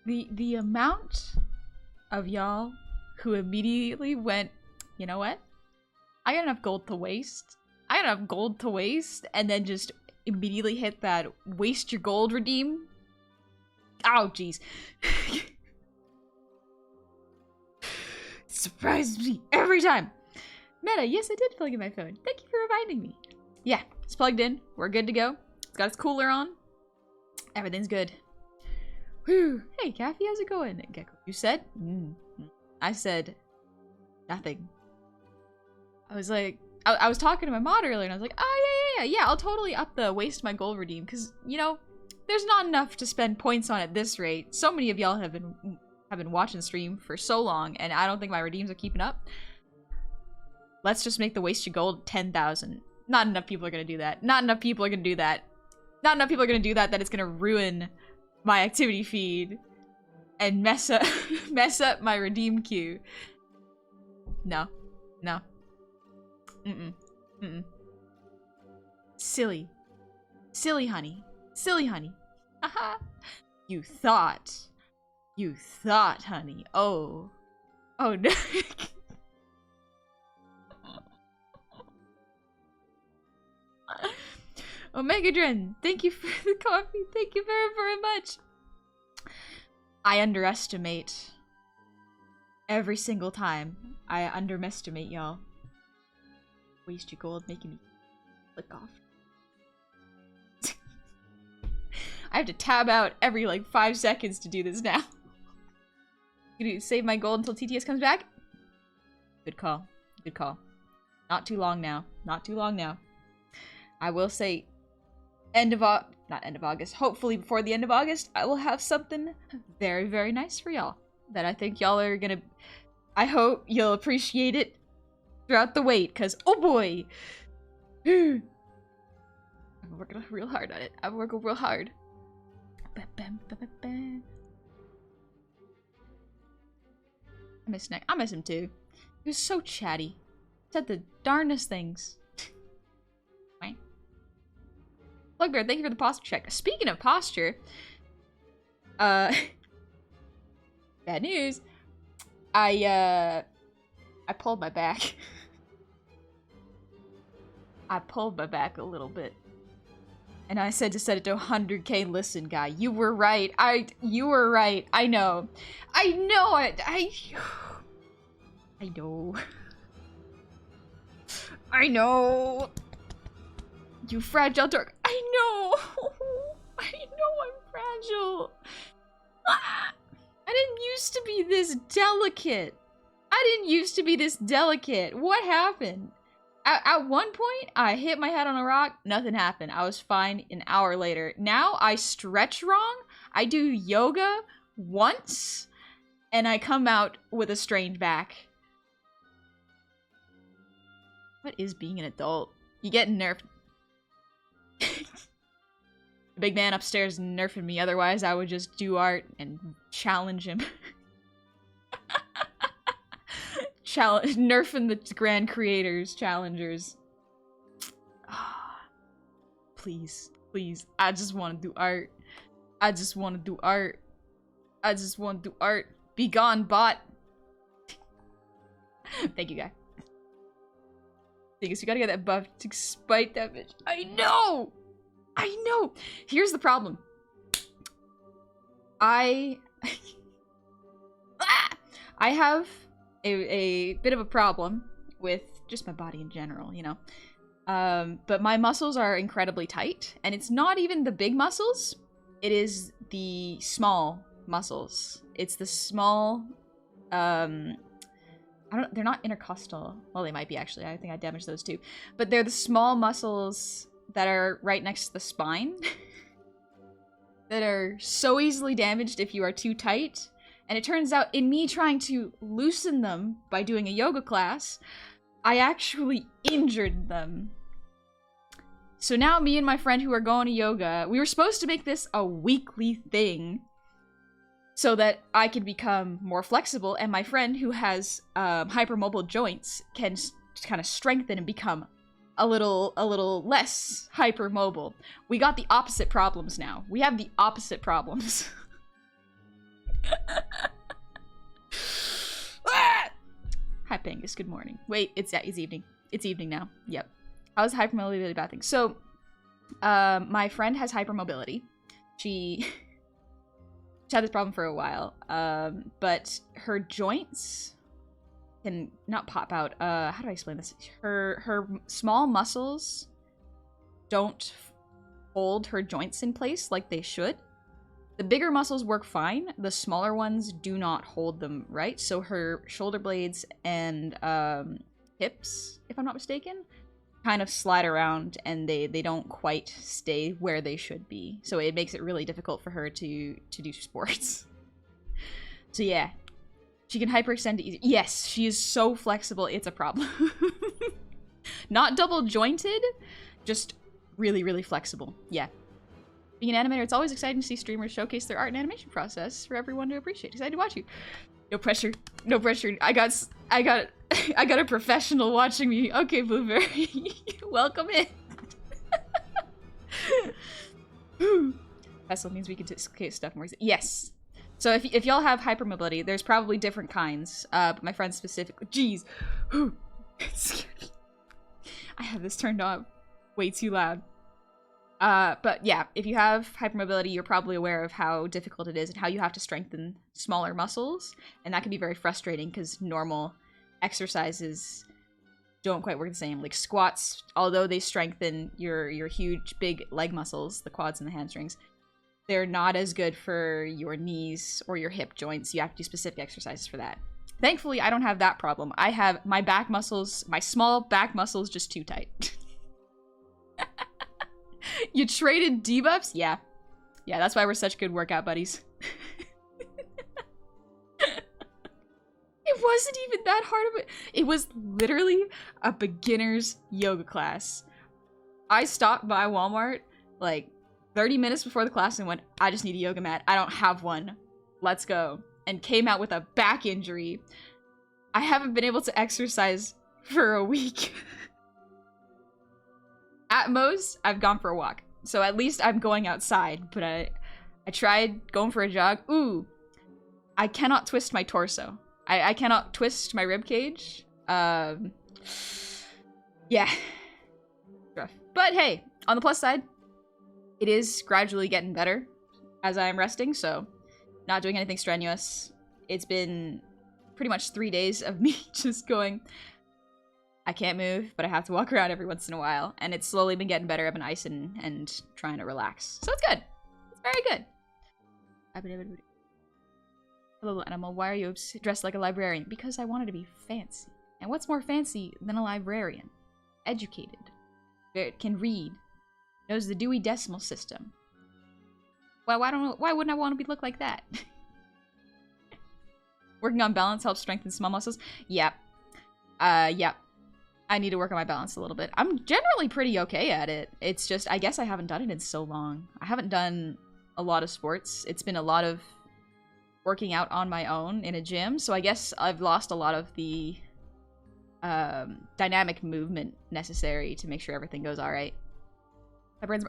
The amount of y'all who immediately went, you know what? I got enough gold to waste. I got enough gold to waste, and then just immediately hit that waste your gold redeem. Oh, jeez. Surprises me every time. Meta, yes, I did plug in my phone. Thank you for reminding me. Yeah, it's plugged in. We're good to go. It's got its cooler on. Everything's good. Whew. Hey, Kathy, how's it going? Gecko, you said? I said nothing. I was like, I was talking to my mod earlier, and I was like, oh, yeah, I'll totally up the waste my gold redeem, because, you know, there's not enough to spend points on at this rate. So many of y'all have been watching stream for so long, and I don't think my redeems are keeping up. Let's just make the waste your gold 10,000. Not enough people are gonna do that. Not enough people are gonna do that. Not enough people are gonna do that it's gonna ruin my activity feed and mess up my redeem queue. No. No. Silly. Silly honey. Silly honey. Haha. You thought, honey. Oh. Oh no. Omegadren, thank you for the coffee. Thank you very, very much. I underestimate every single time. I underestimate y'all. Waste your gold making me click off. I have to tab out every like 5 seconds to do this now. Gonna save my gold until TTS comes back? Good call. Good call. Not too long now. Not too long now. I will say not end of August. Hopefully before the end of August, I will have something very, very nice for y'all that I think y'all are gonna... I hope you'll appreciate it throughout the wait, because, oh boy! I'm working real hard on it. I'm working real hard. I miss Nick. I miss him too. He was so chatty. Said the darndest things. Slugbear, thank you for the posture check. Speaking of posture, bad news. I pulled my back. I pulled my back a little bit. And I said to set it to 100k. Listen, guy, you were right. You were right. I know. I know it. I know. I know. You fragile dark. I know. I know I'm fragile. I didn't used to be this delicate. What happened? At one point, I hit my head on a rock. Nothing happened. I was fine an hour later. Now I stretch wrong. I do yoga once, and I come out with a strained back. What is being an adult? You get nerfed. The big man upstairs nerfing me, otherwise I would just do art and challenge him. Nerfing the grand creators, challengers. Please, please, I just want to do art. I just want to do art. I just want to do art. Be gone, bot. Thank you, guy. Thing is, you gotta get that buff to spite that bitch. I know! I know! Here's the problem. I have a bit of a problem with just my body in general, you know? But my muscles are incredibly tight, and it's not even the big muscles. It is the small muscles. It's the small, they're not intercostal. Well, they might be, actually. I think I damaged those too. But they're the small muscles that are right next to the spine that are so easily damaged if you are too tight. And it turns out, in me trying to loosen them by doing a yoga class, I actually injured them. So now me and my friend who are going to yoga, we were supposed to make this a weekly thing so that I could become more flexible, and my friend who has hypermobile joints can kind of strengthen and become a little less hypermobile. We got the opposite problems now. We have the opposite problems. Ah! Hi, Pangus. Good morning. Wait, it's evening. It's evening now. Yep. How's hypermobility really bad thing? So, my friend has hypermobility. She had this problem for a while, but her joints can not pop out. How do I explain this? Her small muscles don't hold her joints in place like they should. The bigger muscles work fine. The smaller ones do not hold them right. So her shoulder blades and hips, if I'm not mistaken, kind of slide around and they don't quite stay where they should be. So it makes it really difficult for her to do sports. So yeah, she can hyperextend easy. Yes, she is so flexible. It's a problem. Not double jointed, just really, really flexible. Yeah. Being an animator, it's always exciting to see streamers showcase their art and animation process for everyone to appreciate. Excited to watch you. No pressure. No pressure. I got a professional watching me. Okay, Blueberry. Welcome in. Vessel means we can disconnect stuff more easily. Yes. So if y'all have hypermobility, there's probably different kinds. But my friend specifically. Jeez. I have this turned off way too loud. But yeah, if you have hypermobility, you're probably aware of how difficult it is and how you have to strengthen smaller muscles. And that can be very frustrating because normal exercises don't quite work the same. Like squats, although they strengthen your huge, big leg muscles, the quads and the hamstrings, they're not as good for your knees or your hip joints. You have to do specific exercises for that. Thankfully, I don't have that problem. I have my back muscles, my small back muscles, just too tight. You traded debuffs? Yeah. Yeah, that's why we're such good workout buddies. It wasn't even that hard of a... It was literally a beginner's yoga class. I stopped by Walmart like 30 minutes before the class and went, I just need a yoga mat. I don't have one. Let's go. And came out with a back injury. I haven't been able to exercise for a week. At most, I've gone for a walk. So at least I'm going outside. But I tried going for a jog. Ooh. I cannot twist my torso. I cannot twist my rib cage. Yeah. Rough. But hey, on the plus side, it is gradually getting better as I am resting. So not doing anything strenuous. It's been pretty much 3 days of me just going... I can't move, but I have to walk around every once in a while. And it's slowly been getting better. I've been icing and trying to relax. So it's good. It's very good. Hello, animal. Why are you dressed like a librarian? Because I wanted to be fancy. And what's more fancy than a librarian? Educated. Can read. Knows the Dewey Decimal System. Well, why wouldn't I want to look like that? Working on balance helps strengthen small muscles. Yep. Yep. I need to work on my balance a little bit. I'm generally pretty okay at it. It's just, I guess I haven't done it in so long. I haven't done a lot of sports. It's been a lot of working out on my own in a gym. So I guess I've lost a lot of the dynamic movement necessary to make sure everything goes all right.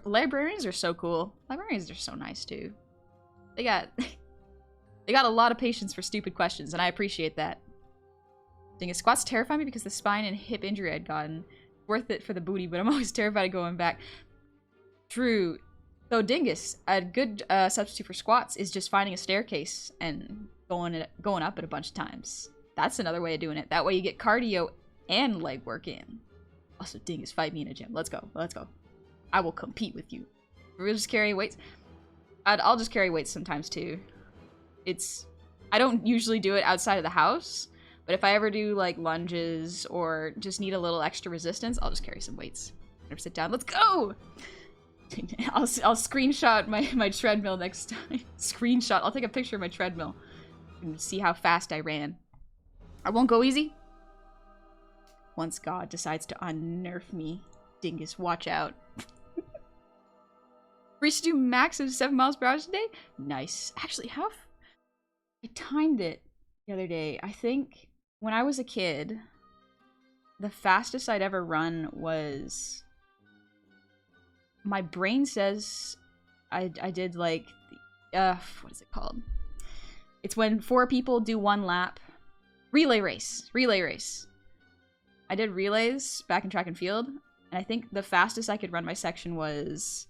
Librarians are so cool. Librarians are so nice too. They got a lot of patience for stupid questions, and I appreciate that. Dingus, squats terrify me because the spine and hip injury I'd gotten. Worth it for the booty, but I'm always terrified of going back. True. So Dingus, a good substitute for squats is just finding a staircase and going up it a bunch of times. That's another way of doing it. That way you get cardio and leg work in. Also, Dingus, fight me in a gym. Let's go. Let's go. I will compete with you. We'll just carry weights. I'll just carry weights sometimes too. I don't usually do it outside of the house. But if I ever do, like, lunges or just need a little extra resistance, I'll just carry some weights. Never sit down. Let's go! I'll screenshot my treadmill next time. Screenshot. I'll take a picture of my treadmill and see how fast I ran. I won't go easy. Once God decides to unnerf me, Dingus, watch out. We should do max of 7 miles per hour today? Nice. Actually, I timed it the other day. I think... When I was a kid, the fastest I'd ever run was... My brain says I did like... what is it called? It's when 4 people do 1 lap. Relay race. Relay race. I did relays back in track and field, and I think the fastest I could run my section was...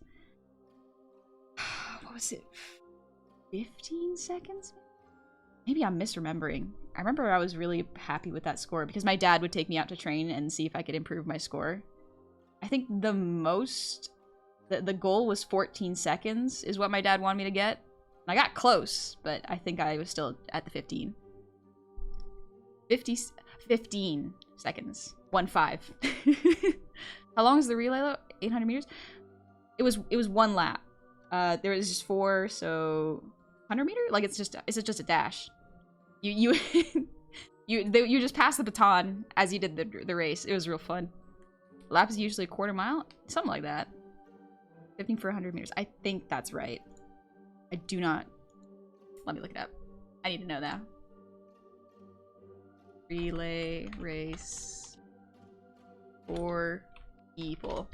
what was it? 15 seconds? Maybe I'm misremembering. I remember I was really happy with that score because my dad would take me out to train and see if I could improve my score. I think the most... The goal was 14 seconds is what my dad wanted me to get. I got close, but I think I was still at the 15. 15 seconds. 1-5. How long is the relay though? 800 meters? It was 1 lap. There was just 4, so 100 meter? Like it's just a dash. You you just pass the baton as you did the race. It was real fun. Lap is usually a quarter mile, something like that. 15 for 100 meters. I think that's right. I do not. Let me look it up. I need to know that. Relay race for people.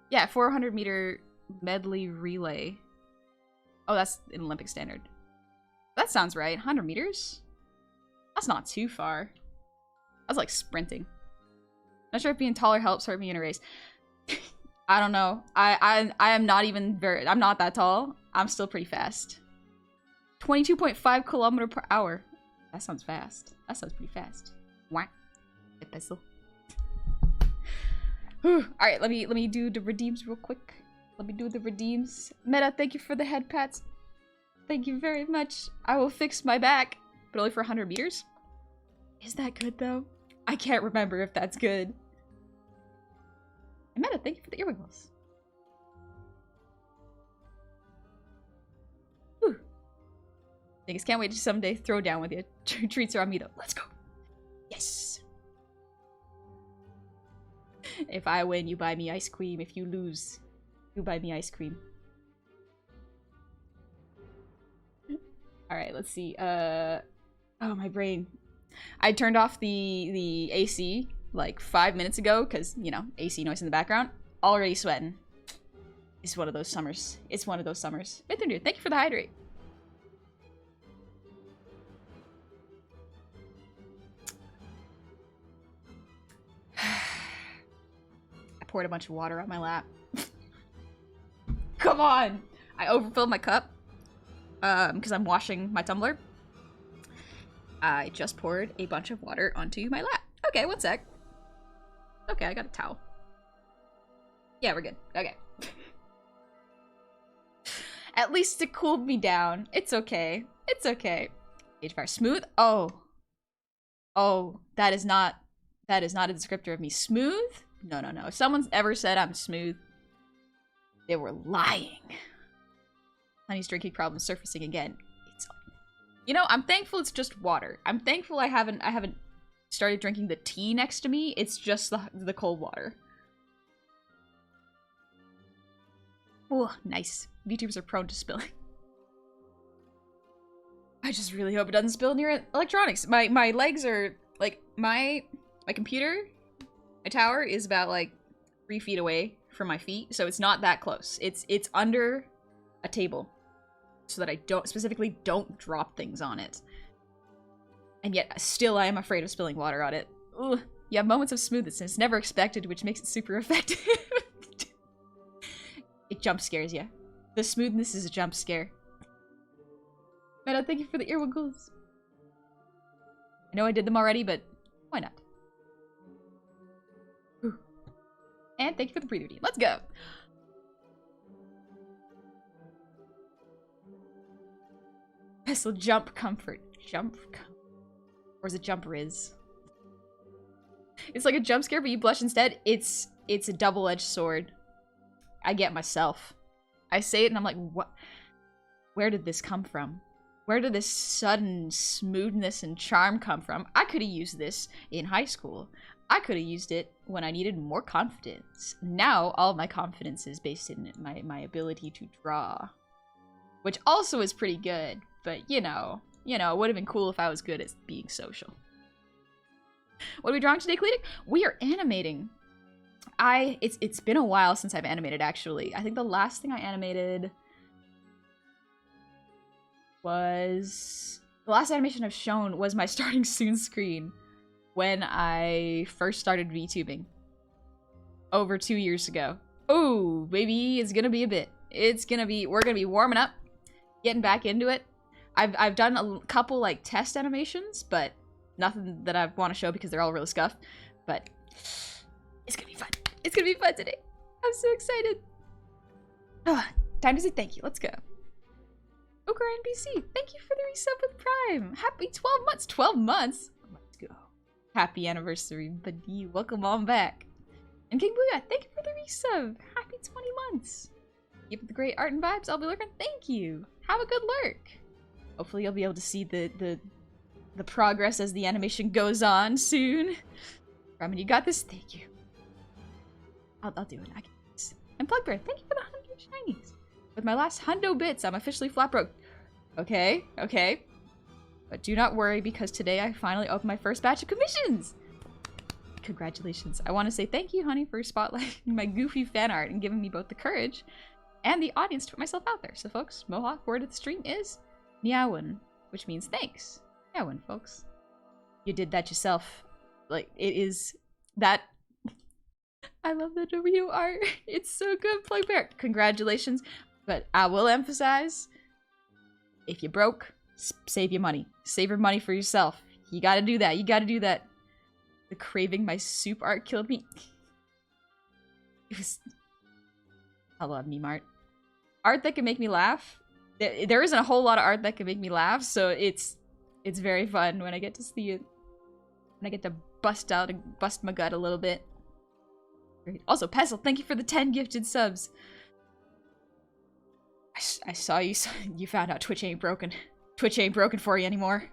Yeah, 400 meter medley relay. Oh, that's an Olympic standard. That sounds right. 100 meters? That's not too far. That's like sprinting. Not sure if being taller helps hurt me in a race. I don't know. I am not even very... I'm not that tall. I'm still pretty fast. 22.5 kilometer per hour. That sounds fast. That sounds pretty fast. Whack. Pencil. Alright, let me do the redeems real quick. Let me do the redeems. Meta, thank you for the head pats. Thank you very much. I will fix my back. But only for 100 meters? Is that good, though? I can't remember if that's good. And Meta, thank you for the earwiggles. Whew. Niggas can't wait to someday throw down with you. Treats are on me, though. Let's go. Yes. If I win, you buy me ice cream. If you lose, you buy me ice cream. Alright, let's see. Oh, my brain. I turned off the AC like 5 minutes ago because, you know, AC noise in the background. Already sweating. It's one of those summers. It's one of those summers. Dude, thank you for the hydrate. I poured a bunch of water on my lap. Come on! I overfilled my cup because I'm washing my tumbler. I just poured a bunch of water onto my lap. Okay, one sec. Okay, I got a towel. Yeah, we're good. Okay. At least it cooled me down. It's okay. It's okay. Age fire smooth. Oh. Oh, that is not a descriptor of me. Smooth? No, no, no. If someone's ever said I'm smooth, they were lying. Honey's drinking problem surfacing again. It's, you know, I'm thankful it's just water. I'm thankful I haven't started drinking the tea next to me. It's just the cold water. Oh, nice. VTubers are prone to spilling. I just really hope it doesn't spill near electronics. My legs are like my computer, my tower is about like 3 feet away from my feet, so it's not that close. It's under a table, so that I specifically don't drop things on it. And yet, still, I am afraid of spilling water on it. Ugh. You have moments of smoothness, and it's never expected, which makes it super effective. It jump scares you. The smoothness is a jump scare. Meta, thank you for the earwiggles. I know I did them already, but why not? Whew. And thank you for the pre-routine. Let's go! Pestle jump comfort. Jump comfort. Or is it jump riz? It's like a jump scare, but you blush instead. It's a double-edged sword. I get myself. I say it and I'm like, what? Where did this come from? Where did this sudden smoothness and charm come from? I could have used this in high school. I could have used it when I needed more confidence. Now, all of my confidence is based in my ability to draw. Which also is pretty good, but you know, it would have been cool if I was good at being social. What are we drawing today, Cleating? We are animating. It's been a while since I've animated, actually. I think the last thing I animated... was... The last animation I've shown was my starting soon screen when I first started VTubing. Over 2 years ago. Oh, baby, it's gonna be a bit. We're gonna be warming up, getting back into it. I've done a couple, like, test animations, but nothing that I want to show because they're all really scuffed. But it's gonna be fun. It's gonna be fun today. I'm so excited. Oh, time to say thank you. Let's go. Okra NBC, thank you for the resub with Prime. Happy 12 months. 12 months? Let's go. Happy anniversary, buddy. Welcome on back. And King Booyah, thank you for the resub. Happy 20 months. Keep up the great art and vibes. I'll be lurking. Thank you. Have a good lurk. Hopefully you'll be able to see the progress as the animation goes on soon. Ramen, you got this? Thank you. I'll do it. I can do this. And Plugbear, thank you for the 100 shinies. With my last hundo bits, I'm officially flat broke. Okay, okay. But do not worry, because today I finally opened my first batch of commissions. Congratulations. I want to say thank you, honey, for spotlighting my goofy fan art and giving me both the courage and the audience to put myself out there. So, folks, Mohawk word of the stream is Niawin, which means thanks. Niawin, folks. You did that yourself. Like, it is that... I love the Dorito art. It's so good, Plugbear. Congratulations. But I will emphasize, if you broke, save your money. Save your money for yourself. You gotta do that. You gotta do that. The craving my soup art killed me. It was... I love meme art. Art that can make me laugh. There isn't a whole lot of art that can make me laugh, so it's very fun when I get to see it. When I get to bust my gut a little bit. Great. Also, Pestle, thank you for the 10 gifted subs. I saw you found out Twitch ain't broken. Twitch ain't broken for you anymore.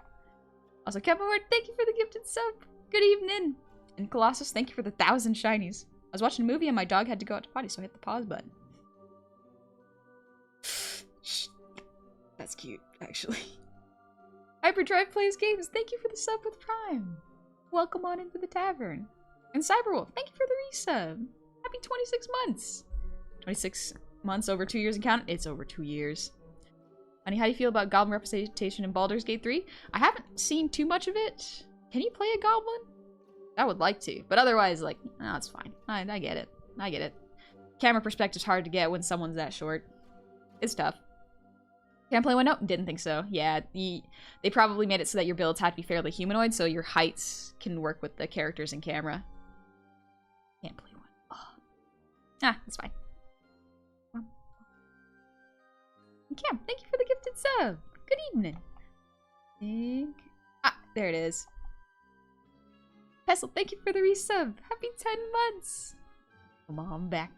Also, Kevin Ward, thank you for the gifted sub. Good evening. And Colossus, thank you for the 1,000 shinies. I was watching a movie and my dog had to go out to potty, so I hit the pause button. That's cute, actually. Hyperdrive plays games, thank you for the sub with Prime. Welcome on into the tavern. And Cyberwolf, thank you for the resub. Happy 26 months. 26 months over 2 years and count. It's over 2 years. Honey, how do you feel about Goblin representation in Baldur's Gate 3? I haven't seen too much of it. Can you play a Goblin? I would like to, but otherwise, like, no, it's fine. I get it. I get it. Camera perspective's hard to get when someone's that short. It's tough. Can I play one? Nope, didn't think so. Yeah, they probably made it so that your builds had to be fairly humanoid, so your heights can work with the characters in camera. Can't play one. Oh. Ah, that's fine. Cam, thank you for the gifted sub. Good evening. Ah, there it is. Pestle, thank you for the resub. Happy 10 months. Come on back.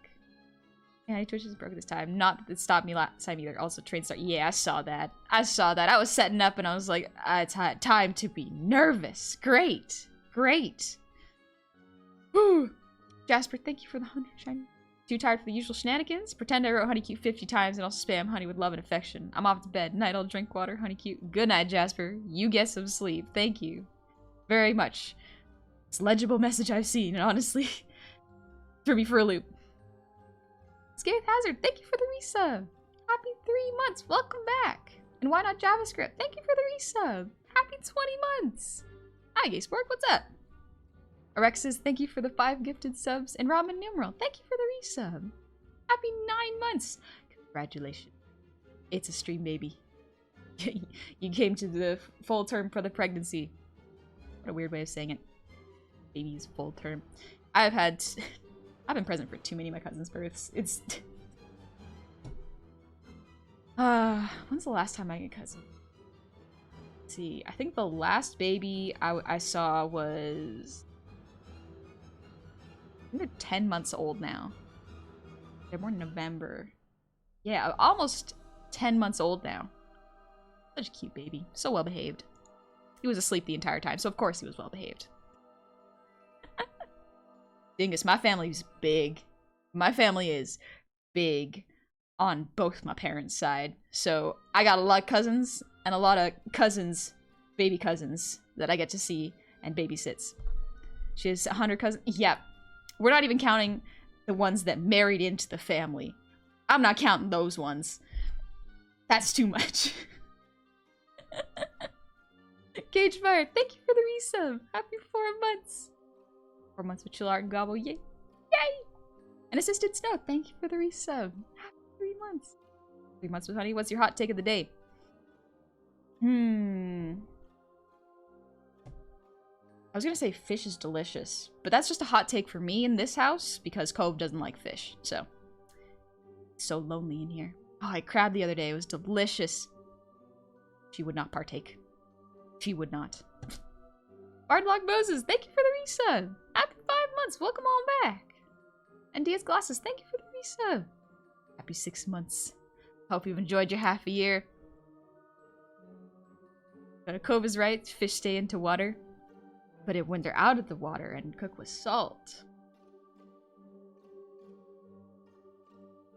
Yeah, Twitch is broken this time. Not that it stopped me last time either. Also, train start. Yeah, I saw that. I was setting up and I was like, it's time to be nervous. Great. Great. Whew. Jasper, thank you for the 100 shiny. Too tired for the usual shenanigans? Pretend I wrote Honeycute 50 times and also spam honey with love and affection. I'm off to bed. Night, I'll drink water. Honeycute. Good night, Jasper. You get some sleep. Thank you. Very much. It's a legible message I've seen, and honestly, threw me for a loop. Scathe Hazard, thank you for the resub. Happy 3 months. Welcome back. And why not JavaScript? Thank you for the resub. Happy 20 months. Hi, Gaceborg. What's up? Arexis, thank you for the 5 gifted subs. And Ramen Numeral, thank you for the resub. Happy 9 months. Congratulations. It's a stream, baby. You came to the full term for the pregnancy. What a weird way of saying it. Baby's full term. I've been present for too many of my cousins' births. It's... when's the last time I got a cousin? Let's see. I think the last baby I saw was... I think they're 10 months old now. They're born in November. Yeah, almost 10 months old now. Such a cute baby. So well behaved. He was asleep the entire time, so of course he was well behaved. Dingus, my family's big. My family is big on both my parents' side. So I got a lot of cousins and a lot of cousins, baby cousins, that I get to see and babysits. She has 100 cousins. Yeah, we're not even counting the ones that married into the family. I'm not counting those ones. That's too much. Cage Fire, thank you for the resub. Happy 4 months. 4 months with Chill Art and Gobble, yay. Yay! And Assisted Snow, thank you for the resub. Happy 3 months. 3 months with Honey, what's your hot take of the day? I was gonna say fish is delicious, but that's just a hot take for me in this house because Cove doesn't like fish, so. It's so lonely in here. Oh, I crabbed the other day, it was delicious. She would not partake. She would not. Bardlock Moses, thank you for the resub. Happy 5 months, welcome on back. And DS Glasses, thank you for the resub. Happy 6 months. Hope you've enjoyed your half a year. But Cove is right, fish stay into water. But when they're out of the water and cook with salt.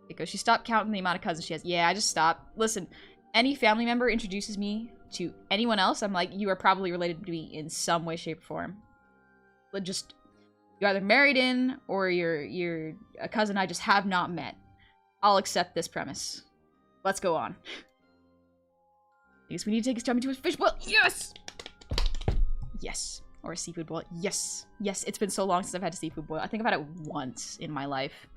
Because she stopped counting the amount of cousins she has. Yeah, I just stopped. Listen, any family member introduces me to anyone else, I'm like, you are probably related to me in some way, shape, or form. But just, you're either married in, or you're a cousin I just have not met. I'll accept this premise. Let's go on. I guess we need to take his tummy to a fish boil. Yes! Yes. Or a seafood boil. Yes. Yes, it's been so long since I've had a seafood boil. I think I've had it once in my life.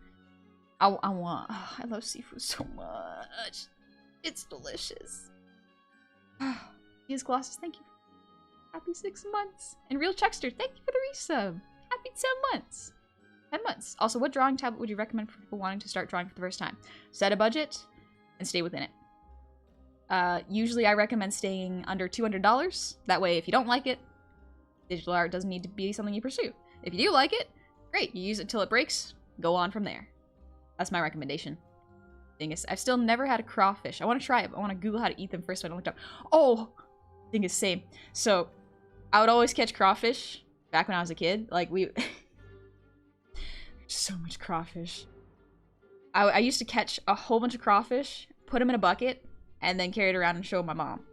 I love seafood so much. It's delicious. These Glasses, thank you. Happy 6 months. And Real Checkster, thank you for the resub. Happy 10 months. 10 months. Also, what drawing tablet would you recommend for people wanting to start drawing for the first time? Set a budget and stay within it. Usually I recommend staying under $200. That way, if you don't like it, digital art doesn't need to be something you pursue. If you do like it, great. You use it till it breaks. Go on from there. That's my recommendation. Thing is, I've still never had a crawfish. I want to try it, but I want to Google how to eat them first so I don't look up. Oh! Thing is, same. So, I would always catch crawfish back when I was a kid. Like, we... so much crawfish. I used to catch a whole bunch of crawfish, put them in a bucket, and then carry it around and show my mom.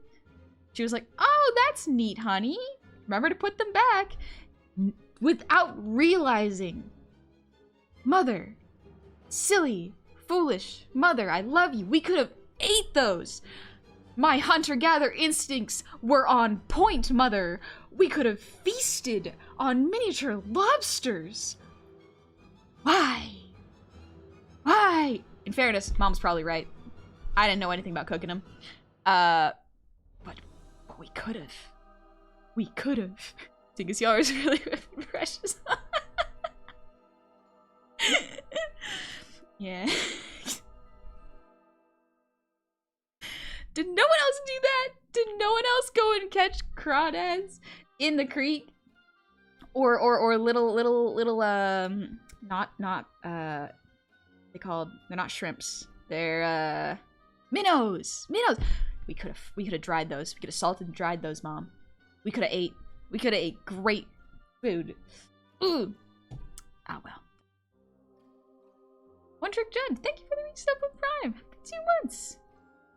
She was like, oh, that's neat, honey. Remember to put them back. Without realizing. Mother. Silly. Foolish. Mother, I love you. We could have ate those. My hunter-gatherer instincts were on point, Mother. We could have feasted on miniature lobsters. Why? Why? In fairness, Mom's probably right. I didn't know anything about cooking them. But we could have. We could have. Think it's yours really precious. Yeah. Did no one else do that? Did no one else go and catch crawdads in the creek? Or little they called, they're not shrimps. They're minnows. Minnows. We could have dried those. We could have salted and dried those, Mom. We could have ate great food. Ooh. Ah, well. One Trick Jen, thank you for the resub of Prime. Happy 2 months.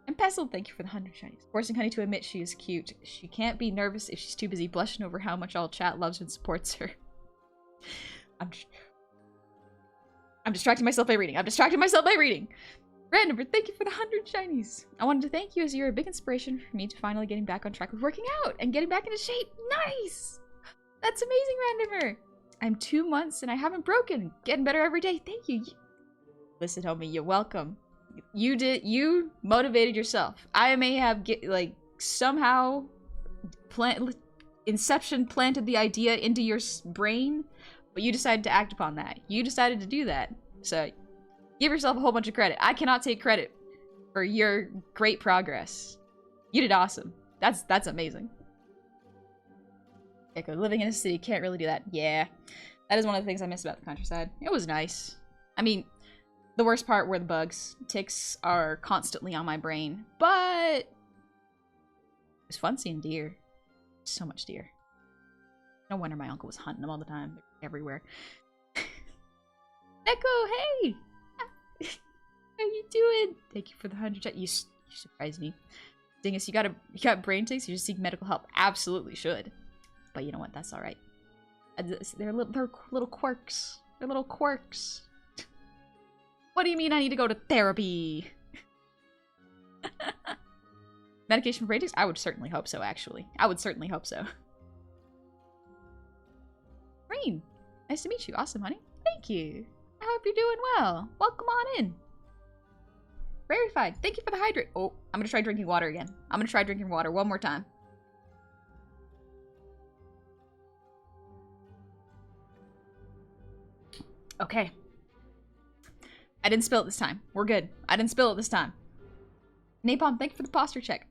And Pestle, thank you for the 100 shinies. Forcing Honey to admit she is cute. She can't be nervous if she's too busy blushing over how much all chat loves and supports her. I'm distracting myself by reading. Randomer, thank you for the 100 shinies. I wanted to thank you as you're a big inspiration for me to finally getting back on track with working out and getting back into shape. Nice! That's amazing, Randomer. I'm 2 months and I haven't broken. Getting better every day. Thank you. Listen, homie, you're welcome. You motivated yourself. I may have somehow Inception planted the idea into your brain, but you decided to act upon that. You decided to do that. So give yourself a whole bunch of credit. I cannot take credit for your great progress. You did awesome. That's amazing. Echo, living in a city, can't really do that. Yeah. That is one of the things I miss about the countryside. It was nice. I mean, the worst part were the bugs. Ticks are constantly on my brain, but it was fun seeing deer. So much deer. No wonder my uncle was hunting them all the time. They're everywhere. Echo, hey! How you doing? Thank you for the 100. You surprised me. Thing is, you got brain ticks. You just seek medical help. Absolutely should. But you know what? That's all right. They're little quirks. They're little quirks. What do you mean I need to go to therapy? Medication for ratings? I would certainly hope so, actually. I would certainly hope so. Green, nice to meet you. Awesome, honey. Thank you. I hope you're doing well. Welcome on in. Verified. Thank you for the hydrate. Oh, I'm gonna try drinking water again. I'm gonna try drinking water one more time. Okay. I didn't spill it this time. We're good. I didn't spill it this time. Napalm, thank you for the posture check.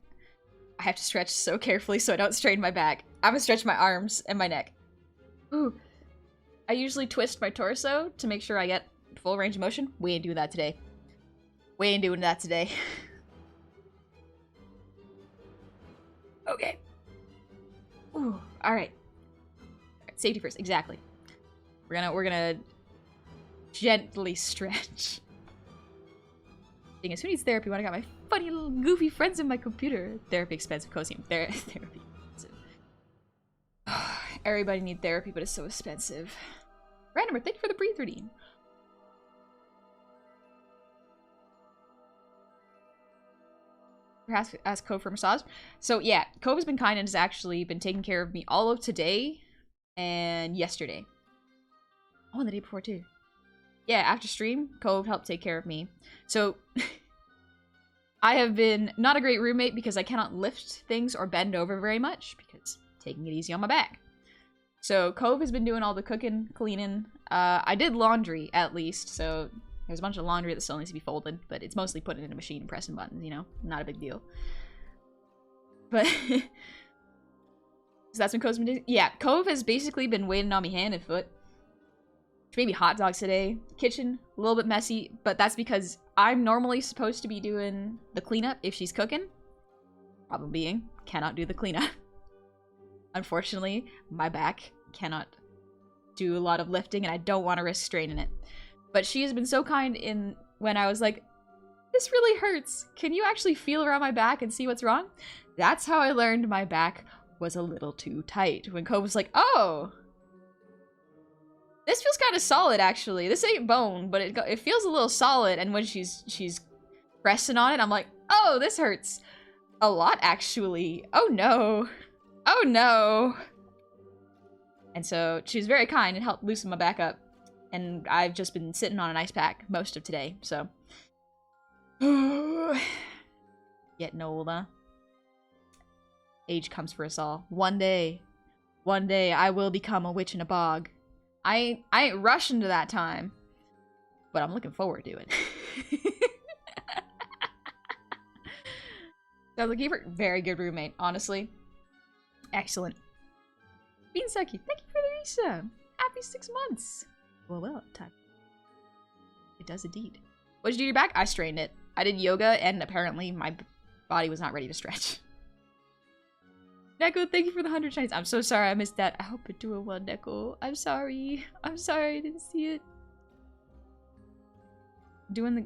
I have to stretch so carefully so I don't strain my back. I'm gonna stretch my arms and my neck. Ooh. I usually twist my torso to make sure I get full range of motion. We ain't doing that today. We ain't doing that today. Okay. Ooh, alright. Safety first, exactly. We're gonna gently stretch. Thing is, who needs therapy when I got my funny little goofy friends in my computer? Therapy expensive, Cosium. Therapy expensive. Everybody needs therapy, but it's so expensive. Randomer, thank you for the breathe routine. Ask Cove for massage. So yeah, Cove has been kind and has actually been taking care of me all of today and yesterday. Oh, and the day before too. Yeah, after stream, Cove helped take care of me. So I have been not a great roommate because I cannot lift things or bend over very much because taking it easy on my back. So Cove has been doing all the cooking, cleaning. I did laundry at least, so there's a bunch of laundry that still needs to be folded, but it's mostly putting it in a machine and pressing buttons, you know? Not a big deal. But so that's when Cove's been doing. Yeah, Cove has basically been waiting on me hand and foot. Maybe hot dogs today. Kitchen, a little bit messy, but that's because I'm normally supposed to be doing the cleanup if she's cooking. Problem being, cannot do the cleanup. Unfortunately, my back cannot do a lot of lifting and I don't want to risk straining it. But she has been so kind in when I was like, this really hurts. Can you actually feel around my back and see what's wrong? That's how I learned my back was a little too tight. When Cove was like, oh, this feels kind of solid actually. This ain't bone, but it feels a little solid. And when she's pressing on it, I'm like, oh, this hurts a lot actually. Oh no. Oh no. And so she was very kind and helped loosen my back up. And I've just been sitting on an ice pack most of today, so. Getting older. Age comes for us all. One day I will become a witch in a bog. I ain't rushing to that time, but I'm looking forward to it. So looking for very good roommate, honestly. Excellent. Beansucky, thank you for the resub. Happy 6 months. Well, time. It does indeed. What did you do to your back? I strained it. I did yoga, and apparently my body was not ready to stretch. Neko, thank you for the 100 shinies. I'm so sorry I missed that. I hope you're doing well, Neko. I'm sorry. I'm sorry I didn't see it. Doing the...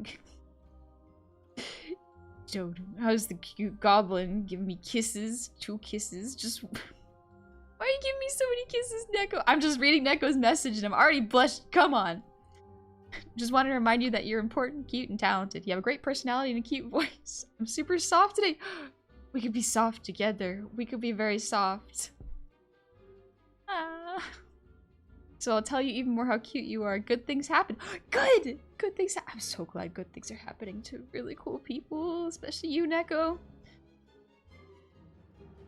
Joe, how's the cute goblin giving me kisses? 2 kisses. Just... Why are you giving me so many kisses, Neko? I'm just reading Neko's message and I'm already blushed. Come on. Just wanted to remind you that you're important, cute, and talented. You have a great personality and a cute voice. I'm super soft today. We could be soft together. We could be very soft. Ah. So I'll tell you even more how cute you are. Good things happen. Good! Good things I'm so glad good things are happening to really cool people. Especially you, Neko.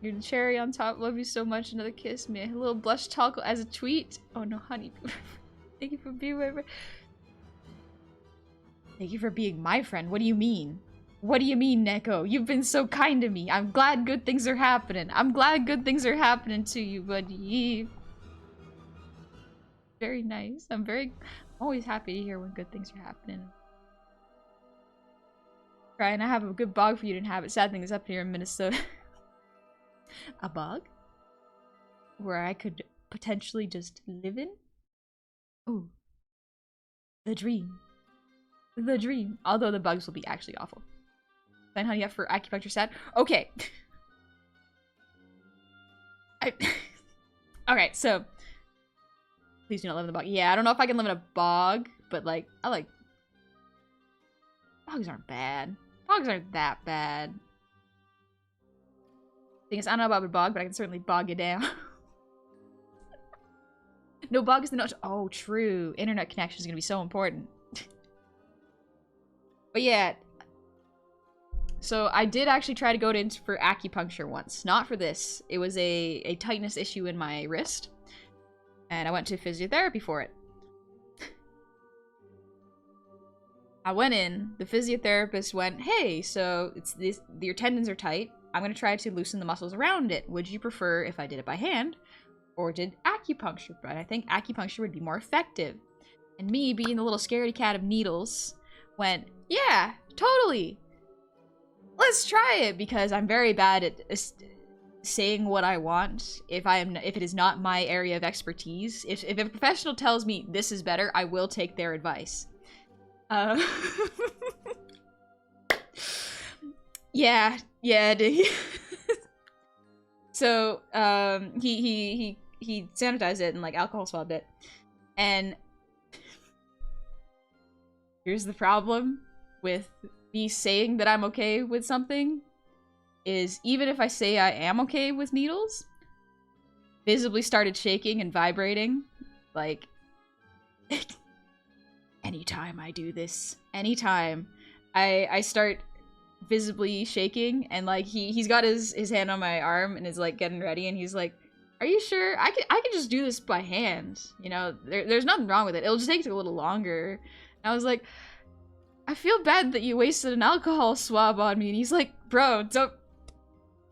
You're the cherry on top. Love you so much. Another kiss, me. A little blush toggle as a tweet. Oh no, honey. Thank you for being my friend. Thank you for being my friend. What do you mean? What do you mean, Neko? You've been so kind to me. I'm glad good things are happening. I'm glad good things are happening to you, buddy. Very nice. I'm always happy to hear when good things are happening. Ryan, I have a good bog for you to inhabit. Sad thing is up here in Minnesota. A bog? Where I could potentially just live in? Ooh. The dream. The dream. Although the bugs will be actually awful. Then how do you have for acupuncture sad? Okay. Okay, so please do not live in the bog. Yeah, I don't know if I can live in a bog, but like I like bogs aren't bad. Bogs aren't that bad. Thing is, I don't know about the bog, but I can certainly bog you down. No bug is the note. Oh, true. Internet connection is going to be so important. But yeah. So I did actually try to go for acupuncture once. Not for this. It was a tightness issue in my wrist. And I went to physiotherapy for it. I went in. The physiotherapist went, hey, so your tendons are tight. I'm going to try to loosen the muscles around it. Would you prefer if I did it by hand? Or did acupuncture, but I think acupuncture would be more effective. And me, being the little scaredy cat of needles, went, yeah, totally. Let's try it, because I'm very bad at saying what I want if it is not my area of expertise. If a professional tells me this is better, I will take their advice. Yeah, dude. So, he sanitized it and, like, alcohol swabbed it. And here's the problem with me saying that I'm okay with something, is even if I say I am okay with needles, visibly started shaking and vibrating. Like, anytime I do this, anytime I start visibly shaking, and, like, he's got his hand on my arm and is, like, getting ready, and he's like, are you sure? I can just do this by hand. You know, there's nothing wrong with it. It'll just take a little longer. And I was like, I feel bad that you wasted an alcohol swab on me. And he's like, bro,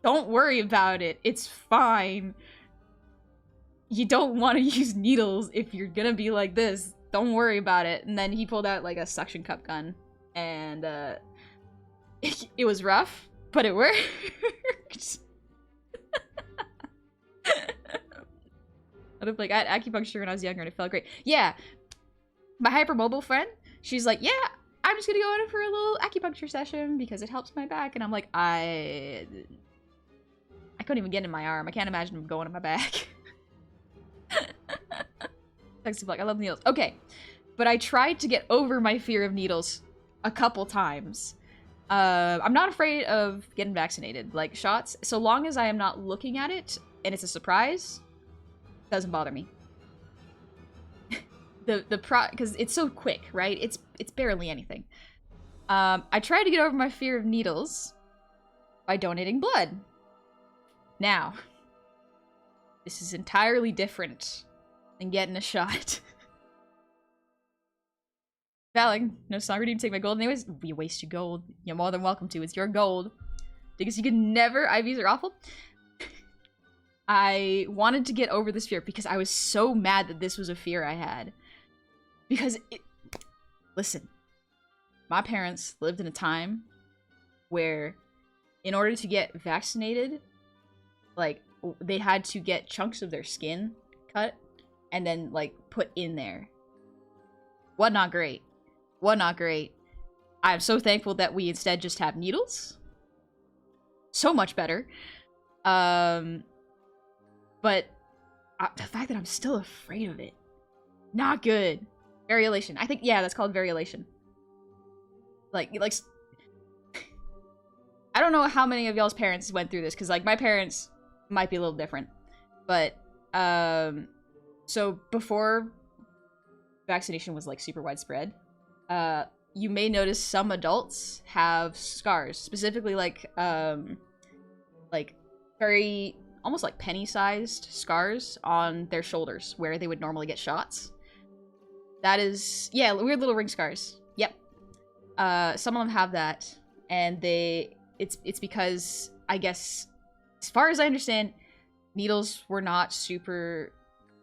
don't worry about it. It's fine. You don't want to use needles if you're gonna be like this. Don't worry about it. And then he pulled out, like, a suction cup gun. And, it was rough, but it worked. Like, I had acupuncture when I was younger and it felt great. Yeah, my hypermobile friend, she's like, yeah, I'm just gonna go in for a little acupuncture session because it helps my back. And I'm like, I couldn't even get in my arm. I can't imagine going in my back. Like, I love needles. Okay, but I tried to get over my fear of needles a couple times. I'm not afraid of getting vaccinated, like shots, so long as I am not looking at it and it's a surprise. Doesn't bother me. Because it's so quick, right? It's barely anything. I tried to get over my fear of needles by donating blood. Now, this is entirely different than getting a shot. Valak, no song ready to take my gold anyways. We waste your gold. You're more than welcome to. It's your gold. Because you can never. IVs are awful. I wanted to get over this fear because I was so mad that this was a fear I had. Because, listen, my parents lived in a time where in order to get vaccinated, like, they had to get chunks of their skin cut and then, like, put in there. What not great. What not great. I'm so thankful that we instead just have needles. So much better. But the fact that I'm still afraid of it, not good. Variolation. I think, yeah, that's called variolation. Like, I don't know how many of y'all's parents went through this, because, like, my parents might be a little different. But, so before vaccination was, like, super widespread, you may notice some adults have scars, specifically, like very, almost like penny-sized scars on their shoulders, where they would normally get shots. That is, yeah, weird little ring scars. Yep. Some of them have that, and it's because, I guess, as far as I understand, needles were not super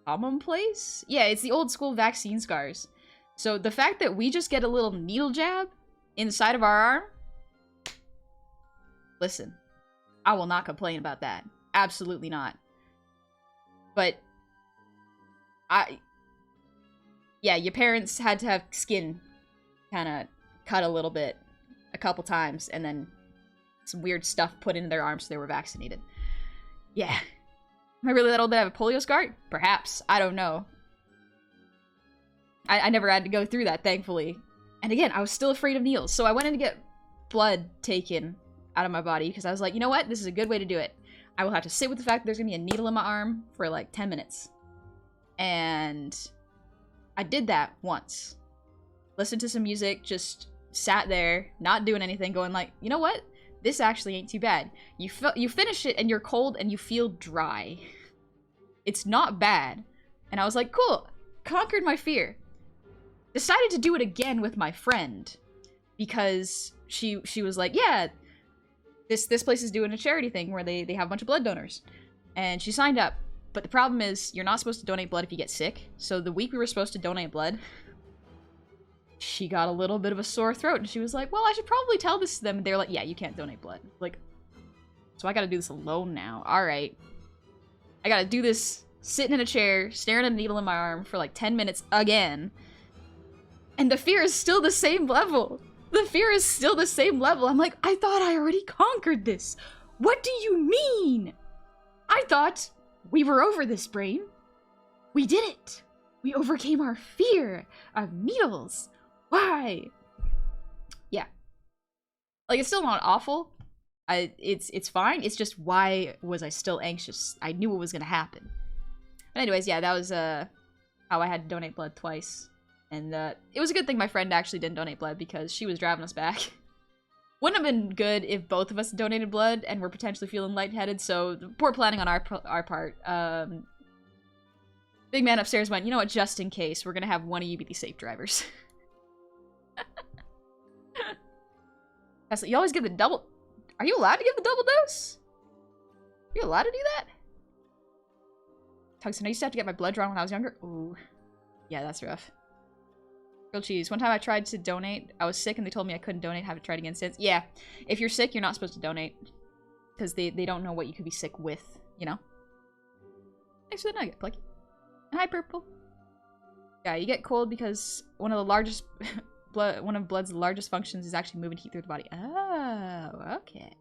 commonplace. Yeah, it's the old school vaccine scars. So the fact that we just get a little needle jab inside of our arm, listen, I will not complain about that. Absolutely not. But yeah, your parents had to have skin kind of cut a little bit a couple times, and then some weird stuff put into their arms so they were vaccinated. Yeah. Am I really that old to have a polio scar? Perhaps. I don't know. I never had to go through that, thankfully. And again, I was still afraid of needles, so I went in to get blood taken out of my body because I was like, you know what? This is a good way to do it. I will have to sit with the fact that there's gonna be a needle in my arm for like 10 minutes. And I did that once. Listened to some music, just sat there, not doing anything, going like, you know what? This actually ain't too bad. You finish it and you're cold and you feel dry. It's not bad. And I was like, cool, conquered my fear. Decided to do it again with my friend. Because she was like, yeah, this place is doing a charity thing where they have a bunch of blood donors. And she signed up. But the problem is, you're not supposed to donate blood if you get sick. So the week we were supposed to donate blood, she got a little bit of a sore throat. And she was like, well, I should probably tell this to them. And they were like, yeah, you can't donate blood. Like, so I gotta do this alone now. Alright. I gotta do this sitting in a chair, staring at a needle in my arm for like 10 minutes again. And the fear is still the same level. The fear is still the same level. I'm like, I thought I already conquered this. What do you mean? I thought we were over this, brain. We did it. We overcame our fear of needles. Why? Yeah. Like, it's still not awful. It's fine. It's just, why was I still anxious? I knew what was gonna happen. But anyways, yeah, that was how I had to donate blood twice. And it was a good thing my friend actually didn't donate blood because she was driving us back. Wouldn't have been good if both of us donated blood and were potentially feeling lightheaded, so poor planning on our part. Big man upstairs went, you know what, just in case, we're gonna have one of you be the safe drivers. You always give the double... Are you allowed to give the double dose? Are you allowed to do that? Tungsten, I used to have to get my blood drawn when I was younger. Ooh. Yeah, that's rough. Grilled cheese. One time I tried to donate. I was sick and they told me I couldn't donate. Haven't tried again since. Yeah. If you're sick, you're not supposed to donate. Because they don't know what you could be sick with, you know? Thanks for the nugget, Plucky. And hi, Purple. Yeah, you get cold because one of the largest... one of blood's largest functions is actually moving heat through the body. Oh, okay.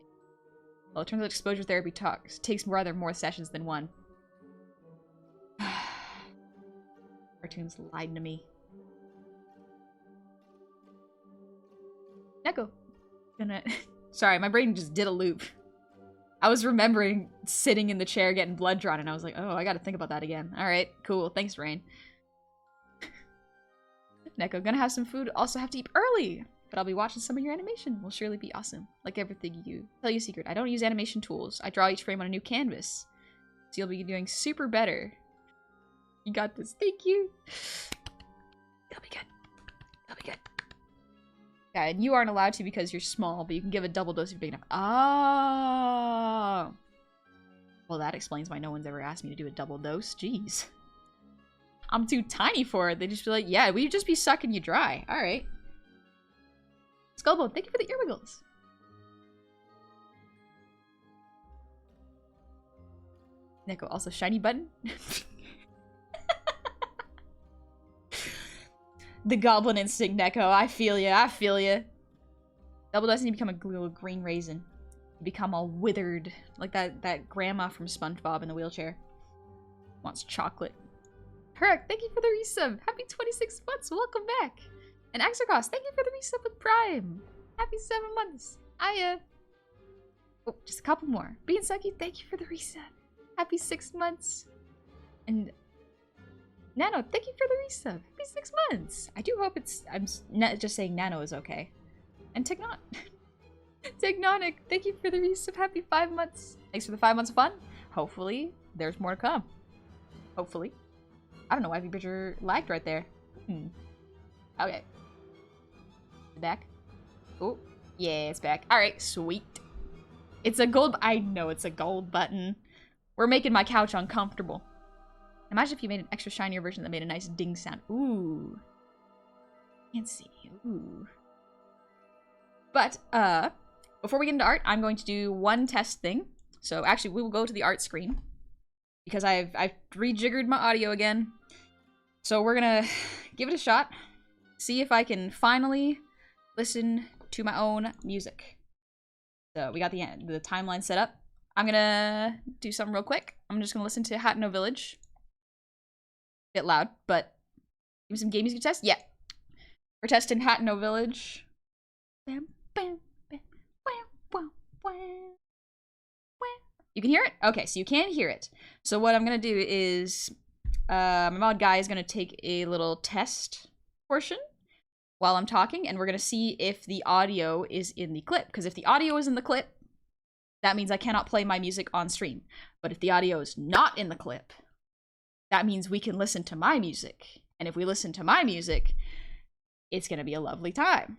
Well, it turns out exposure therapy takes rather more sessions than one. Cartoons lied to me. Neko. Sorry, my brain just did a loop. I was remembering sitting in the chair getting blood drawn and I was like, oh, I gotta think about that again. Alright, cool. Thanks, Rain. Neko, gonna have some food. Also have to eat early. But I'll be watching some of your animation. Will surely be awesome. Like everything you do. Tell you a secret. I don't use animation tools. I draw each frame on a new canvas. So you'll be doing super better. You got this. Thank you. That'll be good. That'll be good. Yeah, and you aren't allowed to because you're small, but you can give a double dose if you're big enough. Oh. Well, that explains why no one's ever asked me to do a double dose. Jeez. I'm too tiny for it. They just be like, yeah, we'd just be sucking you dry. Alright. Skullbone, thank you for the ear wiggles. Neko, also shiny button. The goblin instinct, Neko. I feel ya. I feel ya. Double doesn't become a little green raisin. You become all withered. Like that grandma from SpongeBob in the wheelchair. Wants chocolate. Herrick, thank you for the resub. Happy 26 months. Welcome back. And Axercross, thank you for the resub with Prime. Happy 7 months. Oh, just a couple more. Beansucky, thank you for the resub. Happy 6 months. And Nano, thank you for the resub. Happy 6 months. I do hope it's... I'm not just saying Nano is okay. And Technonic, thank you for the resub. Happy 5 months. Thanks for the 5 months of fun. Hopefully, there's more to come. Hopefully. I don't know why VBridger lagged right there. Okay. Back. Oh, yeah, it's back. Alright, sweet. It's a gold... I know it's a gold button. We're making my couch uncomfortable. Imagine if you made an extra shinier version that made a nice ding sound. Ooh. Can't see. Ooh. But, before we get into art, I'm going to do one test thing. So, actually, we will go to the art screen. Because I've rejiggered my audio again. So we're gonna give it a shot. See if I can finally listen to my own music. So we got the timeline set up. I'm gonna do something real quick. I'm just gonna listen to Hatno Village. Bit loud, but give me some game music to test. Yeah. We're testing Hatno Village. Bam, bam, bam, wah, wah, wah, wah. You can hear it? Okay, so you can hear it. So what I'm gonna do is, my mod guy is gonna take a little test portion while I'm talking, and we're gonna see if the audio is in the clip. Because if the audio is in the clip, that means I cannot play my music on stream. But if the audio is not in the clip, that means we can listen to my music. And if we listen to my music, it's gonna be a lovely time.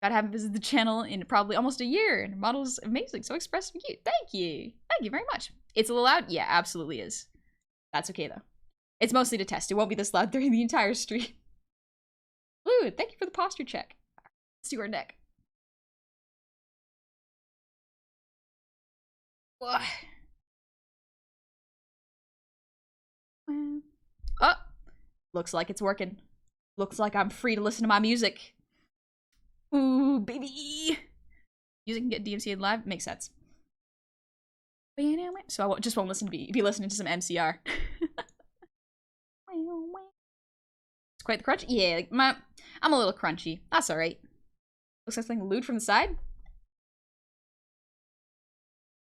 I haven't visited the channel in probably almost a year, and model's amazing, so expressive and cute. Thank you. Thank you very much. It's a little loud? Yeah, absolutely is. That's okay, though. It's mostly to test. It won't be this loud during the entire stream. Ooh, thank you for the posture check. Let's do our neck. Ugh. Oh, looks like it's working. Looks like I'm free to listen to my music. Ooh, baby. Music can get DMCA'd live. Makes sense. So I just won't listen to be listening to some MCR. It's quite the crunch. Yeah, like I'm a little crunchy. That's alright. Looks like something lewd from the side.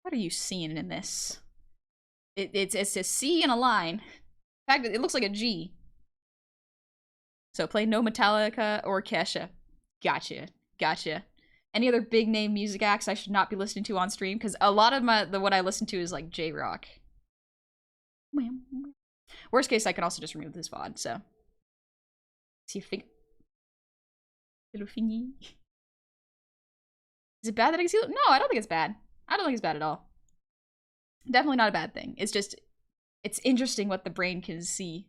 What are you seeing in this? It's a C and a line. In fact, it looks like a G. So play no Metallica or Kesha. Gotcha. Gotcha. Any other big name music acts I should not be listening to on stream? Because a lot of what I listen to is like J-rock. Worst case, I can also just remove this VOD, so. See a finger. Little fingy. Is it bad that I can see? No, I don't think it's bad. I don't think it's bad at all. Definitely not a bad thing. It's just, it's interesting what the brain can see.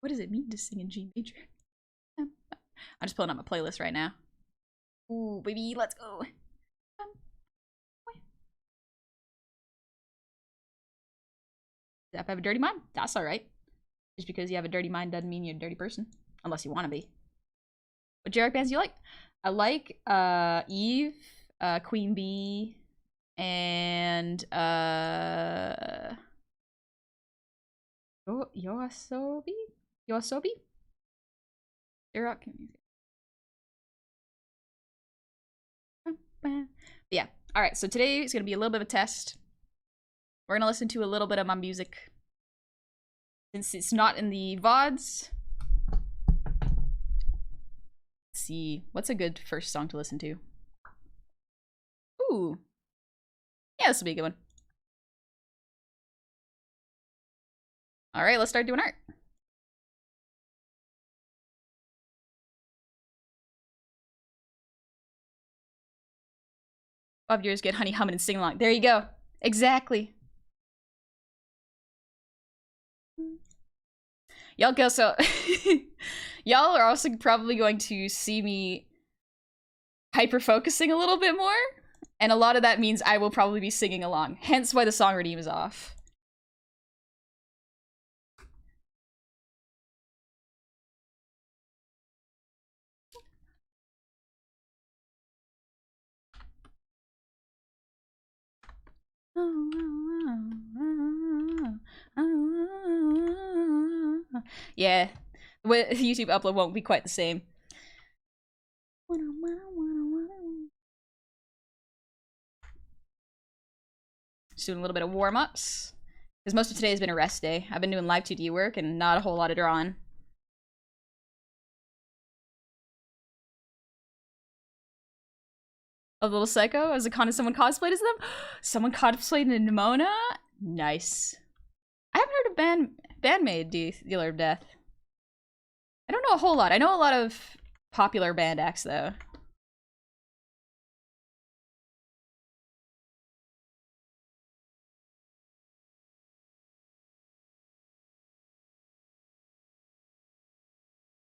What does it mean to sing in G major? I'm just pulling up my playlist right now. Ooh, baby, let's go. If I have a dirty mind, that's alright. Just because you have a dirty mind doesn't mean you're a dirty person. Unless you want to be. What J-rock bands do you like? I like Eve, Queen Bee, and Yoasobi? Yoasobi? J-rock music. Yeah. Alright, so today is gonna be a little bit of a test. We're gonna listen to a little bit of my music. Since it's not in the VODs. Let's see. What's a good first song to listen to? Ooh. Yeah, this will be a good one. Alright, let's start doing art. Bob yours get honey humming and sing along. There you go. Exactly. Y'all go, so y'all are also probably going to see me hyper focusing a little bit more, and a lot of that means I will probably be singing along, hence why the song redeem is off. Yeah, YouTube upload won't be quite the same. Just doing a little bit of warm-ups. Because most of today has been a rest day. I've been doing live 2D work and not a whole lot of drawing. A little psycho as someone cosplayed as them? Someone cosplayed in Nimona? Nice. I haven't heard of Bandmaid Dealer of Death. I don't know a whole lot. I know a lot of popular band acts though.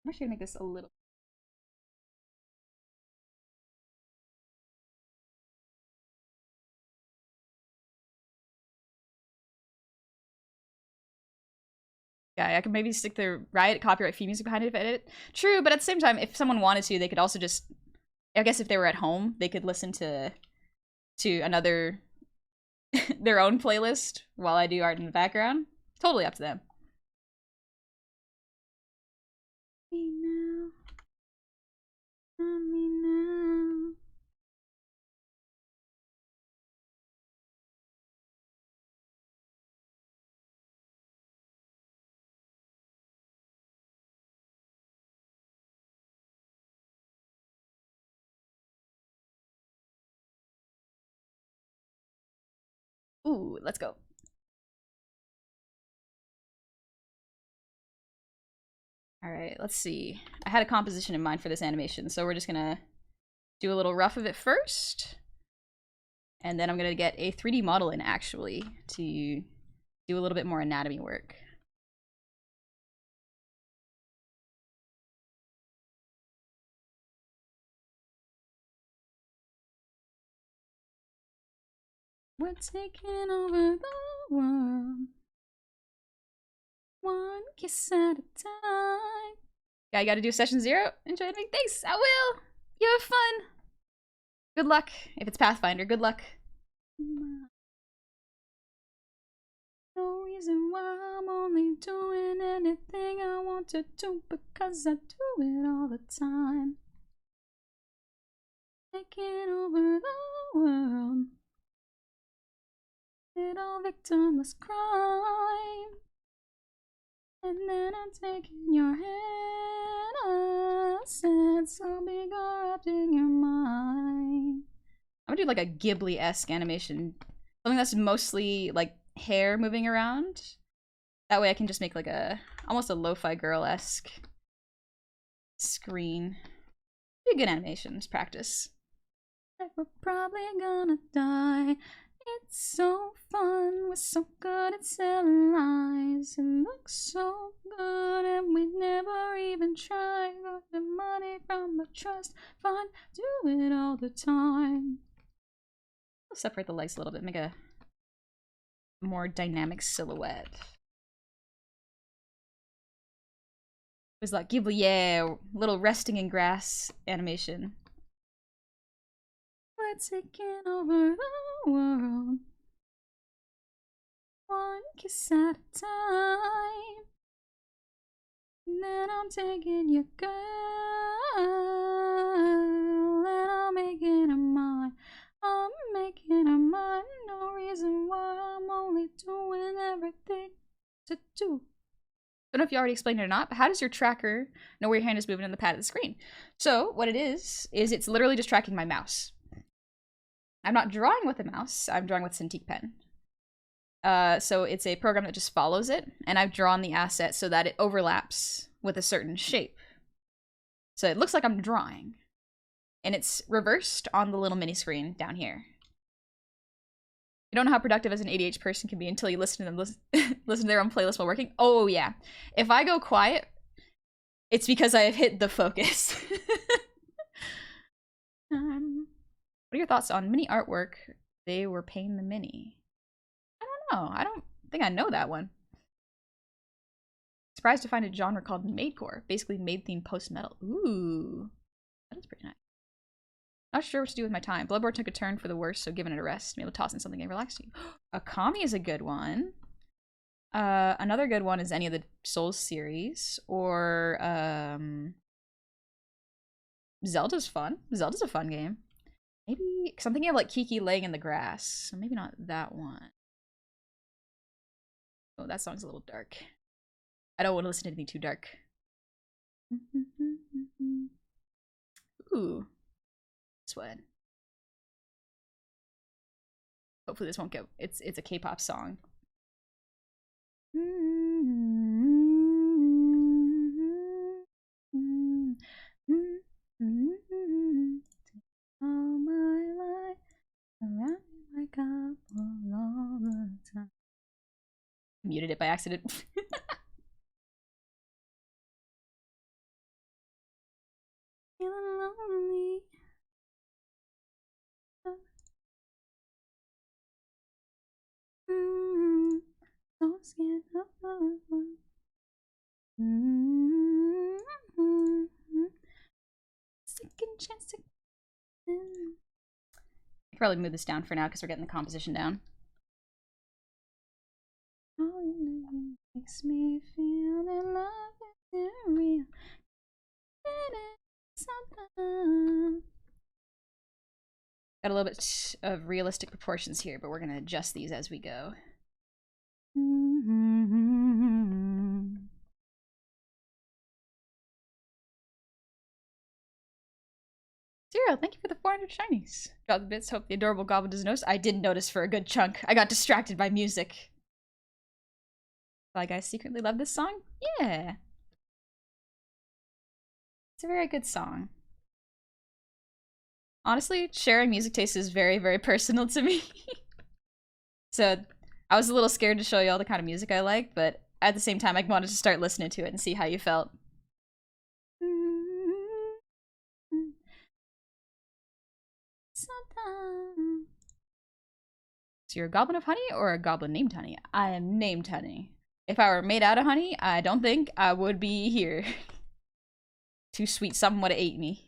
I'm actually gonna make this a little. Yeah, I could maybe stick the Riot copyright free music behind it if I edit it. True, but at the same time, if someone wanted to, they could also just, I guess if they were at home, they could listen to another, their own playlist while I do art in the background. Totally up to them. Ooh, let's go. All right, let's see. I had a composition in mind for this animation, so we're just gonna do a little rough of it first. And then I'm gonna get a 3D model in, actually, to do a little bit more anatomy work. We're taking over the world, one kiss at a time. Yeah, I gotta do session 0. Enjoy it. Thanks, I will. You have fun. Good luck. If it's Pathfinder, good luck. No reason why I'm only doing anything I want to do, because I do it all the time. Taking over the world, little victimless crime. And then I'm taking your hand, I said, so be corrupting your mind. I'm gonna do like a Ghibli-esque animation. Something that's mostly like hair moving around. That way I can just make like a, almost a lo-fi girl-esque screen. Be a good animation, just practice. We're probably gonna die. It's so fun, we're so good at selling lies. It looks so good and we never even try. Got the money from the trust fund, do it all the time. I'll separate the legs a little bit, make a more dynamic silhouette. It was like Ghibli, yeah, little resting in grass animation. We're taking over the world, one kiss at a time. And then I'm taking your girl, and I'm making her mine. I'm making her mine. No reason why I'm only doing everything to do. Don't know if you already explained it or not, but how does your tracker know where your hand is moving on the pad of the screen? So what it is it's literally just tracking my mouse. I'm not drawing with a mouse, I'm drawing with Cintiq pen. So it's a program that just follows it, and I've drawn the asset so that it overlaps with a certain shape. So it looks like I'm drawing, and it's reversed on the little mini screen down here. You don't know how productive as an ADH person can be until you listen to them listen to their own playlist while working. Oh yeah, if I go quiet, it's because I have hit the focus. What are your thoughts on mini artwork? They were paying the mini. I don't know. I don't think I know that one. Surprised to find a genre called maidcore, basically maid-themed post-metal. Ooh, that is pretty nice. Not sure what to do with my time. Bloodborne took a turn for the worse, so giving it a rest. Maybe toss in something and relax you. Akami is a good one. Another good one is any of the Souls series, or Zelda's fun. Zelda's a fun game. Maybe, because I'm thinking of like Kiki laying in the grass, so maybe not that one. Oh, that song's a little dark. I don't want to listen to anything too dark. Ooh. This one. Hopefully this won't go. It's a K-pop song. All my life around like apple all the time. Muted it by accident. Feeling lonely. So scared of love. Second chance. I could probably move this down for now because we're getting the composition down. Oh, it makes me feel that love is real. Got a little bit of realistic proportions here, but we're going to adjust these as we go. Zero, thank you for the 400 shinies. Got the bits, hope the adorable goblin doesn't notice. I didn't notice for a good chunk. I got distracted by music. Fly guys secretly love this song? Yeah. It's a very good song. Honestly, sharing music taste is very, very personal to me. So I was a little scared to show you all the kind of music I like, but at the same time, I wanted to start listening to it and see how you felt. So you're a goblin of honey or a goblin named Honey? I am named Honey. If I were made out of honey, I don't think I would be here. Too sweet, someone would have ate me. Is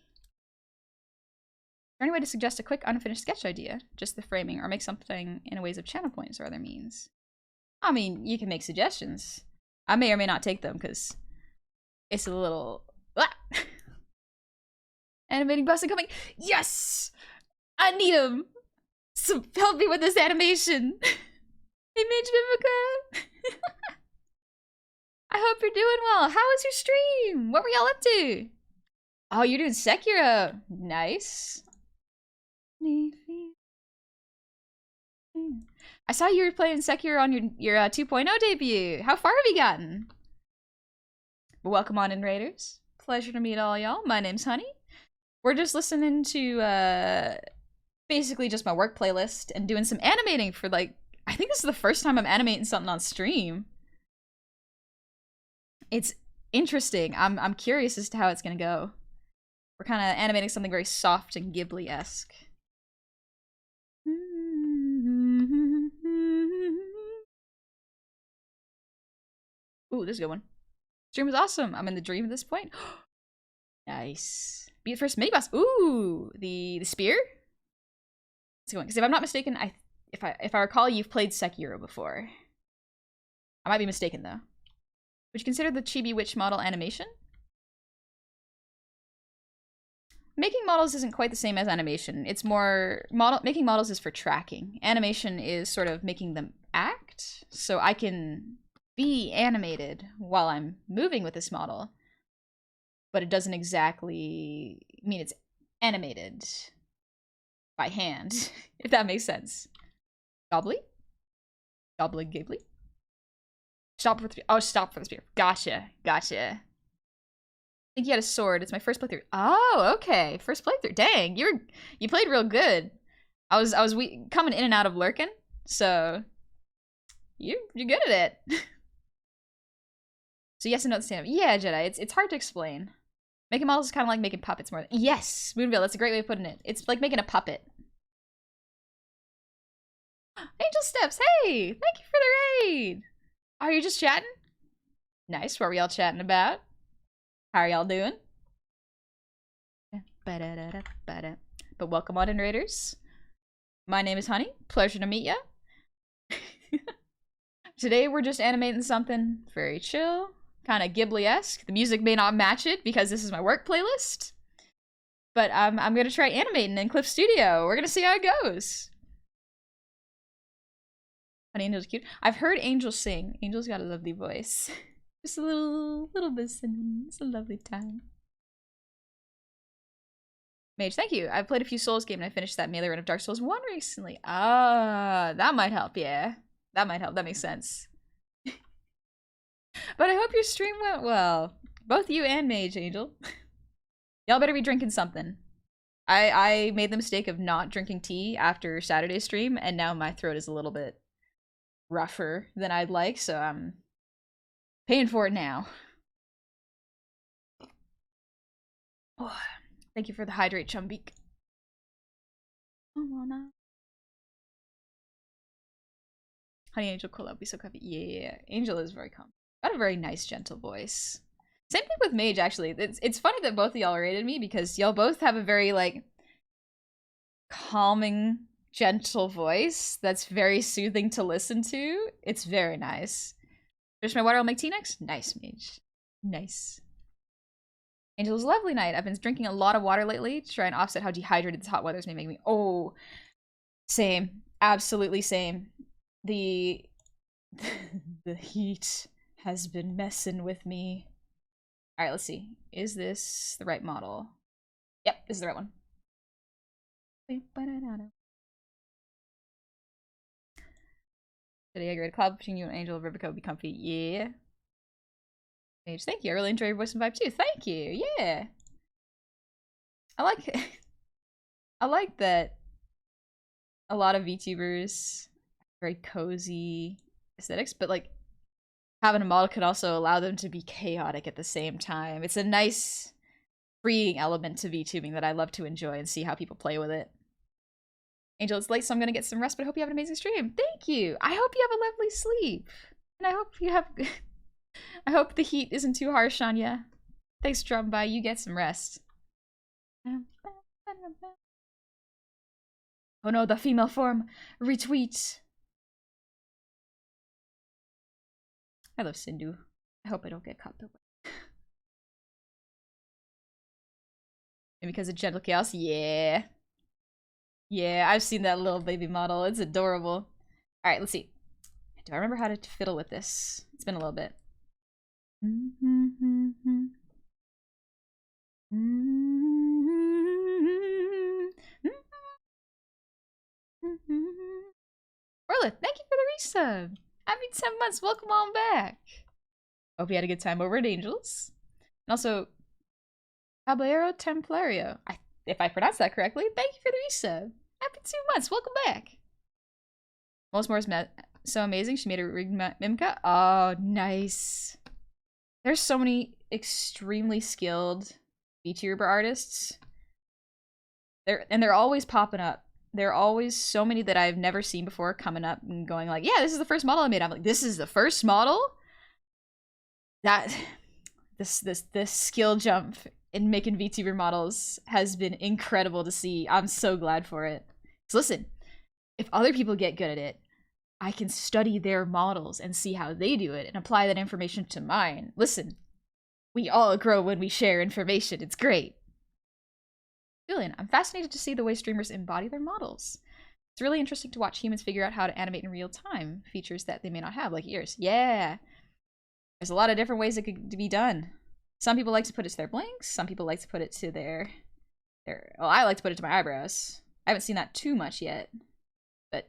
there any way to suggest a quick unfinished sketch idea? Just the framing, or make something in a ways of channel points or other means? I mean, you can make suggestions. I may or may not take them, because it's a little... Ah! Animating bus incoming. Yes! I need him! So help me with this animation. Image Vivica. I hope you're doing well. How was your stream? What were y'all up to? Oh, you're doing Sekiro. Nice. I saw you were playing Sekiro on your 2.0 debut. How far have you gotten? Welcome on in, Raiders. Pleasure to meet all y'all. My name's Honey. We're just listening to basically just my work playlist and doing some animating for like, I think this is the first time I'm animating something on stream. It's interesting. I'm curious as to how it's gonna go. We're kind of animating something very soft and Ghibli-esque. Ooh, this is a good one. Stream was awesome. I'm in the dream at this point. Nice. Be the first mini boss. Ooh, the spear. That's a good one. Because if I'm not mistaken, if I recall, you've played Sekiro before. I might be mistaken though. Would you consider the Chibi Witch model animation? Making models isn't quite the same as animation. It's more making models is for tracking. Animation is sort of making them act, so I can be animated while I'm moving with this model, but it doesn't exactly mean it's animated by hand, if that makes sense. Gobbly? Goblin Ghibli? Stop for the spear. Oh, stop for the spear. Gotcha. Gotcha. I think you had a sword. It's my first playthrough. Oh, okay. First playthrough. Dang, you played real good. I was coming in and out of lurking, so you're good at it. So yes and no at the same time. Yeah, Jedi. It's hard to explain. Making models is kind of like making puppets more. Yes, Moonville. That's a great way of putting it. It's like making a puppet. Angel Steps. Hey, thank you for the raid. Are you just chatting? Nice. What were y'all chatting about? How are y'all doing? But welcome on in, Raiders. My name is Honey. Pleasure to meet ya. Today we're just animating something very chill, kind of Ghibli-esque. The music may not match it because this is my work playlist, but I'm gonna try animating in Clip Studio. We're gonna see how it goes. Honey Angel's cute. I've heard Angel sing. Angel's got a lovely voice. Just a little bit singing. It's a lovely time. Mage, thank you. I've played a few Souls games and I finished that melee run of Dark Souls 1 recently. Ah, that might help, yeah. That might help. That makes sense. But I hope your stream went well. Both you and Mage Angel. Y'all better be drinking something. I made the mistake of not drinking tea after Saturday's stream, and now my throat is a little bit rougher than I'd like, so I'm paying for it now. Oh, thank you for the hydrate, Chumbeak. Oh, no. Honey Angel, cool, that would be so comfy. Yeah, Angel is very calm. Got a very nice, gentle voice. Same thing with Mage, actually. It's funny that both of y'all rated me because y'all both have a very, like, calming, gentle voice that's very soothing to listen to. It's very nice. Finish my water, I'll make tea next? Nice, Mage. Nice. Angel's lovely night. I've been drinking a lot of water lately to try and offset how dehydrated this hot weather's making me. Oh, same. Absolutely same. The heat has been messing with me. All right, let's see. Is this the right model? Yep, this is the right one. Today I agree. Cloud between you and Angel of Ribico would be comfy. Yeah. Mage, thank you. I really enjoy your voice and vibe too. Thank you. Yeah. I like I like that a lot of VTubers very cozy aesthetics, but like having a model could also allow them to be chaotic at the same time. It's a nice freeing element to VTubing that I love to enjoy and see how people play with it. Angel, it's late, so I'm gonna get some rest, but I hope you have an amazing stream. Thank you. I hope you have a lovely sleep. And I hope you have I hope the heat isn't too harsh on you. Thanks for dropping by. You get some rest. Oh no, the female form. Retweet. I love Sindhu. I hope I don't get caught though. And because of Gentle Chaos? Yeah. Yeah, I've seen that little baby model. It's adorable. Alright, let's see. Do I remember how to fiddle with this? It's been a little bit. Orla, thank you for the resub. Happy 10 months. Welcome on back. Hope you had a good time over at Angels. And also, Caballero Templario. If I pronounced that correctly, thank you for the resub. Happy 2 months. Welcome back. Most Moore's so amazing. She made a rig Mimika. Oh, nice. There's so many extremely skilled VTuber artists. They're always popping up. There are always so many that I've never seen before coming up and going like, yeah, this is the first model I made. I'm like, this is the first model? That this skill jump in making VTuber models has been incredible to see. I'm so glad for it. So listen, if other people get good at it, I can study their models and see how they do it and apply that information to mine. Listen, we all grow when we share information. It's great. Julian, I'm fascinated to see the way streamers embody their models. It's really interesting to watch humans figure out how to animate in real time, features that they may not have, like ears. Yeah. There's a lot of different ways it could be done. Some people like to put it to their blinks. Some people like to put it to their well, I like to put it to my eyebrows. I haven't seen that too much yet. But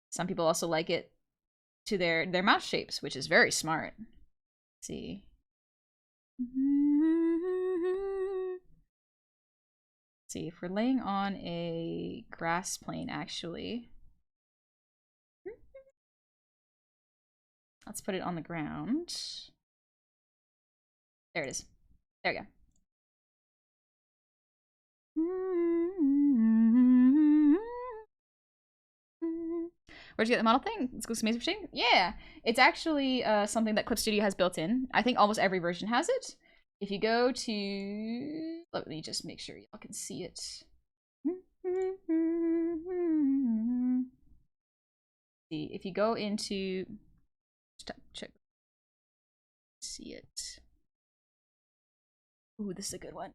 some people also like it to their mouth shapes, which is very smart. Let's see. Let's see, if we're laying on a grass plane, actually. Let's put it on the ground. There it is. There we go. Where'd you get the model thing? Let's go some machine. Yeah, it's actually something that Clip Studio has built in. I think almost every version has it. If you go to, let me just make sure y'all can see it. See, if you go into, check, see it. Ooh, this is a good one.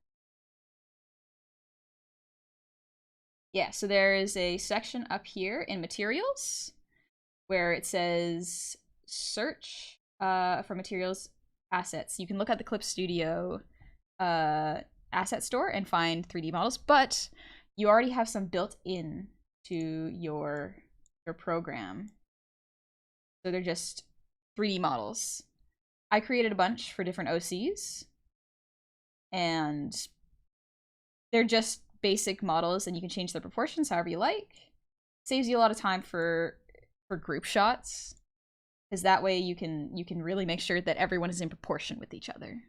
Yeah, so there is a section up here in materials where it says search for materials assets. You can look at the Clip Studio asset store and find 3D models, but you already have some built in to your program. So they're just 3D models. I created a bunch for different OCs, and they're just basic models, and you can change their proportions however you like. Saves you a lot of time for group shots, because that way you can really make sure that everyone is in proportion with each other.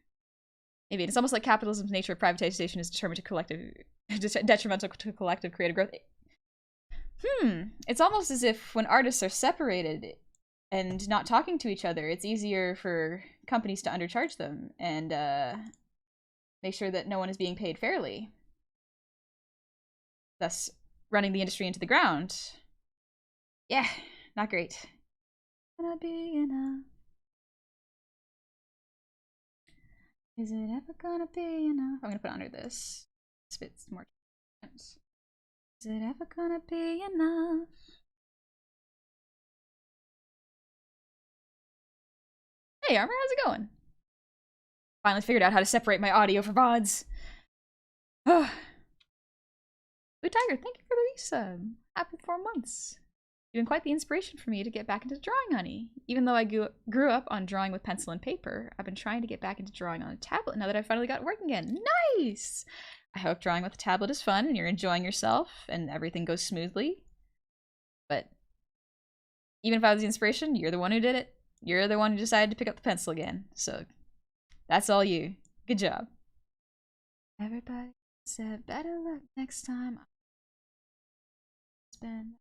Maybe it's almost like capitalism's nature of privatization is detrimental to collective creative growth. It's almost as if when artists are separated and not talking to each other, it's easier for companies to undercharge them and make sure that no one is being paid fairly, thus running the industry into the ground. Yeah, not great. Gonna be enough? Is it ever gonna be enough? I'm gonna put it under this. This fits more. Is it ever gonna be enough? Hey, Armor, how's it going? Finally figured out how to separate my audio for VODs. Blue Tiger, thank you for the resub. Happy 4 months. You've been quite the inspiration for me to get back into drawing, honey. Even though I grew up on drawing with pencil and paper, I've been trying to get back into drawing on a tablet now that I finally got working again. Nice! I hope drawing with a tablet is fun and you're enjoying yourself and everything goes smoothly. But even if I was the inspiration, you're the one who did it. You're the one who decided to pick up the pencil again. So that's all you. Good job. Everybody said better luck next time. It's been...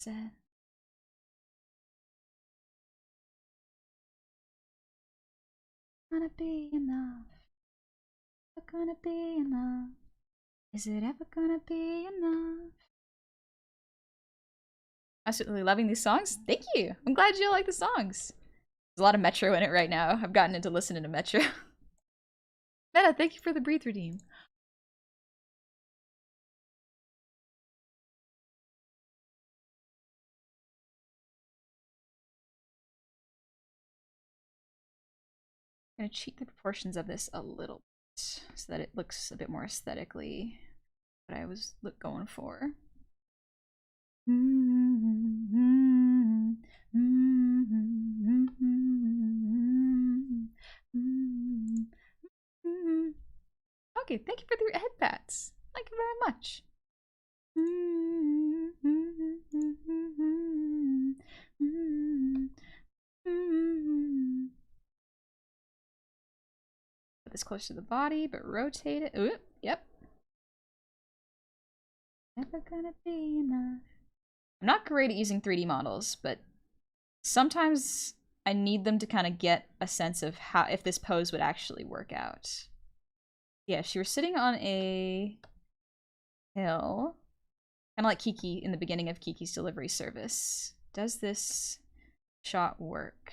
said... gonna be enough? Ever gonna be enough? Is it ever gonna be enough? Absolutely loving these songs. Thank you. I'm glad you like the songs. There's a lot of Metro in it right now. I've gotten into listening to Metro. Meta, thank you for the breathe redeem. I'm gonna cheat the proportions of this a little bit so that it looks a bit more aesthetically what I was going for. Okay, thank you for the head pats. Thank you very much. Put this close to the body, but rotate it. Ooh, yep. Never gonna be enough. I'm not great at using 3D models, but sometimes I need them to kind of get a sense of how if this pose would actually work out. Yeah, she was sitting on a hill, kind of like Kiki in the beginning of Kiki's delivery service. Does this shot work?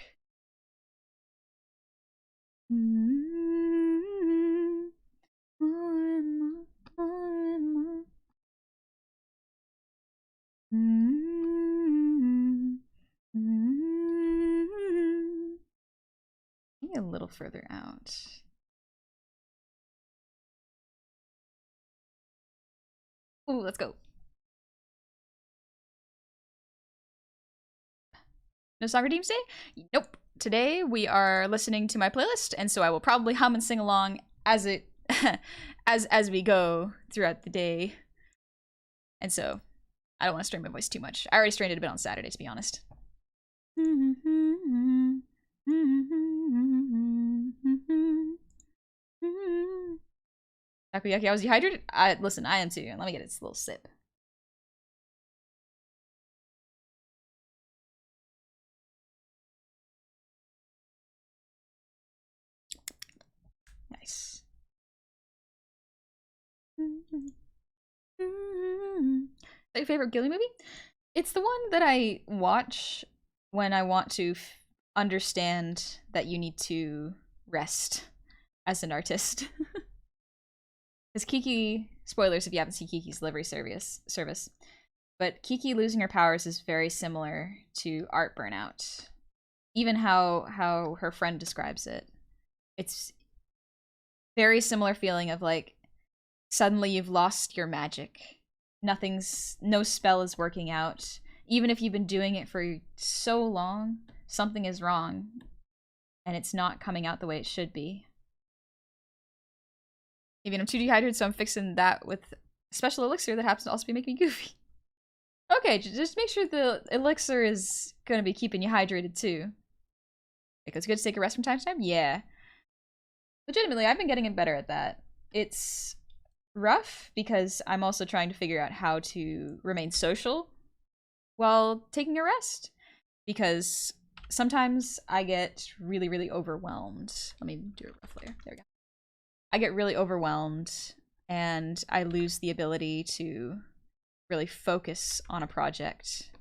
Maybe a little further out. Ooh, let's go. No soccer teams day? Nope. Today we are listening to my playlist, and so I will probably hum and sing along as it as we go throughout the day. And so I don't want to strain my voice too much. I already strained it a bit on Saturday, to be honest. Takoyaki, I was dehydrated? Listen, I am too. Let me get this little sip. Nice. Your favorite Ghibli movie? It's the one that I watch when I want to understand that you need to rest as an artist. Because Kiki, spoilers if you haven't seen Kiki's delivery service, but Kiki losing her powers is very similar to art burnout. Even how her friend describes it. It's very similar feeling of like, suddenly you've lost your magic. No spell is working out. Even if you've been doing it for so long, something is wrong. And it's not coming out the way it should be. Even I'm too dehydrated, so I'm fixing that with a special elixir that happens to also be making me goofy. Okay, just make sure the elixir is gonna be keeping you hydrated too. Because it's good to take a rest from time to time? Yeah. Legitimately, I've been getting better at that. It's rough because I'm also trying to figure out how to remain social while taking a rest. Because sometimes I get really, really overwhelmed. Let me do a rough layer. There we go. I get really overwhelmed and I lose the ability to really focus on a project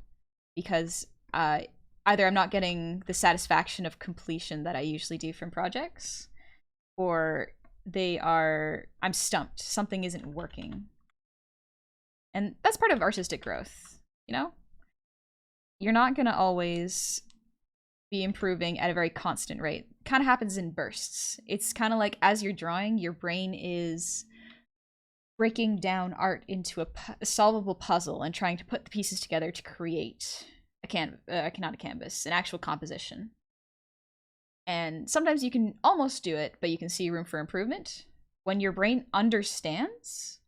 because either I'm not getting the satisfaction of completion that I usually do from projects, or I'm stumped. Something isn't working. And that's part of artistic growth, you know? You're not gonna always be improving at a very constant rate. kind of happens in bursts. It's kind of like as you're drawing, your brain is breaking down art into a solvable puzzle and trying to put the pieces together to create not a canvas, an actual composition. And sometimes you can almost do it, but you can see room for improvement. When your brain understands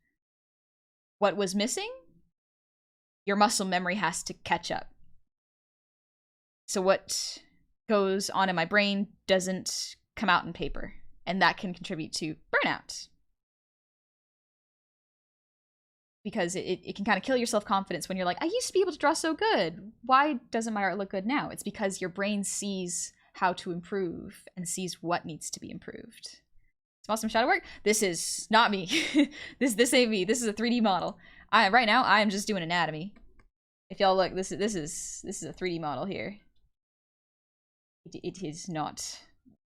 what was missing, your muscle memory has to catch up. So what goes on in my brain doesn't come out in paper, and that can contribute to burnout. Because it can kind of kill your self-confidence when you're like, I used to be able to draw so good. Why doesn't my art look good now? It's because your brain sees how to improve and sees what needs to be improved. Some awesome shadow work. This is not me. this ain't me. This is a 3D model. Right now I am just doing anatomy. If y'all look, this is a 3D model here. It is not.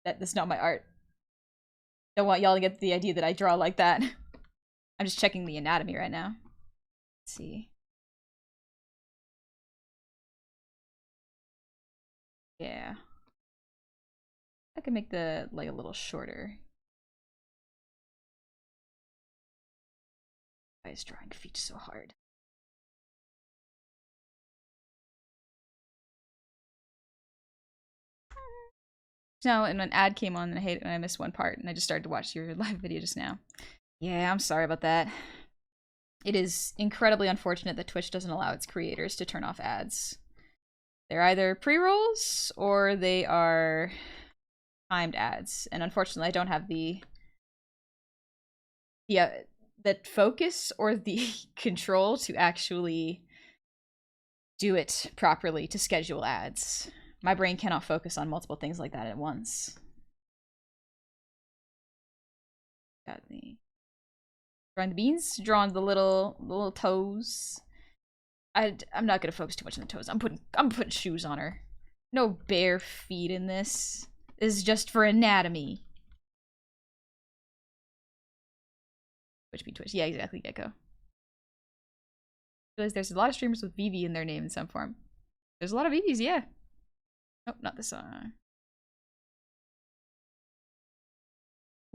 That's not my art. Don't want y'all to get the idea that I draw like that. I'm just checking the anatomy right now. Let's see. Yeah. I can make the leg a little shorter. Why is drawing feet so hard? No, and an ad came on and I hate it when I missed one part, and I just started to watch your live video just now. Yeah, I'm sorry about that. It is incredibly unfortunate that Twitch doesn't allow its creators to turn off ads. They're either pre-rolls or they are timed ads, and unfortunately I don't have the focus or the control to actually do it properly to schedule ads. My brain cannot focus on multiple things like that at once. Got the drawing the beans, drawing the little toes. I'm not gonna focus too much on the toes. I'm putting shoes on her. No bare feet in this. This is just for anatomy. Twitch. Yeah, exactly, Gecko. Realize there's a lot of streamers with VV in their name in some form. There's a lot of VVs, yeah. Nope, not this one.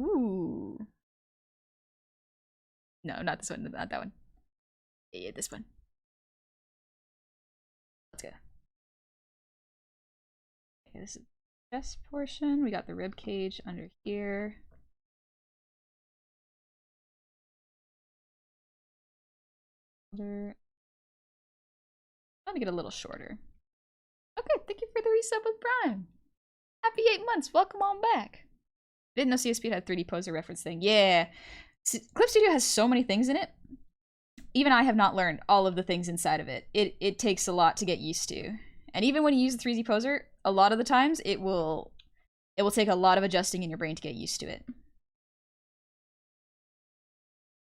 Ooh. No, not this one, not that one. Yeah, this one. Let's go. Okay, this is the chest portion. We got the rib cage under here. Let me get a little shorter. Okay, thank you for the resub with Prime. Happy 8 months. Welcome on back. Didn't know CSP had 3D poser reference thing. Yeah. Clip Studio has so many things in it. Even I have not learned all of the things inside of it. It takes a lot to get used to. And even when you use the 3D poser, a lot of the times it will take a lot of adjusting in your brain to get used to it.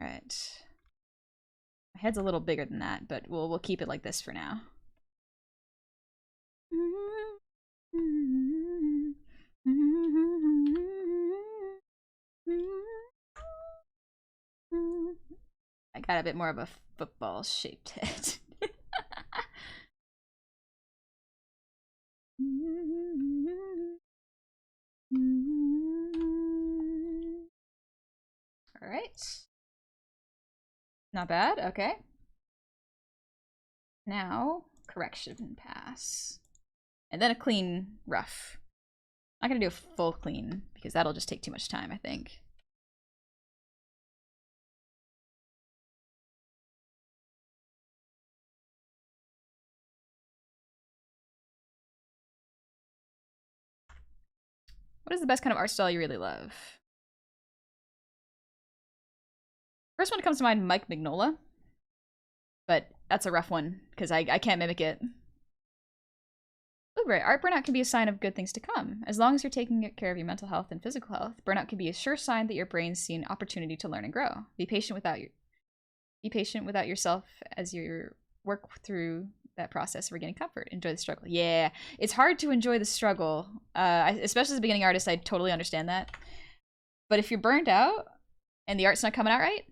All right. My head's a little bigger than that, but we'll keep it like this for now. I got a bit more of a football-shaped head. All right. Not bad, okay. Now, correction pass. And then a clean rough. I'm not gonna do a full clean because that'll just take too much time, I think. What is the best kind of art style you really love? First one that comes to mind, Mike Mignola. But that's a rough one because I can't mimic it. Blueberry, art burnout can be a sign of good things to come. As long as you're taking care of your mental health and physical health, burnout can be a sure sign that your brain's seen an opportunity to learn and grow. Be patient without yourself as you work through that process of regaining comfort. Enjoy the struggle. Yeah, it's hard to enjoy the struggle. Especially as a beginning artist, I totally understand that. But if you're burned out and the art's not coming out right,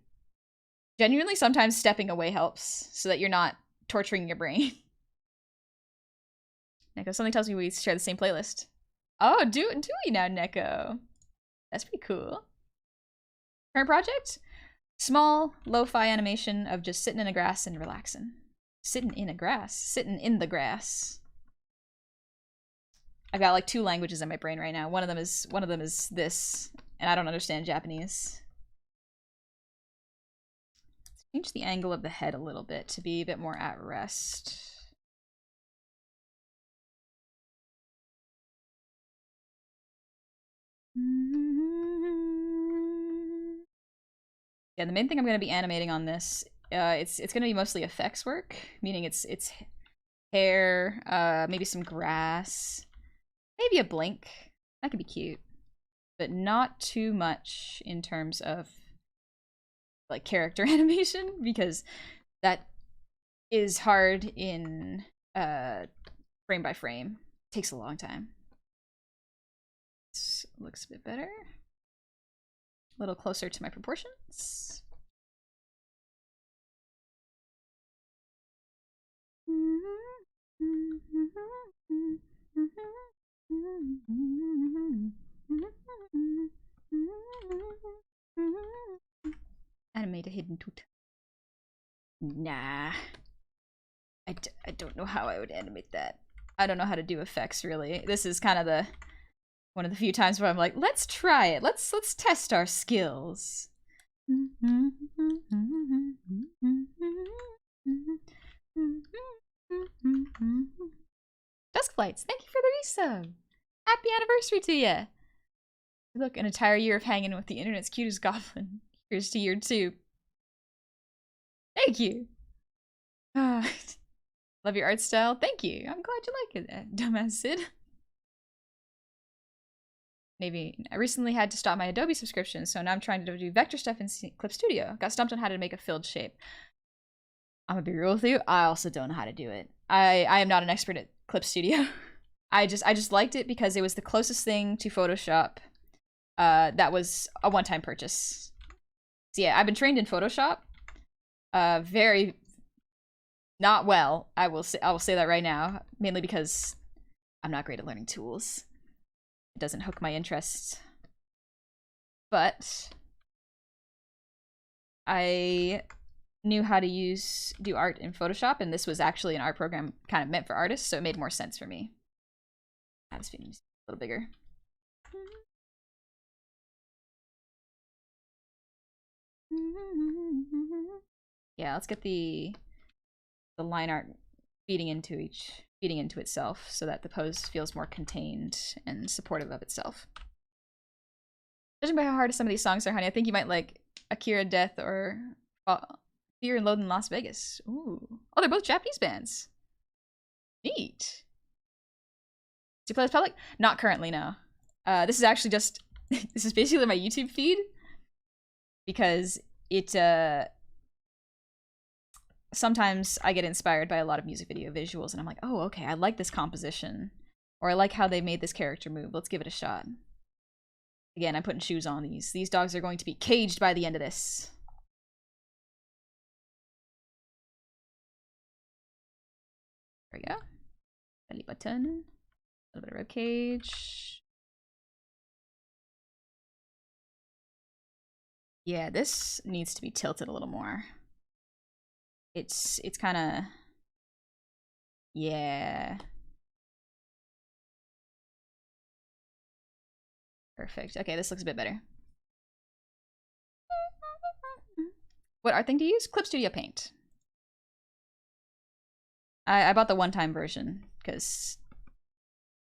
genuinely sometimes stepping away helps so that you're not torturing your brain. Because something tells me we share the same playlist. Oh, do we now, Neko? That's pretty cool. Current project? Small, lo-fi animation of just sitting in the grass and relaxing. Sitting in the grass. I've got like 2 languages in my brain right now. One of them is this, and I don't understand Japanese. Let's change the angle of the head a little bit to be a bit more at rest. Yeah, the main thing I'm going to be animating on this, it's going to be mostly effects work, meaning it's hair, maybe some grass, maybe a blink. That could be cute, but not too much in terms of like character animation, because that is hard in frame by frame. It takes a long time. This looks a bit better. A little closer to my proportions. Animate a hidden tooth. Nah. I don't know how I would animate that. I don't know how to do effects, really. This is kind of one of the few times where I'm like, let's try it. Let's test our skills. Dusk Flights, thank you for the resub. Happy anniversary to you. Look, an entire year of hanging with the internet's cutest goblin. Here's to year 2. Thank you. Love your art style. Thank you. I'm glad you like it, dumbass Sid. Maybe I recently had to stop my Adobe subscription, so now I'm trying to do vector stuff in Clip Studio. Got stumped on how to make a filled shape. I'm gonna be real with you. I also don't know how to do it. I am not an expert at Clip Studio. I just liked it because it was the closest thing to Photoshop. That was a one-time purchase. So yeah, I've been trained in Photoshop. Very not well. I will say that right now, mainly because I'm not great at learning tools. It doesn't hook my interests. But I knew how to do art in Photoshop, and this was actually an art program kind of meant for artists, so it made more sense for me. I was feeling a little bigger. Yeah, let's get the line art feeding into itself so that the pose feels more contained and supportive of itself. Judging by how hard some of these songs are, honey, I think you might like Akira Death or Fear and Loathing in Las Vegas. Ooh. Oh, they're both Japanese bands. Neat. Do you play this public? Not currently, no. This is actually just this is basically my YouTube feed because it sometimes I get inspired by a lot of music video visuals and I'm like, oh, okay, I like this composition. Or I like how they made this character move. Let's give it a shot. Again, I'm putting shoes on these. These dogs are going to be caged by the end of this. There we go. Belly button. A little bit of rib cage. Yeah, this needs to be tilted a little more. It's kind of, yeah. Perfect. Okay, this looks a bit better. What art thing to use? Clip Studio Paint. I bought the one-time version because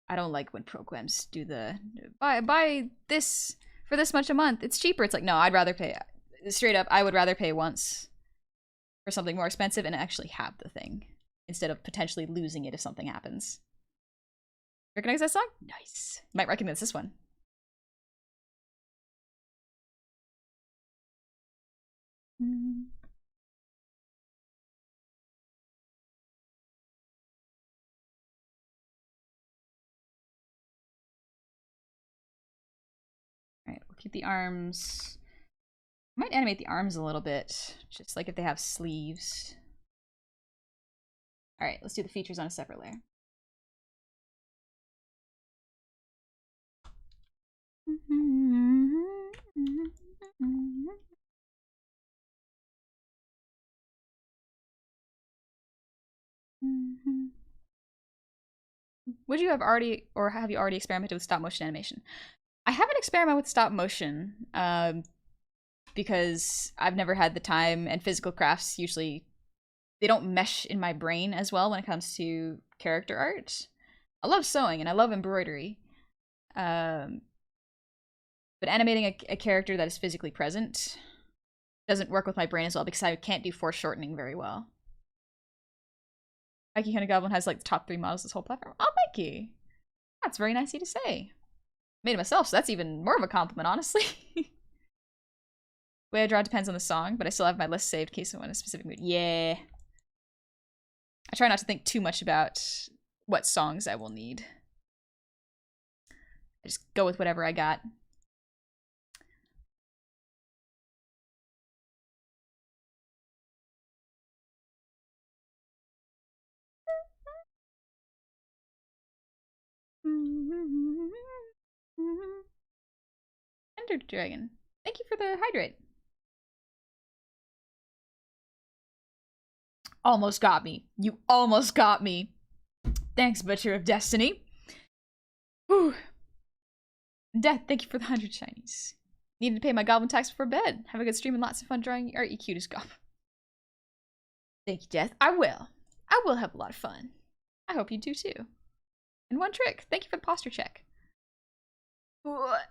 I don't like when programs do the buy this for this much a month. It's cheaper. It's like, no, I'd rather pay straight up. I would rather pay once for something more expensive and actually have the thing instead of potentially losing it if something happens. Recognize that song? Nice. You might recognize this one. Alright, we'll keep the arms. I might animate the arms a little bit, just like if they have sleeves. Alright, let's do the features on a separate layer. Would you have already, or have you already experimented with stop motion animation? I haven't experimented with stop motion because I've never had the time, and physical crafts usually they don't mesh in my brain as well when it comes to character art. I love sewing and I love embroidery, but animating a character that is physically present doesn't work with my brain as well because I can't do foreshortening very well. Mikey Honey Goblin has like the top 3 models this whole platform. Oh, Mikey! That's very nice of you to say. Made it myself, so that's even more of a compliment, honestly. The way I draw depends on the song, but I still have my list saved in case I want a specific mood. Yeah. I try not to think too much about what songs I will need. I just go with whatever I got. Ender Dragon. Thank you for the hydrate. Almost got me. You almost got me. Thanks, Butcher of Destiny. Whew. Death, thank you for the 100 shinies. Needed to pay my goblin tax before bed. Have a good stream and lots of fun drawing art, you cutest goblin. Thank you, Death. I will. I will have a lot of fun. I hope you do too. And one trick. Thank you for the posture check. What?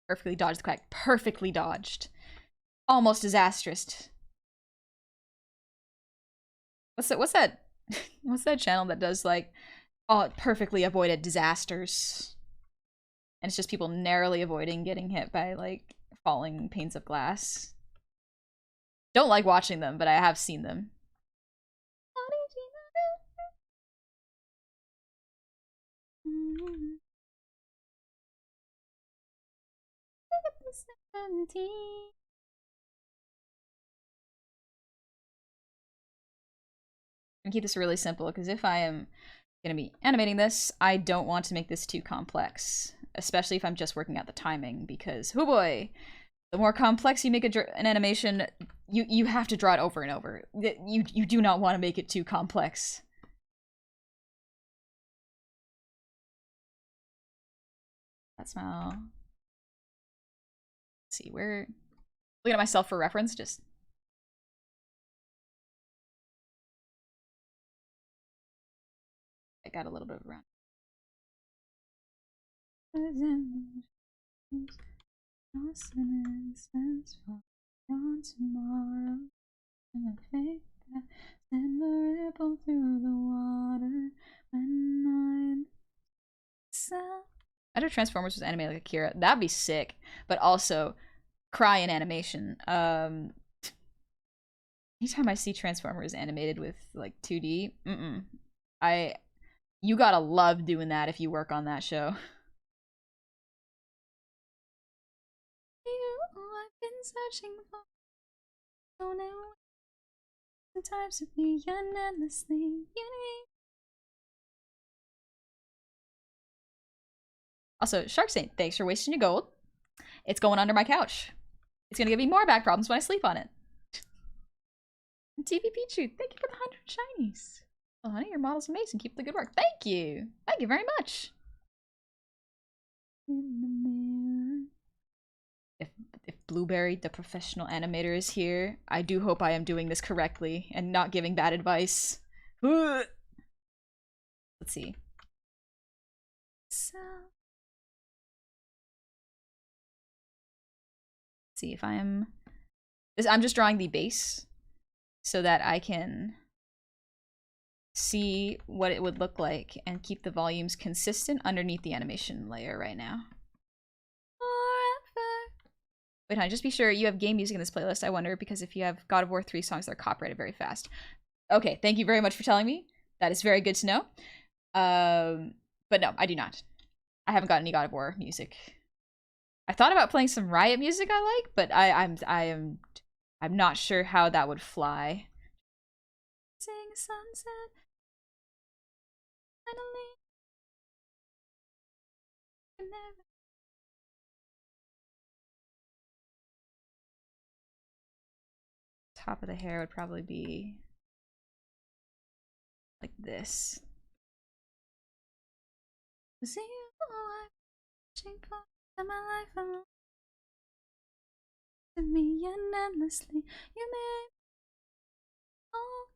Perfectly dodged the quack. Perfectly dodged. Almost disastrous. What's that? What's that channel that does like perfectly avoided disasters? And it's just people narrowly avoiding getting hit by like falling panes of glass. Don't like watching them, but I have seen them. And keep this really simple because if I am going to be animating this, I don't want to make this too complex, especially if I'm just working out the timing because, oh boy, the more complex you make an animation, you have to draw it over and over. You do not want to make it too complex. That smell. Let's see, where... Looking at myself for reference, just... I got a little bit of round. Tomorrow, and I think that send a ripple through the water when I did Transformers was animated like Akira. That'd be sick, but also cry in animation. Anytime I see Transformers animated with like 2D, you gotta love doing that if you work on that show. I've been searching for the times of me and endlessly. Also, Shark Saint, thanks for wasting your gold. It's going under my couch. It's gonna give me more back problems when I sleep on it. TV Pichu, thank you for the 100 shinies. Oh, honey, your model's amazing. Keep up the good work. Thank you. Thank you very much. In the mirror. If Blueberry, the professional animator, is here, I do hope I am doing this correctly and not giving bad advice. Let's see. So, let's see if I'm just drawing the base so that I can see what it would look like and keep the volumes consistent underneath the animation layer right now. Wait, honey, just be sure you have game music in this playlist. I wonder because if you have God of War 3 songs that are copyrighted very fast. Okay, thank you very much for telling me. That is very good to know. But no, I do not. I haven't got any God of War music. I thought about playing some Riot music I like, but I'm not sure how that would fly. Sing sunset. Finally. top of the hair would probably be like this. See you my life alone. To me and endlessly you made oh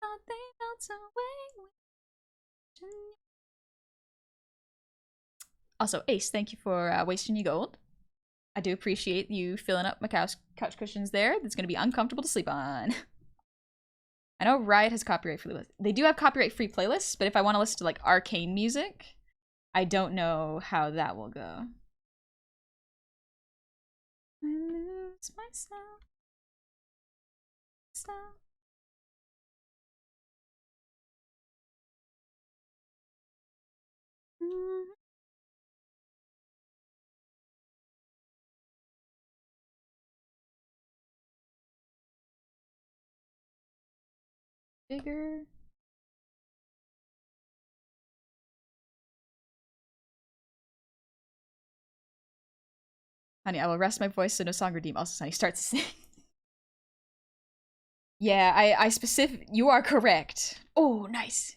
nothing else away. Also, Ace, thank you for wasting your gold. I do appreciate you filling up my couch cushions there. That's going to be uncomfortable to sleep on. I know Riot has copyright-free lists. They do have copyright-free playlists, but if I want to listen to like arcane music, I don't know how that will go. I lose myself. Bigger. Honey, I will rest my voice so no song redeem. Also, Sonny starts to sing. Yeah, I specific. You are correct. Oh, nice.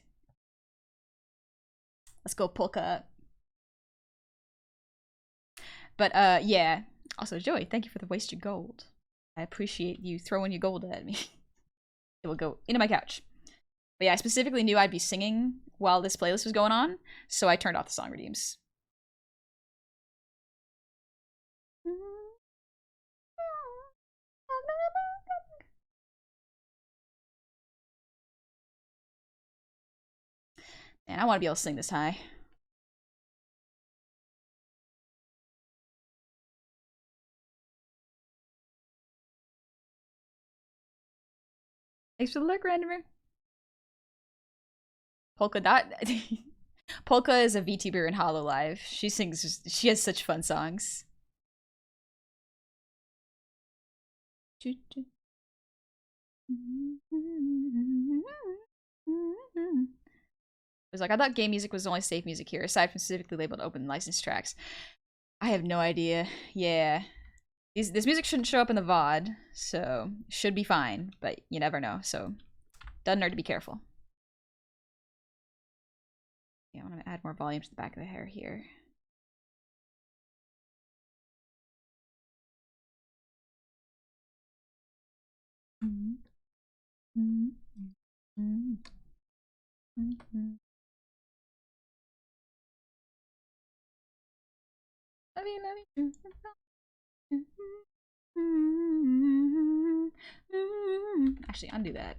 Let's go polka. But yeah. Also, Joey, thank you for the waste your gold. I appreciate you throwing your gold at me. It will go into my couch. But yeah, I specifically knew I'd be singing while this playlist was going on, so I turned off the song redeems. Man, I want to be able to sing this high. Thanks for the lurk, randomer. Polka Dot. Polka is a VTuber in Hololive. She sings. She has such fun songs. It was like, I thought game music was only safe music here, aside from specifically labeled open licensed tracks. I have no idea. Yeah. This music shouldn't show up in the VOD, so should be fine, but you never know, so doesn't hurt to be careful. Yeah, I want to add more volume to the back of the hair here. Love you. Actually, undo that.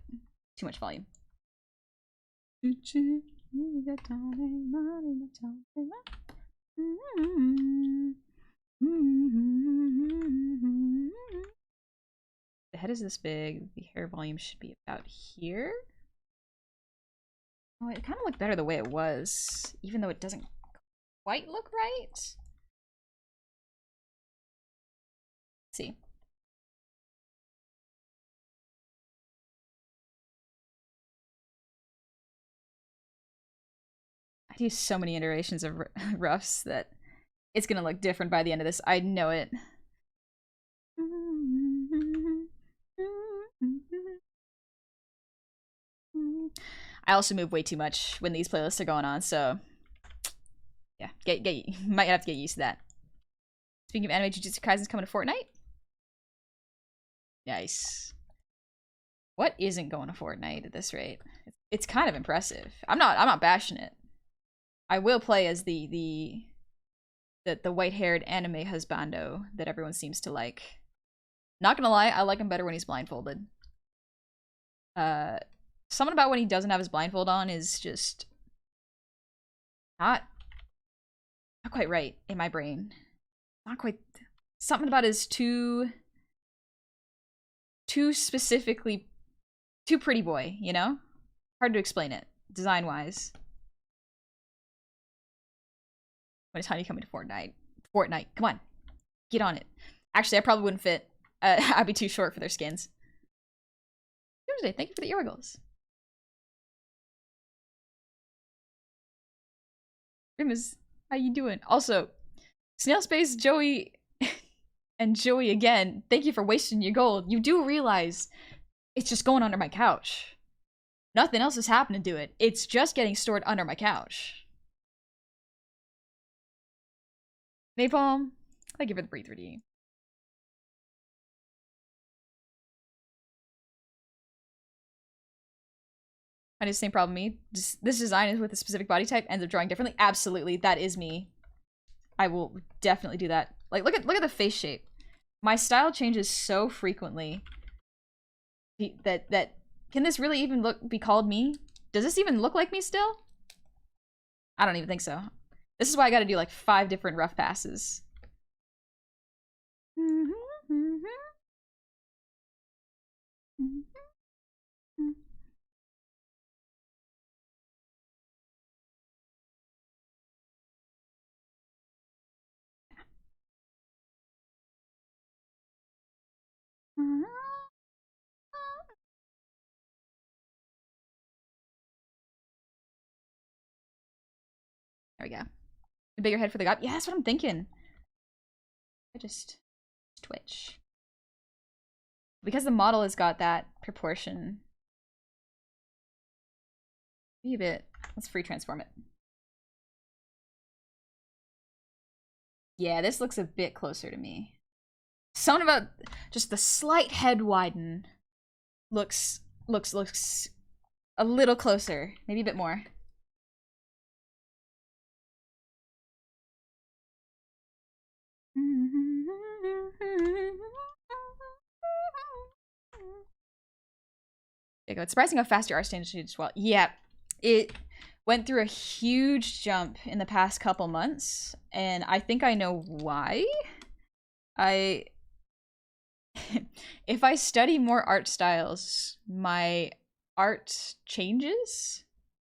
Too much volume. The head is this big. The hair volume should be about here. Oh, it kind of looked better the way it was, even though it doesn't quite look right. Let's see. I do so many iterations of roughs that it's gonna look different by the end of this. I know it. I also move way too much when these playlists are going on, so yeah, might have to get used to that. Speaking of anime, Jujutsu Kaisen's coming to Fortnite. Nice. What isn't going to Fortnite at this rate? It's kind of impressive. I'm not bashing it. I will play as the white-haired anime husbando that everyone seems to like. Not gonna lie, I like him better when he's blindfolded. Something about when he doesn't have his blindfold on is just not quite right in my brain. Not quite. Something about his too specifically too pretty boy, you know? Hard to explain it, design-wise. When is Honey coming to Fortnite? Fortnite, come on. Get on it. Actually, I probably wouldn't fit. I'd be too short for their skins. Tuesday, thank you for the eargles. Rimas, how you doing? Also, Snail Space, Joey, And Joey, again, thank you for wasting your gold. You do realize it's just going under my couch. Nothing else is happening to it. It's just getting stored under my couch. Napalm, thank you for the breathe 3D. I do the same problem me. This design is with a specific body type, ends up drawing differently. Absolutely, that is me. I will definitely do that. Like, look at the face shape. My style changes so frequently that can this really even be called me? Does this even look like me still? I don't even think so. This is why I gotta do like 5 different rough passes. There we go. A bigger head for the gob. Yeah, that's what I'm thinking. I just twitch. Because the model has got that proportion. Maybe a bit. Let's free transform it. Yeah, this looks a bit closer to me. Something about just the slight head widen looks a little closer. Maybe a bit more. There you go. It's surprising how fast your art stage changes as well. Yeah, it went through a huge jump in the past couple months, and I think I know why. If I study more art styles, my art changes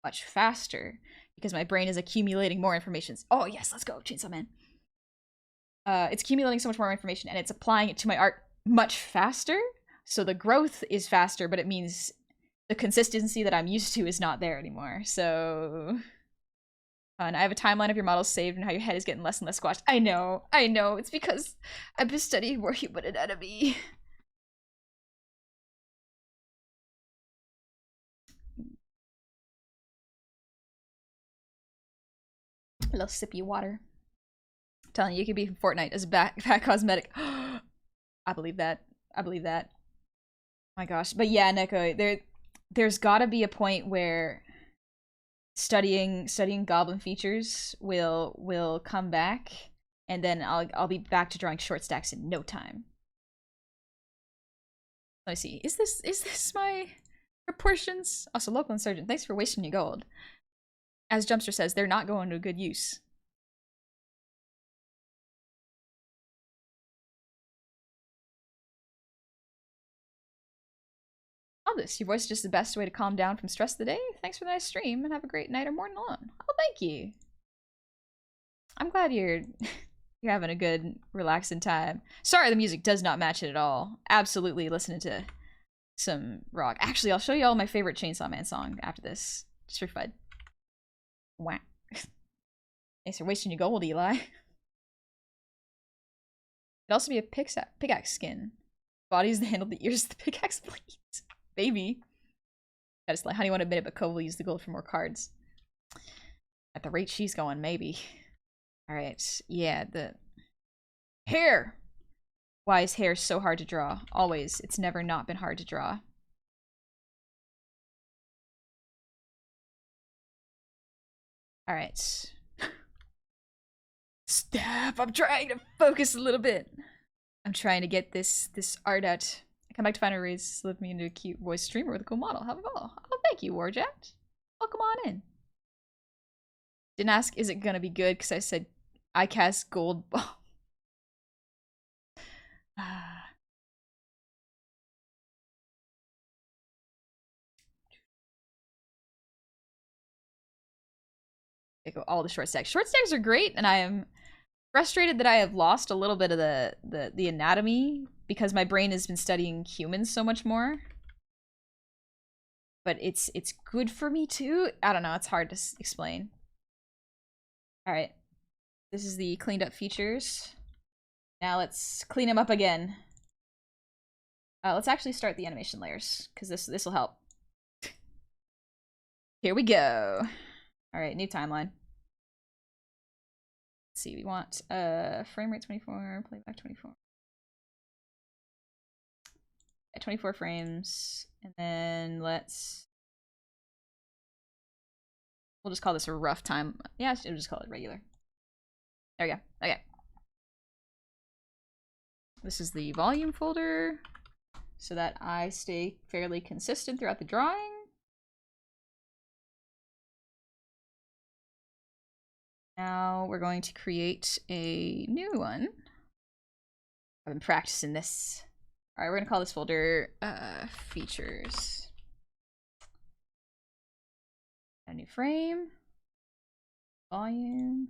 much faster because my brain is accumulating more information. Oh yes, let's go, Chainsaw Man. It's accumulating so much more information and it's applying it to my art much faster. So the growth is faster, but it means the consistency that I'm used to is not there anymore. So and I have a timeline of your models saved and how your head is getting less and less squashed. I know. It's because I've been studying more human anatomy. A little sippy water. I'm telling you, you could be from Fortnite as back cosmetic. I believe that. I believe that. Oh my gosh. But yeah, Neko, there's gotta be a point where studying goblin features will come back, and then I'll be back to drawing short stacks in no time. Let me see. Is this my proportions? Also, local insurgent, thanks for wasting your gold. As Jumpster says, they're not going to good use. All this, your voice is just the best way to calm down from stress of the day. Thanks for the nice stream, and have a great night or morning alone. Oh, thank you. I'm glad you're having a good, relaxing time. Sorry, the music does not match it at all. Absolutely listening to some rock. Actually, I'll show you all my favorite Chainsaw Man song after this, just for fun. Wow. Thanks for wasting your gold, Eli. It'd also be a pickaxe skin. Body's the handle, the ears, the pickaxe blades. Baby. That is like honey won't admit it, but Cove will use the gold for more cards. At the rate she's going, maybe. Alright, yeah, the hair. Why is hair so hard to draw? Always. It's never not been hard to draw. Alright. Stop! I'm trying to focus a little bit. I'm trying to get this art out. I come back to find a raise, slip me into a cute voice streamer with a cool model. Have a ball. Oh, thank you, Warjack. Welcome on in. Didn't ask, is it gonna be good? Because I said, I cast gold ball. They go all the short stacks. Short stacks are great, and I am frustrated that I have lost a little bit of the anatomy because my brain has been studying humans so much more. But it's good for me too. I don't know. It's hard to explain. All right, this is the cleaned up features. Now let's clean him up again. Let's actually start the animation layers, because this will help. Here we go. All right, new timeline. Let's see, we want frame rate 24, playback 24. At 24 frames, and then we'll just call this a rough time. Yeah, we'll just call it regular. There we go. Okay. This is the volume folder, so that I stay fairly consistent throughout the drawing. Now we're going to create a new one. I've been practicing this. All right, we're gonna call this folder features. A new frame, volume.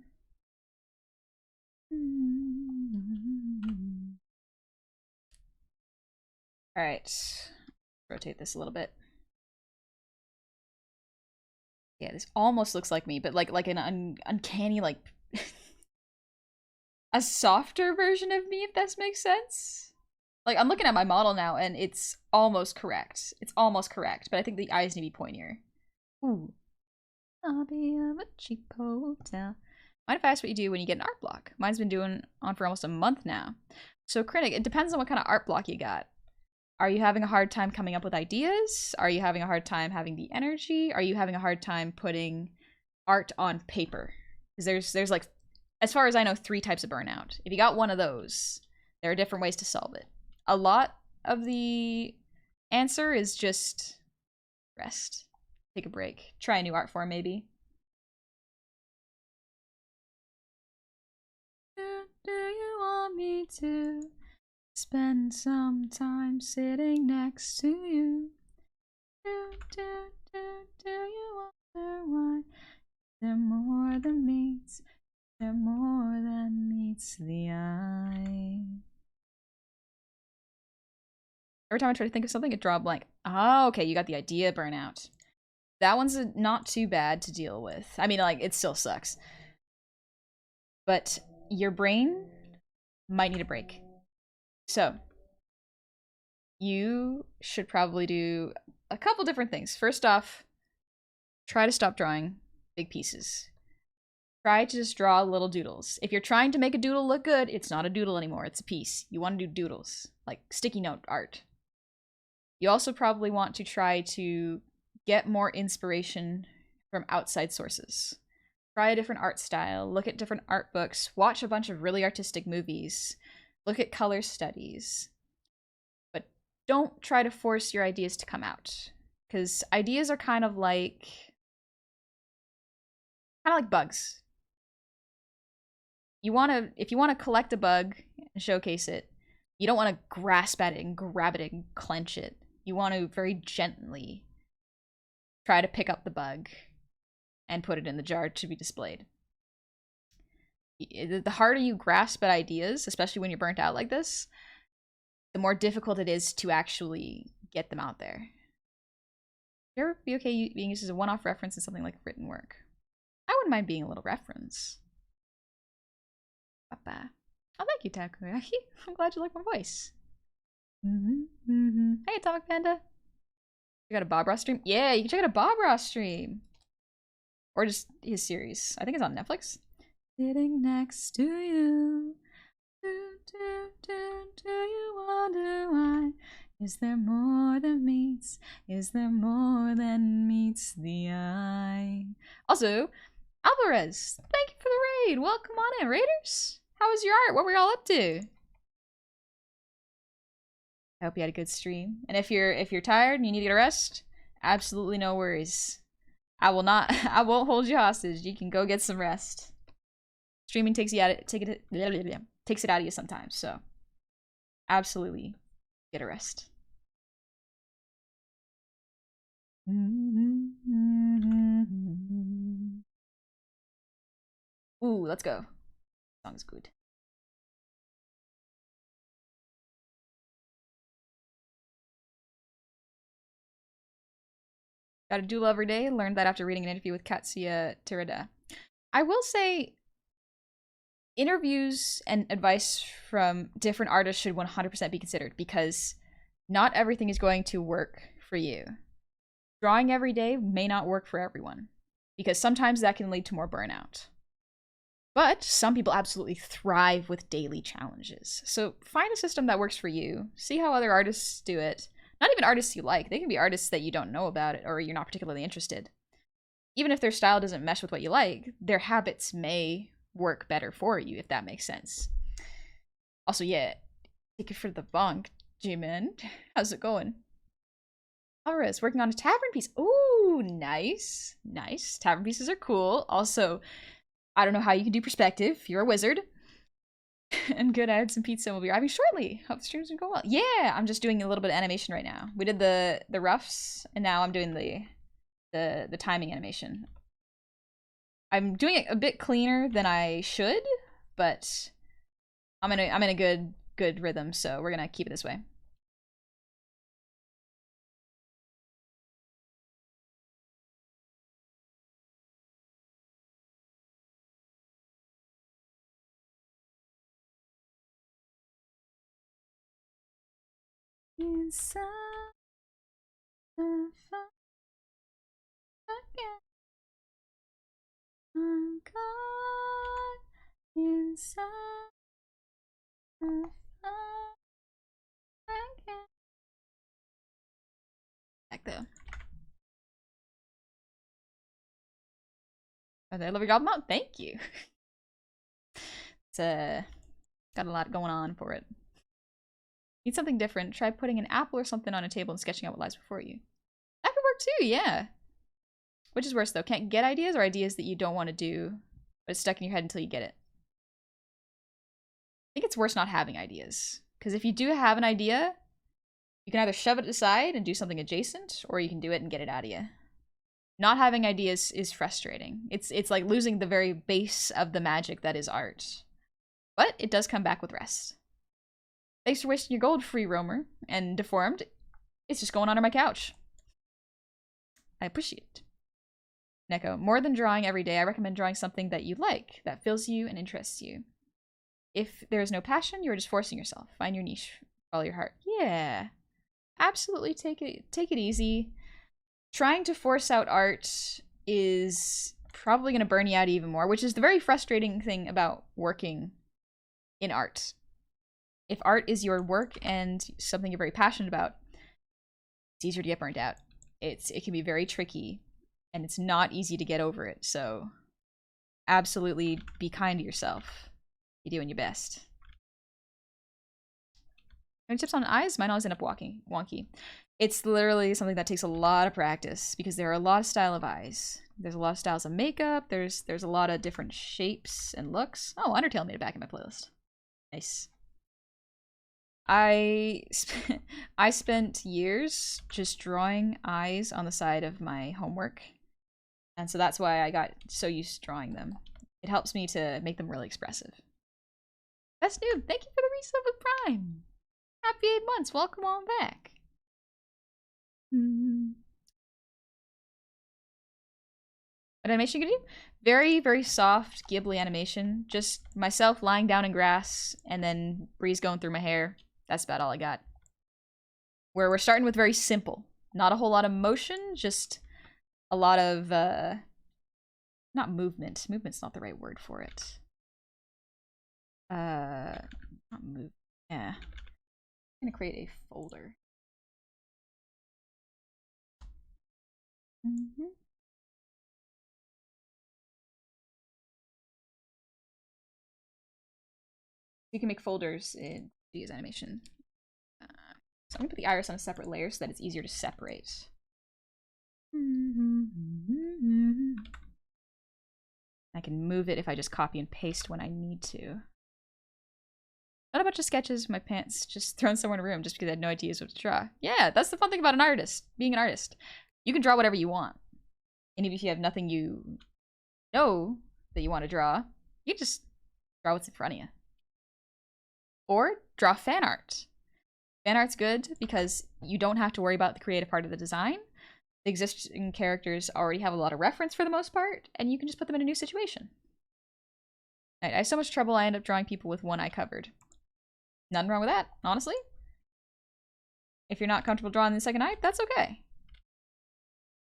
All right, rotate this a little bit. Yeah, this almost looks like me, but like an uncanny, like a softer version of me, if this makes sense. Like, I'm looking at my model now, and it's almost correct. It's almost correct, but I think the eyes need to be pointier. Ooh. Lobby of a cheap hotel. Mind if I ask what you do when you get an art block? Mine's been doing on for almost a month now. So, Critic, it depends on what kind of art block you got. Are you having a hard time coming up with ideas? Are you having a hard time having the energy? Are you having a hard time putting art on paper? Because there's like, as far as I know, 3 types of burnout. If you got one of those, there are different ways to solve it. A lot of the answer is just rest. Take a break. Try a new art form, maybe. Do you want me to spend some time sitting next to you? Do you wonder why? They're more than meets. They're more than meets the eye. Every time I try to think of something, it draw a blank. Oh, okay, you got the idea, burnout. That one's not too bad to deal with. I mean, like, it still sucks. But your brain might need a break. So, you should probably do a couple different things. First off, try to stop drawing big pieces. Try to just draw little doodles. If you're trying to make a doodle look good, it's not a doodle anymore, it's a piece. You want to do doodles, like sticky note art. You also probably want to try to get more inspiration from outside sources. Try a different art style, look at different art books, watch a bunch of really artistic movies, look at color studies. But don't try to force your ideas to come out, because ideas are kind of like bugs. If you want to collect a bug and showcase it, you don't want to grasp at it and grab it and clench it. You want to very gently try to pick up the bug and put it in the jar to be displayed. The harder you grasp at ideas, especially when you're burnt out like this, the more difficult it is to actually get them out there. Would you ever be okay being used as a one-off reference in something like written work? I wouldn't mind being a little reference. Papa. Oh, thank you, Takoyaki. I'm glad you like my voice. Hey, Atomic Panda. You got a Bob Ross stream? Yeah, you can check out a Bob Ross stream. Or just his series. I think it's on Netflix. Sitting next to you. Do you wonder why? Is there more than meets? Is there more than meets the eye? Also, Alvarez, thank you for the raid. Welcome on in, Raiders. How was your art? What were y'all up to? I hope you had a good stream. And if you're tired and you need to get a rest, absolutely no worries. I won't hold you hostage. You can go get some rest. Streaming takes it out of you sometimes, so absolutely get a rest. Ooh, let's go. Song's good. Got a doula every day. Learned that after reading an interview with Katsuya Terada. I will say, interviews and advice from different artists should 100% be considered because not everything is going to work for you. Drawing every day may not work for everyone because sometimes that can lead to more burnout. But some people absolutely thrive with daily challenges. So find a system that works for you. See how other artists do it. Not even artists you like. They can be artists that you don't know about it or you're not particularly interested. Even if their style doesn't mesh with what you like, their habits may work better for you, if that makes sense. Also, yeah, take it for the bunk, G-Man. How's it going? Aura's working on a tavern piece. Ooh, nice. Nice. Tavern pieces are cool. Also, I don't know how you can do perspective. You're a wizard. And good, I had some pizza and we'll be arriving shortly. Hope the stream's gonna go well. Yeah, I'm just doing a little bit of animation right now. We did the roughs, and now I'm doing the timing animation. I'm doing it a bit cleaner than I should, but I'm in a good rhythm, so we're gonna keep it this way. Inside the fire, I'm caught inside the fire. Back though. I love your goblin mount. Thank you. It's got a lot going on for it. Need something different. Try putting an apple or something on a table and sketching out what lies before you. That could work too, yeah. Which is worse though? Can't get ideas or ideas that you don't want to do, but it's stuck in your head until you get it? I think it's worse not having ideas. Because if you do have an idea, you can either shove it aside and do something adjacent, or you can do it and get it out of you. Not having ideas is frustrating. It's like losing the very base of the magic that is art. But it does come back with rest. Thanks for wasting your gold, free roamer. And deformed, it's just going under my couch. I appreciate it. Neko, more than drawing every day, I recommend drawing something that you like, that fills you and interests you. If there is no passion, you're just forcing yourself. Find your niche, follow your heart. Yeah, absolutely. Take it easy. Trying to force out art is probably going to burn you out even more, which is the very frustrating thing about working in art. If art is your work and something you're very passionate about, it's easier to get burnt out. It can be very tricky, and it's not easy to get over it. So absolutely be kind to yourself. You're doing your best. Any tips on eyes? Mine always end up wonky. It's literally something that takes a lot of practice because there are a lot of style of eyes. There's a lot of styles of makeup. There's a lot of different shapes and looks. Oh, Undertale made it back in my playlist. Nice. I spent years just drawing eyes on the side of my homework. And so that's why I got so used to drawing them. It helps me to make them really expressive. Best Noob, thank you for the resub with Prime. Happy 8 months, welcome on back. What animation you gonna do? Very, very soft Ghibli animation. Just myself lying down in grass and then breeze going through my hair. That's about all I got. Where we're starting with very simple. Not a whole lot of motion, just a lot of, not movement. Movement's not the right word for it. Not move. Yeah. I'm gonna create a folder. You can make folders in Studios Animation. So I'm gonna put the iris on a separate layer so that it's easier to separate. I can move it if I just copy and paste when I need to. Not a bunch of sketches, my pants just thrown somewhere in a room just because I had no ideas what to draw. Yeah, that's the fun thing about an artist, being an artist. You can draw whatever you want. And even if you have nothing you know that you want to draw, you just draw what's in front of you. Or draw fan art. Fan art's good because you don't have to worry about the creative part of the design. The existing characters already have a lot of reference for the most part, and you can just put them in a new situation. I have so much trouble I end up drawing people with one eye covered. Nothing wrong with that, honestly. If you're not comfortable drawing the second eye, that's okay.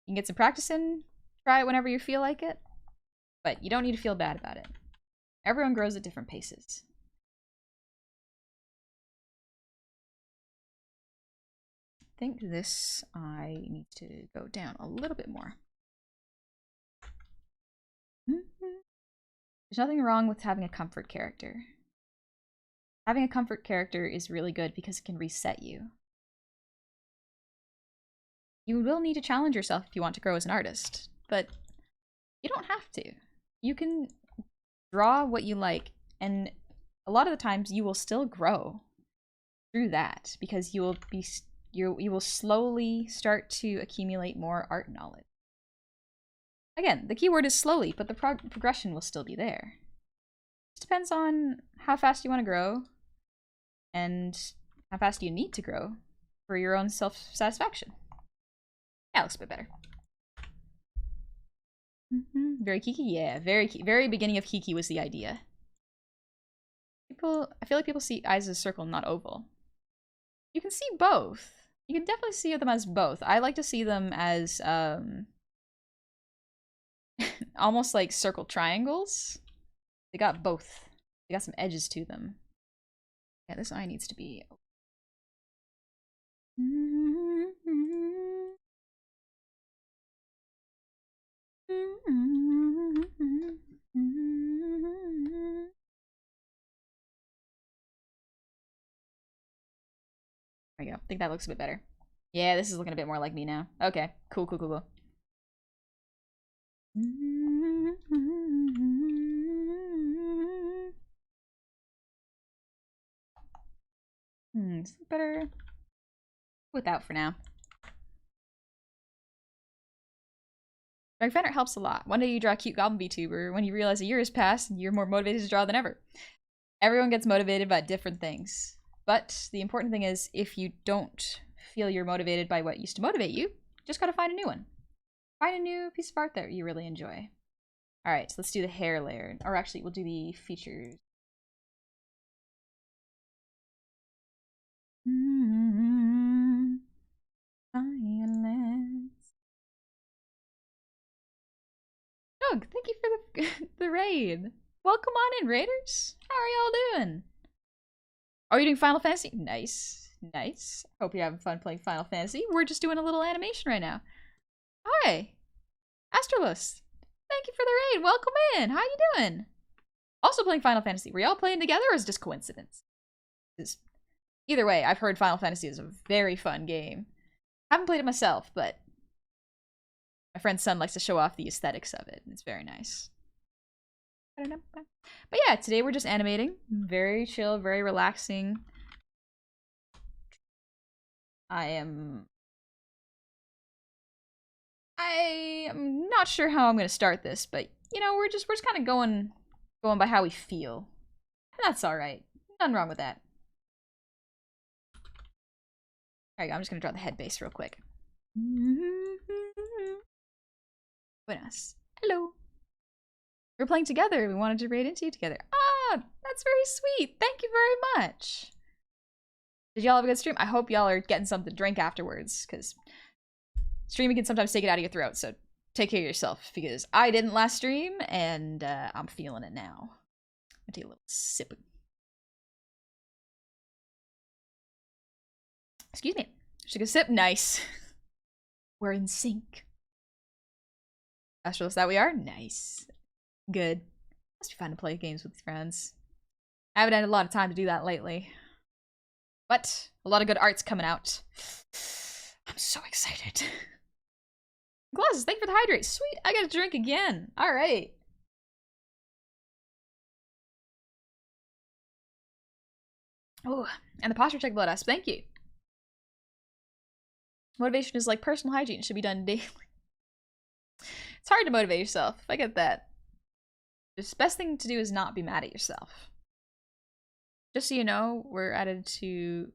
You can get some practice in, try it whenever you feel like it, but you don't need to feel bad about it. Everyone grows at different paces. I think this eye needs to go down a little bit more. There's nothing wrong with having a comfort character. Having a comfort character is really good because it can reset you. You will need to challenge yourself if you want to grow as an artist, but you don't have to. You can draw what you like, and a lot of the times you will still grow through that because you will slowly start to accumulate more art knowledge. Again, the keyword is slowly, but the progression will still be there. It depends on how fast you want to grow and how fast you need to grow for your own self-satisfaction. Yeah, looks a bit better. Very Kiki? Yeah, very beginning of Kiki was the idea. I feel like people see eyes as a circle, not oval. You can see both. You can definitely see them as both. I like to see them as, almost like circle triangles. They got both. They got some edges to them. Yeah, this eye needs to be... There we go. I think that looks a bit better. Yeah, this is looking a bit more like me now. Okay, cool. Is it better without for now? Drawing fan art helps a lot. One day you draw a cute goblin vtuber. When you realize a year has passed, you're more motivated to draw than ever. Everyone gets motivated by different things. But the important thing is, if you don't feel you're motivated by what used to motivate you, just gotta find a new one. Find a new piece of art that you really enjoy. Alright, so let's do the hair layer. Or actually, we'll do the features. Silence. Doug, thank you for the raid. Welcome on in, raiders. How are y'all doing? Are you doing Final Fantasy? Nice. Hope you're having fun playing Final Fantasy. We're just doing a little animation right now. Hi. Astrolus. Thank you for the raid. Welcome in. How you doing? Also playing Final Fantasy. Were y'all playing together or is it just coincidence? Either way, I've heard Final Fantasy is a very fun game. I haven't played it myself, but my friend's son likes to show off the aesthetics of it. It's very nice. But yeah, today we're just animating. Very chill, very relaxing. I am not sure how I'm gonna start this, but you know, we're just kind of going by how we feel. And that's alright. Nothing wrong with that. Alright, I'm just gonna draw the head base real quick. Buenas. Hello. We're playing together. We wanted to raid into you together. Ah, that's very sweet. Thank you very much. Did y'all have a good stream? I hope y'all are getting something to drink afterwards, because streaming can sometimes take it out of your throat, so take care of yourself, because I didn't last stream, and I'm feeling it now. I'll take a little sip. Excuse me. Took a sip. Nice. We're in sync. Astrolus, that we are? Nice. Good. Must be fun to play games with friends. I haven't had a lot of time to do that lately. But a lot of good art's coming out. I'm so excited. Glasses, thank you for the hydrate. Sweet, I got a drink again. Alright. Oh, and the posture check blood asp. Thank you. Motivation is like personal hygiene. It should be done daily. It's hard to motivate yourself. I get that. The best thing to do is not be mad at yourself. Just so you know, we're added to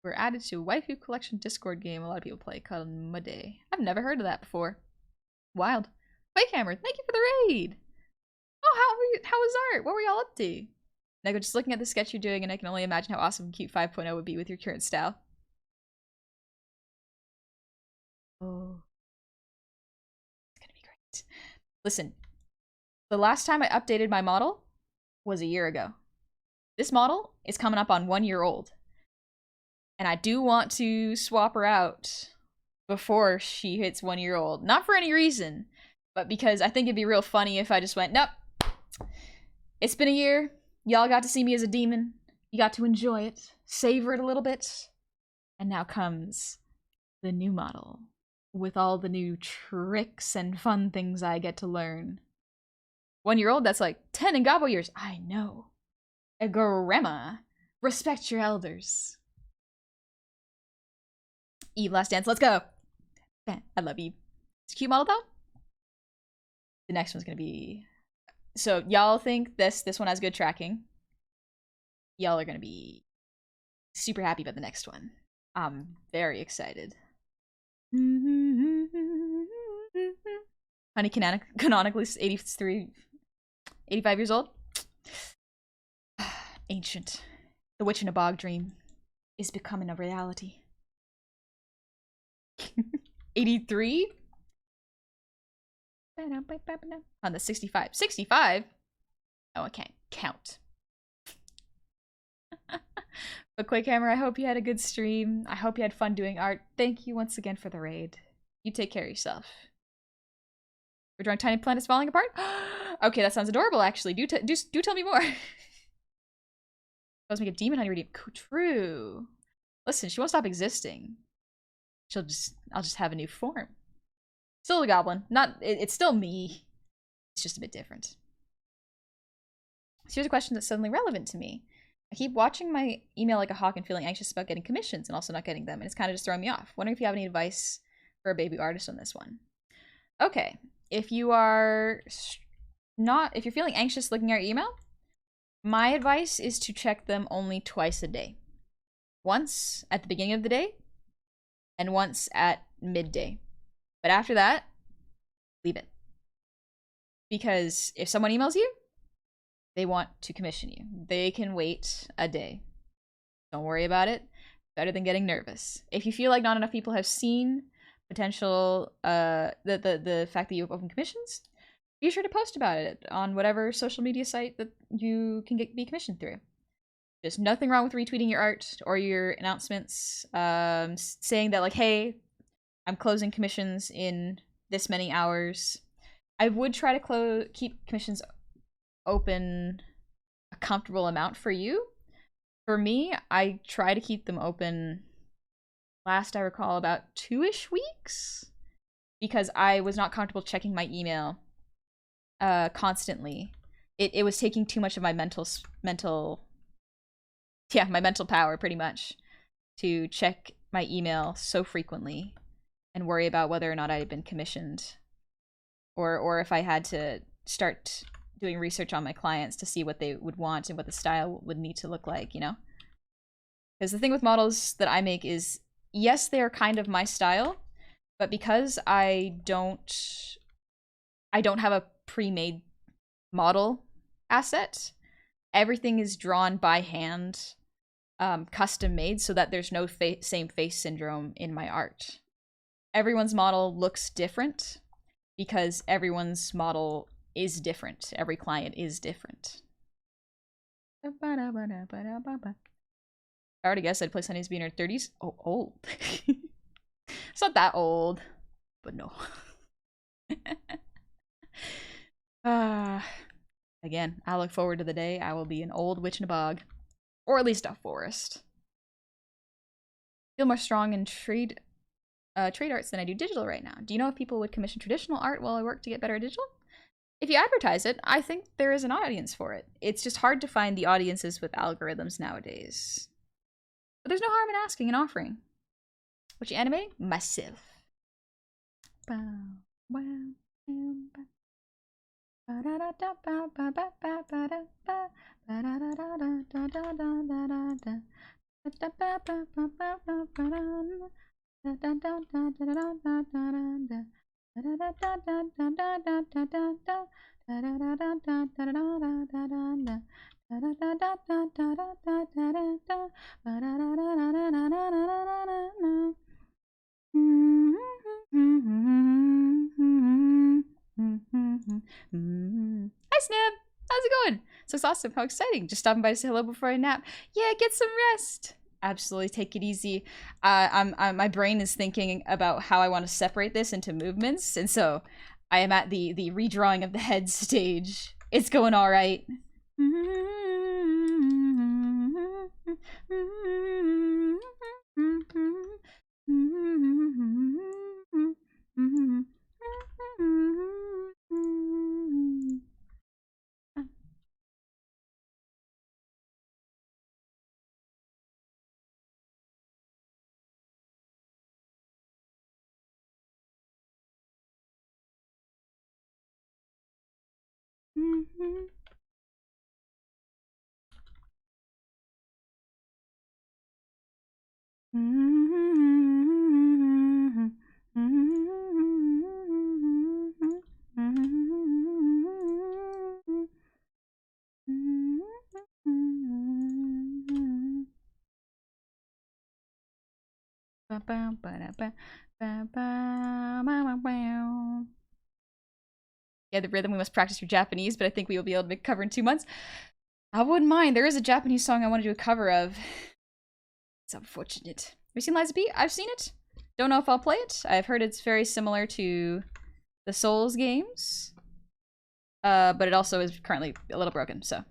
Waifu Collection Discord game a lot of people play called Mudday. I've never heard of that before. Wild. Fake Hammer, thank you for the raid! Oh, how are How was art? What were y'all up to? Nego, just looking at the sketch you're doing, and I can only imagine how awesome Cute 5.0 would be with your current style. Oh, it's gonna be great. Listen, the last time I updated my model was a year ago. This model is coming up on 1 year old. And I do want to swap her out before she hits 1 year old. Not for any reason, but because I think it'd be real funny if I just went, nope. It's been a year. Y'all got to see me as a demon. You got to enjoy it, savor it a little bit. And now comes the new model with all the new tricks and fun things I get to learn. 1 year old, that's like 10 in Gobble years. I know. A grandma. Respect your elders. Eve, last dance, let's go. I love Eve. It's a cute model though. The next one's gonna be, so y'all think this one has good tracking. Y'all are gonna be super happy about the next one. I'm very excited. Honey canonically 85 years old. Ancient. The witch in a bog dream is becoming a reality. 83? On the 65. 65? Oh, I can't count. But Quick Hammer, I hope you had a good stream. I hope you had fun doing art. Thank you once again for the raid. You take care of yourself. We're drawing tiny planets falling apart? Okay, that sounds adorable, actually. Do tell me more. Let's make a demon honey redeem. True. Listen, she won't stop existing. I'll just have a new form. Still a goblin. It's still me. It's just a bit different. So here's a question that's suddenly relevant to me. I keep watching my email like a hawk and feeling anxious about getting commissions and also not getting them, and it's kind of just throwing me off. Wondering if you have any advice for a baby artist on this one. Okay, if you're feeling anxious looking at your email, my advice is to check them only twice a day. Once at the beginning of the day, and once at midday. But after that, leave it. Because if someone emails you, they want to commission you. They can wait a day. Don't worry about it. Better than getting nervous. If you feel like not enough people have seen potential, the fact that you have open commissions, be sure to post about it on whatever social media site that you can be commissioned through. There's nothing wrong with retweeting your art or your announcements, saying that like, hey, I'm closing commissions in this many hours. I would try to keep commissions open a comfortable amount for you. For me, I try to keep them open, last I recall, about 2-ish weeks, because I was not comfortable checking my email constantly. It was taking too much of my mental power, pretty much, to check my email so frequently and worry about whether or not I had been commissioned, or if I had to start doing research on my clients to see what they would want and what the style would need to look like, you know? Because the thing with models that I make is, yes, they are kind of my style, but because I don't have a pre-made model asset, everything is drawn by hand, custom made, so that there's no same face syndrome in my art. Everyone's model looks different because everyone's model is different. Every client is different. I already guessed I'd play Sunny's be in her 30s. Oh, old. It's not that old, but no. Again, I look forward to the day I will be an old witch in a bog. Or at least a forest. I feel more strong in trade arts than I do digital right now. Do you know if people would commission traditional art while I work to get better at digital? If you advertise it, I think there is an audience for it. It's just hard to find the audiences with algorithms nowadays. But there's no harm in asking and offering. What you animating? Myself. Hi, Snap. How's it going? So it's awesome. How exciting. Just stopping by to say hello before I nap. Yeah, get some rest. Absolutely. Take it easy. My brain is thinking about how I want to separate this into movements. And so I am at the redrawing of the head stage. It's going all right. Yeah, the rhythm, we must practice your Japanese, but I think we will be able to cover in 2 months. I wouldn't mind. There is a Japanese song I want to do a cover of. It's unfortunate. Have you seen Liza P? I've seen it. Don't know if I'll play it. I've heard it's very similar to the Souls games. But it also is currently a little broken, so.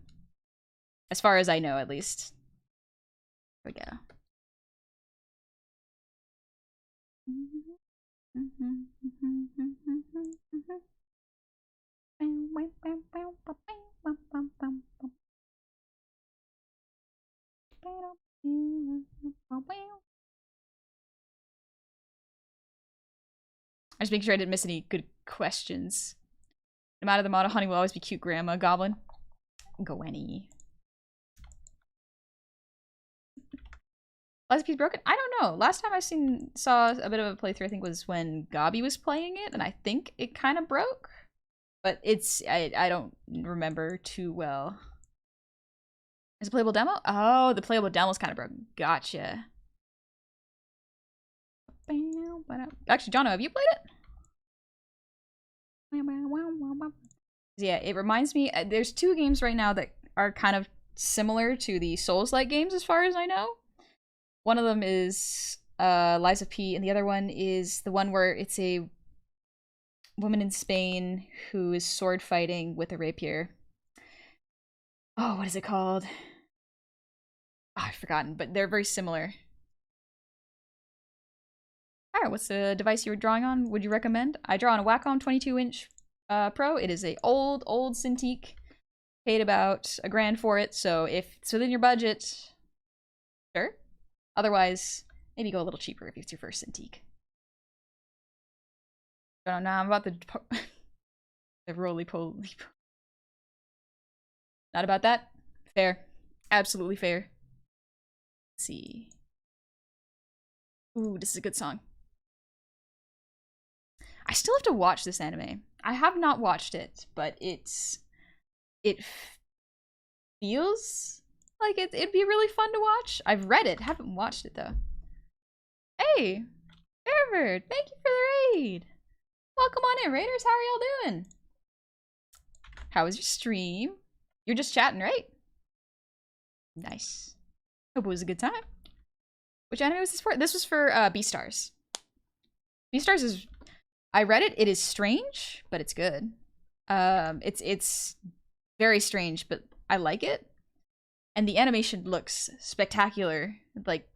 As far as I know, at least. Here we go. I just making sure I didn't miss any good questions. No matter the model, honey will always be cute, grandma. Goblin. Go any. Liza P's broken? I don't know. Last time I saw a bit of a playthrough, I think was when Gobby was playing it, and I think it kind of broke. But I don't remember too well. Is it a playable demo? Oh, the playable demo's kind of broken. Gotcha. Actually, Jono, have you played it? Yeah, it reminds me, there's 2 games right now that are kind of similar to the Souls-like games as far as I know. One of them is Liza P, and the other one is the one where it's a woman in Spain who is sword fighting with a rapier. Oh, what is it called? Oh, I've forgotten, but they're very similar. Alright, what's the device you were drawing on? Would you recommend? I draw on a Wacom 22-inch Pro. It is a old Cintiq. Paid about $1,000 for it, so if it's within your budget, sure. Otherwise, maybe go a little cheaper if it's your first Cintiq. So now I'm about the roly-poly. Not about that? Fair. Absolutely fair. Let's see. Ooh, this is a good song. I still have to watch this anime. I have not watched it, but it feels like it'd be really fun to watch. I've read it, haven't watched it though. Hey, Fairford, thank you for the raid. Welcome on in, Raiders. How are y'all doing? How was your stream? You're just chatting, right? Nice. Hope it was a good time. Which anime was this for? This was for Beastars. Beastars is, I read it. It is strange, but it's good. It's very strange, but I like it. And the animation looks spectacular. Like,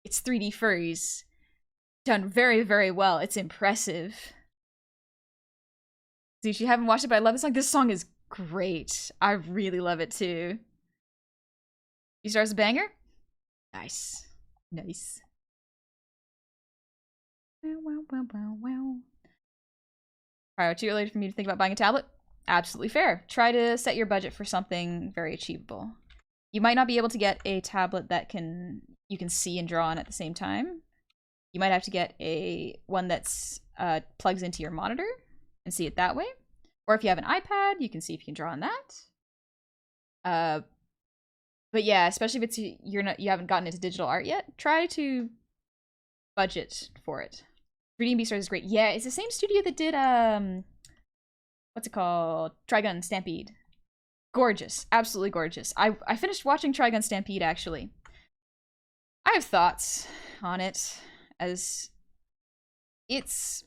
it's 3D furries. Done very, very well. It's impressive. See, you haven't watched it, but I love this song. This song is great. I really love it too. Beastars a banger? Nice. Nice. Alright, too early for me to think about buying a tablet? Absolutely fair. Try to set your budget for something very achievable. You might not be able to get a tablet that you can see and draw on at the same time. You might have to get one that's plugs into your monitor and see it that way. Or if you have an iPad, you can see if you can draw on that. But yeah, especially if it's you haven't gotten into digital art yet, try to budget for it. 3D and Beastars is great. Yeah, it's the same studio that did what's it called? Trigun Stampede. Gorgeous, absolutely gorgeous. I finished watching Trigun Stampede actually. I have thoughts on it, as it's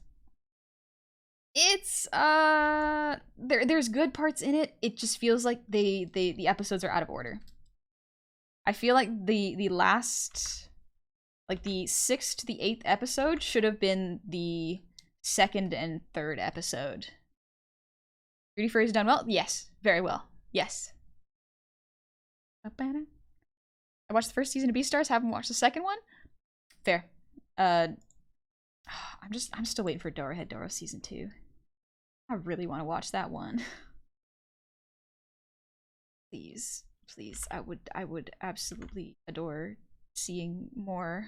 there's good parts in it. It just feels like the episodes are out of order. I feel like the last, like the 6th to the 8th episode should have been the 2nd and 3rd episode. 3D Furries done well? Yes, very well. Yes. I watched the first season of Beastars, haven't watched the second one. Fair. I'm still waiting for Dorohedoro season 2. I really want to watch that one. Please, please. I would absolutely adore seeing more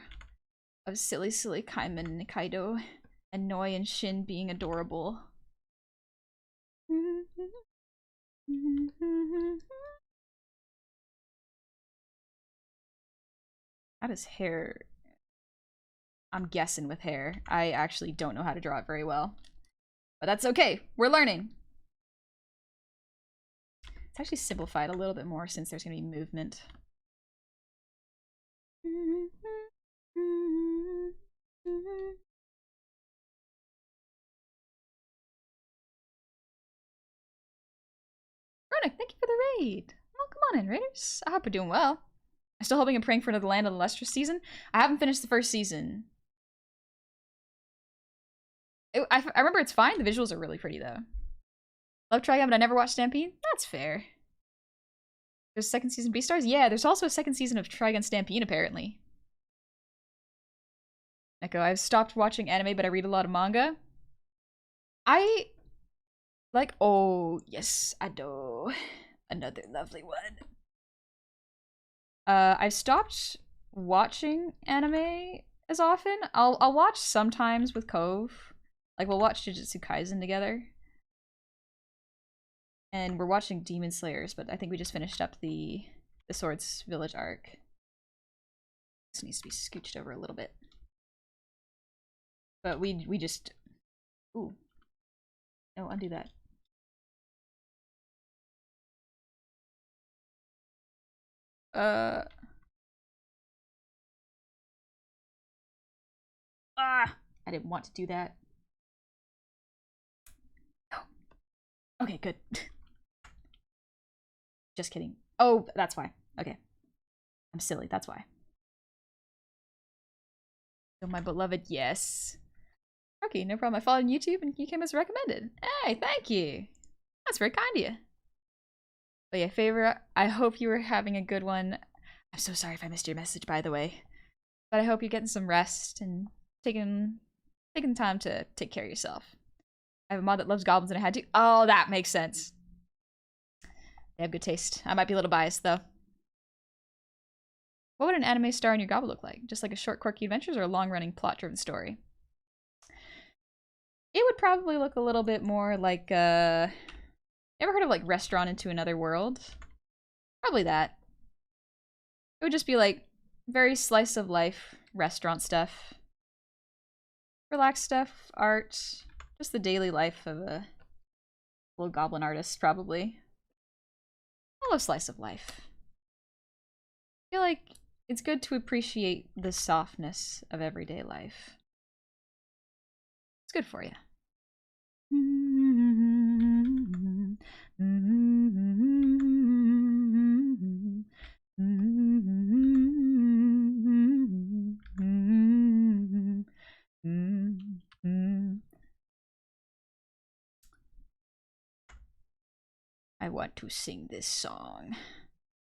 of silly Kaiman and Kaido and Noi and Shin being adorable. How does hair... I'm guessing with hair. I actually don't know how to draw it very well. But that's okay. We're learning. It's actually simplified a little bit more since there's going to be movement. Ronick, thank you for the raid. Well, come on in, raiders. I hope you're doing well. I'm still hoping and praying for another Land of the Lustrous season. I haven't finished the first season. I remember it's fine. The visuals are really pretty, though. Love Trigun, but I never watched Stampede. That's fair. There's a 2nd season of Beastars? Yeah, there's also a 2nd season of Trigun Stampede, apparently. Echo, I've stopped watching anime, but I read a lot of manga. I like, oh, yes, I do. Another lovely one. I've stopped watching anime as often. I'll watch sometimes with Cove. Like, we'll watch Jujutsu Kaisen together. And we're watching Demon Slayers, but I think we just finished up the Swords Village arc. This needs to be scooched over a little bit. But we just... Ooh. No, undo that. I didn't want to do that. Oh. Okay, good. Just kidding. Oh, that's why. Okay. I'm silly, that's why. So my beloved, yes. Okay, no problem. I followed on YouTube and you came as recommended. Hey, thank you. That's very kind of you. But yeah, favorite, I hope you were having a good one. I'm so sorry if I missed your message, by the way. But I hope you're getting some rest and taking time to take care of yourself. I have a mod that loves goblins and I had to. Oh, that makes sense. They have good taste. I might be a little biased, though. What would an anime star in your goblet look like? Just like a short, quirky adventures or a long-running, plot-driven story? It would probably look a little bit more like, ever heard of, like, Restaurant into Another World? Probably that. It would just be, like, very slice-of-life restaurant stuff. Relaxed stuff, art, just the daily life of a little goblin artist, probably. I love slice of life. I feel like it's good to appreciate the softness of everyday life. It's good for you. I want to sing this song,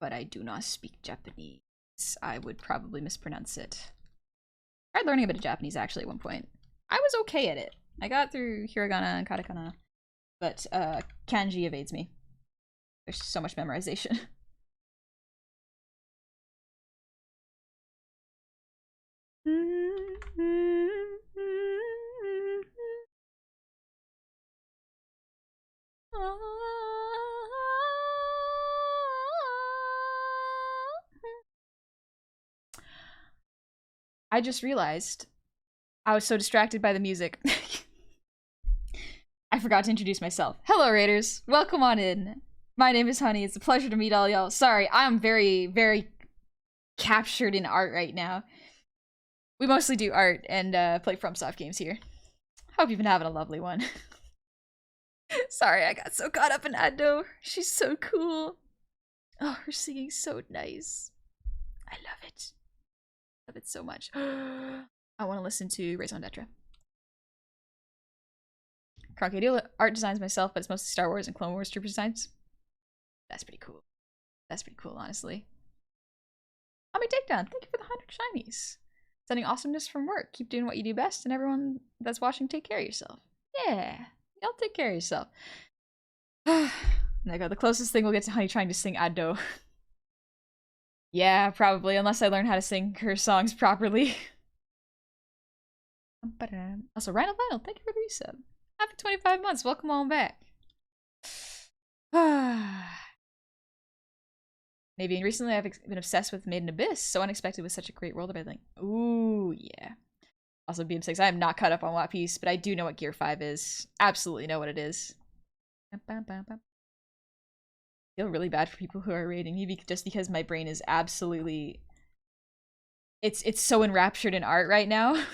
but I do not speak Japanese. I would probably mispronounce it. I tried learning a bit of Japanese actually at one point. I was okay at it. I got through hiragana and katakana, but kanji evades me. There's so much memorization. I just realized I was so distracted by the music. I forgot to introduce myself. Hello, Raiders. Welcome on in. My name is Honey. It's a pleasure to meet all y'all. Sorry, I'm very, very captured in art right now. We mostly do art and play FromSoft games here. Hope you've been having a lovely one. Sorry, I got so caught up in Ado. She's so cool. Oh, her singing's so nice. I love it. Love it so much. I want to listen to Raison d'Etre. Kronk, I do art designs myself, but it's mostly Star Wars and Clone Wars trooper designs. That's pretty cool. That's pretty cool, honestly. Tommy Takedown, thank you for the 100 shinies. Sending awesomeness from work. Keep doing what you do best, and everyone that's watching, take care of yourself. Yeah, y'all take care of yourself. I go, the closest thing we'll get to Honey trying to sing Ado. Yeah, probably, unless I learn how to sing her songs properly. Also, Rhino Vinyl, thank you for the resub. Happy 25 months, welcome on back. Maybe recently I've been obsessed with Made in Abyss, so unexpected with such a great world of everything. Ooh, yeah. Also, BM6, I am not caught up on One Piece, but I do know what Gear 5 is. Absolutely know what it is. I feel really bad for people who are rating me just because my brain is absolutely... It's so enraptured in art right now.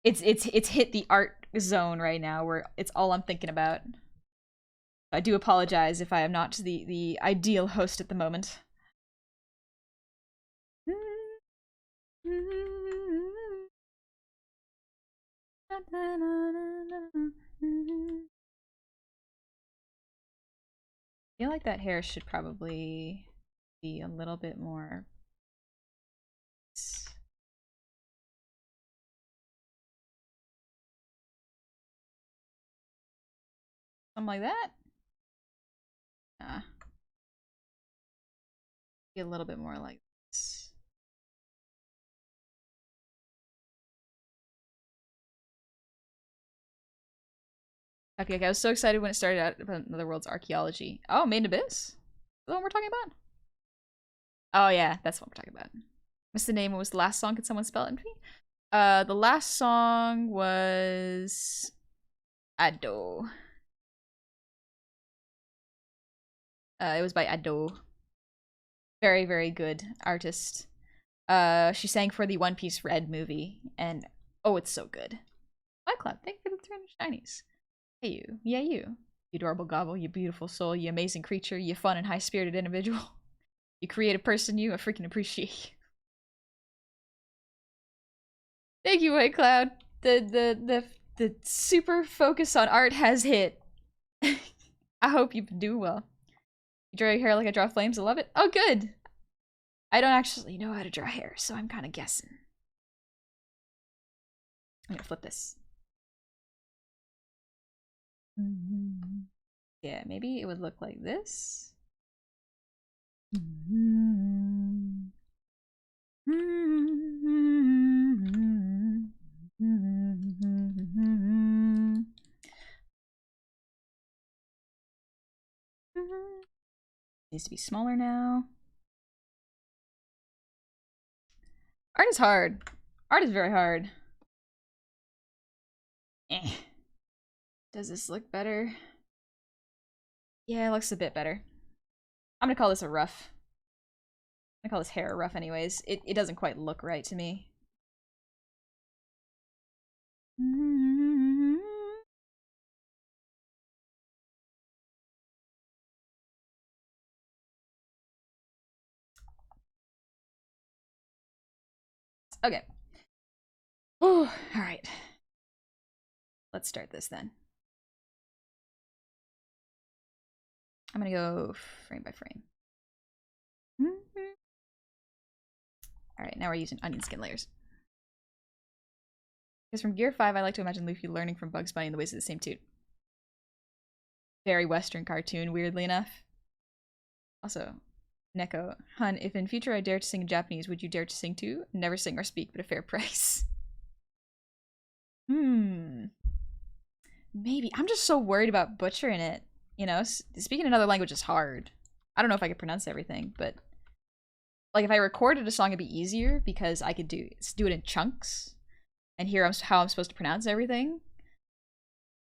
It's hit the art zone right now where it's all I'm thinking about. I do apologize if I am not the ideal host at the moment. I feel like that hair should probably be a little bit more... Something like that? Be a little bit more like this. Okay, I was so excited when it started out about Another World's archaeology. Oh, Made in Abyss? Is that what we're talking about? Oh yeah, that's what we're talking about. What's the name? What was the last song? Could someone spell it for me? The last song was... Ado. It was by Ado. Very, very good artist. She sang for the One Piece Red movie, and oh, it's so good. White Cloud, thank you for the 300 shinies. Hey you, yeah you. You adorable gobble, you beautiful soul, you amazing creature, you fun and high-spirited individual. You creative person, you, I freaking appreciate you. Thank you, White Cloud. The super focus on art has hit. I hope you do well. You draw your hair like I draw flames. I love it. Oh, good. I don't actually know how to draw hair, so I'm kind of guessing. I'm gonna flip this. Yeah, maybe it would look like this. Needs to be smaller now. Art is hard. Art is very hard. Eh. Does this look better? Yeah, it looks a bit better. I'm gonna call this a rough. I'm gonna call this hair a rough anyways. It doesn't quite look right to me. Okay. Oh, alright. Let's start this then. I'm gonna go frame by frame. Alright, now we're using onion skin layers. Because from Gear 5, I like to imagine Luffy learning from Bugs Bunny in the ways of the same tune. Very Western cartoon, weirdly enough. Also, Neko, Hun, if in future I dare to sing in Japanese, would you dare to sing too? Never sing or speak, but a fair price. Maybe. I'm just so worried about butchering it. You know, speaking another language is hard. I don't know if I can pronounce everything, but like if I recorded a song, it'd be easier because I could do it in chunks and hear how I'm supposed to pronounce everything.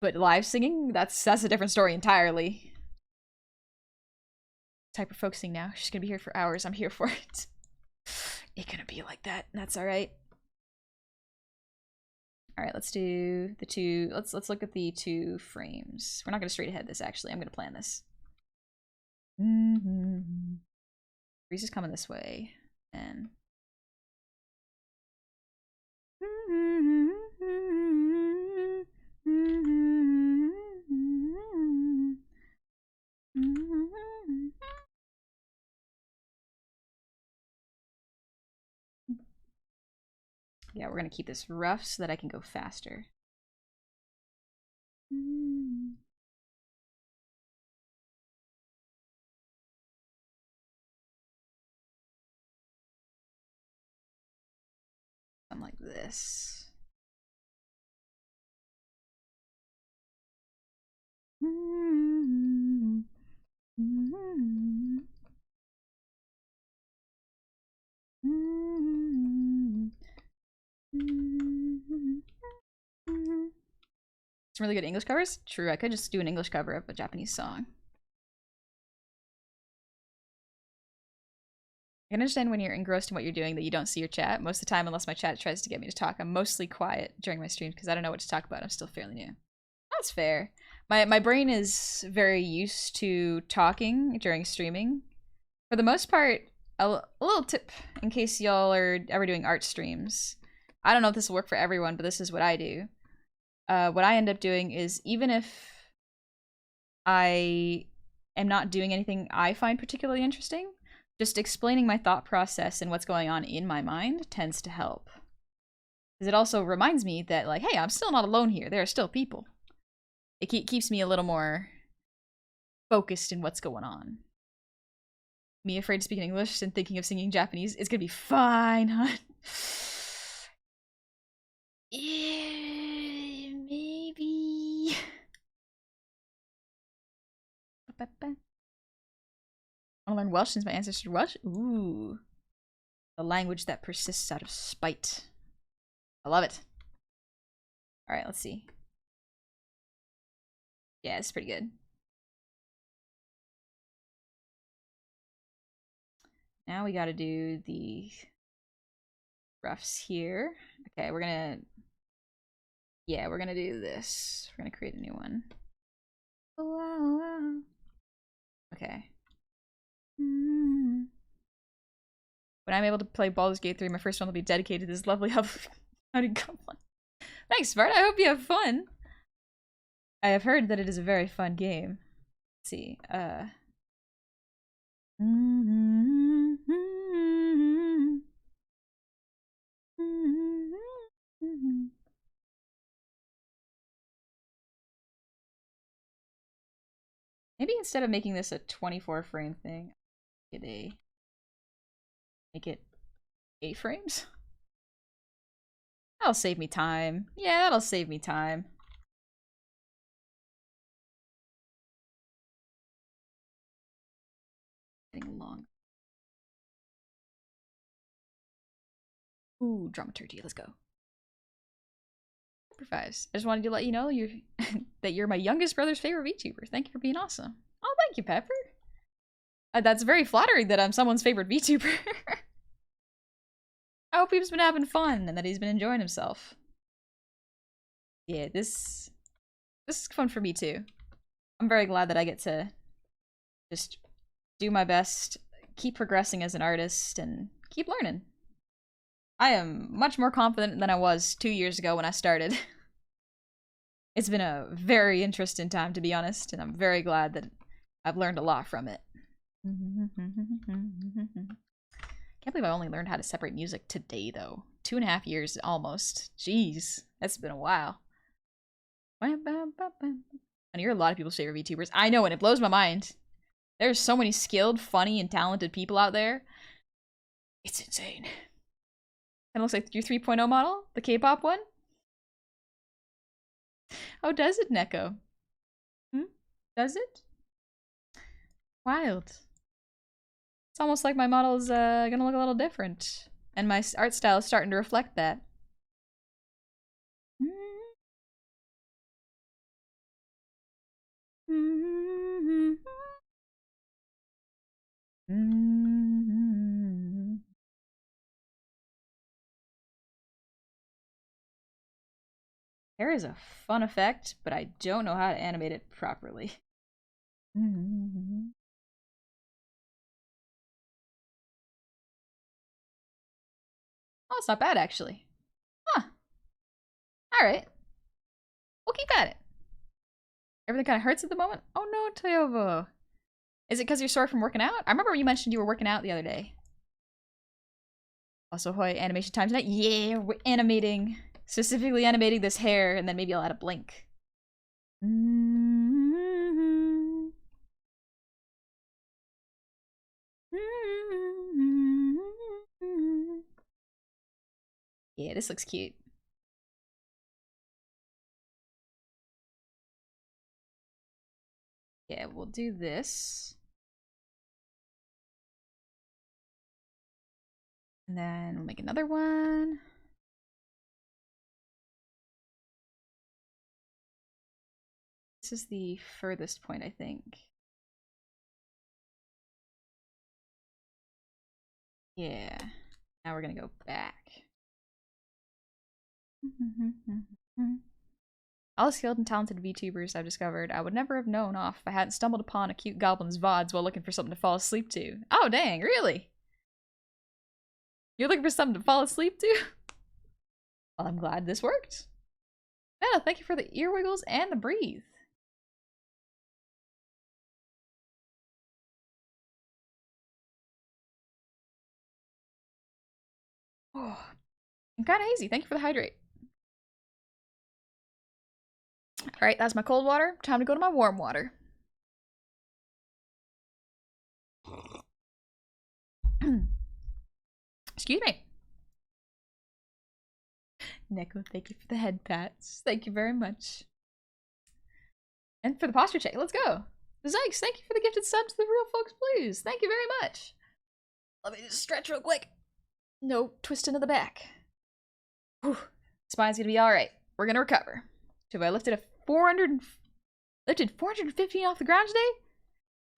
But live singing, that's a different story entirely. Hyper focusing now. She's gonna be here for hours. I'm here for it. It's gonna be like that. That's all right. All right, let's do the two. Let's look at the 2 frames. We're not gonna straight ahead this actually. I'm gonna plan this. Breeze is coming this way, and yeah, we're gonna keep this rough so that I can go faster. Something like this. Some really good English covers? True, I could just do an English cover of a Japanese song. I can understand when you're engrossed in what you're doing that you don't see your chat. Most of the time, unless my chat tries to get me to talk, I'm mostly quiet during my streams because I don't know what to talk about. I'm still fairly new. That's fair. My brain is very used to talking during streaming. For the most part, a little tip in case y'all are ever doing art streams. I don't know if this will work for everyone, but this is what I do. What I end up doing is even if I am not doing anything I find particularly interesting, just explaining my thought process and what's going on in my mind tends to help. Because it also reminds me that, like, hey, I'm still not alone here. There are still people. It keeps me a little more focused in what's going on. Me afraid to speak in English and thinking of singing Japanese. It's gonna be fine, hon. Yeah, maybe. I want to learn Welsh since my ancestors were Welsh. Ooh. A language that persists out of spite. I love it. Alright, let's see. Yeah, it's pretty good. Now we gotta do the roughs here. Okay, we're gonna... Yeah, we're gonna do this. We're gonna create a new one. Okay. When I'm able to play Baldur's Gate 3, my first one will be dedicated to this lovely Howdy Goblin. Thanks, Bart. I hope you have fun. I have heard that it is a very fun game. Let's see. Maybe instead of making this a 24 frame thing, make it 8 frames? That'll save me time. Yeah, that'll save me time. Getting long. Ooh, dramaturgy, let's go. Improvise. I just wanted to let you know that you're my youngest brother's favorite VTuber. Thank you for being awesome. Oh, thank you, Pepper. That's very flattering that I'm someone's favorite VTuber. I hope he's been having fun and that he's been enjoying himself. Yeah, this is fun for me too. I'm very glad that I get to just do my best, keep progressing as an artist, and keep learning. I am much more confident than I was 2 years ago when I started. It's been a very interesting time, to be honest, and I'm very glad that I've learned a lot from it. Can't believe I only learned how to separate music today, though. 2.5 years, almost. Jeez, that's been a while. And you're a lot of people's favorite VTubers. I know, and it blows my mind. There's so many skilled, funny, and talented people out there. It's insane. Kind of looks like your 3.0 model, the K-pop one. Oh, does it, Neko? Does it? Wild. It's almost like my model is gonna look a little different. And my art style is starting to reflect that. Hair is a fun effect, but I don't know how to animate it properly. Oh, it's not bad, actually. Huh. Alright. We'll keep at it. Everything kind of hurts at the moment? Oh no, Toyovo. Is it because you're sore from working out? I remember you mentioned you were working out the other day. Also, Hoy, animation time tonight? Yeah, we're animating. Specifically animating this hair, and then maybe I'll add a blink. Yeah, this looks cute. Yeah, we'll do this. And then we'll make another one. This is the furthest point, I think. Yeah. Now we're gonna go back. All the skilled and talented VTubers I've discovered, I would never have known off if I hadn't stumbled upon a cute goblin's VODs while looking for something to fall asleep to. Oh dang, really? You're looking for something to fall asleep to? Well, I'm glad this worked. Yeah, thank you for the ear wiggles and the breathe. Oh, I'm kind of hazy. Thank you for the hydrate. Alright, that's my cold water. Time to go to my warm water. Excuse me. Neko, thank you for the head pats. Thank you very much. And for the posture check. Let's go. Zykes, thank you for the gifted sub to the Real Folks Blues. Thank you very much. Let me just stretch real quick. No twist into the back. Whew. Spine's gonna be alright. We're gonna recover. So if I lifted 415 off the ground today?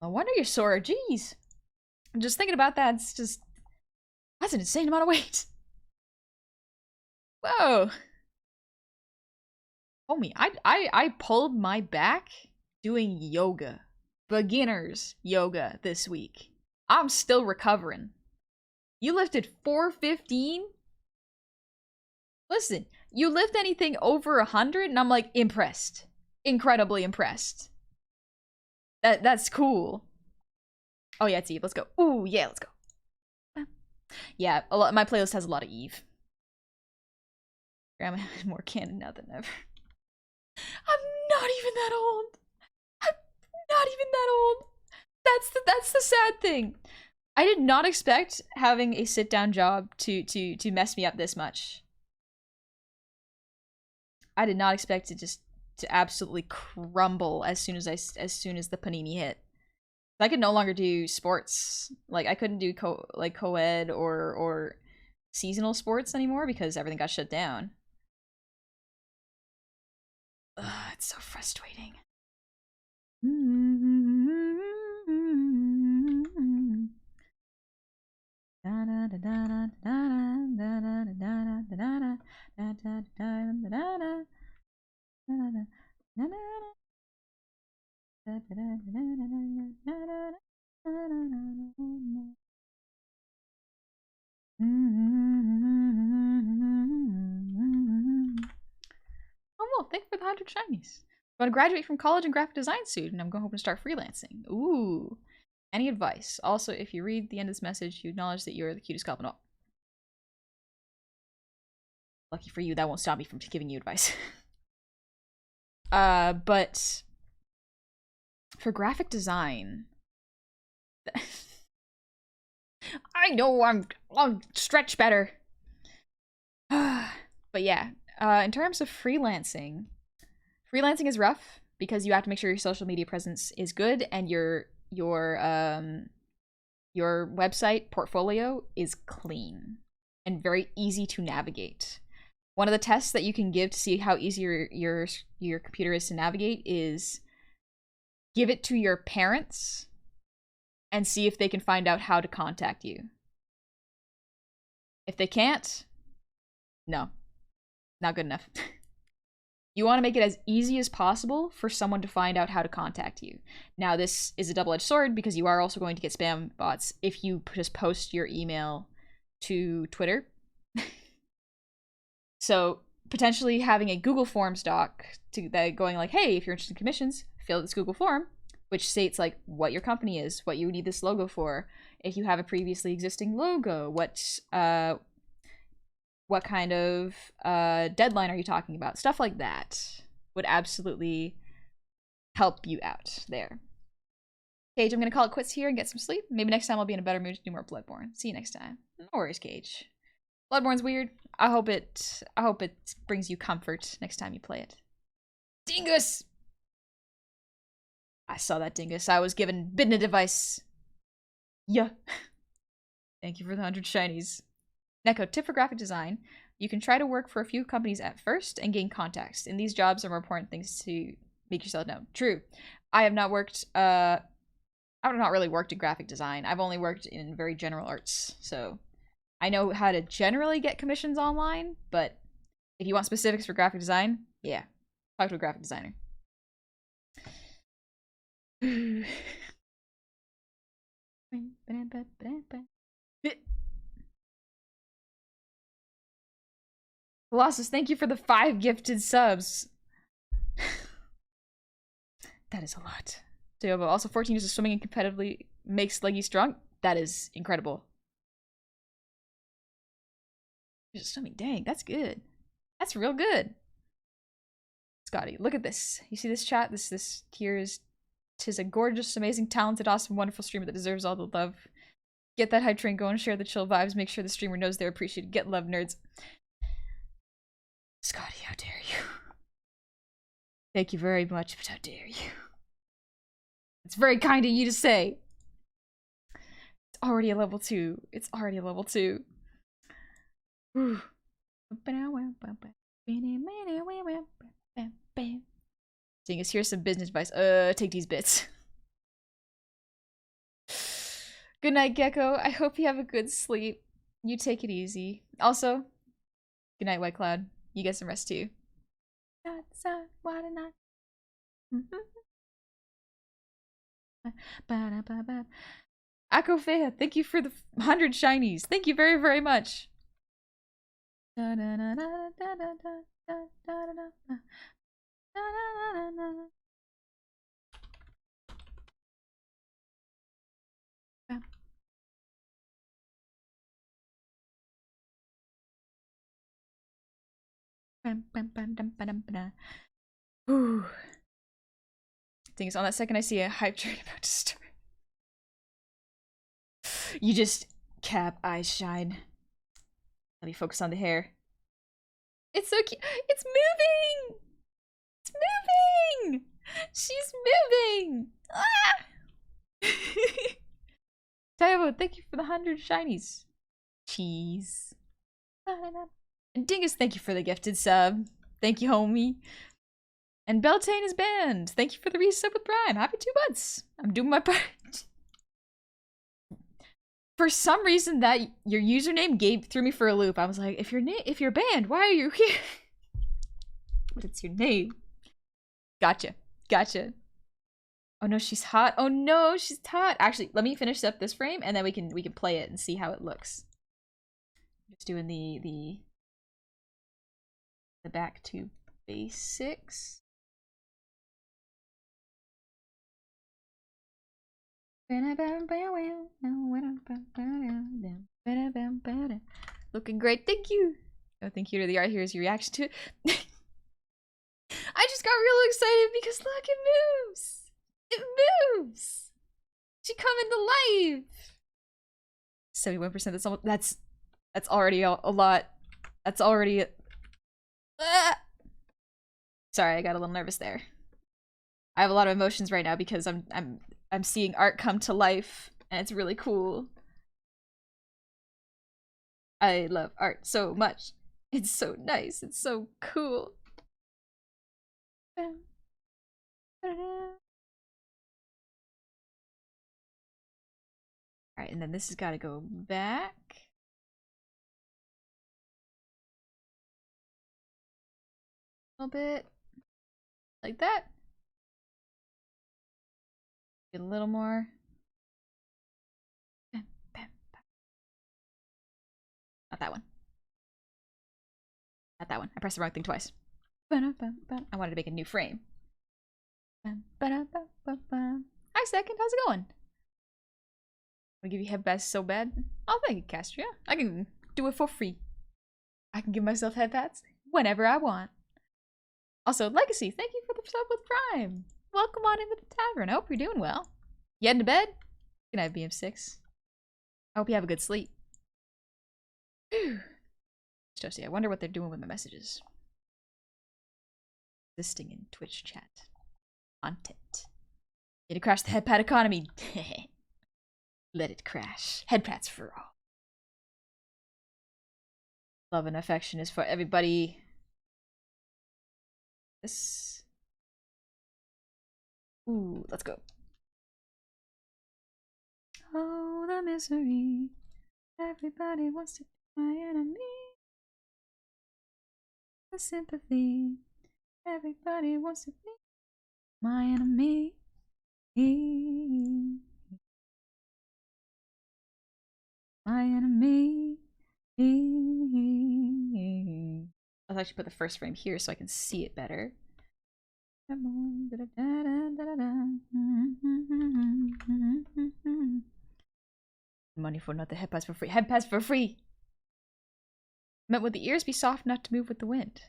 No wonder you're sore. Jeez. I'm just thinking about that. It's just... That's an insane amount of weight. Whoa. Homie, I pulled my back doing yoga. Beginners yoga this week. I'm still recovering. You lifted 415? Listen, you lift anything over 100 and I'm like impressed. Incredibly impressed. That's cool. Oh yeah, it's Eve. Let's go. Ooh, yeah, let's go. Yeah, my playlist has a lot of Eve. Grandma has more canon now than ever. I'm not even that old. I'm not even that old. That's the sad thing. I did not expect having a sit-down job to mess me up this much. I did not expect it just to absolutely crumble as soon as the panini hit. I could no longer do sports. Like I couldn't do co-ed or seasonal sports anymore because everything got shut down. Ugh, it's so frustrating. Oh well, thank you for the 100 shinies. I'm going to graduate from college in graphic design soon, and I'm going home to start freelancing. Ooh. Any advice? Also, if you read the end of this message, you acknowledge that you're the cutest goblin of all. Lucky for you, that won't stop me from giving you advice. But for graphic design, I know I'll stretch better. But yeah, in terms of freelancing is rough because you have to make sure your social media presence is good and your your website portfolio is clean and very easy to navigate. One of the tests that you can give to see how easy your computer is to navigate is give it to your parents and see if they can find out how to contact you. If they can't, no, not good enough. You want to make it as easy as possible for someone to find out how to contact you. Now, this is a double-edged sword because you are also going to get spam bots if you just post your email to Twitter. So potentially having a Google Forms doc going like, hey, if you're interested in commissions, fill out this Google form, which states like what your company is, what you need this logo for, if you have a previously existing logo, what kind of deadline are you talking about? Stuff like that would absolutely help you out there. Cage, I'm gonna call it quits here and get some sleep. Maybe next time I'll be in a better mood to do more Bloodborne. See you next time. No worries, Cage. Bloodborne's weird. I hope it brings you comfort next time you play it. Dingus! I saw that dingus. I was bidden a device. Yeah. Thank you for the 100 shinies. Neko, tip for graphic design. You can try to work for a few companies at first and gain contacts. In these jobs are more important things to make yourself known. True. I have not worked, I've not really worked in graphic design. I've only worked in very general arts. So I know how to generally get commissions online, but if you want specifics for graphic design, yeah, talk to a graphic designer. Colossus, thank you for the 5 gifted subs. That is a lot. So, also 14 years of swimming and competitively makes Leggy strong. That is incredible. Just swimming, dang, that's good. That's real good. Scotty, look at this. You see this chat? This here is, 'tis a gorgeous, amazing, talented, awesome, wonderful streamer that deserves all the love. Get that hype train going, share the chill vibes, make sure the streamer knows they're appreciated. Get love, nerds. Scotty, how dare you? Thank you very much, but how dare you? It's very kind of you to say. It's already a level 2. It's already a level 2. Whew. Dingus, here's some business advice. Take these bits. Good night, Gecko. I hope you have a good sleep. You take it easy. Also, good night, White Cloud. You get some rest too. Akofea, thank you for the 100 shinies. Thank you very, very much. Ooh. Thing is, on that second I see a hype train about to start. You just cap, eyes shine. Let me focus on the hair. It's so cute. It's moving! It's moving! She's moving! Ah! Taiwo, thank you for the 100 shinies. Cheese. And Dingus, thank you for the gifted sub. Thank you, homie. And Beltane is banned. Thank you for the resub with Prime. Happy 2 months. I'm doing my part. For some reason, that your username threw me for a loop. I was like, if you're banned, why are you here? But it's your name. Gotcha. Gotcha. Oh no, she's hot. Oh no, she's hot. Actually, let me finish up this frame and then we can play it and see how it looks. Just doing the back to basics. Looking great, thank you. Oh, thank you to the art. Here's your reaction to it. I just got real excited because look, it moves. It moves. She come into life. 71%. That's already a lot. That's already. Sorry, I got a little nervous there. I have a lot of emotions right now because I'm seeing art come to life And it's really cool. I love art so much. It's so nice. It's so cool. Alright, and then this has got to go back. A little bit. Like that. Get a little more. Not that one. Not that one. I pressed the wrong thing twice. I wanted to make a new frame. Hi, second. How's it going? I give you head pats so bad. Oh, thank you, Castria. I can do it for free. I can give myself head pats whenever I want. Also, Legacy, thank you for the sub with Prime. Welcome on into the tavern. I hope you're doing well. You heading to bed? Good night, BM6. I hope you have a good sleep. Whew. Josie, I wonder what they're doing with my messages. Existing in Twitch chat. Content. Need to crash the headpad economy. Let it crash. Headpads for all. Love and affection is for everybody. This. Ooh, let's go. Oh, the misery. Everybody wants to be my enemy. The sympathy. Everybody wants to be my enemy. My enemy. I'll actually put the first frame here so I can see it better. Money for not the headpads for free. Headpads for free! Meant would the ears be soft enough to move with the wind?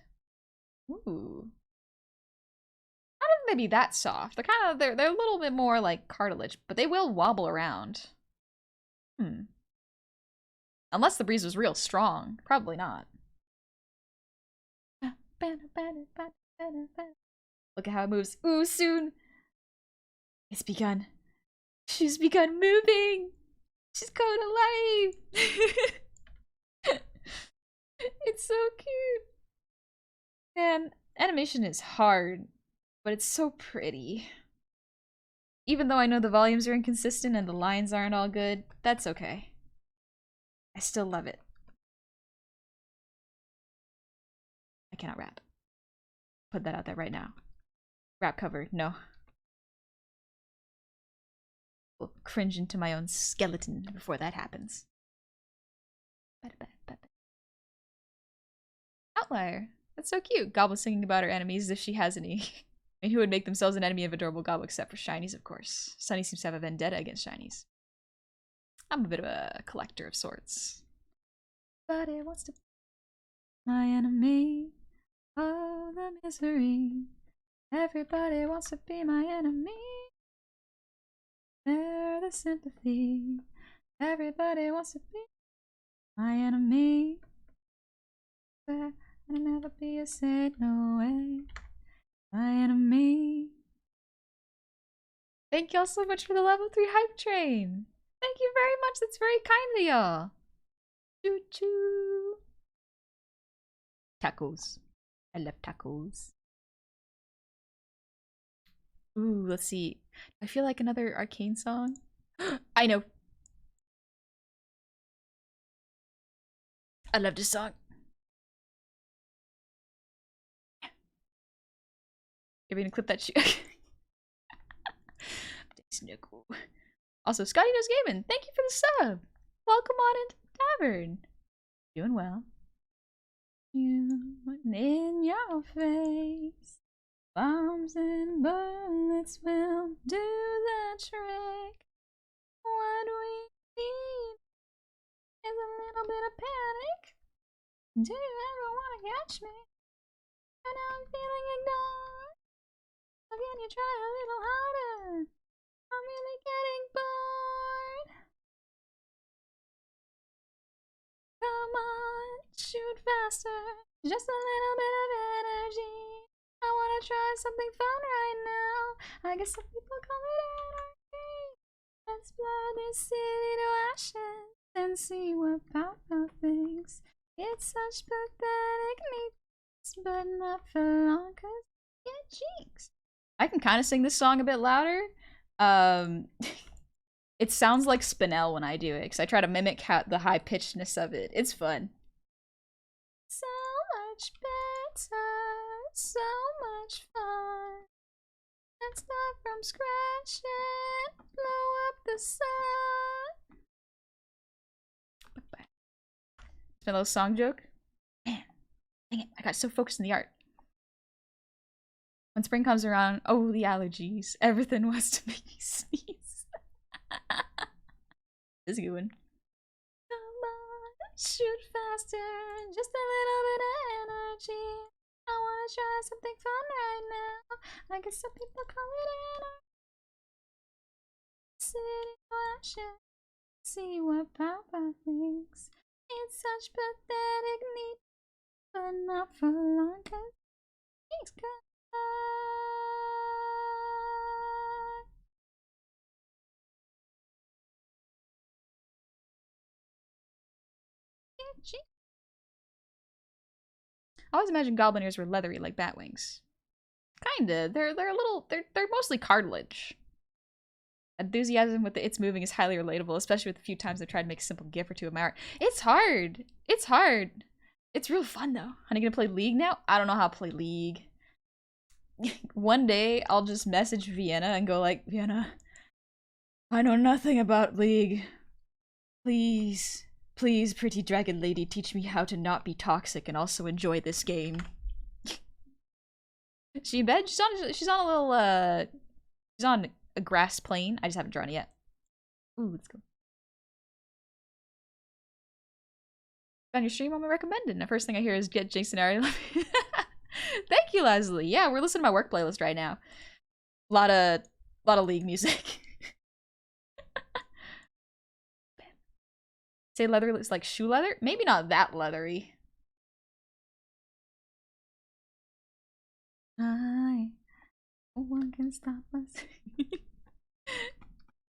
Ooh. I don't think they'd be that soft. They're kind of, they're a little bit more like cartilage, but they will wobble around. Unless the breeze was real strong. Probably not. Look at how it moves. Ooh, soon. It's begun. She's begun moving. She's coming alive. It's so cute. Man, animation is hard, but it's so pretty. Even though I know the volumes are inconsistent and the lines aren't all good, that's okay. I still love it. I cannot rap. Put that out there right now. Rap cover, no. Will cringe into my own skeleton before that happens. Outlier. That's so cute. Goblin singing about her enemies as if she has any. I mean, who would make themselves an enemy of adorable Goblin except for shinies, of course. Sunny seems to have a vendetta against shinies. I'm a bit of a collector of sorts. But it wants to be my enemy. Oh, the misery. Everybody wants to be my enemy. They're the sympathy. Everybody wants to be my enemy. But I'll never be a saint, no way. My enemy. Thank y'all so much for the level 3 hype train. Thank you very much. That's very kind of y'all. Choo choo. Tacos. I love tacos. Ooh, let's see. I feel like another arcane song. I know. I love this song. You're gonna clip that shit. Also, Scotty Knows Gaming, thank you for the sub. Welcome on into the tavern. Doing well. You in your face. Bombs and bullets will do the trick. What we need is a little bit of panic. Do you ever want to catch me? I know I'm feeling ignored. So can you try a little harder? I'm really getting bored. Come on, shoot faster. Just a little bit of energy. I wanna try something fun right now. I guess some people call it anarchy. Let's blow this city to ashes and see what Papa thinks. It's such pathetic needs, but not for long, 'cause get cheeks. I can kind of sing this song a bit louder. It sounds like Spinel when I do it, because I try to mimic the high-pitchedness of it. It's fun. So much better, so much fun. Let's start from scratch and blow up the sun. It's my little song joke. Man, dang it, I got so focused in the art. When spring comes around, oh, the allergies. Everything wants to make me sneeze. This is a good one. Come on, shoot faster, just a little bit of energy. I wanna try something fun right now. I guess some people call it anarchy. City watching, see what Papa thinks. It's such pathetic need, but not for long, 'cause things come. I always imagined goblin ears were leathery like bat wings. Kinda. They're a little. They're mostly cartilage. Enthusiasm with the it's moving is highly relatable, especially with the few times I've tried to make a simple gif or two of my art. It's hard. It's hard. It's real fun though. Honey, gonna play League now? I don't know how to play League. One day I'll just message Vienna and go like, Vienna, I know nothing about League. Please, please, pretty dragon lady, teach me how to not be toxic and also enjoy this game. She in bed? She's on a little she's on a grass plane. I just haven't drawn it yet. Ooh, let's go. On your stream, I'm recommended. And the first thing I hear is get Jinx and Ari. Thank you, Leslie. Yeah, we're listening to my work playlist right now. Lot of League music. Say leather looks like shoe leather? Maybe not that leathery. No one can stop us.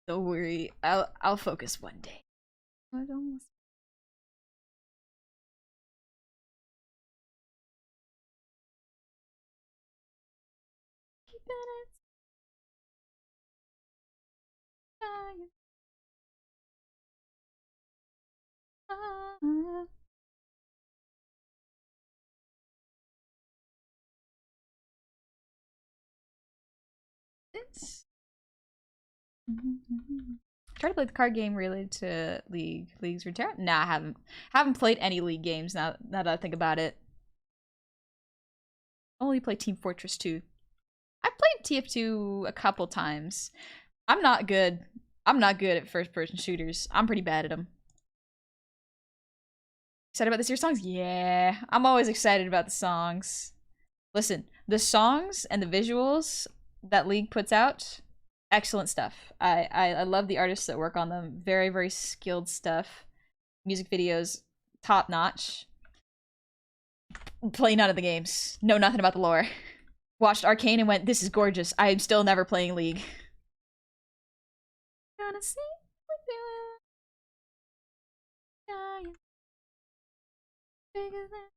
Don't worry, I'll focus one day. I almost. Keep it. It's. Try to play the card game related to League's Return. Nah, I haven't played any League games now that I think about it. Only play Team Fortress 2. I've played TF2 a couple times. I'm not good. I'm not good at first-person shooters. I'm pretty bad at them. Excited about this year's songs? Yeah, I'm always excited about the songs. Listen, the songs and the visuals that League puts out, excellent stuff. I love the artists that work on them. Very, very skilled stuff. Music videos, top notch. Play none of the games. Know nothing about the lore. Watched Arcane and went, this is gorgeous. I am still never playing League. Gonna see what bigger than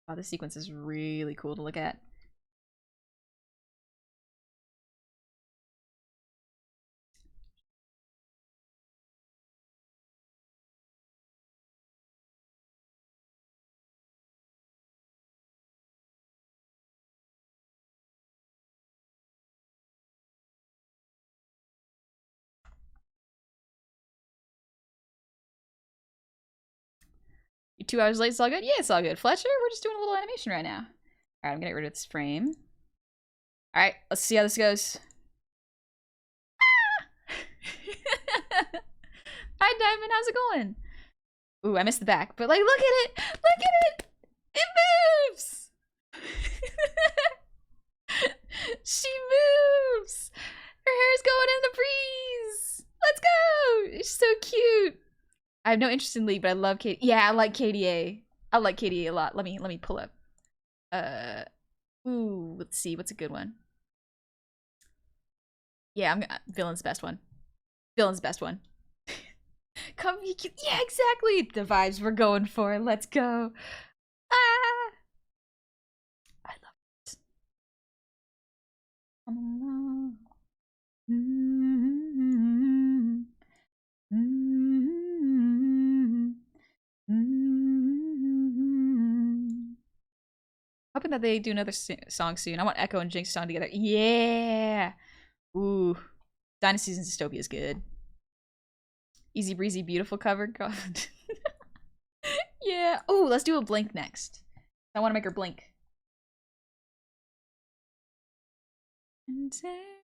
Wow, this sequence is really cool to look at. You're 2 hours late, it's all good? Yeah, it's all good. Fletcher, we're just doing a little animation right now. Alright, I'm gonna get rid of this frame. Alright, let's see how this goes. Hi, Diamond, how's it going? Ooh, I missed the back, but like, look at it! Look at it! It moves! She moves! Her hair's going in the breeze! Let's go! It's so cute! I have no interest in League, but I love KDA. Yeah, I like KDA. I like KDA a lot. Let me pull up. Uh, ooh, let's see. What's a good one? Yeah, villain's best one. Villain's best one. Come, yeah, exactly. The vibes we're going for. Let's go. Ah, I love it. Come along. Mm-hmm. Mm-hmm. Mm-hmm. Hoping that they do another song soon. I want Echo and Jinx song together. Yeah. Ooh. Dynasties and Dystopia is good. Easy breezy, beautiful cover. God. Yeah. Ooh, let's do a Blink next. I want to make her blink. And take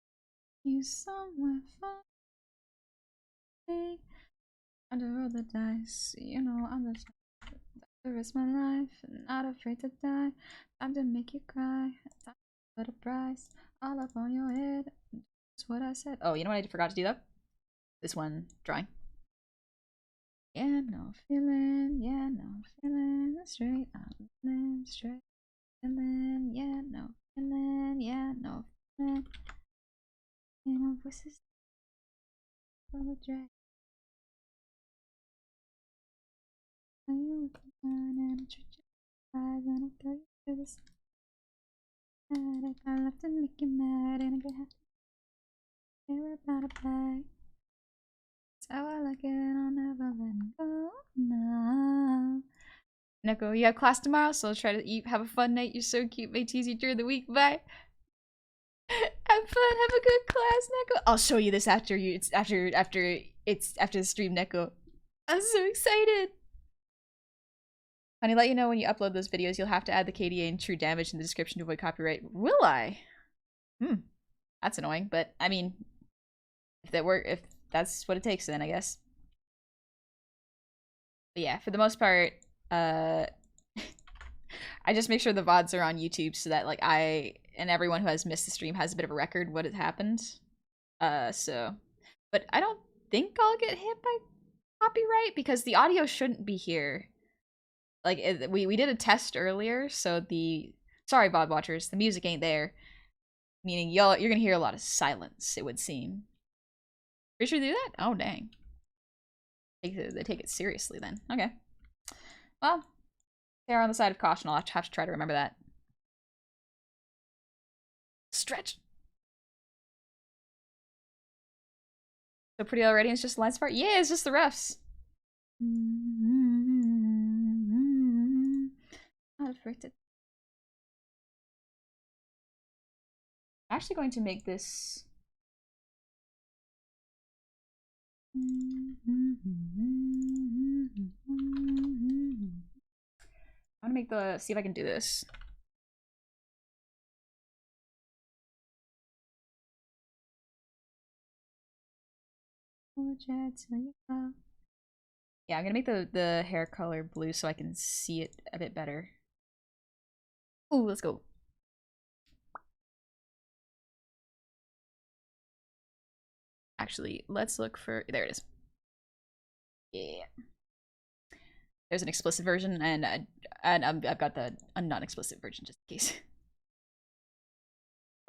you somewhere far. Under all the dice, you know I'm the rest of my life, not afraid to die. Time to make you cry. Time to put a price all up on your head. That's what I said. Oh, you know what I forgot to do though? This one drawing. Yeah, no feeling. Yeah, no feeling. Straight. I'm feeling straight. Feeling. Yeah, no feeling. Yeah, no feeling. You know, voices from the drag. Are you looking and I treat your eyes and I throw you to the side? I love to make you mad and I get happy. We're about to play. That's how I like it and I'll never let go now. Neko, you have class tomorrow, so I'll try to eat. Have a fun night. You're so cute. May tease you during the week. Bye. Have fun. Have a good class, Neko. I'll show you this after you. It's after the stream, Neko. I'm so excited. Honey, let you know when you upload those videos, you'll have to add the KDA and true damage in the description to avoid copyright. Will I? That's annoying, but I mean, if that's what it takes, then I guess. But yeah, for the most part, I just make sure the VODs are on YouTube so that like I and everyone who has missed the stream has a bit of a record what had happened. But I don't think I'll get hit by copyright because the audio shouldn't be here. Like we did a test earlier, so sorry VOD watchers, the music ain't there, meaning you're gonna hear a lot of silence. It would seem. Pretty sure they do that? Oh dang. They take it seriously then. Okay. Well, they're on the side of caution. I'll have to try to remember that. Stretch. So pretty already. It's just the lines part. Yeah, it's just the refs. Not afraid to. I'm actually going to make this. I'm gonna make the. See if I can do this. Yeah, I'm gonna make the hair color blue so I can see it a bit better. Ooh, let's go. Actually, let's look for. There it is. Yeah. There's an explicit version, and I've got the non-explicit version just in case.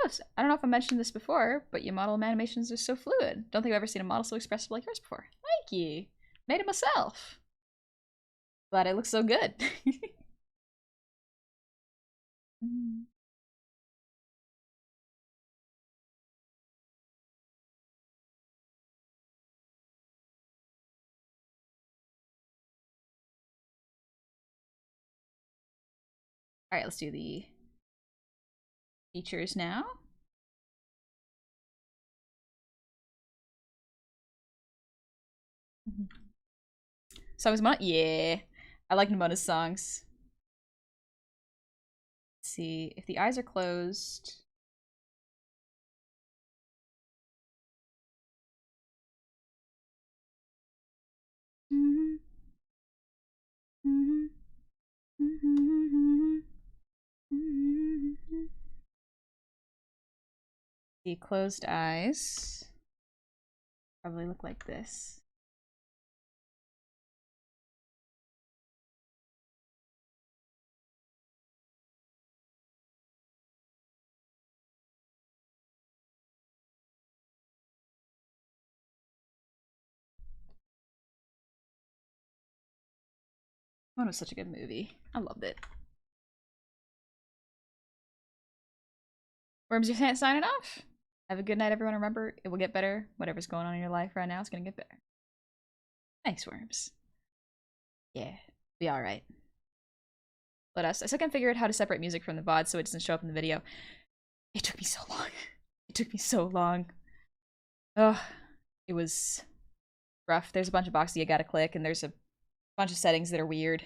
Oh, I don't know if I mentioned this before, but your model animations are so fluid. Don't think I've ever seen a model so expressive like yours before. Thank you. Made it myself. Glad it looks so good. All right, let's do the features now. Songs Mona? Yeah. I like Namona's songs. Let's see. If the eyes are closed. The closed eyes probably look like this. One was such a good movie. I loved it. Worms, you signing off? Have a good night, everyone. Remember, it will get better. Whatever's going on in your life right now is gonna get better. Thanks, Worms. Yeah, be alright. Let us. I still can't figure out how to separate music from the VOD so it doesn't show up in the video. It took me so long. It took me so long. Ugh. It was rough. There's a bunch of boxes you gotta click, and there's a bunch of settings that are weird.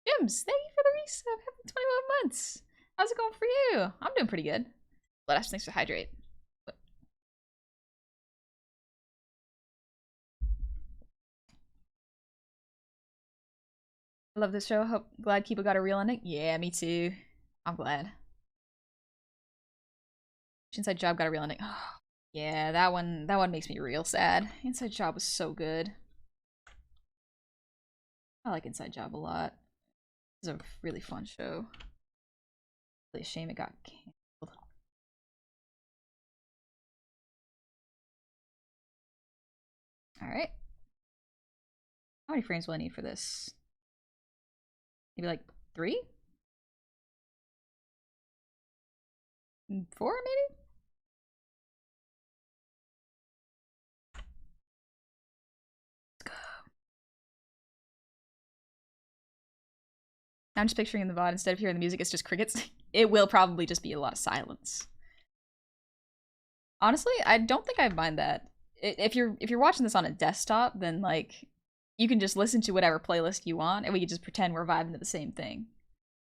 Jims, thank you for the resub. Happy 21 months. How's it going for you? I'm doing pretty good. Let us. Thanks for hydrate. I love this show. Glad Kiba got a reel ending. Yeah, me too. I'm glad. Inside Job got a reel ending. Oh, yeah, that one makes me real sad. Inside Job was so good. I like Inside Job a lot. It's a really fun show. Really a shame it got canceled. Alright. How many frames will I need for this? Maybe like 3? 4 maybe? Let's go. I'm just picturing in the VOD, instead of hearing the music, it's just crickets. It will probably just be a lot of silence. Honestly, I don't think I mind that. If you're watching this on a desktop, then like you can just listen to whatever playlist you want, and we can just pretend we're vibing to the same thing.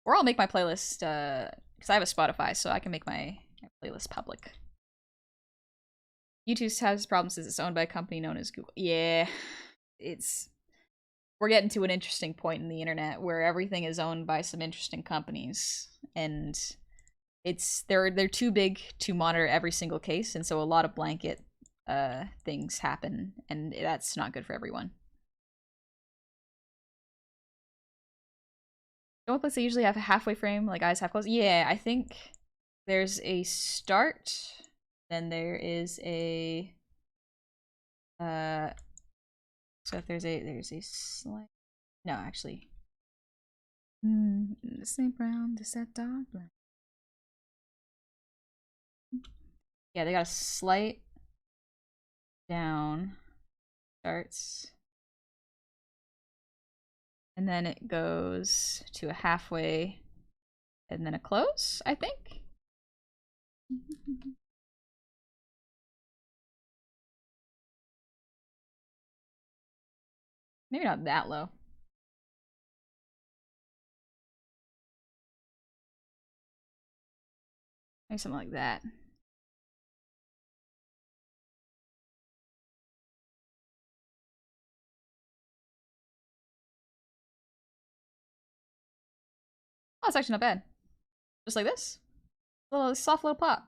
Or I'll make my playlist, because I have a Spotify, so I can make my playlist public. YouTube has problems since it's owned by a company known as Google. Yeah, we're getting to an interesting point in the internet where everything is owned by some interesting companies, and they're too big to monitor every single case, and so a lot of blanket things happen, and that's not good for everyone. Don't place they usually have a halfway frame, like eyes half closed? Yeah, I think there's a start, then there is a so if there's a slight, no, actually, the same brown, the set dark black. Yeah, they got a slight down, starts, and then it goes to a halfway, and then a close, I think. Maybe not that low. Maybe something like that. Oh, it's actually not bad. Just like this. A little soft little pop.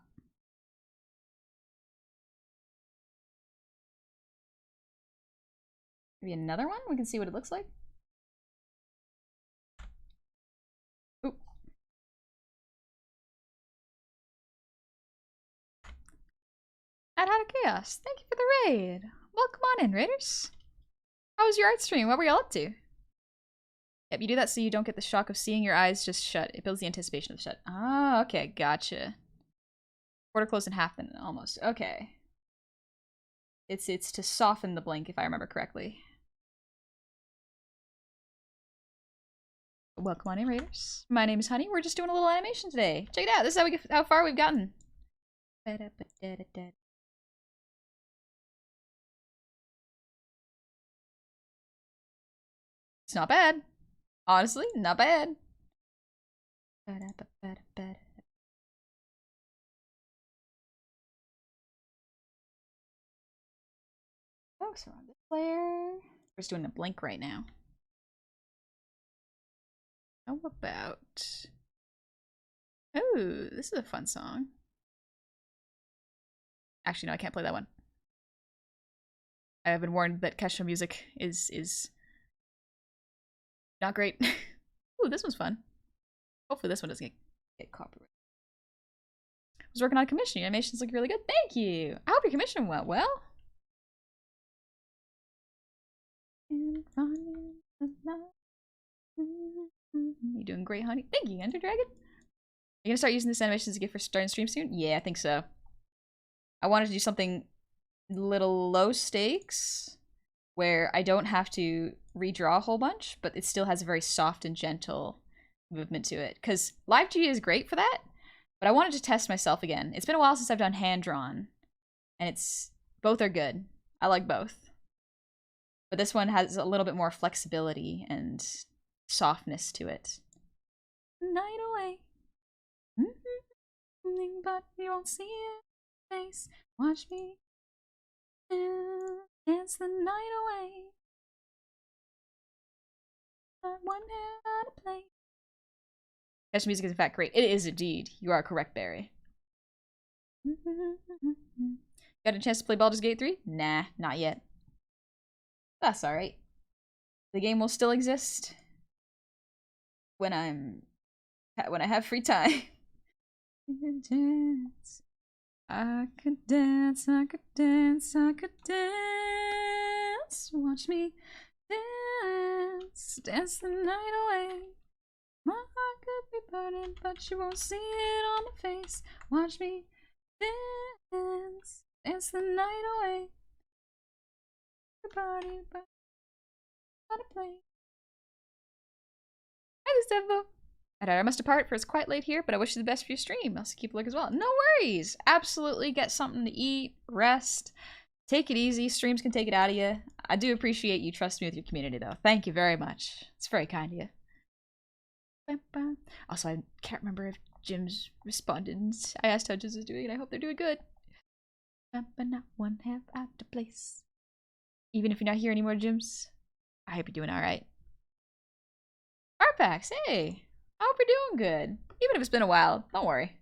Maybe another one? We can see what it looks like. Ooh. Out of chaos. Thank you for the raid. Welcome on in, raiders. How was your art stream? What were y'all up to? Yep, you do that so you don't get the shock of seeing your eyes just shut. It builds the anticipation of the shut. Ah, okay, gotcha. Quarter closed in half, then almost. Okay. It's to soften the blink, if I remember correctly. Welcome on in, raiders. My name is Honey. We're just doing a little animation today. Check it out. This is how far we've gotten. It's not bad. Honestly, not bad. Oh, so on this layer. We're just doing a blink right now. How about... Oh, this is a fun song. Actually, no, I can't play that one. I have been warned that Kesha music is not great. Ooh, this one's fun. Hopefully this one doesn't get copyrighted. I was working on a commission. Your animations look really good. Thank you. I hope your commission went well. You're doing great, honey. Thank you, Enter Dragon. You gonna start using this animation as a gift for starting stream soon? Yeah, I think so. I wanted to do something little low stakes where I don't have to redraw a whole bunch, but it still has a very soft and gentle movement to it. Because Live G is great for that, but I wanted to test myself again. It's been a while since I've done hand-drawn, and both are good. I like both. But this one has a little bit more flexibility and softness to it. Night away. But you won't see it. Face. Watch me dance the night away. Not one hair out of place. Catch music is in fact great. It is indeed. You are correct, Barry. Got a chance to play Baldur's Gate 3? Nah, not yet. That's alright. The game will still exist when I have free time. Dance. I could dance, I could dance, I could dance. Watch me dance, dance the night away. My heart could be burning, but you won't see it on my face. Watch me dance, dance the night away. Everybody, but not a play. Hi, Gustavo. I must depart, for it's quite late here, but I wish you the best for your stream. I'll keep a look as well. No worries. Absolutely get something to eat, rest, take it easy. Streams can take it out of you. I do appreciate you trusting me with your community, though. Thank you very much. It's very kind of you. Also, I can't remember if Jim's responded. I asked how Jim's is doing, and I hope they're doing good. But not one half out of place. Even if you're not here anymore, Jim's, I hope you're doing alright. Arpax, hey! I hope you're doing good. Even if it's been a while, don't worry.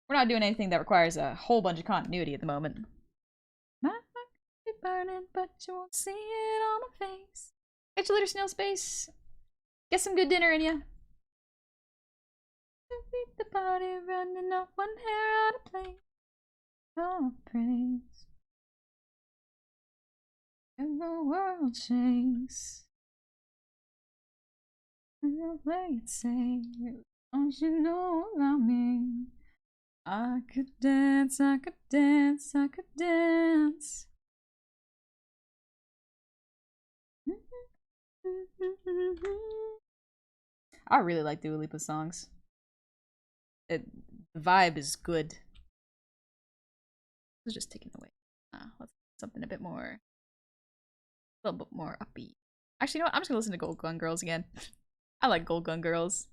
We're not doing anything that requires a whole bunch of continuity at the moment. My heart could be burning, but you won't see it on my face. Catch you later, snail space. Get some good dinner in ya. Beat the party, running off one hair out of place. Oh, praise. And the world shakes. And the way it say, don't you know about me? I could dance, I could dance, I could dance. I really like Dua Lipa songs. The vibe is good. It's just taken away. Let's something a little bit more upbeat. Actually, you know what? I'm just gonna listen to Gold Gun Girls again. I like Gold Gun Girls.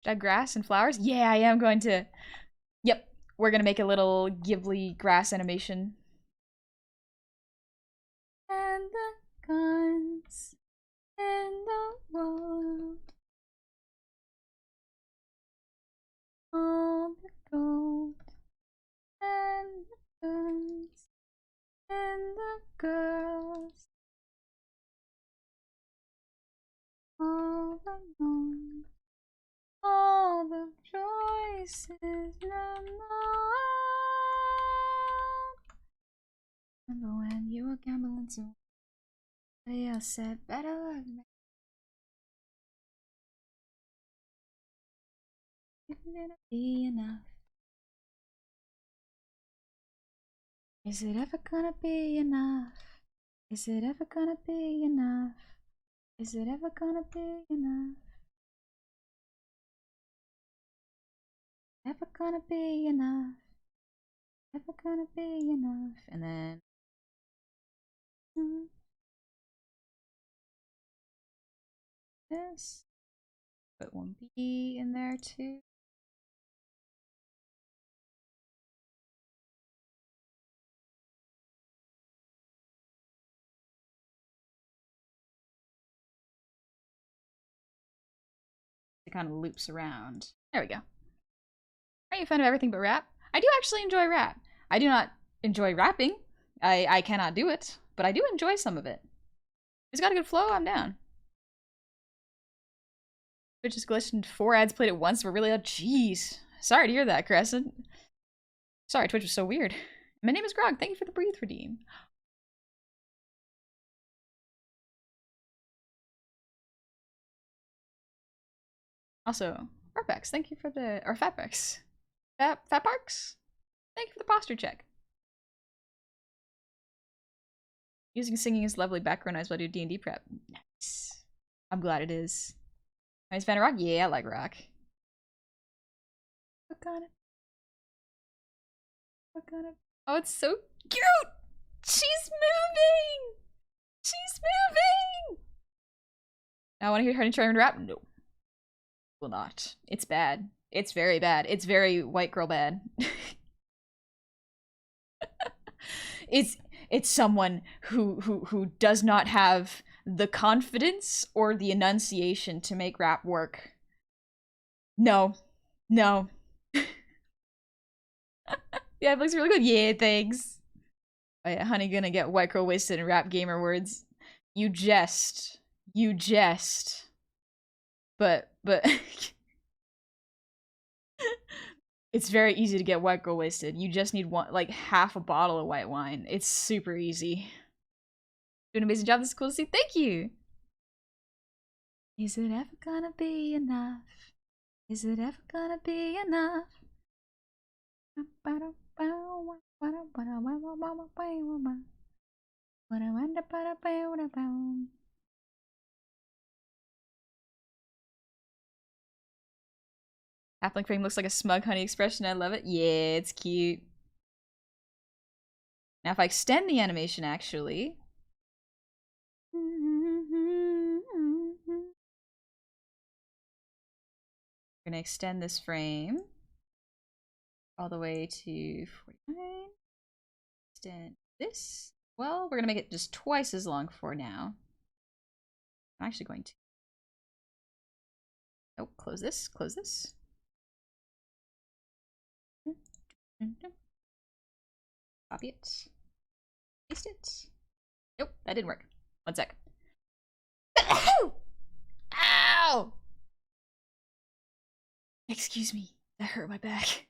Should I have grass and flowers? Yeah, I am going to. Yep, we're gonna make a little Ghibli grass animation. And the guns in the world, all the gold and the guns and the girls, all the moon, all the choices in the world. Remember when you were gambling too? I said better luck. Is it gonna be enough? Is it ever gonna be enough? Is it ever gonna be enough? Is it ever gonna be enough? Ever gonna be enough? Ever gonna be enough? And then this. Put one B in there too. It kind of loops around. There we go. Are you a fan of everything but rap? I do actually enjoy rap. I do not enjoy rapping. I cannot do it, but I do enjoy some of it. If it's got a good flow, I'm down. Twitch just glitched and 4 ads played at once. We're really jeez. Sorry to hear that, Crescent. Sorry, Twitch was so weird. My name is Grog. Thank you for the breathe redeem. Also, Farpex, thank you for the Fatpex. Fatparks? Thank you for the posture check. Using singing as lovely background noise while I do D&D prep. Nice. I'm glad it is. Nice fan of rock? Yeah, I like rock. Oh, it's so cute! She's moving! She's moving! I want to hear Honey try and rap? No. Will not. It's bad. It's very bad. It's very white girl bad. It's someone who does not have the confidence or the enunciation to make rap work. No. No. Yeah, it looks really good. Yeah, thanks. Oh yeah, Honey gonna get white girl wasted and rap gamer words. You jest. You jest. But it's very easy to get white girl wasted. You just need one, like half a bottle of white wine. It's super easy. Doing an amazing job. This is cool to see. Thank you. Is it ever gonna be enough? Is it ever gonna be enough? Halfling frame looks like a smug honey expression. I love it. Yeah, it's cute. Now if I extend the animation, actually. We're gonna extend this frame all the way to 49. Extend this. Well, we're gonna make it just twice as long for now. I'm actually going to. Oh, close this. Close this. Copy it. Paste it. Nope, that didn't work. One sec. Ow! Ow! Excuse me. That hurt my back.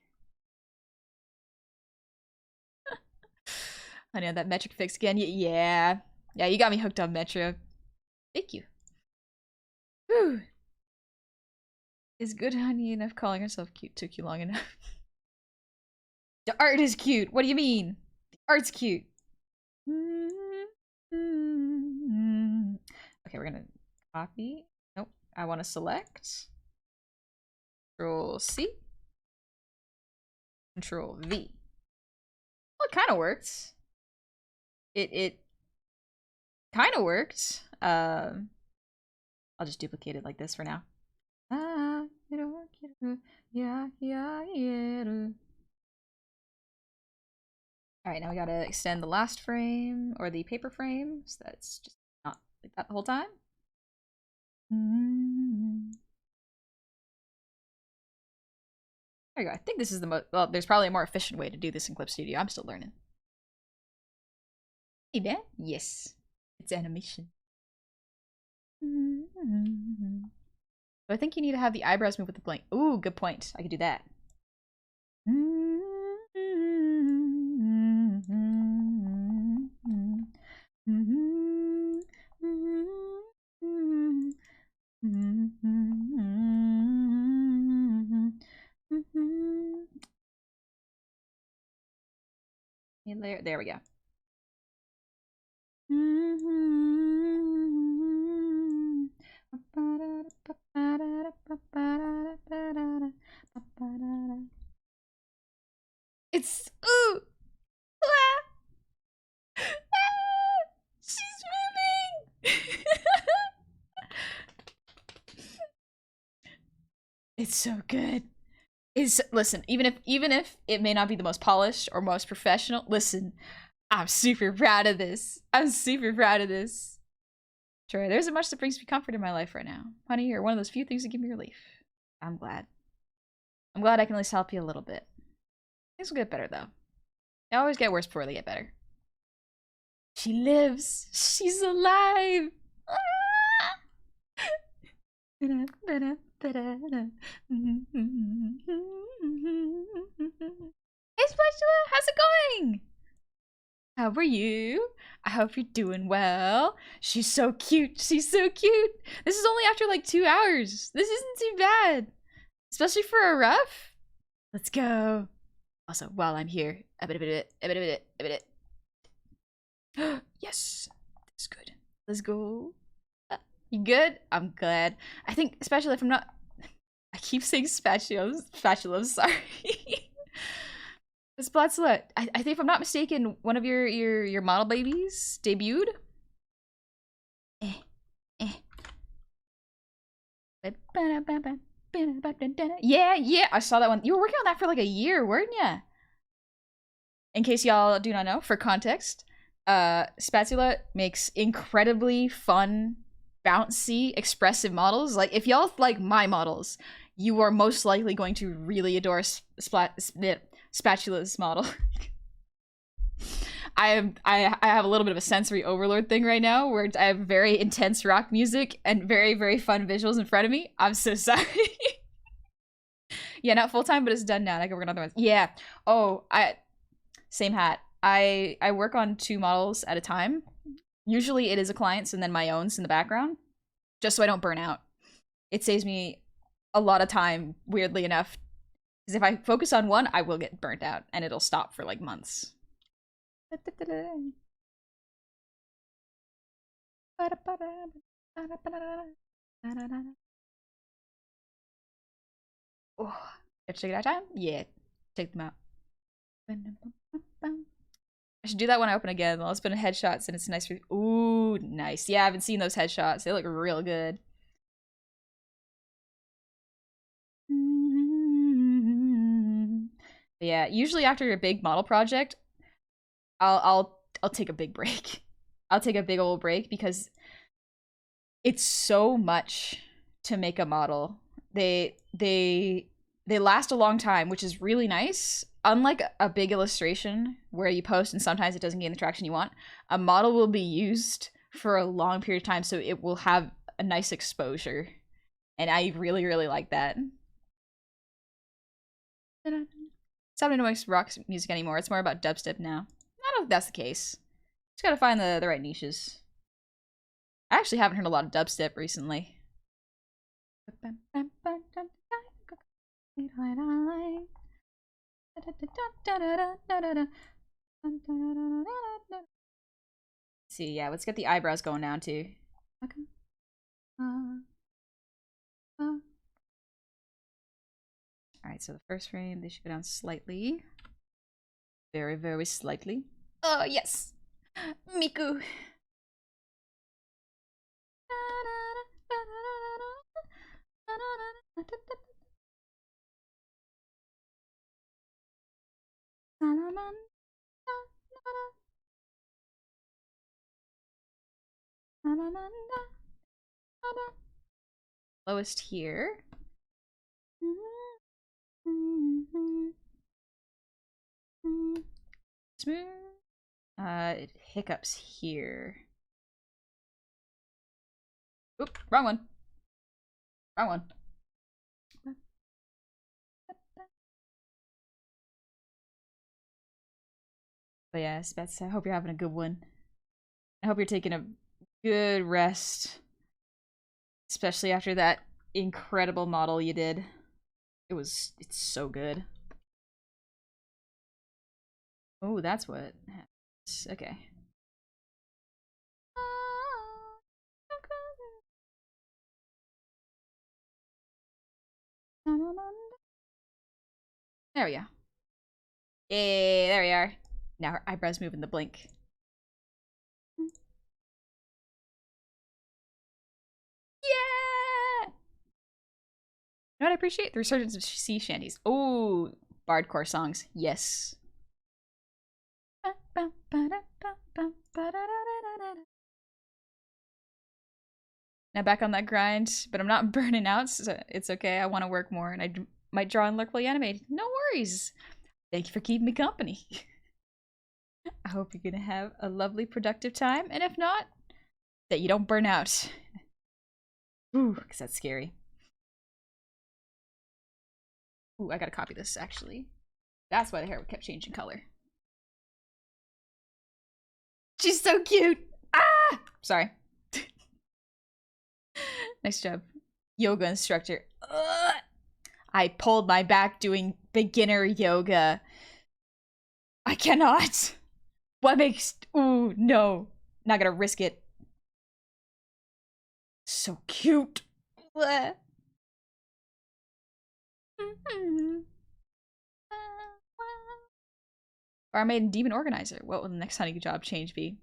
I know that metric fix again. Yeah. Yeah, you got me hooked on Metro. Thank you. Whew. Is good honey enough calling herself cute? Took you long enough. The art is cute. What do you mean? The art's cute. Okay, we're gonna copy. Nope. I want to select. Control C. Control V. Well, it kind of worked. It kind of worked. I'll just duplicate it like this for now. Yeah. Alright, now we gotta extend the last frame, or the paper frame, so that's just not like that the whole time. There you go. I think this is the most, well, there's probably a more efficient way to do this in Clip Studio. I'm still learning. Hey, man. Yes. It's animation. But I think you need to have the eyebrows move with the blank. Ooh, good point. I could do that. There we go. It's ooh. Ah. Ah. She's moving. It's so good. Listen, even if it may not be the most polished or most professional, listen, I'm super proud of this. I'm super proud of this. Troy, there isn't much that brings me comfort in my life right now. Honey, you're one of those few things that give me relief. I'm glad. I'm glad I can at least help you a little bit. Things will get better though. They always get worse before they get better. She lives. She's alive. Hey Spatula! How's it going? How are you? I hope you're doing well. She's so cute. She's so cute. This is only after like 2 hours. This isn't too bad. Especially for a rough. Let's go. Also, while I'm here, a bit. Yes, that's good. Let's go. You good? I'm glad. I think, especially if I'm not. I keep saying spatulas. Spatulas. Sorry. Spatula. I think if I'm not mistaken, one of your model babies debuted. Yeah, I saw that one. You were working on that for like a year, weren't you? In case y'all do not know, for context, Spatula makes incredibly fun, bouncy, expressive models. Like, if y'all like my models, you are most likely going to really adore Spatula's model. I have a little bit of a sensory overload thing right now, where I have very intense rock music and very, very fun visuals in front of me. I'm so sorry. Yeah, not full time, but it's done now. I can work on other ones. Yeah. Oh, same hat. I work on 2 models at a time. Usually it is a client's and then my own's in the background, just so I don't burn out. It saves me a lot of time, weirdly enough, because if I focus on one, I will get burnt out and it'll stop for like months. Oh, have to take it out of time? Yeah, take them out. I should do that when I open again. I'll spin headshots and it's nice for. Ooh, nice. Yeah, I haven't seen those headshots. They look real good. But yeah, usually after a big model project, I'll take a big break. I'll take a big old break because it's so much to make a model. They last a long time, which is really nice. Unlike a big illustration where you post and sometimes it doesn't gain the traction you want, a model will be used for a long period of time, so it will have a nice exposure. And I really, really like that. It's not into rock music anymore. It's more about dubstep now. I don't know if that's the case. Just gotta find the right niches. I actually haven't heard a lot of dubstep recently. See, yeah, let's get the eyebrows going down too. Okay. Alright, so the first frame, they should go down slightly. Very, very slightly. Oh, yes! Miku! Lowest here. Smooth. It hiccups here. Oop, wrong one. Wrong one. But yeah, Spets, I hope you're having a good one. I hope you're taking a good rest. Especially after that incredible model you did. It's so good. Oh, that's what happens. Okay. There we go. Yay, there we are. Now her eyebrows move in the blink. Yeah! You know what I appreciate? The resurgence of sea shanties. Oh, bardcore songs. Yes. Now back on that grind, but I'm not burning out, so it's okay. I want to work more, and I might draw and lurk while you animate. No worries. Thank you for keeping me company. I hope you're gonna have a lovely, productive time, and if not, that you don't burn out. Ooh, because that's scary. Ooh, I gotta copy this, actually. That's why the hair kept changing color. She's so cute. Ah! Sorry. Nice job. Yoga instructor. Ugh. I pulled my back doing beginner yoga. I cannot. What makes... Ooh, no. Not gonna risk it. So cute. Bleh. Barmaid Demon Organizer. What will the next hunting job change be?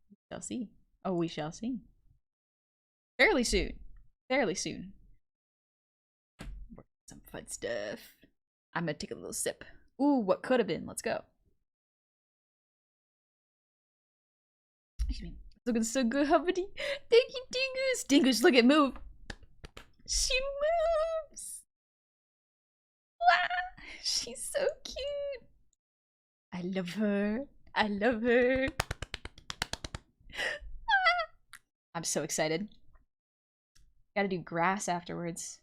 We shall see. Oh, we shall see. Fairly soon. Fairly soon. Some fun stuff. I'm gonna take a little sip. Ooh, what could have been. Let's go. Excuse me. Looking so good, Hubbity. Thank you, Dingus. Dingus, look at move. She moves. Wow. She's so cute. I love her. I love her. I'm so excited. Gotta do grass afterwards.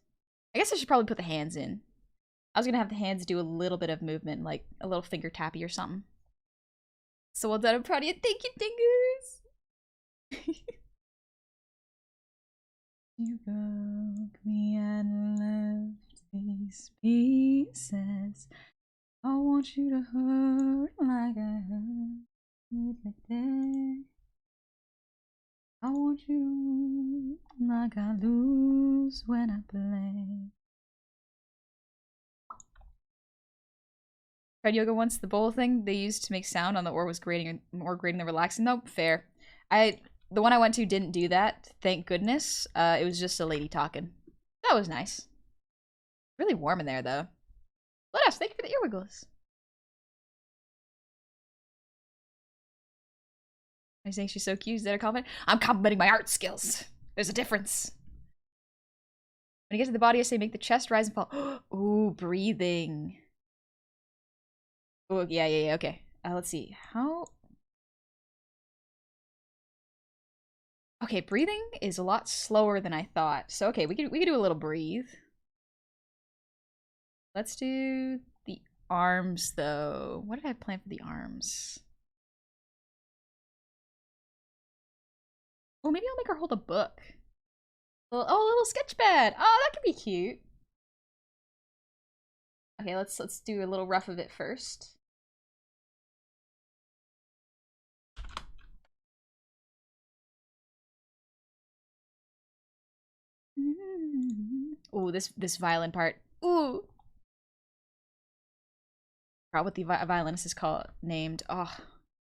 I guess I should probably put the hands in. I was gonna have the hands do a little bit of movement, like a little finger tappy or something. So well done, I'm proud of you. Thank you, Dingus. You broke me and left these pieces. I want you to hurt like I hurt me today. I want you like I lose when I play. Tried yoga once. The bowl thing they used to make sound on the oar was grating, more grating than relaxing. Nope, fair. The one I went to didn't do that. Thank goodness. It was just a lady talking. That was nice. Really warm in there though. Let us. Thank you for the ear wiggles. I saying she's so cute. Is that a compliment? I'm complimenting my art skills. There's a difference. When you get to the body, I say make the chest rise and fall. Ooh, breathing. Oh, yeah, okay. Let's see. How... Okay, breathing is a lot slower than I thought. So, okay, we could do a little breathe. Let's do the arms, though. What did I plan for the arms? Oh, maybe I'll make her hold a book. Oh, a little sketch pad. Oh, that could be cute. Okay, let's do a little rough of it first. Ooh, this violin part. Ooh. Forgot what the violinist is called named. Oh,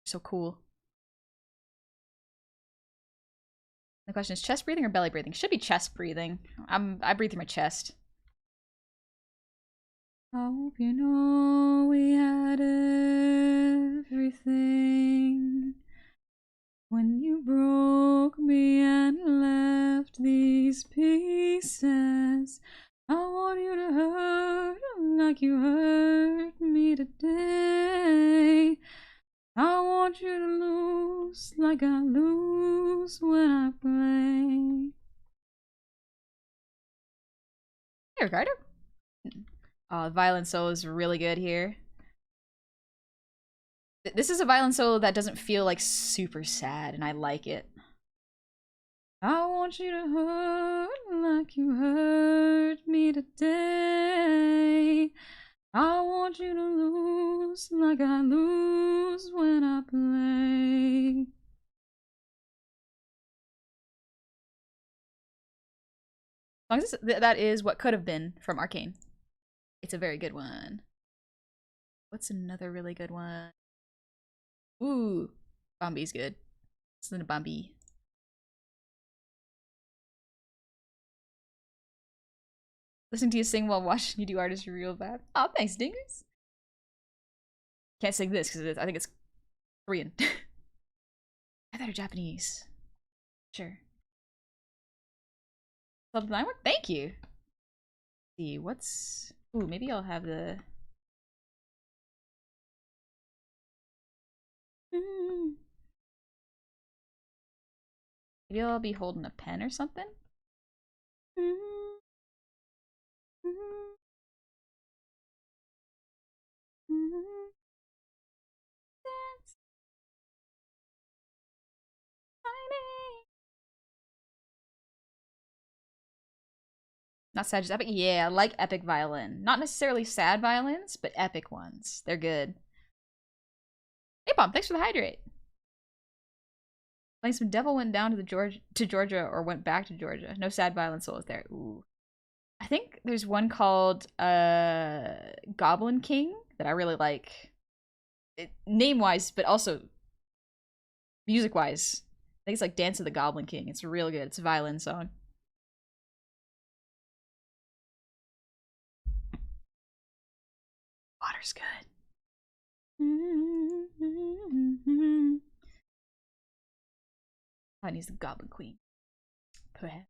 so cool. The question is chest breathing or belly breathing? Should be chest breathing. I breathe through my chest. I hope you know we had everything when you broke me and left these pieces. I want you to hurt like you hurt me today. I want you to lose like I lose when I play. Hey, Ricardo. Oh, the violin solo is really good here. This is a violin solo that doesn't feel like super sad, and I like it. I want you to hurt like you hurt me today. I want you to lose like I lose when I play. As long as that is what could have been from Arcane. It's a very good one. What's another really good one? Ooh, Bambi's good. Listen to Bambi. Listening to you sing while watching you do art is real bad. Oh, thanks, Dingers. Can't sing this because I think it's Korean. I thought it was Japanese. Sure. Something I want. Thank you. Let's see, what's... Ooh, maybe I'll have the... Maybe I'll be holding a pen or something? Not sad, just epic. Yeah, I like epic violin. Not necessarily sad violins, but epic ones. They're good. Hey, Bomb, thanks for the hydrate. Like some devil went down to Georgia or went back to Georgia. No sad violin souls there. Ooh. I think there's one called Goblin King that I really like. Name wise, but also music wise. I think it's like Dance of the Goblin King. It's real good. It's a violin song. Water's good. Honey's the Goblin Queen. Perhaps.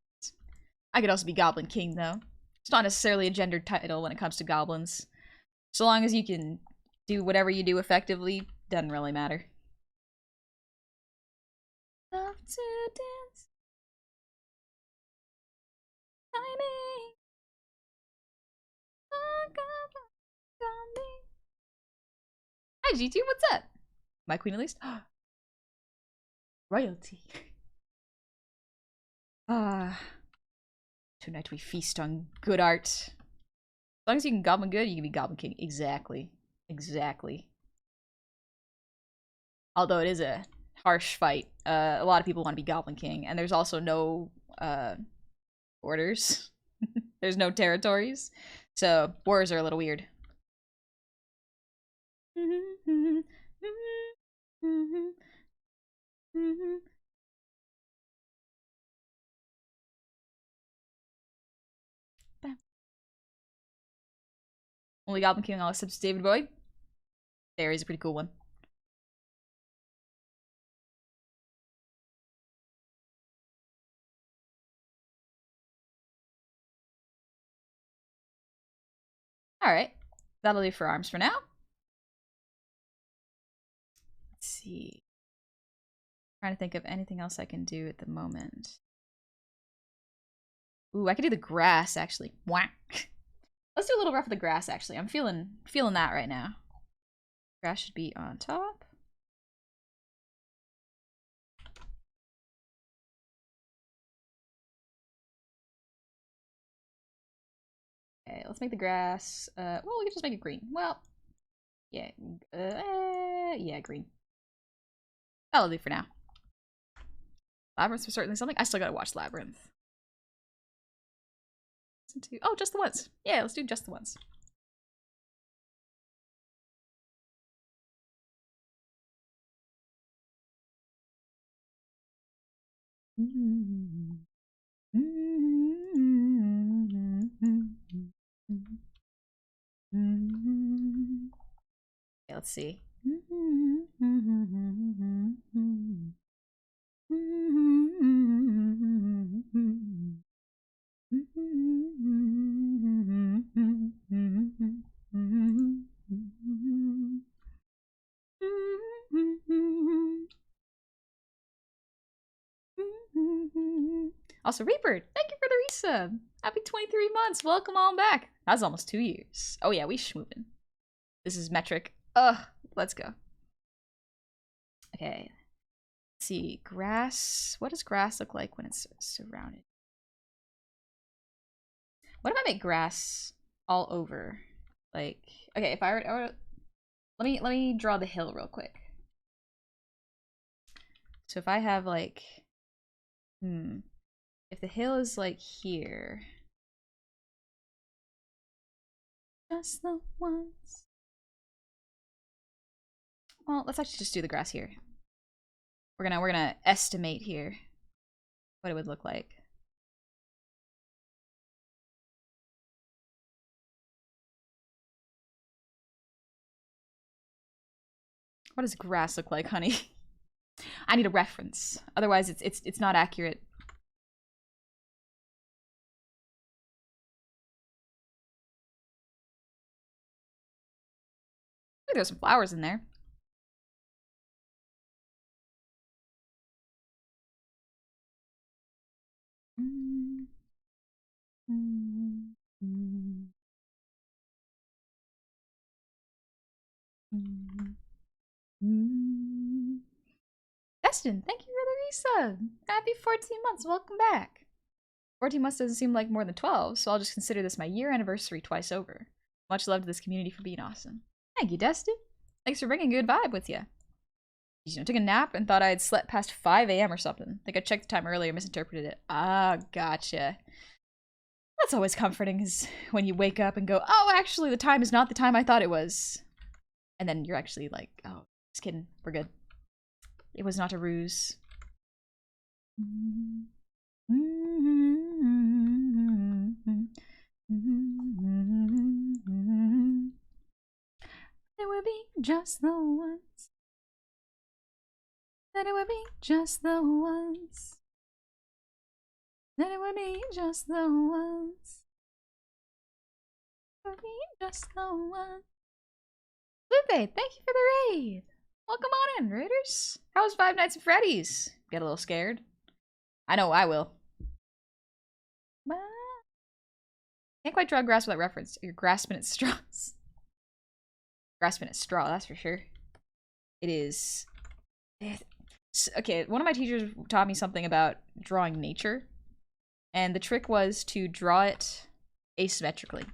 I could also be Goblin King, though. It's not necessarily a gendered title when it comes to goblins. So long as you can do whatever you do effectively, doesn't really matter. Love to dance. Timing. Hi, G2, what's up? My queen at least? Royalty. Tonight we feast on good art. As long as you can Goblin good, you can be Goblin King. Exactly. Exactly. Although it is a harsh fight. A lot of people want to be Goblin King, and there's also no borders. There's no territories. So wars are a little weird. Only Goblin King I'll accept is David Bowie. There, he's a pretty cool one. Alright. That'll do for arms for now. Let's see. Trying to think of anything else I can do at the moment. Ooh, I could do the grass, actually. Whack. Let's do a little rough of the grass, actually. I'm feeling that right now. Grass should be on top. Okay, let's make the grass, well, we can just make it green. Well, yeah, yeah, green. That'll do for now. Labyrinth was certainly something. I still gotta watch Labyrinth. Oh, just the ones. Yeah, let's do just the ones. Okay, let's see. Also, Reaper, thank you for the resub. Happy 23 months. Welcome on back. That's almost 2 years. Oh yeah, we schmoovin'. This is metric. Ugh, let's go. Okay. Let's see. Grass. What does grass look like when it's surrounded? What if I make grass all over? Like, okay, if I were let me draw the hill real quick. So if I have like, if the hill is like here, just the ones. Well, let's actually just do the grass here. We're gonna estimate here what it would look like. What does grass look like, honey? I need a reference. Otherwise, it's not accurate. There's some flowers in there. Destin, thank you for the resub. Happy 14 months. Welcome back. 14 months doesn't seem like more than 12, so I'll just consider this my year anniversary twice over. Much love to this community for being awesome. Thank you, Dustin. Thanks for bringing a good vibe with you. You know, took a nap and thought I had slept past 5 a.m. or something. Think I checked the time earlier, misinterpreted it. Ah, gotcha. That's always comforting, is when you wake up and go, oh, actually, the time is not the time I thought it was. And then you're actually like, oh, just kidding. We're good. It was not a ruse. It would be just the once. That it would be just the once. That it would be just the once. It would be just the once. Lupe, thank you for the raid. Welcome on in, raiders. How was Five Nights at Freddy's? Get a little scared? I know I will. Can't quite draw grass without reference. You're grasping at straws. Grasping at straw, that's for sure. It is. Okay, one of my teachers taught me something about drawing nature. And the trick was to draw it asymmetrically.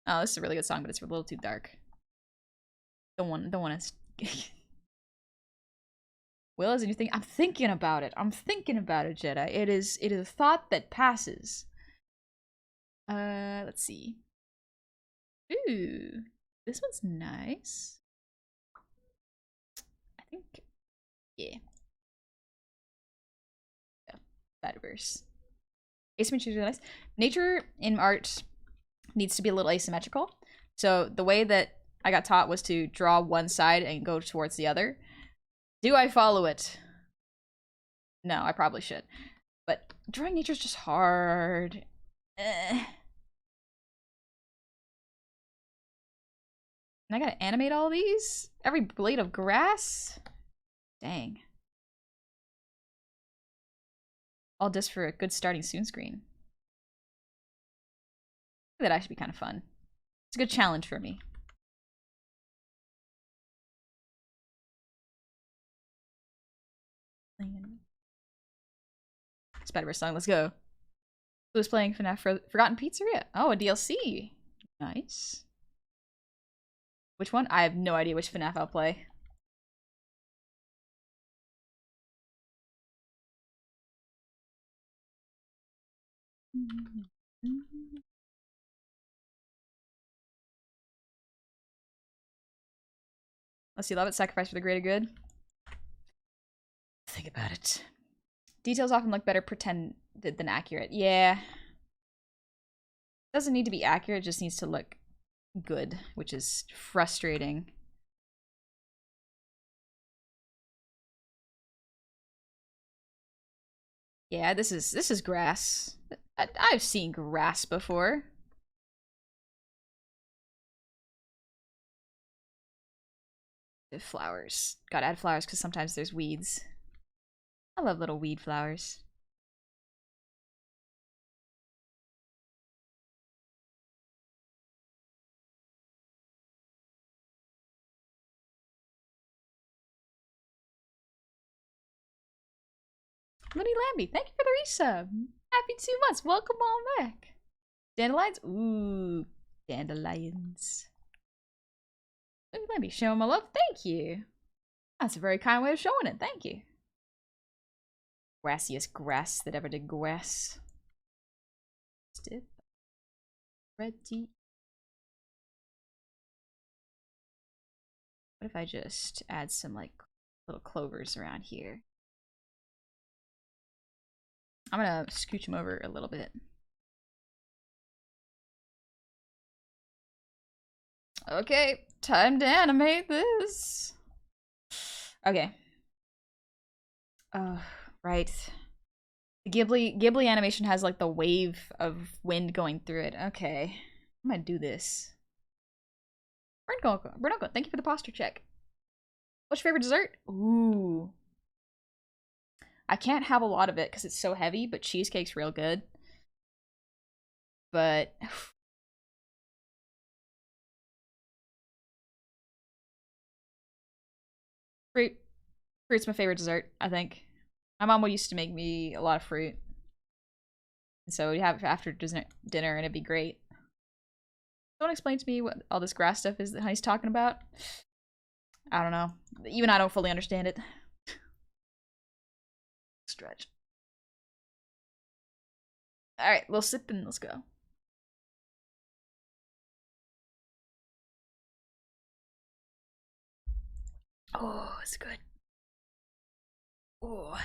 Oh, this is a really good song, but it's a little too dark. Don't want to. Will, is anything? I'm thinking about it. I'm thinking about it, Jedi. It is a thought that passes. Let's see. Ooh, this one's nice. I think, yeah. Metaverse. Asymmetry is really nice. Nature in art needs to be a little asymmetrical. So the way that I got taught was to draw one side and go towards the other. Do I follow it? No, I probably should. But drawing nature is just hard. And I gotta animate all these? Every blade of grass? Dang. All just for a good starting soon screen. That actually be kind of fun. It's a good challenge for me. Spider-Verse song, let's go. Who's playing FNAF Forgotten Pizzeria? Oh, a DLC. Nice. Which one? I have no idea which FNAF I'll play. Let's see, love it, sacrifice for the greater good. Think about it. Details often look better pretended than accurate. Yeah. It doesn't need to be accurate, it just needs to look good, which is frustrating. Yeah, this is grass. I've seen grass before. Flowers. Gotta add flowers because sometimes there's weeds. I love little weed flowers. Looney Lambie, thank you for the resub. Happy 2 months. Welcome on back. Dandelions? Ooh, dandelions. Looney Lambie, showing my love. Thank you. That's a very kind way of showing it. Thank you. Grassiest grass that ever did grass. Stiff. Ready. What if I just add some like little clovers around here? I'm gonna scooch them over a little bit. Okay, time to animate this. Okay. Right. The Ghibli animation has like the wave of wind going through it. Okay. I'm gonna do this. Bernoko, thank you for the posture check. What's your favorite dessert? Ooh. I can't have a lot of it because it's so heavy, but cheesecake's real good. But fruit's my favorite dessert, I think. My mom used to make me a lot of fruit. So we have it after dinner, and it'd be great. Someone explain to me what all this grass stuff is that Honey's talking about. I don't know. Even I don't fully understand it. Stretch. Alright, little sip and let's go. Oh, it's good. Oh.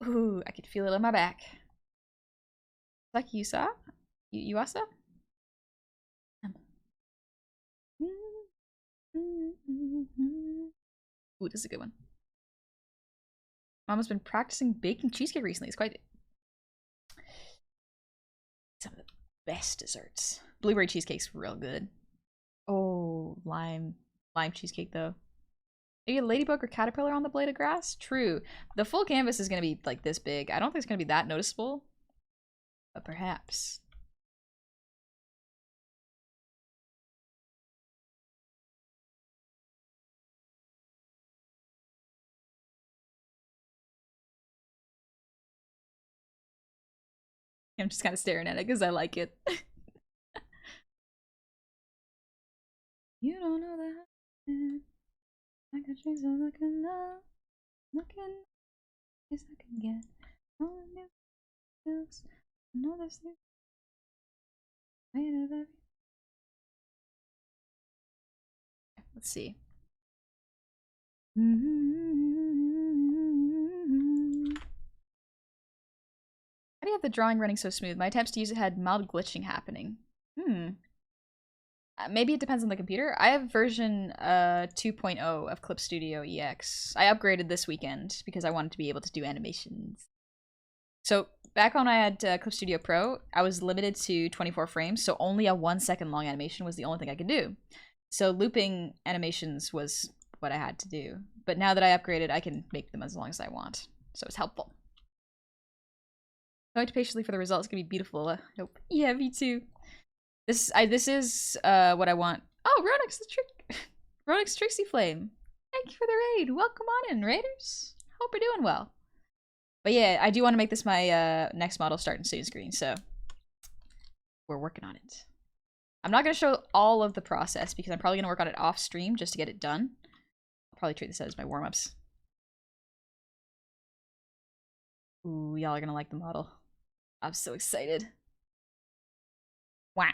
Ooh, I could feel it on my back. Like Yusa? Yuasa? Ooh, this is a good one. Mama's been practicing baking cheesecake recently. It's quite some of the best desserts. Blueberry cheesecake's real good. Oh, lime cheesecake though. Maybe a ladybug or caterpillar on the blade of grass? True. The full canvas is gonna be like this big. I don't think it's gonna be that noticeable. But perhaps. I'm just kind of staring at it because I like it. You don't know that. I got trees are looking up. Looking. Yes, I can get. All new skills. I know this new. Let's see. How do you have the drawing running so smooth? My attempts to use it had mild glitching happening. Maybe it depends on the computer. I have version 2.0 of Clip Studio EX. I upgraded this weekend because I wanted to be able to do animations. So back when I had Clip Studio Pro, I was limited to 24 frames, so only a 1 second long animation was the only thing I could do. So looping animations was what I had to do. But now that I upgraded, I can make them as long as I want. So it's helpful. Going to patiently for the results. It's gonna be beautiful. I hope. Yeah, me too. This is what I want. Oh, Ronix the trick. Ronix Trixie Flame. Thank you for the raid. Welcome on in, Raiders. Hope you're doing well. But yeah, I do want to make this my next model starting soon screen, so we're working on it. I'm not gonna show all of the process because I'm probably gonna work on it off stream just to get it done. I'll probably treat this as my warm-ups. Ooh, y'all are gonna like the model. I'm so excited. Wah.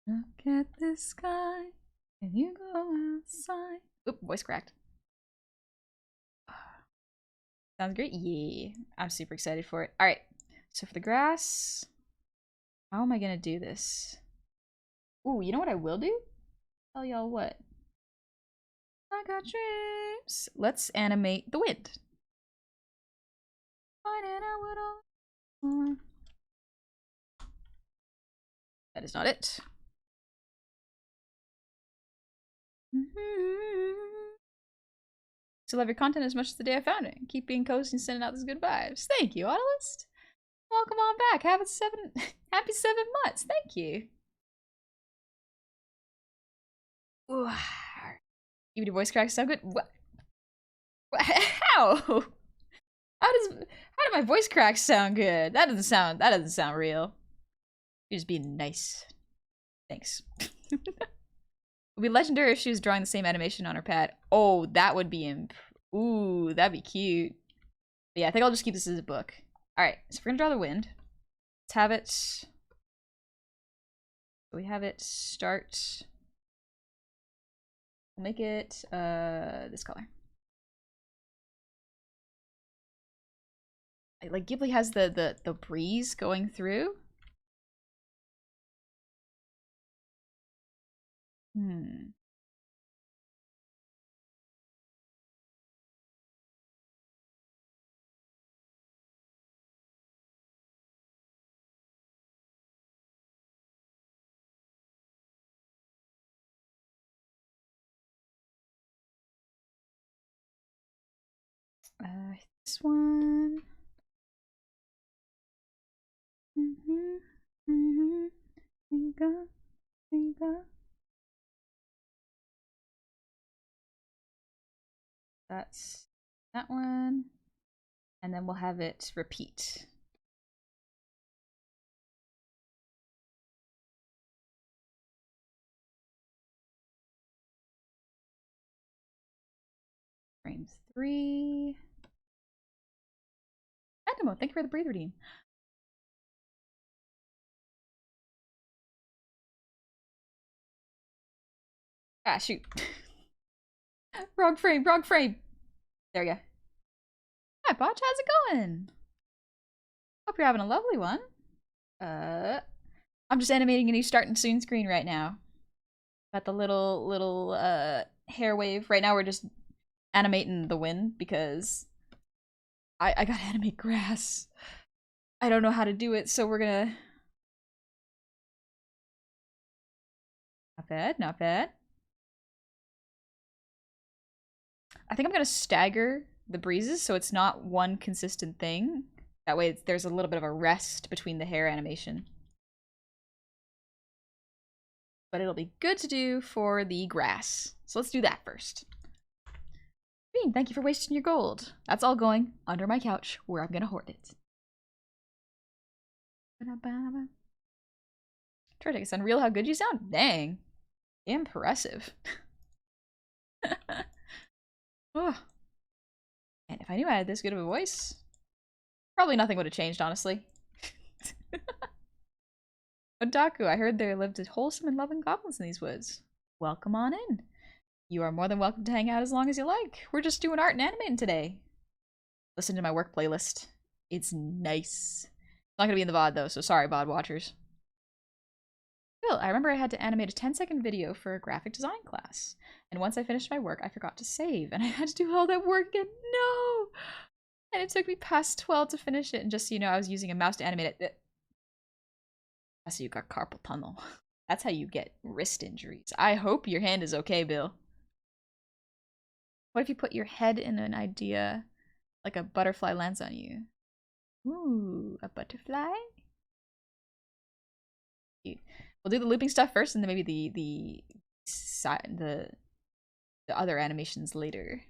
Look at the sky and you go outside. Oop, voice cracked. Sounds great. Yeah, I'm super excited for it. All right, so for the grass, how am I gonna do this? Ooh, you know what I will do? Tell y'all what. I got dreams. Let's animate the wind. That is not it. Still love your content as much as the day I found it. Keep being cozy and sending out those good vibes. Thank you, Autolist. Welcome on back. Happy 7 months. Thank you. Ooh. Even your voice cracks sound good. What? How? How do my voice cracks sound good? That doesn't sound real. You're just being nice. Thanks. It would be legendary if she was drawing the same animation on her pad. Oh, that would be ooh, that'd be cute. But yeah, I think I'll just keep this as a book. Alright, so we're gonna draw the wind. Let's have it. We have it start. We'll make it this color. Like Ghibli has the breeze going through. This one. That's that one. And then we'll have it repeat. Frame 3. Animo, thank you for the breathe redeem. Ah, shoot. Wrong frame, wrong frame. There we go. Hi, Botch, how's it going? Hope you're having a lovely one. I'm just animating a new starting soon screen right now. Got the little hair wave. Right now we're just animating the wind because I gotta animate grass. I don't know how to do it, so we're gonna... Not bad, not bad. I think I'm gonna stagger the breezes so it's not one consistent thing. That way there's a little bit of a rest between the hair animation. But it'll be good to do for the grass. So let's do that first. Bean, thank you for wasting your gold. That's all going under my couch where I'm gonna hoard it. Try to take us unreal how good you sound. Dang. Impressive. Oh. And if I knew I had this good of a voice, probably nothing would have changed, honestly. Otaku, I heard there lived wholesome and loving goblins in these woods. Welcome on in. You are more than welcome to hang out as long as you like. We're just doing art and animating today. Listen to my work playlist. It's nice. It's not gonna be in the VOD though, so sorry, VOD watchers. Bill, I remember I had to animate a 10-second video for a graphic design class. And once I finished my work, I forgot to save, and I had to do all that work again. No! And it took me past 12 to finish it, and just so you know, I was using a mouse to animate it. That's how you got carpal tunnel. That's how you get wrist injuries. I hope your hand is okay, Bill. What if you put your head in an idea, like a butterfly lands on you? Ooh, a butterfly? We'll do the looping stuff first, and then maybe the other animations later.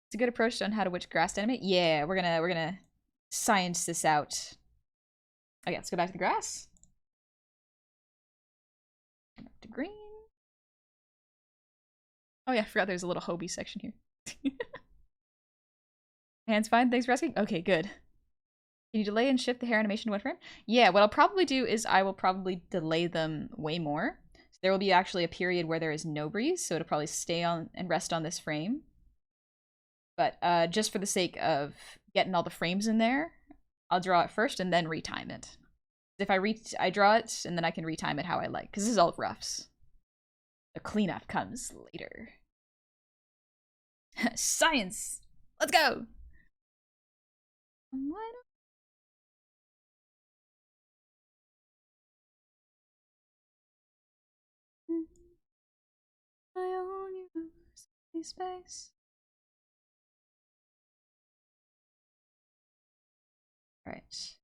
It's a good approach on how to which grass to animate. Yeah, we're gonna science this out. Okay, let's go back to the grass. Back to green. Oh yeah, I forgot there's a little Hobie section here. Hands fine, thanks for asking. Okay, good. Can you delay and shift the hair animation to one frame? Yeah, what I'll probably do is I will probably delay them way more. So there will be actually a period where there is no breeze, so it'll probably stay on and rest on this frame. But just for the sake of getting all the frames in there, I'll draw it first and then retime it. If I draw it and then I can retime it how I like, because this is all roughs. The cleanup comes later. Science! Let's go! What? My own university space. Alright.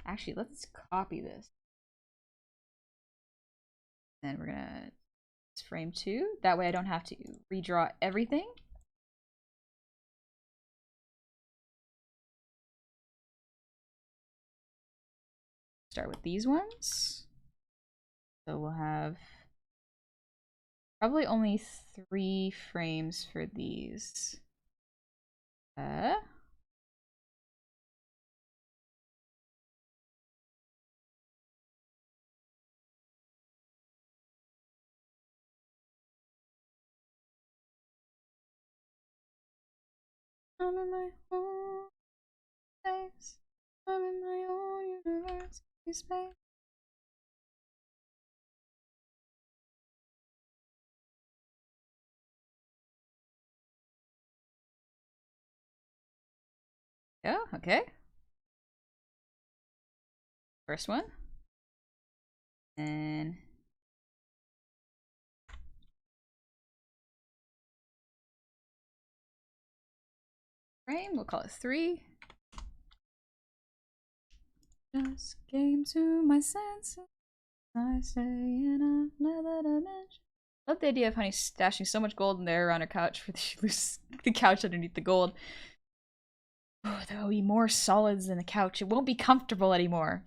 Actually, let's copy this. Then we're gonna frame 2. That way I don't have to redraw everything. Start with these ones. So we'll have probably only 3 frames for these. I'm in my own space. I'm in my own university space. Yeah, okay. First one. And frame, we'll call it 3. Just came to my senses. I say in another dimension. Love the idea of Honey stashing so much gold in there around her couch for she lose the couch underneath the gold. Oh, there will be more solids in the couch. It won't be comfortable anymore.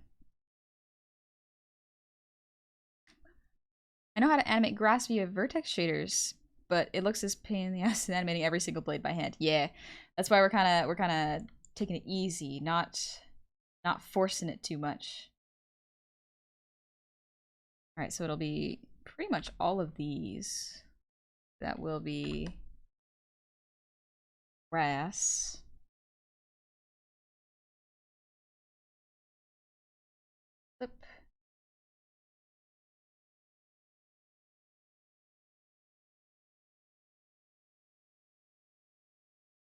I know how to animate grass via vertex shaders, but it looks as pain in the ass in animating every single blade by hand. Yeah, that's why we're kind of taking it easy, not forcing it too much. All right, so it'll be pretty much all of these. That will be grass. Flip.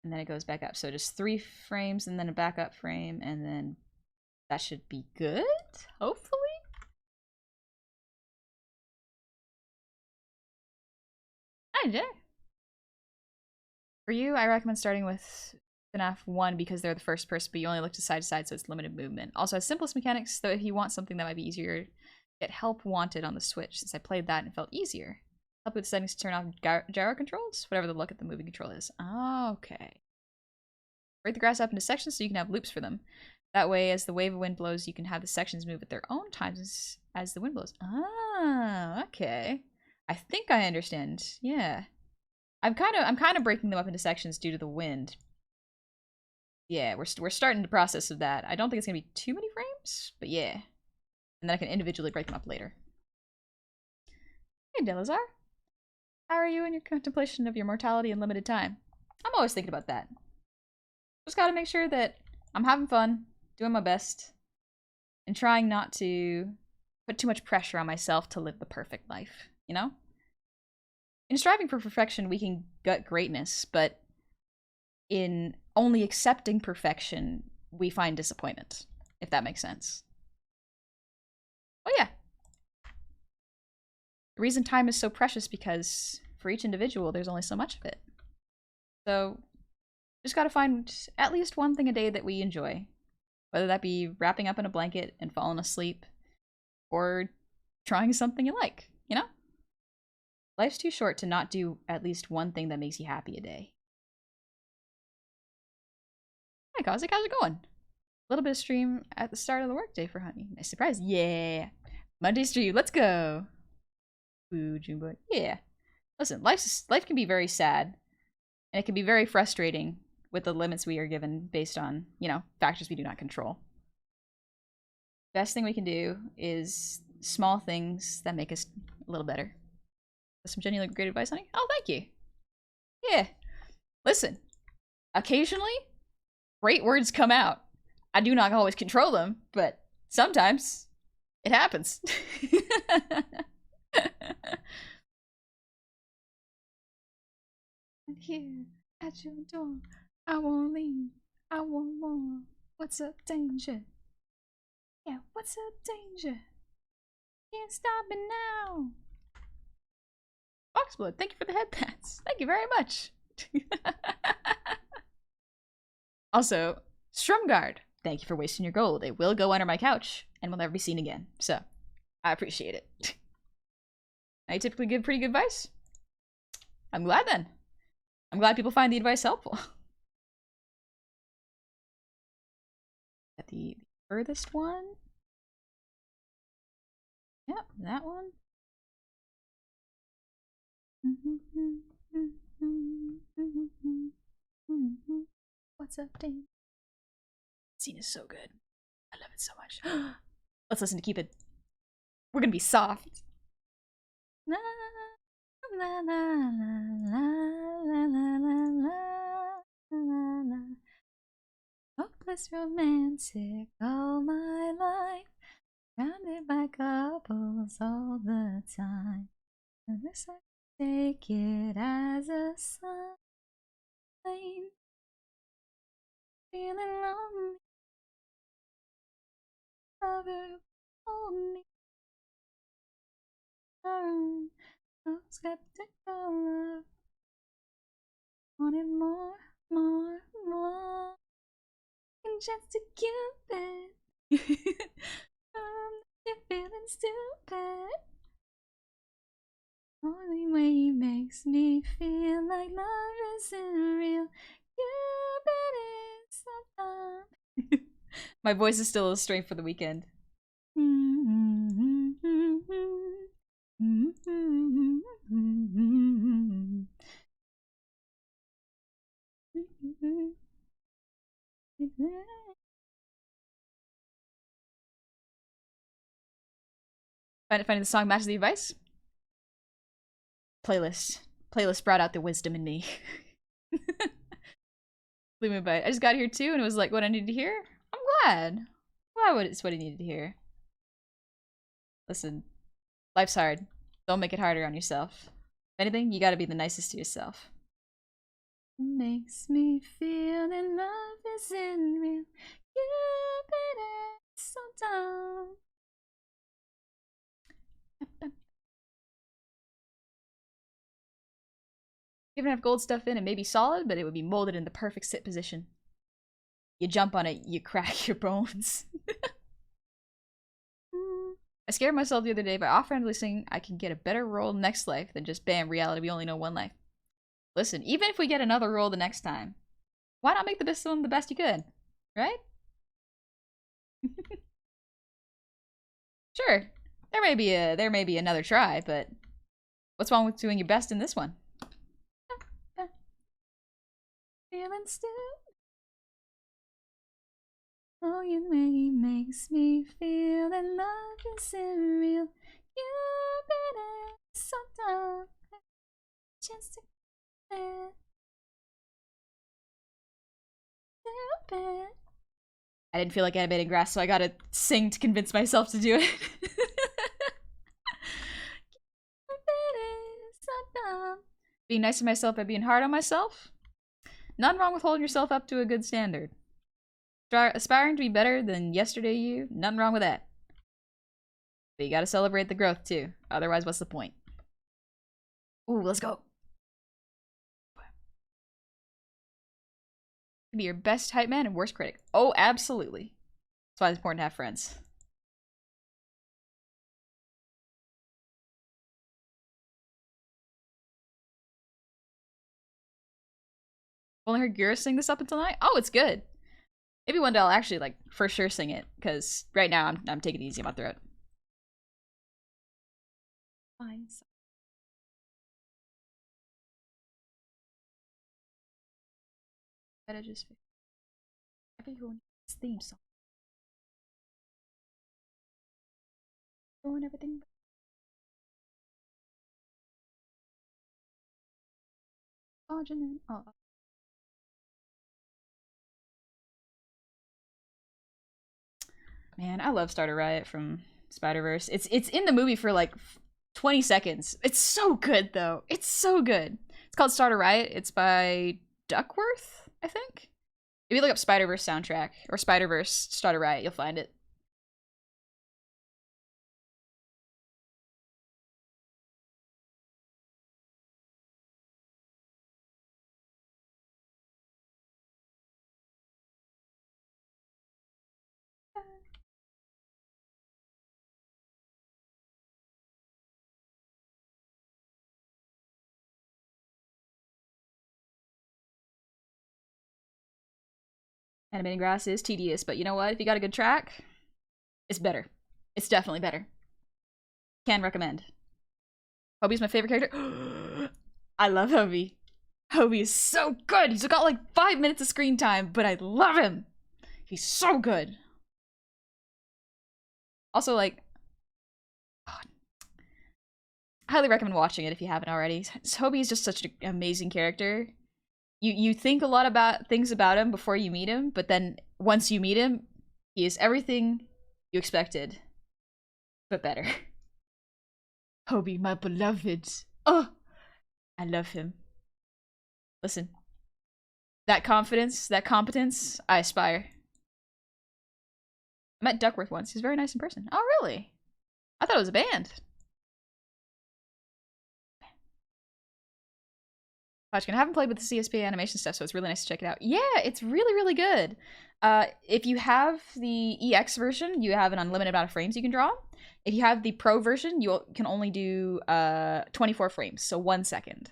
And then it goes back up. So just 3 frames and then a backup frame, and then that should be good, hopefully. Hi, Jay. For you, I recommend starting with FNAF 1 because they're the first person, but you only look to side, so it's limited movement. Also, has simplest mechanics, though if you want something that might be easier, get help wanted on the Switch, since I played that and it felt easier. Help with settings to turn off gyro controls, whatever the look at the moving control is. Okay. Break the grass up into sections so you can have loops for them. That way, as the wave of wind blows, you can have the sections move at their own times as the wind blows. Ah, okay. I think I understand. Yeah. I'm kind of breaking them up into sections due to the wind. Yeah, we're starting the process of that. I don't think it's gonna be too many frames, but yeah. And then I can individually break them up later. Hey, Delazar. How are you in your contemplation of your mortality and limited time? I'm always thinking about that. Just gotta make sure that I'm having fun, doing my best, and trying not to put too much pressure on myself to live the perfect life, you know? In striving for perfection, we can gut greatness, but in only accepting perfection, we find disappointment, if that makes sense. Oh yeah. The reason time is so precious because for each individual, there's only so much of it. So, just gotta find at least one thing a day that we enjoy. Whether that be wrapping up in a blanket and falling asleep, or trying something you like, you know? Life's too short to not do at least one thing that makes you happy a day. Hi, Kozik, how's it going? A little bit of stream at the start of the workday for Honey. Nice surprise. Yeah. Monday stream, let's go. Ooh, Junebug. Yeah. Listen, life can be very sad, and it can be very frustrating with the limits we are given based on, you know, factors we do not control. Best thing we can do is small things that make us a little better. That's some genuinely great advice, Honey. Oh, thank you. Yeah. Listen, occasionally, great words come out. I do not always control them, but sometimes it happens. Here at your door, I won't leave. I want more. What's up, danger? Yeah, what's up, danger? Can't stop it now. Foxblood, thank you for the headpats. Thank you very much. Also, Strumguard, thank you for wasting your gold. It will go under my couch and will never be seen again. So, I appreciate it. I typically give pretty good advice. I'm glad then. I'm glad people find the advice helpful. At the furthest one. Yep, that one. What's up, Dane? Scene is so good. I love it so much. Let's listen to Keep It. We're gonna be soft. La la la la la la la la la. Hopeless romantic all my life, surrounded by couples all the time. And this I take it as a sign. Feeling lonely, lover, hold me. So skeptical of wanted more, more, more. And just to Cupid. You're feeling stupid. Only way he makes me feel like love isn't real. Cupid is My voice is still a strength for the weekend. Finding the song matches the advice? Playlist brought out the wisdom in me. Blue Moon Bite. I just got here too and it was like what I needed to hear. I'm glad. It's what I needed to hear. Listen, life's hard. Don't make it harder on yourself. If anything, you gotta be the nicest to yourself. It makes me feel that love isn't real. Cupid is so dumb. Even have gold stuff in, it may be solid, but it would be molded in the perfect sit position. You jump on it, you crack your bones. I scared myself the other day by offhandedly saying I can get a better roll next life than just bam, reality, we only know one life. Listen, even if we get another roll the next time, why not make the best one the best you could? Right? Sure. There may be another try, but what's wrong with doing your best in this one? Feeling still. Oh, you makes me feel that love isn't real. You've been so dumb. Chance to get stupid. I didn't feel like animating grass, so I gotta sing to convince myself to do it. So dumb. Being nice to myself by being hard on myself? Nothing wrong with holding yourself up to a good standard. Aspiring to be better than yesterday you, nothing wrong with that. But you gotta celebrate the growth too. Otherwise, what's the point? Ooh, let's go. Be your best hype man and worst critic. Oh, absolutely. That's why it's important to have friends. Only heard Gura sing this up until tonight? Oh, it's good. Maybe one day I'll actually, like, for sure sing it, because right now I'm taking it easy on my throat. Fine. Better just everyone needs theme song. Doing everything. Oh. Man, I love Starter Riot from Spider-Verse. It's in the movie for like 20 seconds. It's so good though. It's so good. It's called Starter Riot. It's by Duckworth, I think. If you look up Spider-Verse soundtrack or Spider-Verse Starter Riot, you'll find it. Animating grass is tedious, but you know what? If you got a good track, it's better. It's definitely better. Can recommend. Hobie's my favorite character. I love Hobie. Hobie is so good. He's got like 5 minutes of screen time, but I love him. He's so good. Also, like, highly recommend watching it if you haven't already. Hobie is just such an amazing character. You think a lot about things about him before you meet him, but then once you meet him, he is everything you expected, but better. Hobie, my beloved. Oh, I love him. Listen, that confidence, that competence, I aspire. I met Duckworth once. He's very nice in person. Oh, really? I thought it was a band. I haven't played with the CSP animation stuff, so it's really nice to check it out. Yeah, it's really, really good. If you have the EX version, you have an unlimited amount of frames you can draw. If you have the Pro version, you can only do 24 frames, so 1 second.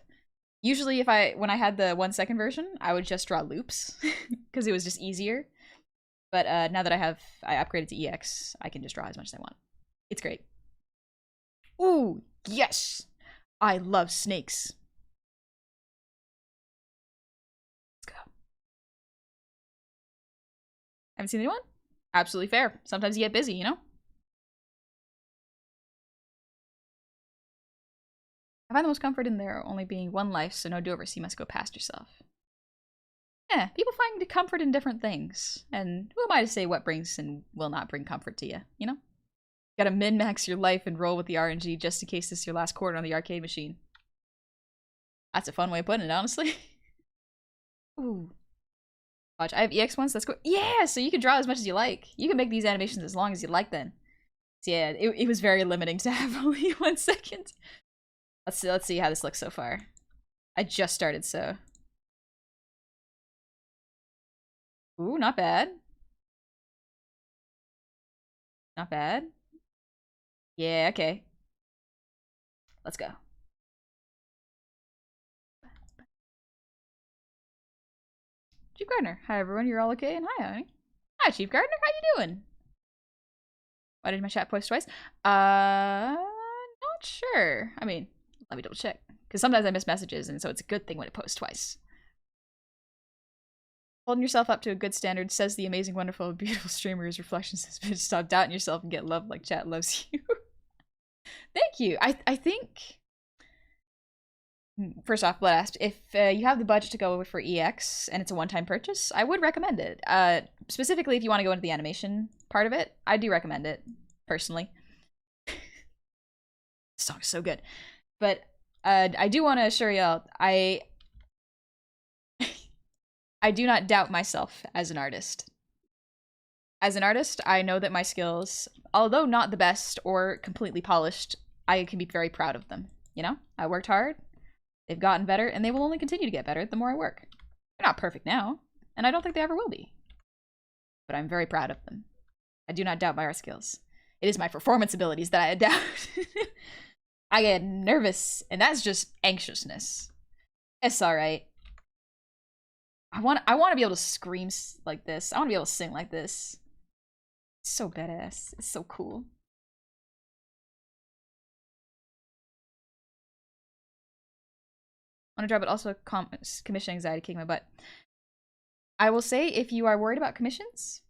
Usually when I had the 1 second version, I would just draw loops because it was just easier. But now that I upgraded to EX, I can just draw as much as I want. It's great. Ooh, yes! I love snakes. Let's go. Haven't seen anyone? Absolutely fair. Sometimes you get busy, you know? I find the most comfort in there only being one life, so no do-over, so you must go past yourself. Yeah, people find comfort in different things. And who am I to say what brings and will not bring comfort to you, you know? You gotta min-max your life and roll with the RNG just in case this is your last quarter on the arcade machine. That's a fun way of putting it, honestly. Ooh. Watch, I have EX ones, that's cool. Yeah, so you can draw as much as you like. You can make these animations as long as you like then. So yeah, it was very limiting to have only 1 second. Let's see how this looks so far. I just started, so. Ooh, not bad. Not bad. Yeah, okay. Let's go. Chief Gardener. Hi, everyone. You're all okay? And hi, honey. Hi, Chief Gardener. How you doing? Why did my chat post twice? Not sure. I mean, let me double check. Because sometimes I miss messages, and so it's a good thing when it posts twice. Holding yourself up to a good standard, says the amazing, wonderful, beautiful streamer's reflections. Stop doubting yourself and get love like chat loves you. Thank you. I think... First off, Blood asked, if you have the budget to go for EX and it's a one-time purchase, I would recommend it. Specifically, if you want to go into the animation part of it, I do recommend it, personally. This song is so good. But I do want to assure y'all, I do not doubt myself as an artist. As an artist, I know that my skills, although not the best or completely polished, I can be very proud of them. You know? I worked hard. They've gotten better, and they will only continue to get better the more I work. They're not perfect now, and I don't think they ever will be. But I'm very proud of them. I do not doubt my art skills. It is my performance abilities that I doubt. I get nervous, and that's just anxiousness. It's alright. I want to be able to scream like this. I want to be able to sing like this. It's so badass. It's so cool. On a job, but also commission anxiety kicking my butt. I will say, if you are worried about commissions,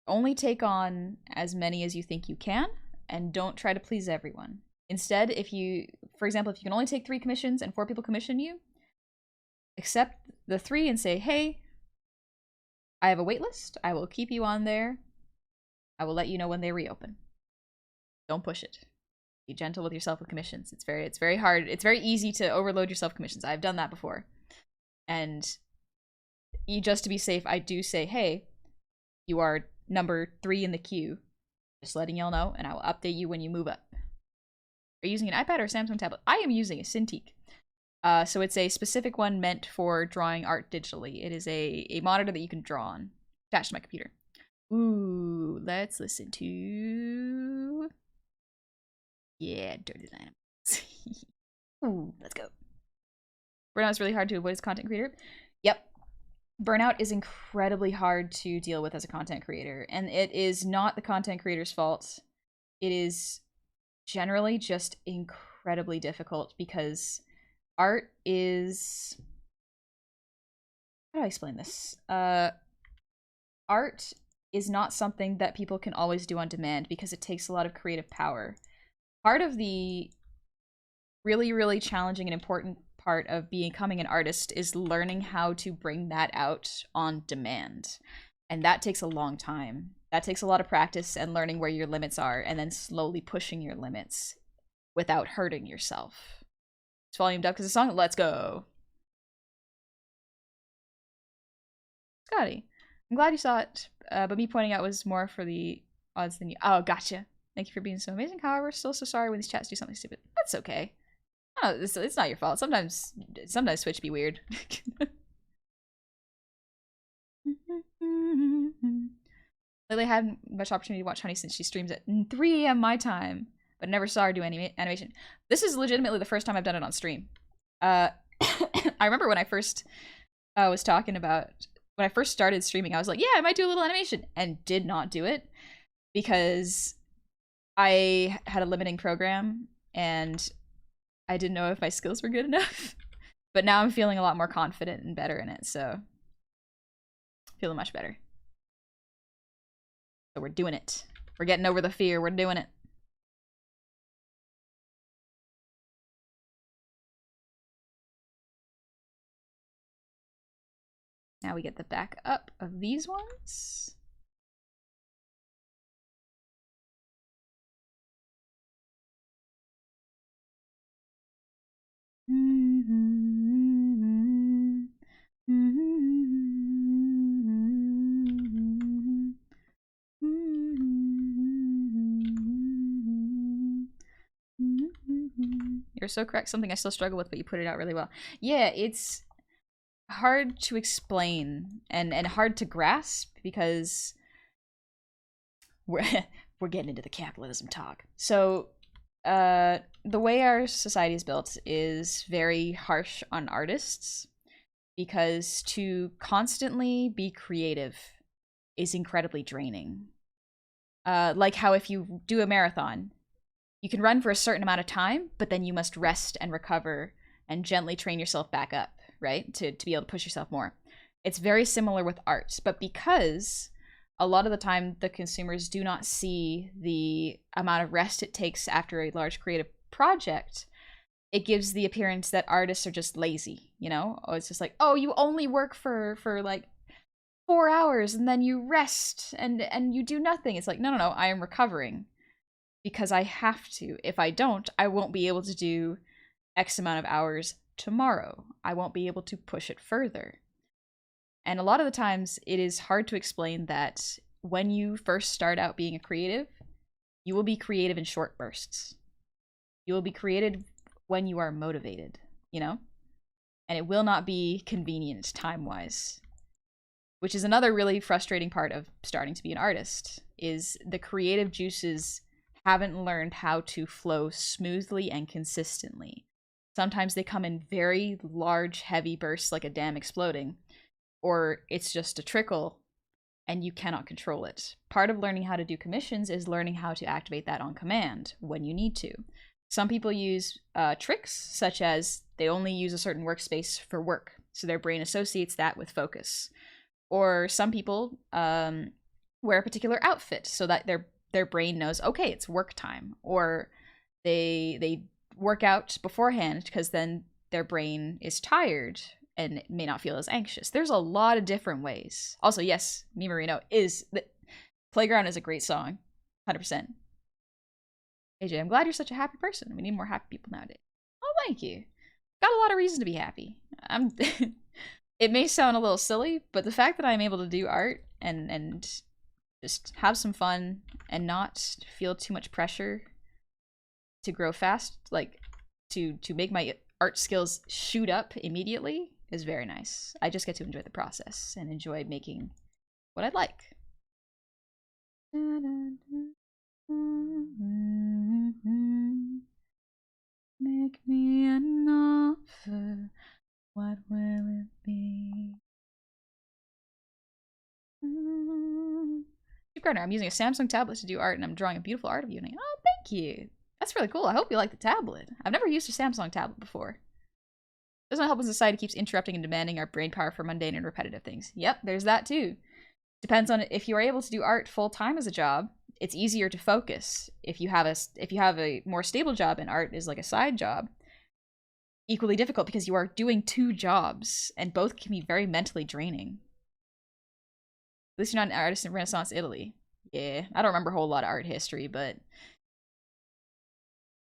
only take on as many as you think you can, and don't try to please everyone. Instead, if you, for example, if you can only take 3 commissions and 4 people commission you, accept the 3 and say, hey, I have a wait list. I will keep you on there. I will let you know when they reopen. Don't push it. Be gentle with yourself with commissions. It's very hard. It's very easy to overload yourself with commissions. I've done that before. And just to be safe, I do say, hey, you are number 3 in the queue. Just letting y'all know, and I will update you when you move up. Are you using an iPad or a Samsung tablet? I am using a Cintiq. So it's a specific one meant for drawing art digitally. It is a monitor that you can draw on, attached to my computer. Ooh, let's listen to... Yeah, Dirty Animals. Ooh, let's go. Burnout is really hard to avoid as a content creator. Yep. Burnout is incredibly hard to deal with as a content creator, and it is not the content creator's fault. It is generally just incredibly difficult because art is... How do I explain this? Art is not something that people can always do on demand because it takes a lot of creative power. Part of the really, really challenging and important part of becoming an artist is learning how to bring that out on demand. And that takes a long time. That takes a lot of practice and learning where your limits are and then slowly pushing your limits without hurting yourself. It's volumed up because the song, let's go. Scotty, I'm glad you saw it, but me pointing out was more for the odds than you. Oh, gotcha. Thank you for being so amazing. However, still so sorry when these chats do something stupid. That's okay. Oh, it's not your fault. Sometimes Twitch be weird. Lately, I haven't much opportunity to watch Honey since she streams at 3 AM my time. but never saw her do any animation. This is legitimately the first time I've done it on stream. I remember when I first was talking about, when I first started streaming, I was like, yeah, I might do a little animation, and did not do it because I had a limiting program and I didn't know if my skills were good enough. But now I'm feeling a lot more confident and better in it, so feeling much better. So we're doing it. We're getting over the fear. We're doing it. Now we get the back up of these ones. You're so correct. Something I still struggle with, but you put it out really well. Yeah, it's hard to explain and hard to grasp because we're getting into the capitalism talk. So the way our society is built is very harsh on artists because to constantly be creative is incredibly draining. Like how if you do a marathon, you can run for a certain amount of time, but then you must rest and recover and gently train yourself back up, right? To be able to push yourself more. It's very similar with art, but because a lot of the time the consumers do not see the amount of rest it takes after a large creative project, it gives the appearance that artists are just lazy, you know? Oh, it's just like, oh, you only work for like 4 hours and then you rest and you do nothing. It's like, no, I am recovering because I have to. If I don't, I won't be able to do X amount of hours tomorrow. I won't be able to push it further. And a lot of the times it is hard to explain that when you first start out being a creative, you will be creative in short bursts. You will be creative when you are motivated, you know? And it will not be convenient time-wise. Which is another really frustrating part of starting to be an artist, is the creative juices haven't learned how to flow smoothly and consistently. Sometimes they come in very large, heavy bursts like a dam exploding, or it's just a trickle and you cannot control it. Part of learning how to do commissions is learning how to activate that on command when you need to. Some people use tricks, such as they only use a certain workspace for work, so their brain associates that with focus. Or some people wear a particular outfit so that their brain knows, okay, it's work time. Or they work out beforehand because then their brain is tired and may not feel as anxious. There's a lot of different ways. Also, yes, Me Marino Playground is a great song, 100%. AJ, I'm glad you're such a happy person. We need more happy people nowadays. Oh, thank you. Got a lot of reason to be happy. It may sound a little silly, but the fact that I'm able to do art and just have some fun and not feel too much pressure to grow fast, like to make my art skills shoot up immediately, is very nice. I just get to enjoy the process and enjoy making what I like. Make me an offer. What will it be? Gardner, I'm using a Samsung tablet to do art and I'm drawing a beautiful art of you. Oh, thank you. That's really cool. I hope you like the tablet. I've never used a Samsung tablet before. Doesn't help when society keeps interrupting and demanding our brain power for mundane and repetitive things. Yep, there's that too. Depends on if you are able to do art full time as a job, it's easier to focus. If you have a more stable job and art is like a side job, equally difficult because you are doing 2 jobs and both can be very mentally draining. At least you're not an artist in Renaissance Italy. Yeah, I don't remember a whole lot of art history, but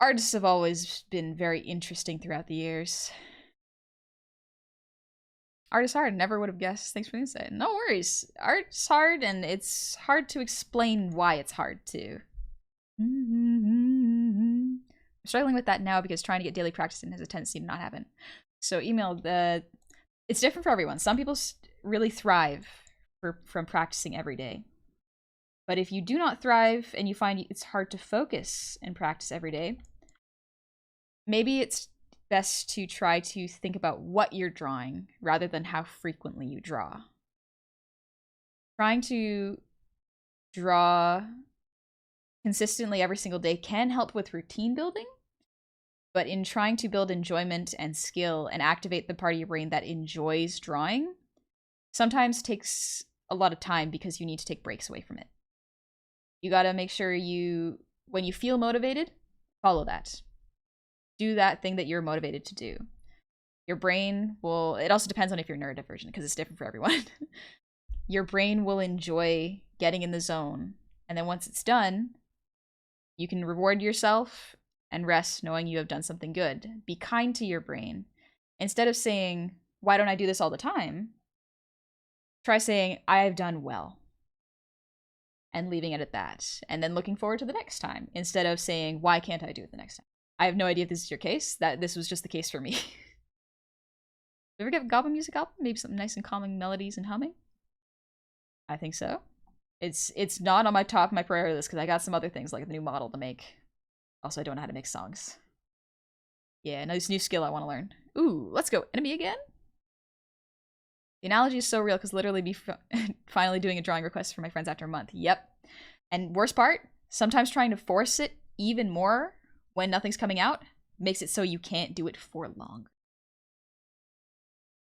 artists have always been very interesting throughout the years. Art is hard. Never would have guessed. Thanks for the insight. No worries. Art's hard, and it's hard to explain why it's hard too. I'm struggling with that now because trying to get daily practice in has a tendency to not happen. So email it's different for everyone. Some people really thrive from practicing every day. But if you do not thrive and you find it's hard to focus and practice every day, maybe it's best to try to think about what you're drawing rather than how frequently you draw. Trying to draw consistently every single day can help with routine building, but in trying to build enjoyment and skill and activate the part of your brain that enjoys drawing, sometimes takes a lot of time because you need to take breaks away from it. You gotta make sure when you feel motivated, follow that. Do that thing that you're motivated to do. Your brain will, it also depends on if you're neurodivergent because it's different for everyone. Your brain will enjoy getting in the zone. And then once it's done, you can reward yourself and rest knowing you have done something good. Be kind to your brain. Instead of saying, why don't I do this all the time? Try saying, I have done well. And leaving it at that. And then looking forward to the next time. Instead of saying, why can't I do it the next time? I have no idea if this is your case. This was just the case for me. You ever get Goblin music album? Maybe something nice and calming melodies and humming? I think so. It's not on my top of my priority list because I got some other things like the new model to make. Also, I don't know how to make songs. Yeah, nice new skill I want to learn. Ooh, let's go. Enemy again? The analogy is so real because literally be finally doing a drawing request for my friends after a month. Yep. And worst part, sometimes trying to force it even more when nothing's coming out makes it so you can't do it for long.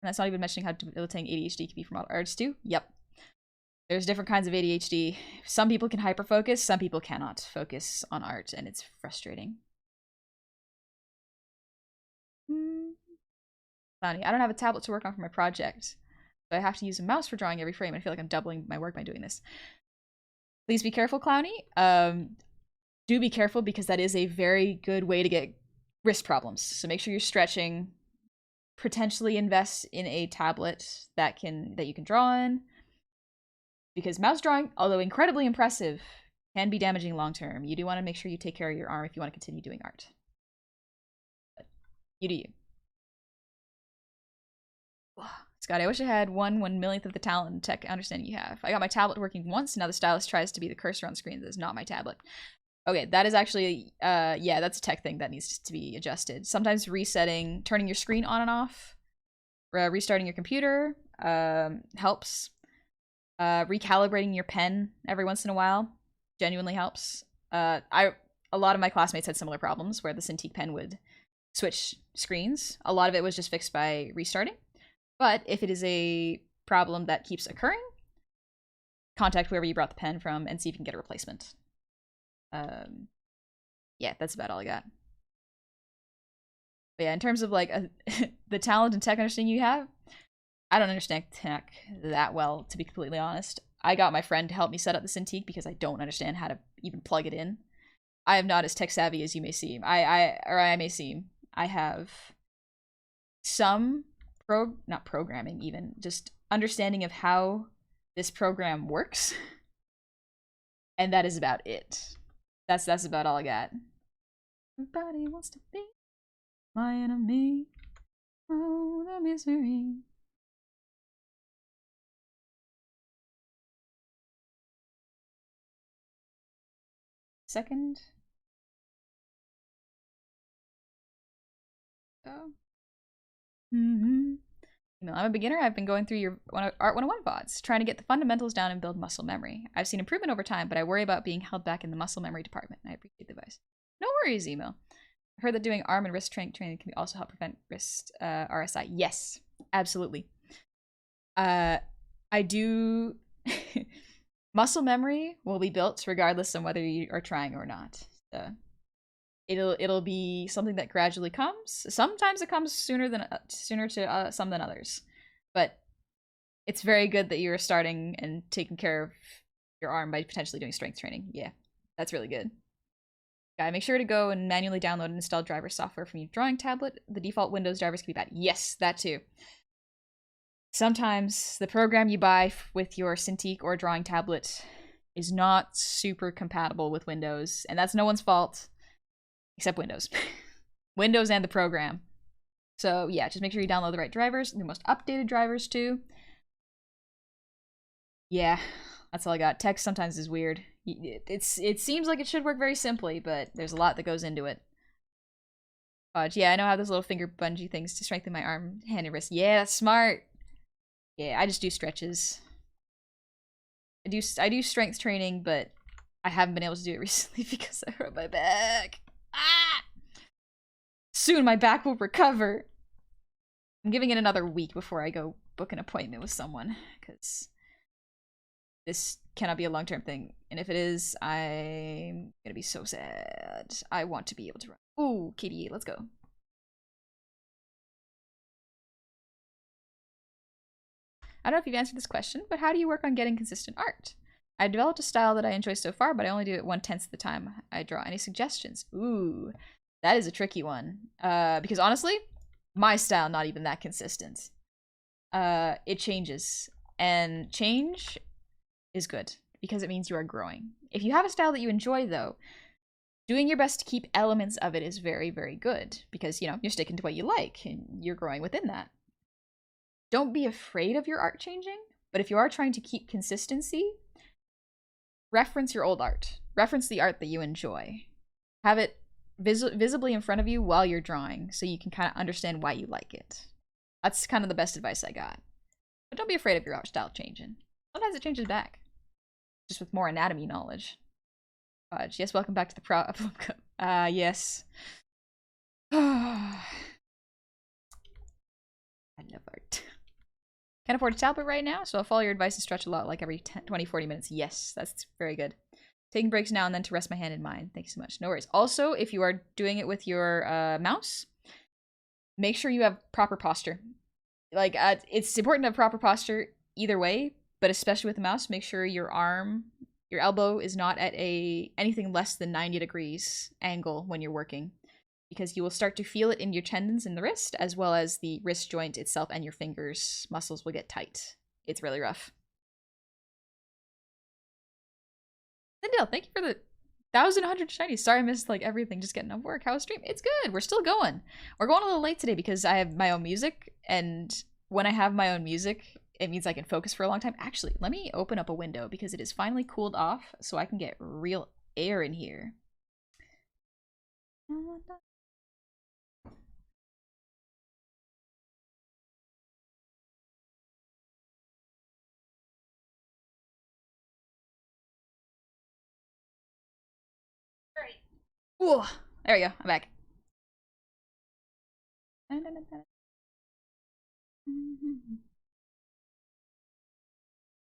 And that's not even mentioning how debilitating ADHD can be for model artists too. Yep. There's different kinds of ADHD. Some people can hyperfocus, some people cannot focus on art, and it's frustrating. Funny. I don't have a tablet to work on for my project, so I have to use a mouse for drawing every frame. I feel like I'm doubling my work by doing this. Please be careful, Clowny. Do be careful because that is a very good way to get wrist problems. So make sure you're stretching. Potentially invest in a tablet that you can draw on. Because mouse drawing, although incredibly impressive, can be damaging long term. You do want to make sure you take care of your arm if you want to continue doing art. But you do you. Scott, I wish I had 1/1,000,000th of the talent and tech understanding you have. I got my tablet working once, now the stylus tries to be the cursor on screen. That is not my tablet. Okay, that is actually, yeah, that's a tech thing that needs to be adjusted. Sometimes resetting, turning your screen on and off, restarting your computer helps. Recalibrating your pen every once in a while genuinely helps. A lot of my classmates had similar problems where the Cintiq pen would switch screens. A lot of it was just fixed by restarting. But if it is a problem that keeps occurring, contact whoever you brought the pen from and see if you can get a replacement. Yeah, that's about all I got. But yeah, in terms of like the talent and tech understanding you have, I don't understand tech that well, to be completely honest. I got my friend to help me set up the Cintiq because I don't understand how to even plug it in. I am not as tech savvy as you may seem. I may seem. I have some not programming even, just understanding of how this program works. And that is about it. That's about all I got. Everybody wants to be my enemy. Oh, the misery. Second. Oh. I'm a beginner. I've been going through your Art 101 VODs, trying to get the fundamentals down and build muscle memory. I've seen improvement over time, but I worry about being held back in the muscle memory department. I appreciate the advice. No worries, Emo. I've heard that doing arm and wrist training can also help prevent wrist RSI. Yes, absolutely. I do. Muscle memory will be built regardless of whether you are trying or not. So it'll be something that gradually comes. Sometimes it comes sooner to some than others, but it's very good that you're starting and taking care of your arm by potentially doing strength training. Yeah, that's really good. Guy, make sure to go and manually download and install driver software from your drawing tablet. The default Windows drivers can be bad. Yes, that too. Sometimes the program you buy with your Cintiq or drawing tablet is not super compatible with Windows, and that's no one's fault except Windows. Windows and the program. So yeah, just make sure you download the right drivers, the most updated drivers too. Yeah, That's all I got. Text sometimes is weird. It seems like it should work very simply, but there's a lot that goes into it. Yeah, I know how those little finger bungee things to strengthen my arm, hand, and wrist. Yeah, that's smart. Yeah, I just do stretches. I do strength training, but I haven't been able to do it recently because I hurt my back. Ah! Soon my back will recover. I'm giving it another week before I go book an appointment with someone, because this cannot be a long-term thing. And if it is, I'm gonna be so sad. I want to be able to run. Ooh, KDA, let's go. I don't know if you've answered this question, but how do you work on getting consistent art? I developed a style that I enjoy so far, but I only do it 1/10 of the time I draw. Any suggestions? Ooh, that is a tricky one. Because honestly, my style not even that consistent. It changes, and change is good because it means you are growing. If you have a style that you enjoy, though, doing your best to keep elements of it is very, very good because, you know, you're sticking to what you like and you're growing within that. Don't be afraid of your art changing, but if you are trying to keep consistency, reference your old art. Reference the art that you enjoy. Have it visibly in front of you while you're drawing so you can kind of understand why you like it. That's kind of the best advice I got. But don't be afraid of your art style changing. Sometimes it changes back. Just with more anatomy knowledge. Yes, welcome back to the problem. Yes. I love art. Can't afford a tablet right now, so I'll follow your advice and stretch a lot, like every 20-40 minutes. Yes, that's very good. Taking breaks now and then to rest my hand and mind. Thank you so much. No worries. Also, if you are doing it with your mouse, make sure you have proper posture. Like, it's important to have proper posture either way, but especially with the mouse, make sure your arm, your elbow is not at anything less than 90 degrees angle when you're working, because you will start to feel it in your tendons in the wrist, as well as the wrist joint itself, and your fingers muscles will get tight. It's really rough. Lindale, thank you for the 1,100 shinies. Sorry I missed like everything, just getting off work. How was stream? It's good. We're still going. We're going a little late today because I have my own music, and when I have my own music, it means I can focus for a long time. Actually, let me open up a window because it is finally cooled off so I can get real air in here. Ooh, there we go. I'm back.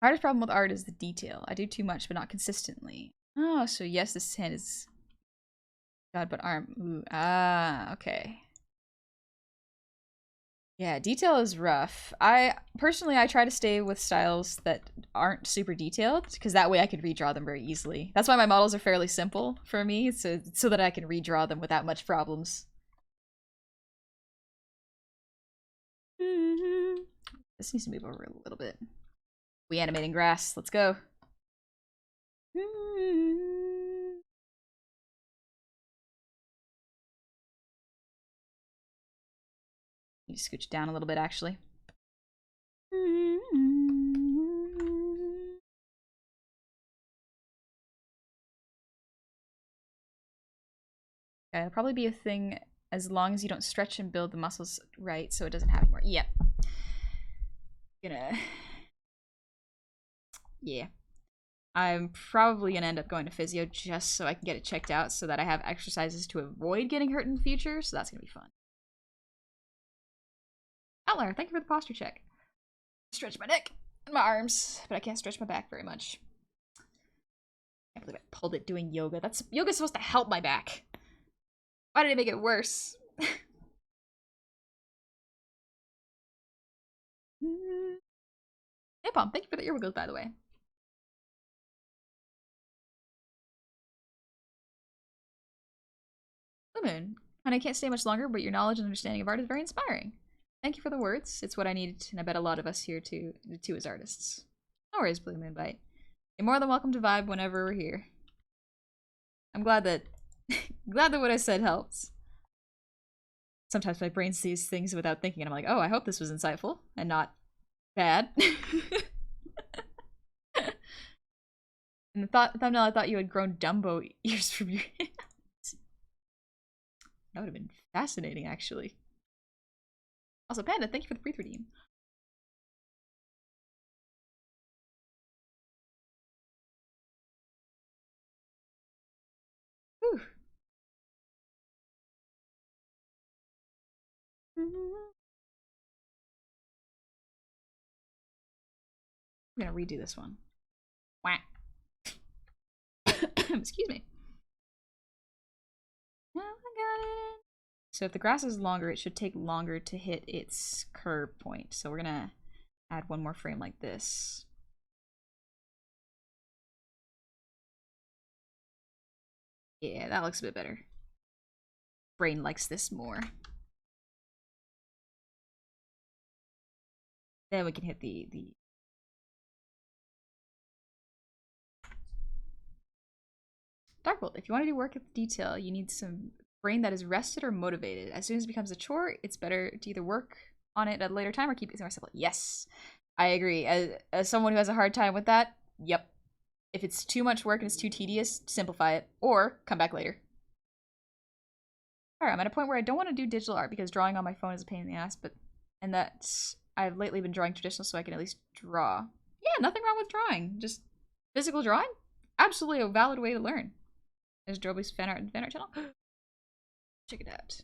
Hardest problem with art is the detail. I do too much, but not consistently. Oh, so yes, this hand is God, but arm. Ooh, okay. Yeah, detail is rough. I try to stay with styles that aren't super detailed, because that way I can redraw them very easily. That's why my models are fairly simple for me, so that I can redraw them without much problems. This needs to move over a little bit. We animating grass. Let's go. Need to scooch down a little bit, actually. It'll probably be a thing as long as you don't stretch and build the muscles right, so it doesn't have anymore. Yep. Yeah. I'm probably gonna end up going to physio just so I can get it checked out so that I have exercises to avoid getting hurt in the future, so that's gonna be fun. Outlier, thank you for the posture check. Stretch my neck and my arms, but I can't stretch my back very much. I can't believe I pulled it doing yoga. Yoga's supposed to help my back. Why did it make it worse? Hey, Pom, thank you for the earwiggles, by the way. Blue Moon, and I can't stay much longer, but your knowledge and understanding of art is very inspiring. Thank you for the words. It's what I needed, and I bet a lot of us here too as artists. No worries, Blue Moon Bite. You're more than welcome to vibe whenever we're here. I'm glad that what I said helps. Sometimes my brain sees things without thinking, and I'm like, oh, I hope this was insightful and not bad. In the thumbnail, I thought you had grown Dumbo ears from your hands. That would have been fascinating, actually. Also, Panda, thank you for the brief redeem. Whew. I'm gonna redo this one. Wah. Excuse me. Oh, I got it. So if the grass is longer, it should take longer to hit its curve point. So we're gonna add one more frame like this. Yeah, that looks a bit better. Brain likes this more. Then we can hit the Darkbolt. If you want to do work with detail, you need some brain that is rested or motivated. As soon as it becomes a chore, it's better to either work on it at a later time or keep it more simple. Yes, I agree. As someone who has a hard time with that, yep. If it's too much work and it's too tedious, simplify it or come back later. Alright, I'm at a point where I don't want to do digital art because drawing on my phone is a pain in the ass, and that's I've lately been drawing traditional so I can at least draw. Yeah, nothing wrong with drawing. Just physical drawing? Absolutely a valid way to learn. There's Droby's fan art channel. Check it out.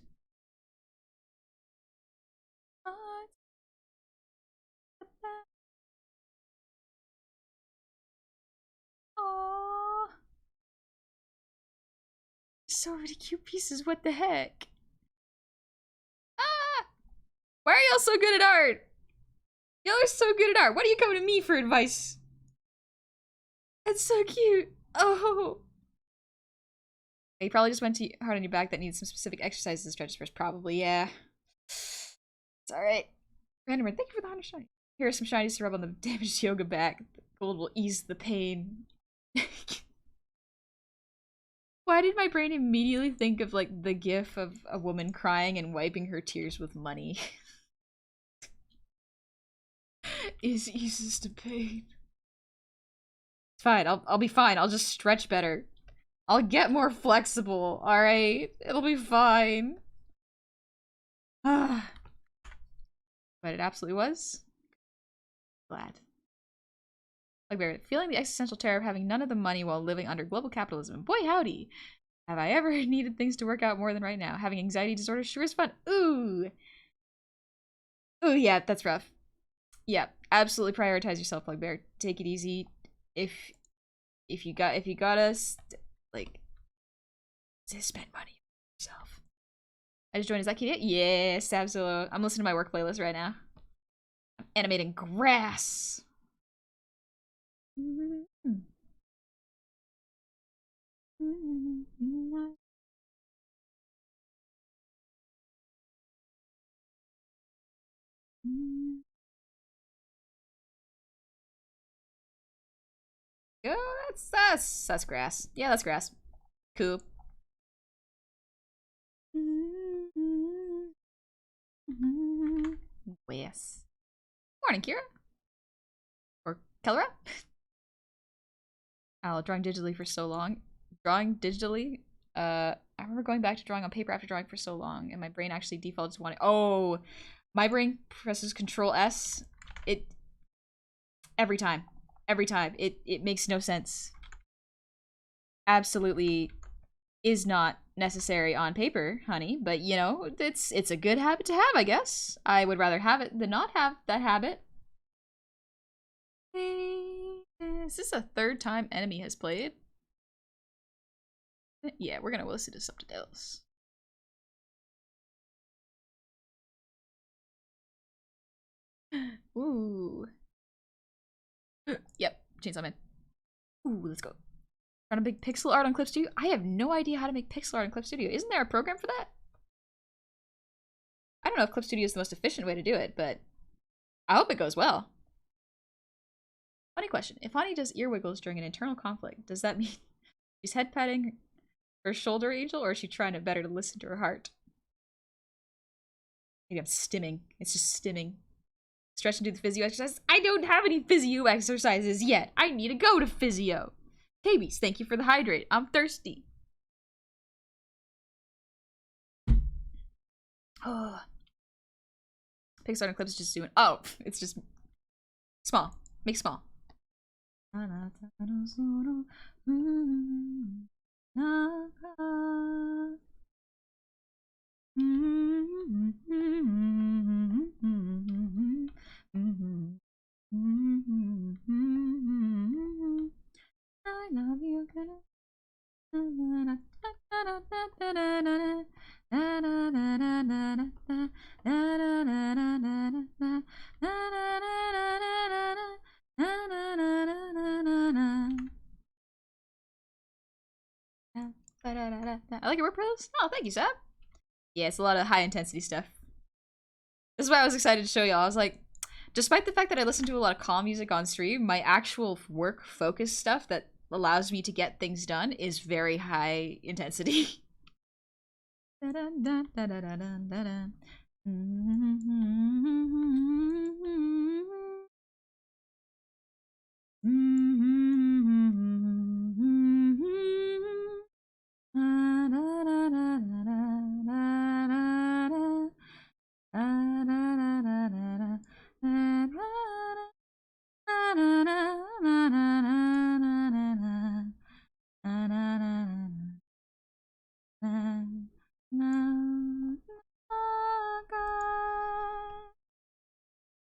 Aww. So many cute pieces, what the heck? Ah! Why are y'all so good at art? Y'all are so good at art. Why do you come to me for advice? That's so cute. Oh. You probably just went too hard on your back that needs some specific exercises and stretches first. Probably, yeah. It's alright. Randomer, thank you for the 100 shiny. Here are some shinies to rub on the damaged yoga back. The gold will ease the pain. Why did my brain immediately think of like the gif of a woman crying and wiping her tears with money? Eases the pain. It's fine. I'll be fine. I'll just stretch better. I'll get more flexible. All right, it'll be fine. But it absolutely was. Glad. Like Barrett, feeling the existential terror of having none of the money while living under global capitalism. Boy, howdy. Have I ever needed things to work out more than right now? Having anxiety disorder sure is fun. Ooh. Ooh, yeah, that's rough. Yeah, absolutely prioritize yourself, like Bear. Take it easy. If you got us, like, spend money on yourself. I just joined. Is that cute? Yeah, Stabzilla. I'm listening to my work playlist right now. I'm animating grass. Oh, that's grass. Yeah, that's grass. Cool. Yes. Morning, Kira. Or Kellera. Oh, drawing digitally for so long. Drawing digitally. I remember going back to drawing on paper after drawing for so long, and my brain actually defaults to wanting. Oh, my brain presses Control S. It every time. It makes no sense. Absolutely is not necessary on paper, honey, but you know, it's a good habit to have, I guess. I would rather have it than not have that habit. Is this a third time enemy has played? Yeah, we're gonna listen to something else. Ooh. Yep, Chainsaw Man. Ooh, let's go. Trying to make pixel art on Clip Studio? I have no idea how to make pixel art on Clip Studio. Isn't there a program for that? I don't know if Clip Studio is the most efficient way to do it, but I hope it goes well. Funny question. If Honey does ear wiggles during an internal conflict, does that mean she's head patting her shoulder angel, or is she trying to better to listen to her heart? Maybe I'm stimming. It's just stimming. Stretch and do the physio exercises. I don't have any physio exercises yet. I need to go to physio. Babies, thank you for the hydrate. I'm thirsty. Oh. Pixar and Clips just doing. Oh, it's just small. Make small. I love you. I like your work pros. Oh, thank you, Sab. Yeah, it's a lot of high intensity stuff. This is why I was excited to show y'all. I was like, despite the fact that I listen to a lot of calm music on stream, my actual work focus stuff that allows me to get things done is very high intensity.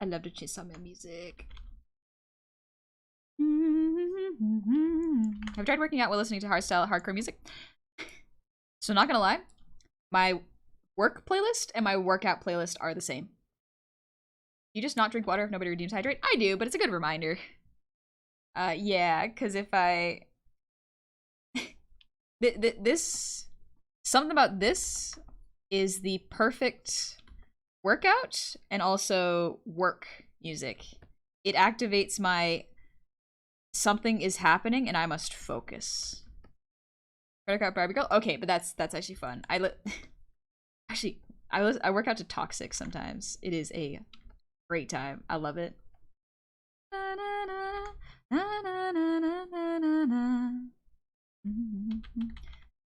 I love to chase on my music. I've tried working out while listening to hardstyle hardcore music. So not gonna lie, my work playlist and my workout playlist are the same. You just not drink water if nobody redeems hydrate? I do, but it's a good reminder. Yeah, because if I... Something about this is the perfect workout and also work music. It activates my something is happening and I must focus. Credit card Barbie girl? Okay, but that's actually fun. Actually, I work out to Toxic sometimes. It is a great time. I love it. I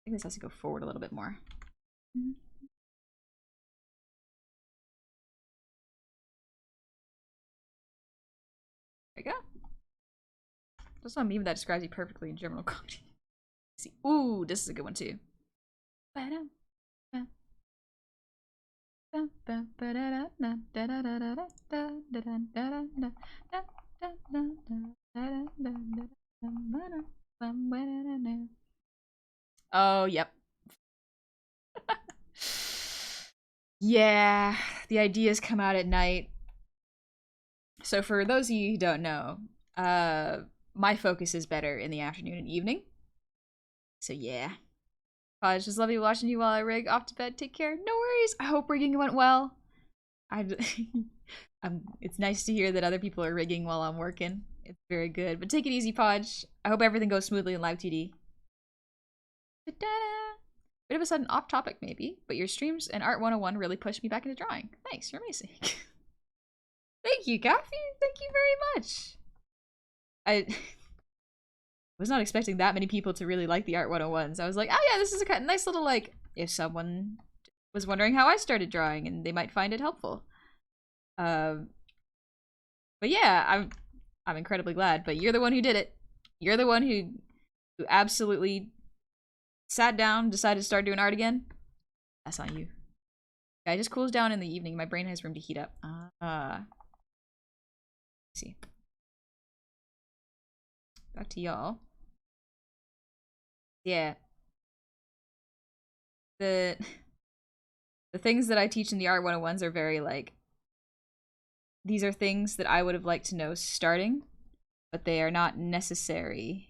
think this has to go forward a little bit more. There we go. That's not a meme that describes you perfectly in general comedy. See, ooh, this is a good one too. Oh, yep. Yeah, the ideas come out at night. So for those of you who don't know, my focus is better in the afternoon and evening. So yeah. It's just lovely watching you while I rig off to bed. Take care. No worries. I hope rigging went well. It's nice to hear that other people are rigging while I'm working. It's very good. But take it easy, Podge. I hope everything goes smoothly in live TD. Bit of a sudden off topic maybe, but your streams and Art 101 really pushed me back into drawing. Thanks, you're amazing. Thank you, Coffee. Thank you very much. I was not expecting that many people to really like the Art 101s. I was like, oh yeah, this is a nice little, like, if someone was wondering how I started drawing and they might find it helpful. But yeah, I'm incredibly glad, but you're the one who did it. You're the one who absolutely sat down, decided to start doing art again. That's on you. Yeah, it just cools down in the evening. My brain has room to heat up. Let's see. Back to y'all. Yeah. The things that I teach in the Art 101s are very, like, these are things that I would have liked to know starting, but they are not necessary.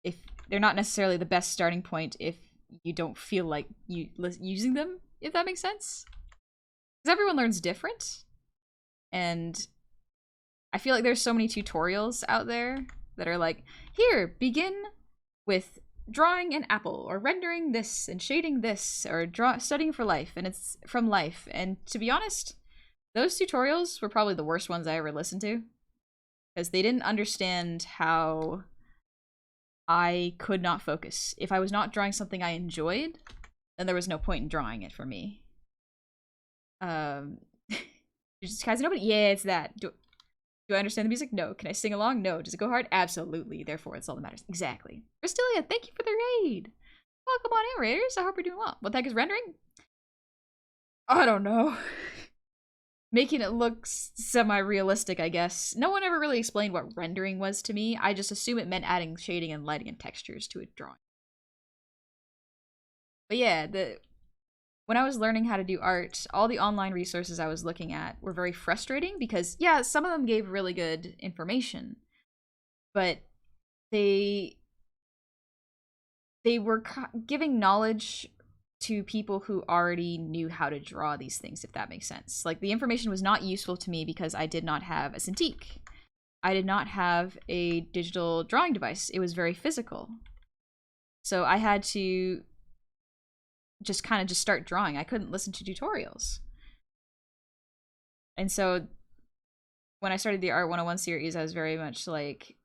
If they're not necessarily the best starting point if you don't feel like using them, if that makes sense. Because everyone learns different, and I feel like there's so many tutorials out there that are like, here, begin with drawing an apple, or rendering this, and shading this, or studying for life, and it's from life. And to be honest, those tutorials were probably the worst ones I ever listened to, because they didn't understand how I could not focus. If I was not drawing something I enjoyed, then there was no point in drawing it for me. Just Kaizen, yeah, it's that. Do I understand the music? No. Can I sing along? No. Does it go hard? Absolutely. Therefore, it's all that matters. Exactly. Cristelia, thank you for the raid. Welcome on in, raiders. I hope you're doing well. What the heck is rendering? I don't know. Making it look semi-realistic, I guess. No one ever really explained what rendering was to me. I just assume it meant adding shading and lighting and textures to a drawing. But yeah, when I was learning how to do art, all the online resources I was looking at were very frustrating because, yeah, some of them gave really good information, but they were giving knowledge to people who already knew how to draw these things, if that makes sense. Like, the information was not useful to me because I did not have a Cintiq. I did not have a digital drawing device. It was very physical. So I had to just kind of start drawing. I couldn't listen to tutorials. And so when I started the Art 101 series, I was very much like,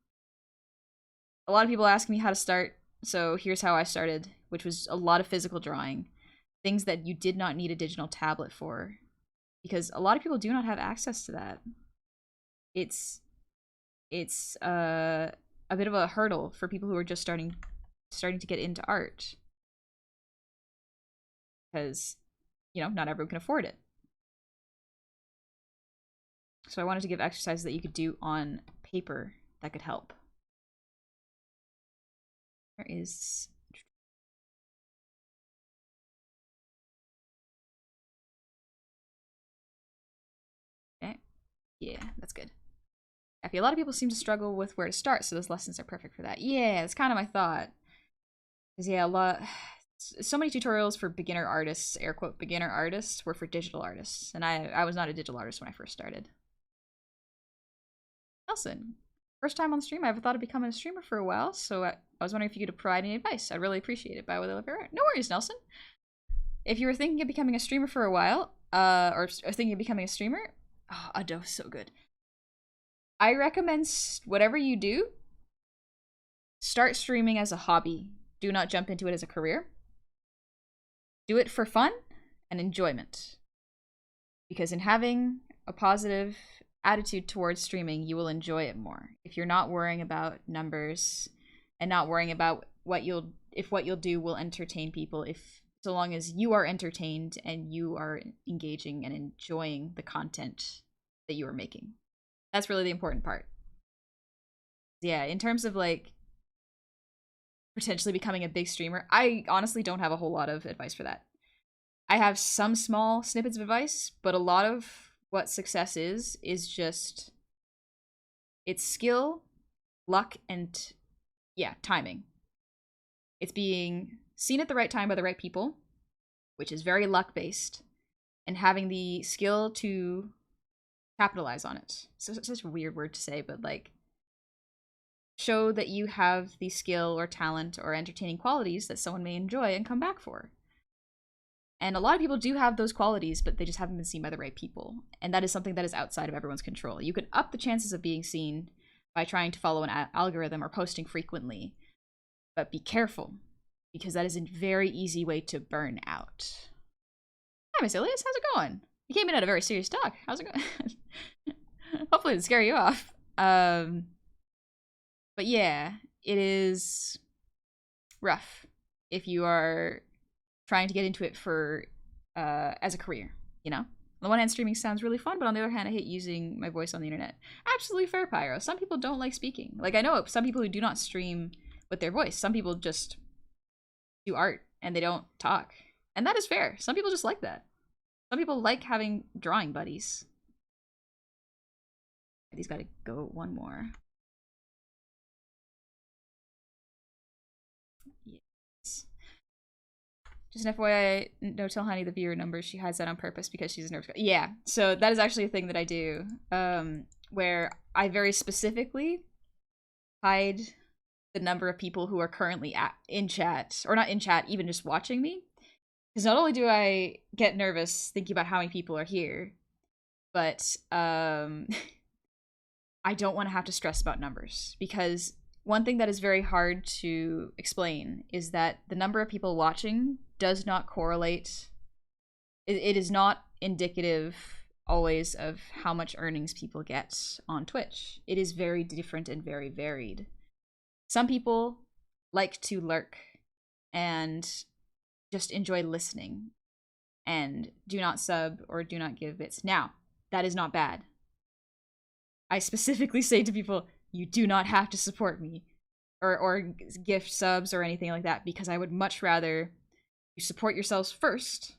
a lot of people ask me how to start, so here's how I started, which was a lot of physical drawing. Things that you did not need a digital tablet for, because a lot of people do not have access to that. It's a bit of a hurdle for people who are just starting to get into art, because, you know, not everyone can afford it. So I wanted to give exercises that you could do on paper that could help. There is... Okay. Yeah, that's good. A lot of people seem to struggle with where to start, so those lessons are perfect for that. Yeah, that's kind of my thought. Because, yeah, so many tutorials for beginner artists, air quote, beginner artists, were for digital artists. And I was not a digital artist when I first started. Nelson, first time on stream. I have thought of becoming a streamer for a while, so I was wondering if you could provide any advice. I'd really appreciate it. By the way, love your art. No worries, Nelson. If you were thinking of becoming a streamer for a while, or thinking of becoming a streamer, oh, Ado, so good. I recommend whatever you do, start streaming as a hobby. Do not jump into it as a career. Do it for fun and enjoyment. Because in having a positive attitude towards streaming, you will enjoy it more. If you're not worrying about numbers and not worrying about what you'll do will entertain people, so long as you are entertained and you are engaging and enjoying the content that you are making. That's really the important part. Yeah, in terms of like potentially becoming a big streamer, I honestly don't have a whole lot of advice for that. I have some small snippets of advice, but a lot of what success is just, it's skill, luck, and yeah, timing. It's being seen at the right time by the right people, which is very luck based, and having the skill to capitalize on it. So it's such a weird word to say, but like, show that you have the skill or talent or entertaining qualities that someone may enjoy and come back for. And a lot of people do have those qualities, but they just haven't been seen by the right people. And that is something that is outside of everyone's control. You can up the chances of being seen by trying to follow an algorithm or posting frequently, but be careful, because that is a very easy way to burn out. Hi, Miss Ilias, how's it going? You came in at a very serious talk. How's it going? Hopefully it didn't scare you off. But yeah, it is rough if you are trying to get into it for as a career, you know? On the one hand, streaming sounds really fun, but on the other hand, I hate using my voice on the internet. Absolutely fair, Pyro. Some people don't like speaking. Like, I know some people who do not stream with their voice. Some people just do art and they don't talk. And that is fair. Some people just like that. Some people like having drawing buddies. These gotta go one more. Yes. Just an FYI, no, tell Honey the viewer numbers. She hides that on purpose because she's a nervous. Yeah, so that is actually a thing that I do, where I very specifically hide the number of people who are currently in chat, or not in chat, even just watching me. Because not only do I get nervous thinking about how many people are here, but I don't want to have to stress about numbers, because one thing that is very hard to explain is that the number of people watching does not correlate. It is not indicative always of how much earnings people get on Twitch. It is very different and very varied. Some people like to lurk and just enjoy listening and do not sub or do not give bits. Now, that is not bad. I specifically say to people, you do not have to support me or gift subs or anything like that, because I would much rather you support yourselves first,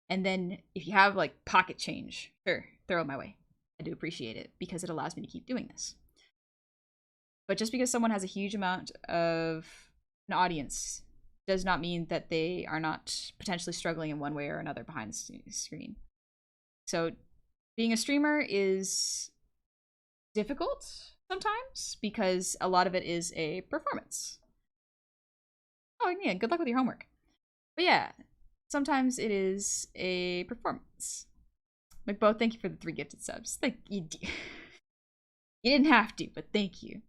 and then if you have like pocket change, sure, throw it my way. I do appreciate it because it allows me to keep doing this. But just because someone has a huge amount of an audience does not mean that they are not potentially struggling in one way or another behind the screen. So being a streamer is difficult sometimes because a lot of it is a performance. Oh yeah, good luck with your homework. But yeah, sometimes it is a performance. McBo, thank you for the 3 gifted subs. Thank you. You didn't have to, but thank you.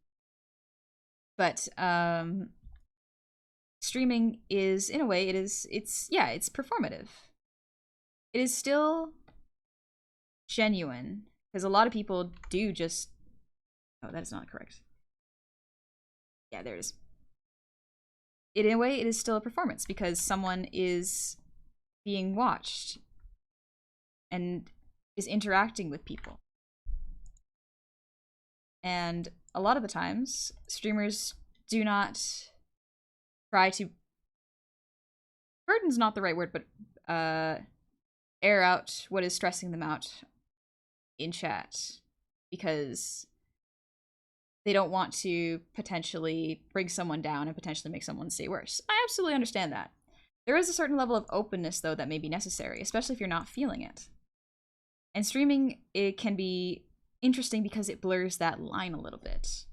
But streaming is, in a way, it's performative. It is still genuine, because a lot of people do just, oh, that is not correct. Yeah, there it is. In a way, it is still a performance because someone is being watched and is interacting with people. And a lot of the times, streamers do not try to, burden's not the right word, but air out what is stressing them out in chat because they don't want to potentially bring someone down and potentially make someone stay worse. I absolutely understand that. There is a certain level of openness, though, that may be necessary, especially if you're not feeling it. And streaming, it can be interesting because it blurs that line a little bit.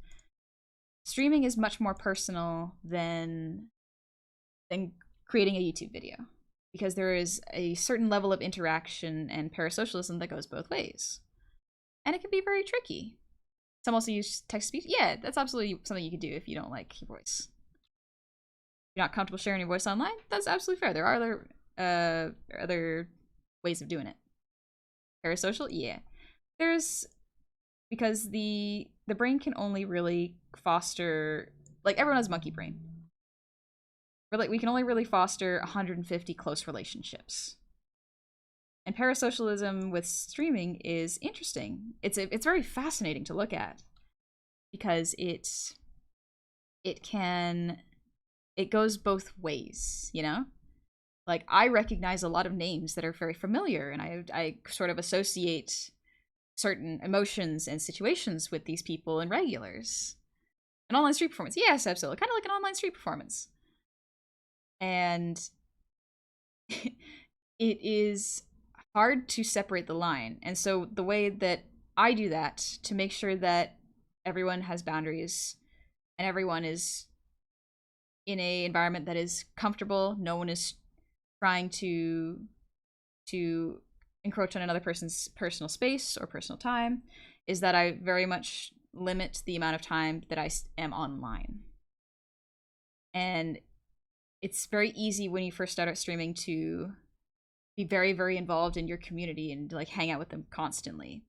Streaming is much more personal than creating a YouTube video, because there is a certain level of interaction and parasocialism that goes both ways. And it can be very tricky. Some also use text-to-speech. Yeah, that's absolutely something you could do if you don't like your voice. If you're not comfortable sharing your voice online, that's absolutely fair. There are other ways of doing it. Parasocial? Yeah. Because the brain can only really foster, like, everyone has monkey brain. We can only really foster 150 close relationships. And parasocialism with streaming is interesting. It's very fascinating to look at because it goes both ways, you know? Like, I recognize a lot of names that are very familiar, and I sort of associate certain emotions and situations with these people and regulars. An online street performance. Yes, absolutely. Kind of like an online street performance. And it is hard to separate the line. And so the way that I do that to make sure that everyone has boundaries and everyone is in a environment that is comfortable, no one is trying to encroach on another person's personal space or personal time, is that I very much limit the amount of time that I am online. And it's very easy when you first start out streaming to be very, very involved in your community and like hang out with them constantly.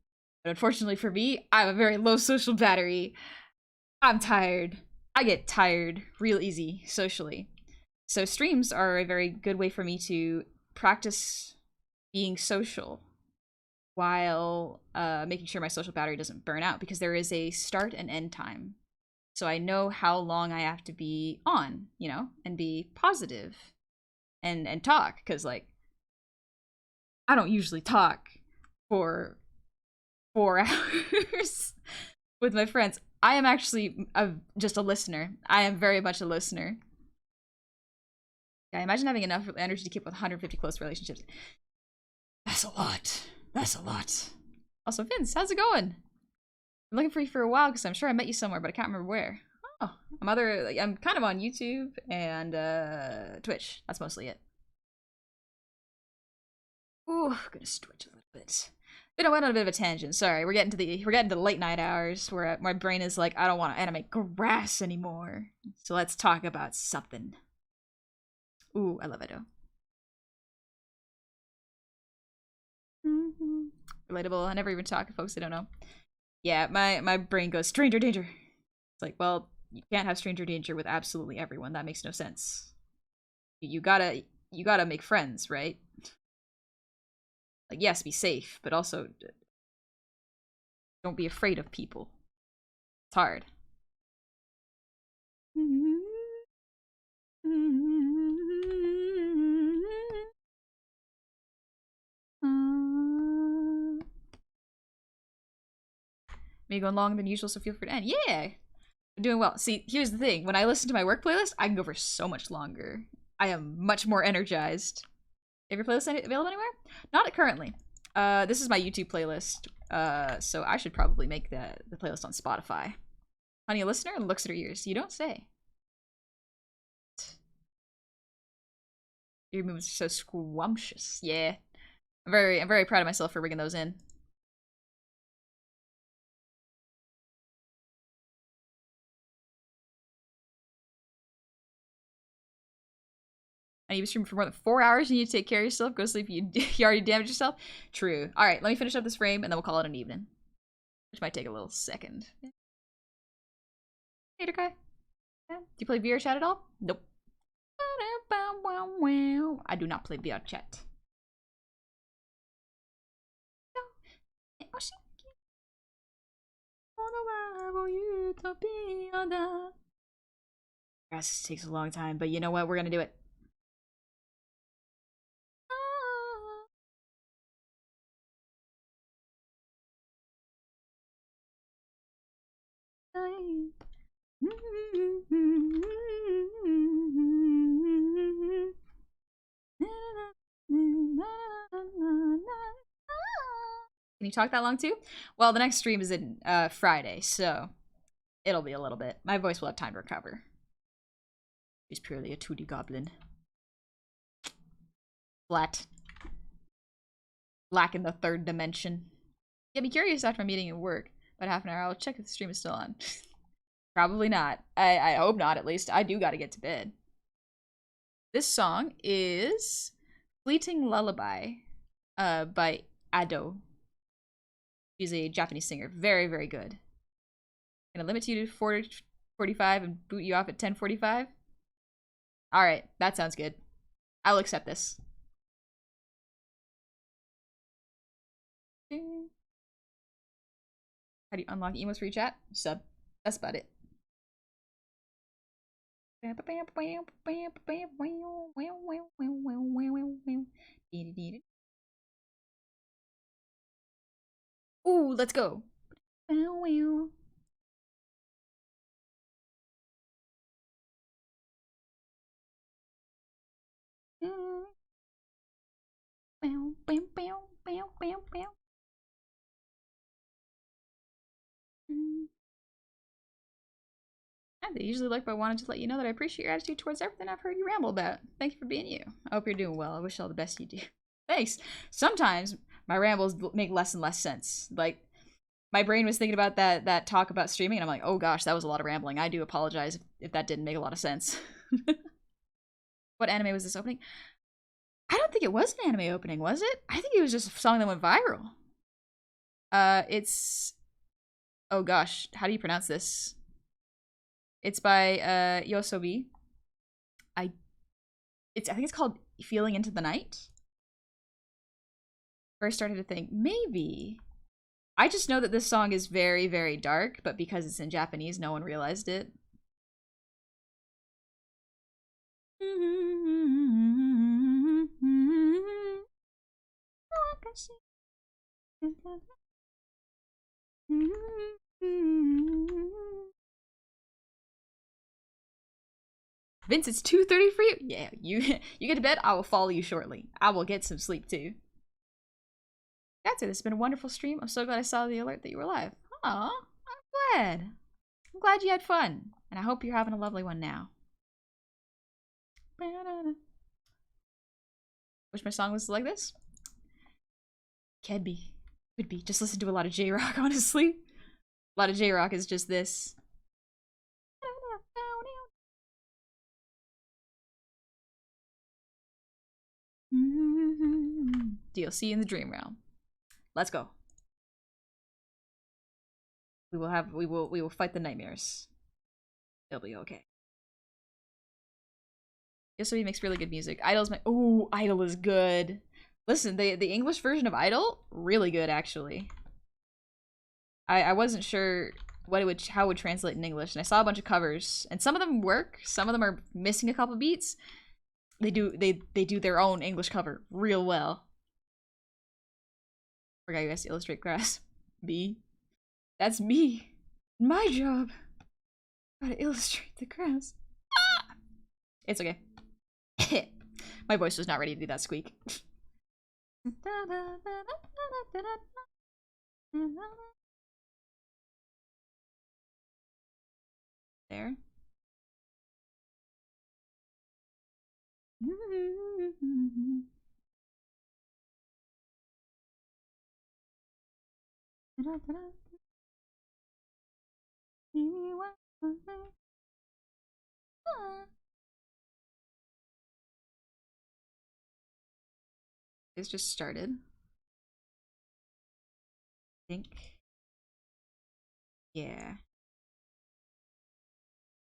But unfortunately for me, I have a very low social battery. I'm tired. I get tired real easy socially. So streams are a very good way for me to practice being social while making sure my social battery doesn't burn out, because there is a start and end time. So I know how long I have to be on, you know, and be positive and talk, because like I don't usually talk for 4 hours with my friends. I am actually just a listener. I am very much a listener. Yeah, imagine having enough energy to keep with 150 close relationships. That's a lot. That's a lot. Also, Vince, how's it going? I'm looking for you for a while because I'm sure I met you somewhere, but I can't remember where. Oh, I'm kind of on YouTube and Twitch. That's mostly it. Ooh, I'm gonna stretch a little bit. We went on a bit of a tangent. Sorry, we're getting to the late night hours where my brain is like, I don't want to animate grass anymore. So let's talk about something. Ooh, I love it. Relatable. I never even talk to folks I don't know. Yeah, my brain goes stranger danger. It's like, well, you can't have stranger danger with absolutely everyone. That makes no sense. You gotta make friends, right? Like, yes, be safe, but also don't be afraid of people. It's hard. Maybe going longer than usual, so feel free to end. Yeah, I'm doing well. See, here's the thing: when I listen to my work playlist, I can go for so much longer. I am much more energized. Have your playlist available anywhere? Not currently. This is my YouTube playlist. So I should probably make the playlist on Spotify. Honey, a listener looks at her ears. You don't say. Your movements are so scrumptious. Yeah, I'm very proud of myself for rigging those in. And you've streamed for more than 4 hours. You need to take care of yourself. Go to sleep. You already damaged yourself. True. All right, let me finish up this frame, and then we'll call it an evening. Which might take a little second. Hey, Kai. Yeah. Do you play VR chat at all? Nope. I do not play VR chat. Yes, takes a long time, but you know what? We're gonna do it. Can you talk that long too? Well, the next stream is in Friday, so it'll be a little bit. My voice will have time to recover. She's purely a 2D goblin. Flat. Black in the third dimension. Yeah, be curious after my meeting at work. About half an hour, I'll check if the stream is still on. Probably not. I hope not, at least. I do gotta get to bed. This song is Fleeting Lullaby by Ado. She's a Japanese singer. Very, very good. Gonna limit you to 45 and boot you off at 10:45? Alright, that sounds good. I'll accept this. How do you unlock emotes for your chat? Sub. That's about it. Ooh, let's go. They usually like, but I wanted to let you know that I appreciate your attitude towards everything I've heard you ramble about. Thank you for being you. I hope you're doing well. I wish all the best you do. Thanks. Sometimes my rambles make less and less sense. Like, my brain was thinking about that talk about streaming, and I'm like, oh gosh, that was a lot of rambling. I do apologize if that didn't make a lot of sense. What anime was this opening? I don't think it was an anime opening, was it? I think it was just a song that went viral. It's... Oh gosh, how do you pronounce this? It's by Yosobi. I think it's called Feeling Into the Night. First started to think, maybe. I just know that this song is very, very dark, but because it's in Japanese, no one realized it. Vince, it's 2:30 for you? Yeah, you get to bed, I will follow you shortly. I will get some sleep too. That's it. This has been a wonderful stream. I'm so glad I saw the alert that you were live. Aw, I'm glad. I'm glad you had fun. And I hope you're having a lovely one now. Wish my song was like this. Can be. Could be. Just listen to a lot of J-Rock, honestly. A lot of J-Rock is just this. DLC in the Dream Realm. Let's go. We will fight the nightmares. It'll be okay. So he makes really good music. Idol's my Idol is good. Listen, the English version of Idol, really good actually. I wasn't sure how it would translate in English, and I saw a bunch of covers, and some of them work, some of them are missing a couple beats. They do their own English cover real well. Forgot you guys to illustrate grass. Me. That's me. My job. Gotta illustrate the grass. Ah! It's okay. My voice was not ready to do that squeak. There. It's just started. I think. Yeah.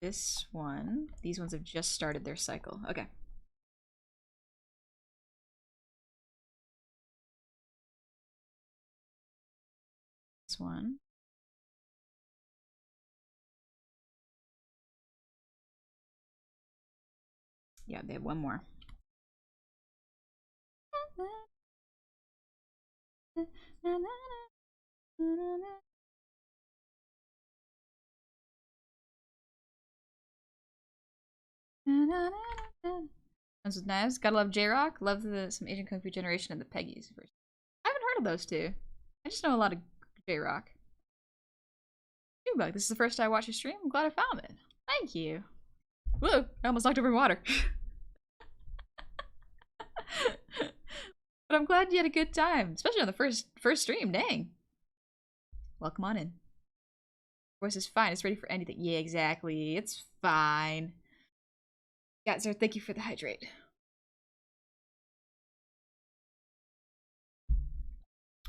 This one. These ones have just started their cycle. Okay. This one. Yeah, they have one more. Ones with knives. Gotta love J-Rock. Love some Asian Kung Fu Generation and the Peggies. I haven't heard of those two. I just know a lot of J-Rock. This is the first time I watched your stream. I'm glad I found it. Thank you. Whoa! I almost knocked over my water. But I'm glad you had a good time, especially on the first stream. Dang. Welcome on in. Voice is fine. It's ready for anything. Yeah, exactly. It's fine. Yeah, sir. Thank you for the hydrate.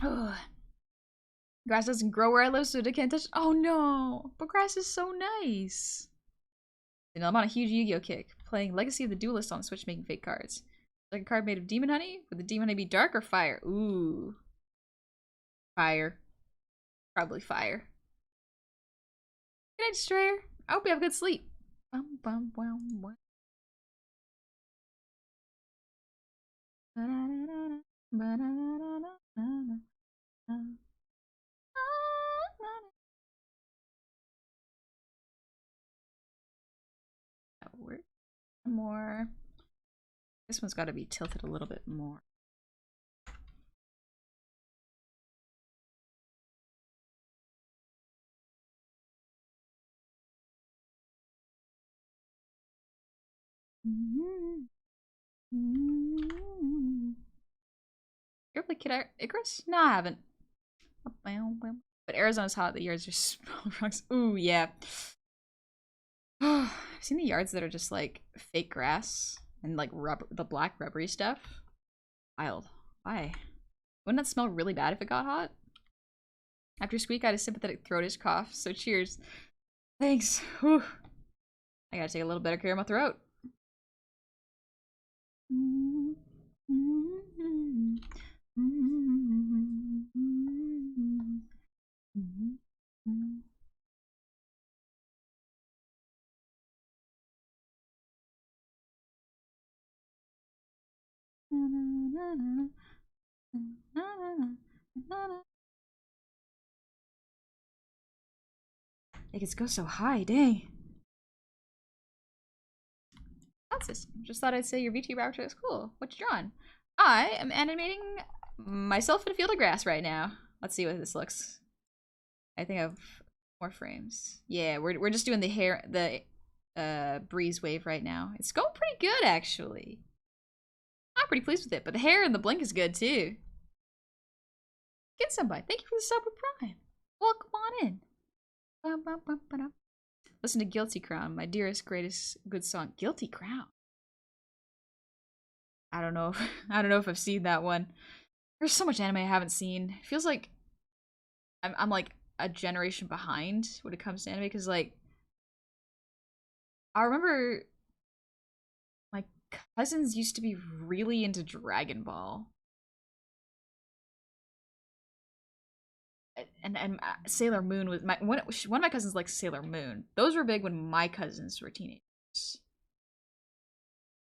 Oh. Grass doesn't grow where I live, so I can't touch. Oh no! But grass is so nice. You know, I'm on a huge Yu-Gi-Oh kick, playing Legacy of the Duelist on Switch, making fake cards. Like a card made of demon honey? Would the demon honey be dark or fire? Ooh. Fire. Probably fire. Good night, Destroyer. I hope you have a good sleep. Bum, bum, bum, bum. That work. More. This one's got to be tilted a little bit more. You ever play Kid Icarus? No, I haven't. But Arizona's hot. The yards are small rocks. Ooh, yeah. I've seen the yards that are just like fake grass and like rubber, the black rubbery stuff. Wild. Why? Wouldn't that smell really bad if it got hot? After squeak, I had a sympathetic throatish cough, so cheers. Thanks. Whew. I gotta take a little better care of my throat. It gets go so high, dang. That's this. Just thought I'd say your VTuber outro is cool. What you drawing? I am animating myself in a field of grass right now. Let's see what this looks. I think I have more frames. Yeah, we're just doing the breeze wave right now. It's going pretty good actually. I'm pretty pleased with it, but the hair and the blink is good too. Get somebody. Thank you for the sub with Prime. Welcome on in. Listen to Guilty Crown, my dearest, greatest good song. Guilty Crown. I don't know. I don't know if I've seen that one. There's so much anime I haven't seen. It feels like I'm like a generation behind when it comes to anime because like I remember my cousins used to be really into Dragon Ball. And Sailor Moon was one of my cousins likes Sailor Moon. Those were big when my cousins were teenagers.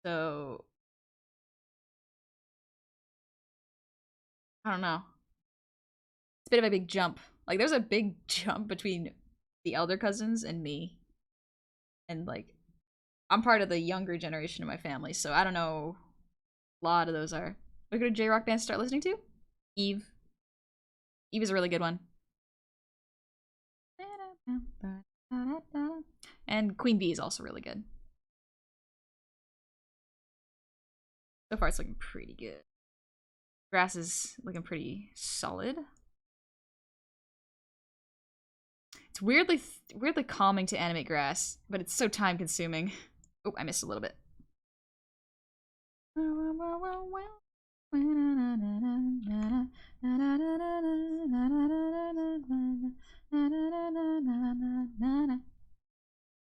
So I don't know. It's a bit of a big jump. Like there's a big jump between the elder cousins and me. And like I'm part of the younger generation of my family, so I don't know. A lot of those are. What good J-rock bands to start listening to? Eve. Eve is a really good one. And Queen Bee is also really good. So far, it's looking pretty good. Grass is looking pretty solid. It's weirdly calming to animate grass, but it's so time consuming. Oh, I missed a little bit.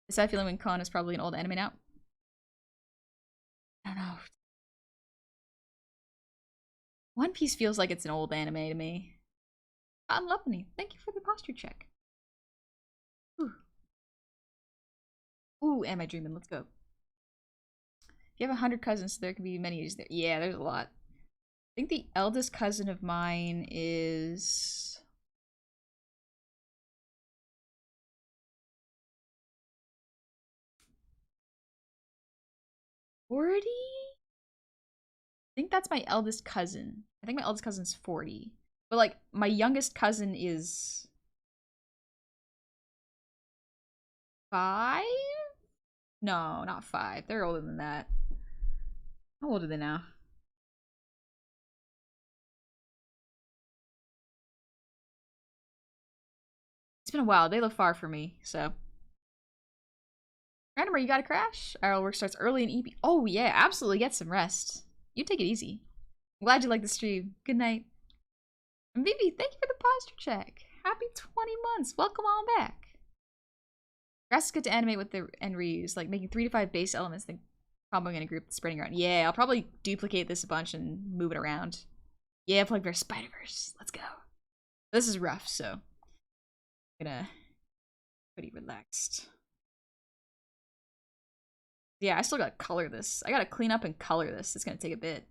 Is that feeling when Con is probably an old anime now? I don't know. One Piece feels like it's an old anime to me. Unlovely. Thank you for the posture check. Ooh, am I dreaming? Let's go. If you have 100 cousins, so there could be many there. Yeah, there's a lot. I think the eldest cousin of mine is 40? I think that's my eldest cousin. I think my eldest cousin's 40. But like my youngest cousin is 5? No, not 5. They're older than that. How old are they now? It's been a while. They live far from me, so. Randomer, you got a crash? Our work starts early in EP. Oh yeah, absolutely. Get some rest. You take it easy. I'm glad you like the stream. Good night. And Vivi, thank you for the posture check. Happy 20 months. Welcome on back. Grass is good to animate with the and reuse, like making 3 to 5 base elements, then comboing in a group, spreading around. Yeah, I'll probably duplicate this a bunch and move it around. Yeah, Plugverse, Spider-Verse. Let's go. This is rough, so I'm gonna pretty relaxed. Yeah, I still gotta color this. I gotta clean up and color this. It's gonna take a bit.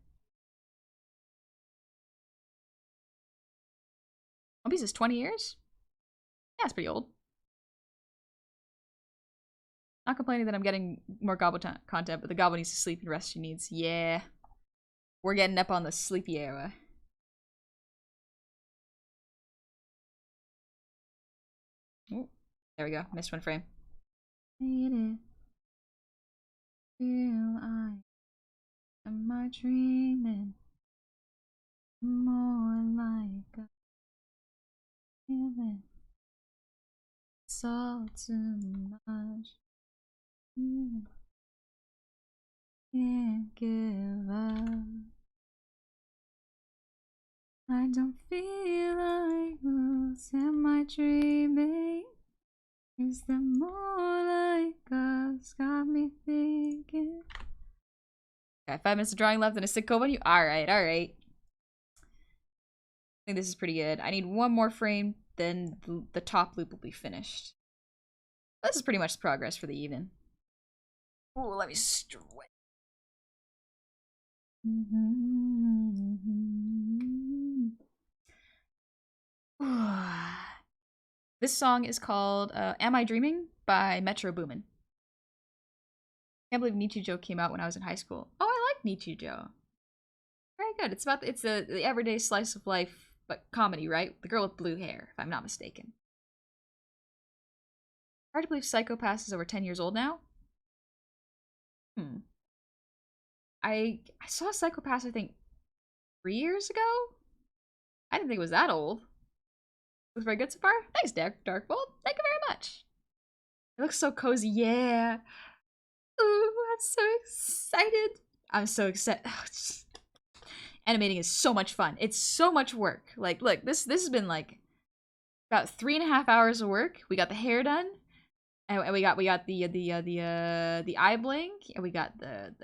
One Piece is 20 years? Yeah, it's pretty old. Not complaining that I'm getting more Goblin content, but the Goblin needs to sleep and rest she needs. Yeah. We're getting up on the sleepy era. Ooh, there we go. Missed one frame. Am I dreaming? More like a feeling. It's all too much. Can't give up. I don't feel like this. Am I dreaming? Is there more like us? Got me thinking. Okay, 5 minutes of drawing left and a sick on you. Alright, alright. I think this is pretty good. I need one more frame, then the top loop will be finished. This is pretty much the progress for the evening. Ooh, let me stretch. This song is called Am I Dreaming by Metro Boomin. Can't believe Nichijou came out when I was in high school. Oh, I like Nichijou. Very good. It's the everyday slice of life, but comedy, right? The girl with blue hair, if I'm not mistaken. Hard to believe Psycho Pass is over 10 years old now. I saw Psycho Pass, I think, 3 years ago? I didn't think it was that old. Looks very good so far. Thanks, Darkbolt. Thank you very much. It looks so cozy. Yeah. Ooh, I'm so excited. I'm so excited. Animating is so much fun. It's so much work. Like, look, this has been like about 3.5 hours of work. We got the hair done, and we got the eye blink, and we got the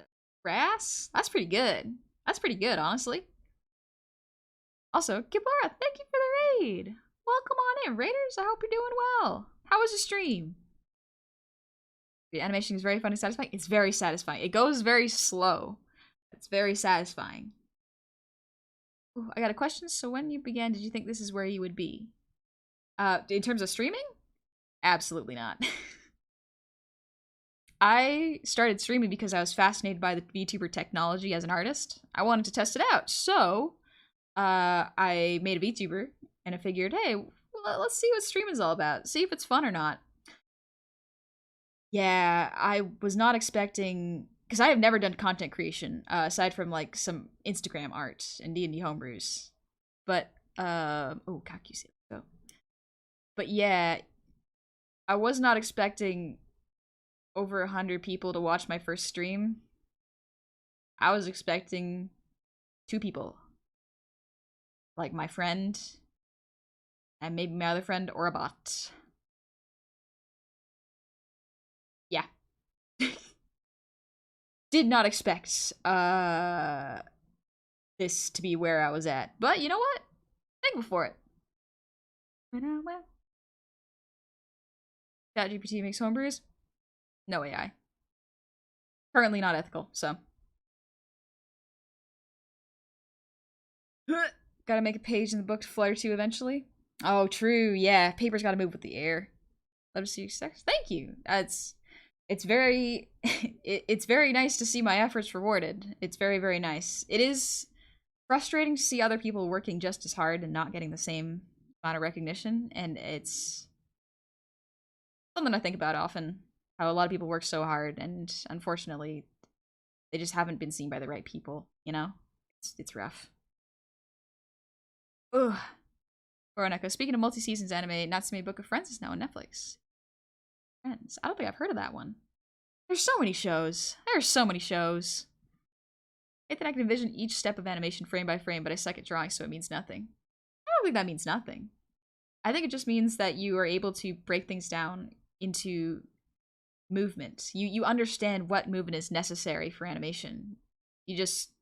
grass. That's pretty good. That's pretty good, honestly. Also, Kibara, thank you for the raid. Welcome on in, raiders. I hope you're doing well. How was the stream? The animation is very fun and satisfying. It's very satisfying. It goes very slow. It's very satisfying. Ooh, I got a question. So when you began, did you think this is where you would be? In terms of streaming? Absolutely not. I started streaming because I was fascinated by the VTuber technology as an artist. I wanted to test it out. So I made a VTuber and I figured, hey, well, let's see what streaming's all about. See if it's fun or not. Yeah, I was not expecting, because I have never done content creation aside from like some Instagram art and D&D homebrews. But oh, Kakusi, go. But yeah, I was not expecting over 100 people to watch my first stream. I was expecting 2 people, like my friend and maybe my other friend or a bot. Yeah. Did not expect this to be where I was at. But you know what? Thankful for it. ChatGPT makes homebrews? No AI. Currently not ethical, so. Gotta make a page in the book to flutter to eventually. Oh, true. Yeah, paper's gotta move with the air. Let us see sex. Thank you. It's very it's very nice to see my efforts rewarded. It's very, very nice. It is frustrating to see other people working just as hard and not getting the same amount of recognition, and it's something I think about often. How a lot of people work so hard, and unfortunately, they just haven't been seen by the right people. You know, it's rough. Ugh. Echo. Speaking of multi-seasons anime, Natsume Book of Friends is now on Netflix. Friends. I don't think I've heard of that one. There's so many shows. There's so many shows. I think I can envision each step of animation frame by frame, but I suck at drawing, so it means nothing. I don't think that means nothing. I think it just means that you are able to break things down into movement. You understand what movement is necessary for animation. You just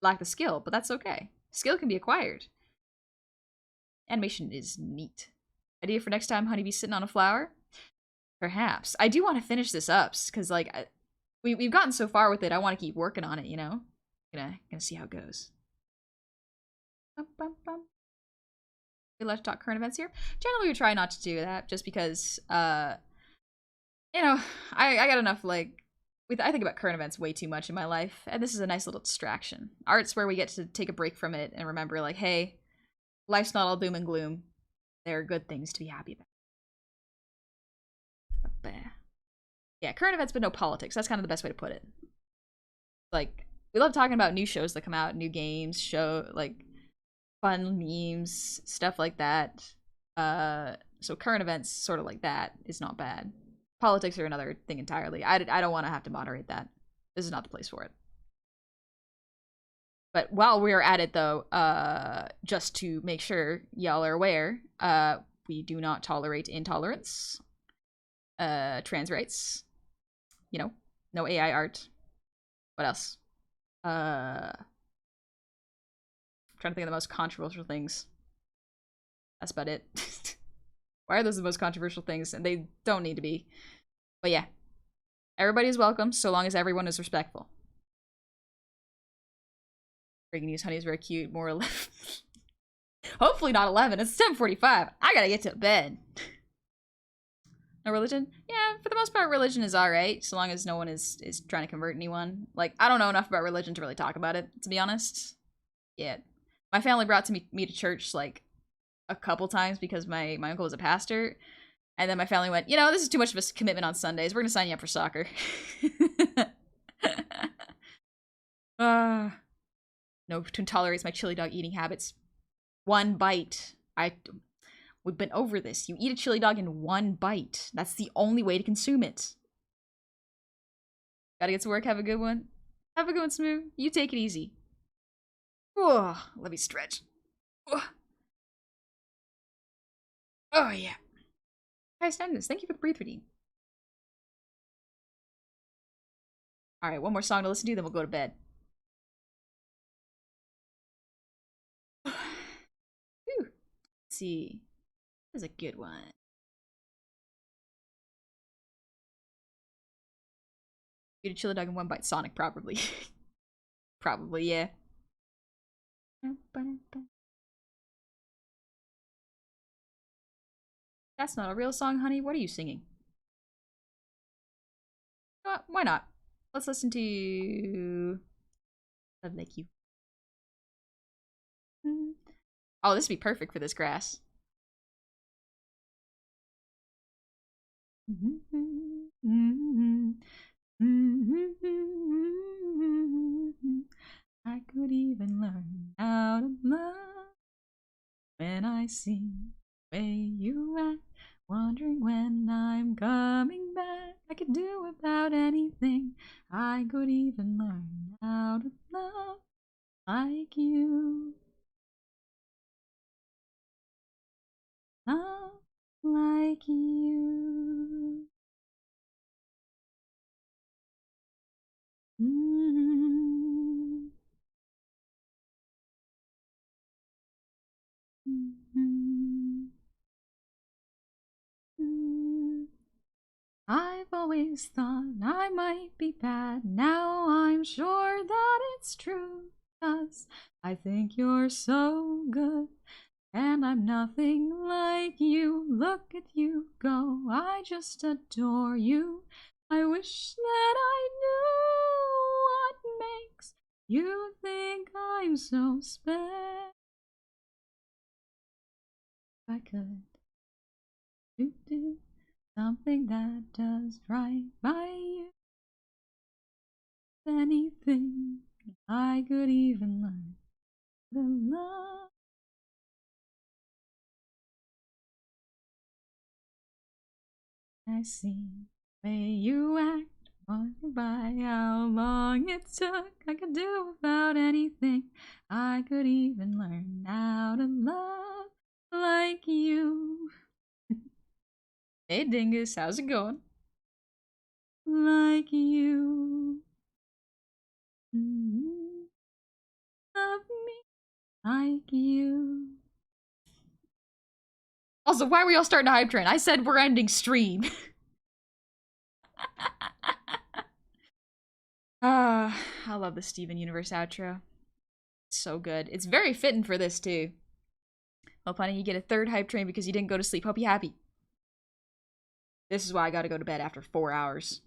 lack the skill, but that's okay. Skill can be acquired. Animation is neat. Idea for next time, honeybee sitting on a flower? Perhaps. I do want to finish this up, because like we've gotten so far with it, I want to keep working on it, you know? Gonna see how it goes. Bum, bum, bum. We let's talk current events here. Generally we try not to do that, just because you know, I got enough, like, I think about current events way too much in my life, and this is a nice little distraction. Art's where we get to take a break from it and remember, like, hey, life's not all doom and gloom. There are good things to be happy about. Yeah, current events, but no politics. That's kind of the best way to put it. Like, we love talking about new shows that come out, new games, like, fun memes, stuff like that. So current events, sort of like that, is not bad. Politics are another thing entirely. I don't want to have to moderate that. This is not the place for it. But while we're at it, though, just to make sure y'all are aware, we do not tolerate intolerance, trans rights, you know, no AI art. What else? I'm trying to think of the most controversial things. That's about it. Why are those the most controversial things? And they don't need to be. But yeah, everybody is welcome so long as everyone is respectful. Freaking use honey is very cute. More 11. Hopefully not 11. It's 10:45. I gotta get to bed. No religion? Yeah, for the most part, religion is alright, so long as no one is trying to convert anyone. Like, I don't know enough about religion to really talk about it, to be honest. Yeah. My family brought me to church, like, a couple times because my uncle was a pastor. And then my family went, you know, this is too much of a commitment on Sundays. We're gonna sign you up for soccer. No, to tolerate my chili dog eating habits. 1 bite. We've been over this. You eat a chili dog in 1 bite. That's the only way to consume it. Gotta get to work. Have a good one. Have a good one, Smooth. You take it easy. Oh, let me stretch. Oh, oh yeah. Hi, Standards. Thank you for the breathe redeem. Alright, one more song to listen to, then we'll go to bed. Let's see. This is a good one. Eat a chili dog in 1 bite. Sonic, probably. Probably, yeah. That's not a real song, honey. What are you singing? Why not? Let's listen to Love Like You. Oh, this would be perfect for this grass. I could even learn how to love when I see the way you act, wondering when I'm coming back. I could do without anything. I could even learn how to love like you. Love like you. I've always thought I might be bad. Now I'm sure that it's true. 'Cause I think you're so good. And I'm nothing like you. Look at you go. I just adore you. I wish that I knew what makes you think I'm so special. If I could do something that does right by you. Anything I could even learn to love. I see the way you act, wonder by how long it took. I could do without anything. I could even learn how to love like you. Hey Dingus, how's it going? Like you. Love me like you. Also, why are we all starting a hype train? I said we're ending stream. I love the Steven Universe outro. It's so good. It's very fitting for this, too. Hope, honey, you get a 3rd hype train because you didn't go to sleep. Hope you're happy. This is why I gotta go to bed after 4 hours.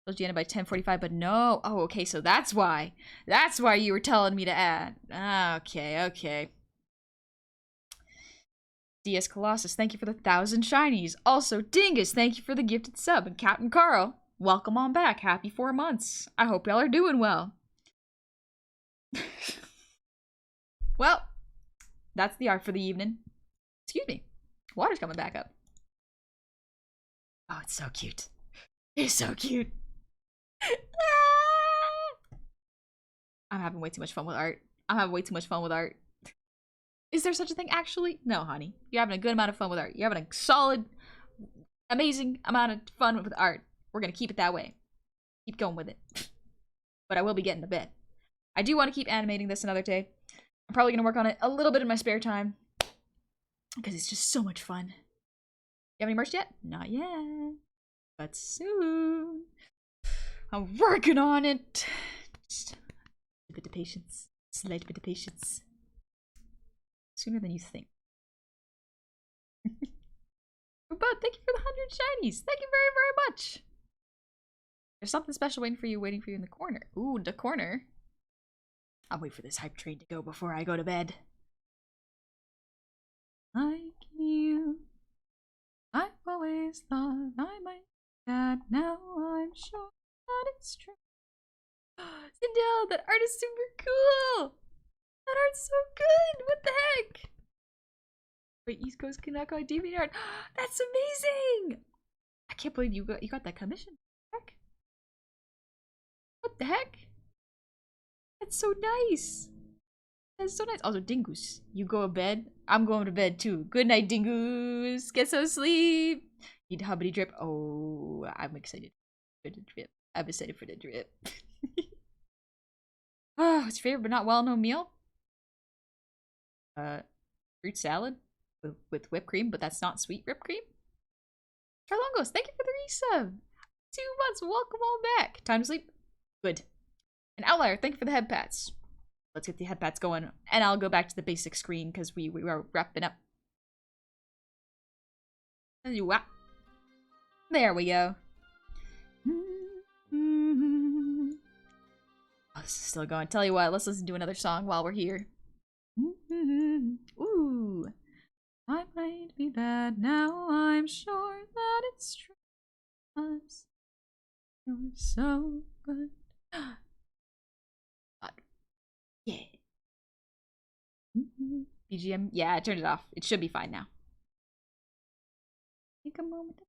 Supposed to end by 10:45, but no. Oh, okay, so that's why. That's why you were telling me to add. Okay, okay. DS Colossus, thank you for the 1,000 shinies. Also, Dingus, thank you for the gifted sub. And Captain Carl, welcome on back. Happy 4 months. I hope y'all are doing well. Well, that's the art for the evening. Excuse me. Water's coming back up. Oh, it's so cute. It's so cute. I'm having way too much fun with art. I'm having way too much fun with art. Is there such a thing actually? No, honey. You're having a good amount of fun with art. You're having a solid, amazing amount of fun with art. We're gonna keep it that way. Keep going with it. But I will be getting to bed. I do want to keep animating this another day. I'm probably gonna work on it a little bit in my spare time. Because it's just so much fun. You have any merch yet? Not yet. But soon. I'm working on it. Just a bit of patience. Slight bit of patience. Sooner than you think. But thank you for the 100 shinies. Thank you very, very much. There's something special waiting for you in the corner. Ooh, the corner. I'll wait for this hype train to go before I go to bed. Like you. I've always thought I might be bad. Now I'm sure that it's true. Sindel, that art is super cool. That art's so good! What the heck? Wait, East Coast Canuck on DeviantArt. That's amazing! I can't believe you got that commission. Heck? What the heck? That's so nice. That's so nice. Also, Dingoose, you go to bed. I'm going to bed too. Good night, Dingoose. Get some sleep. Need hubbity drip. Oh, I'm excited for the drip. I'm excited for the drip. Oh, what's your favorite but not well-known meal? Fruit salad with whipped cream, but that's not sweet whipped cream. Charlongos, thank you for the resub. 2 months, welcome on back. Time to sleep? Good. An Outlier, thank you for the head pats. Let's get the head pats going, and I'll go back to the basic screen because we are wrapping up. There we go. Oh, this is still going. Tell you what, let's listen to another song while we're here. Ooh. I might be bad now, I'm sure that it's true. You're so good. God. Yeah. BGM. Yeah, I turned it off. It should be fine now. Take a moment.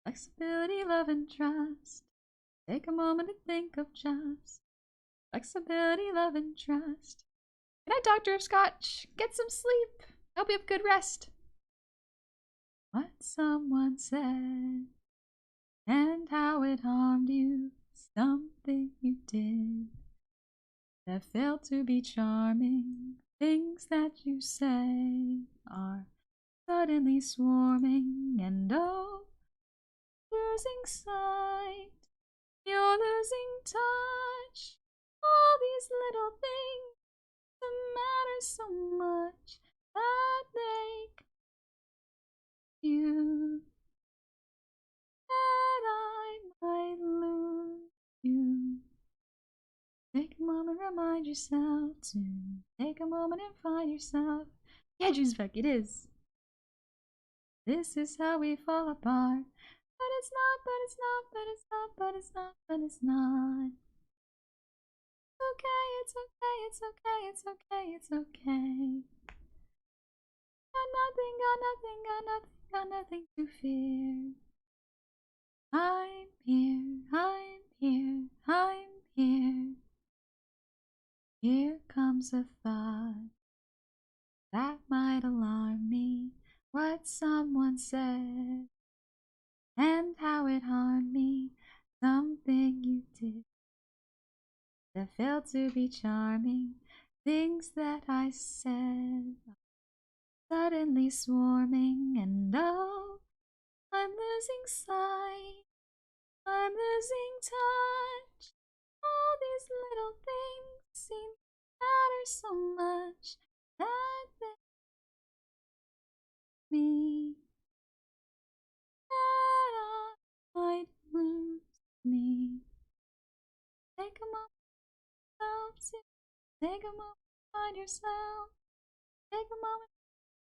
Flexibility, love, and trust. Take a moment to think of just flexibility, love, and trust. Good night, Doctor of Scotch. Get some sleep. Hope you have good rest. What someone said and how it harmed you. Something you did that failed to be charming. Things that you say are suddenly swarming, and oh, losing sight. You're losing touch. All these little things that matter so much that make you that I might lose you. Take a moment, remind yourself to take a moment and find yourself. Yeah, Juicebek, it is. This is how we fall apart. But it's not, but it's not, but it's not, but it's not, but it's not. It's okay, it's okay, it's okay, it's okay, it's okay. Got nothing, got nothing, got nothing, got nothing to fear. I'm here, I'm here, I'm here. Here comes a thought that might alarm me. What someone said and how it harmed me. Something you did that failed to be charming. Things that I said suddenly swarming, and oh, I'm losing sight. I'm losing touch. All these little things seem to matter so much that they me that I might lose me. Take a moment, take a moment, find yourself. Take a moment,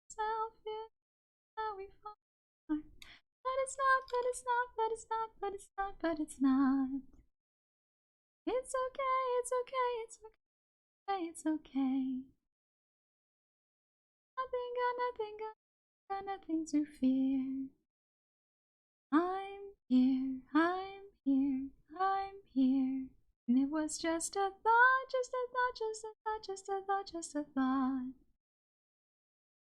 yourself. Yeah, how we fall. But it's not, but it's not, but it's not, but it's not, but it's not. It's okay, it's okay, it's okay, it's okay. Nothing, got nothing to fear. I'm here, I'm here, I'm here. And it was just a thought, just a thought, just a thought, just a thought, just a thought.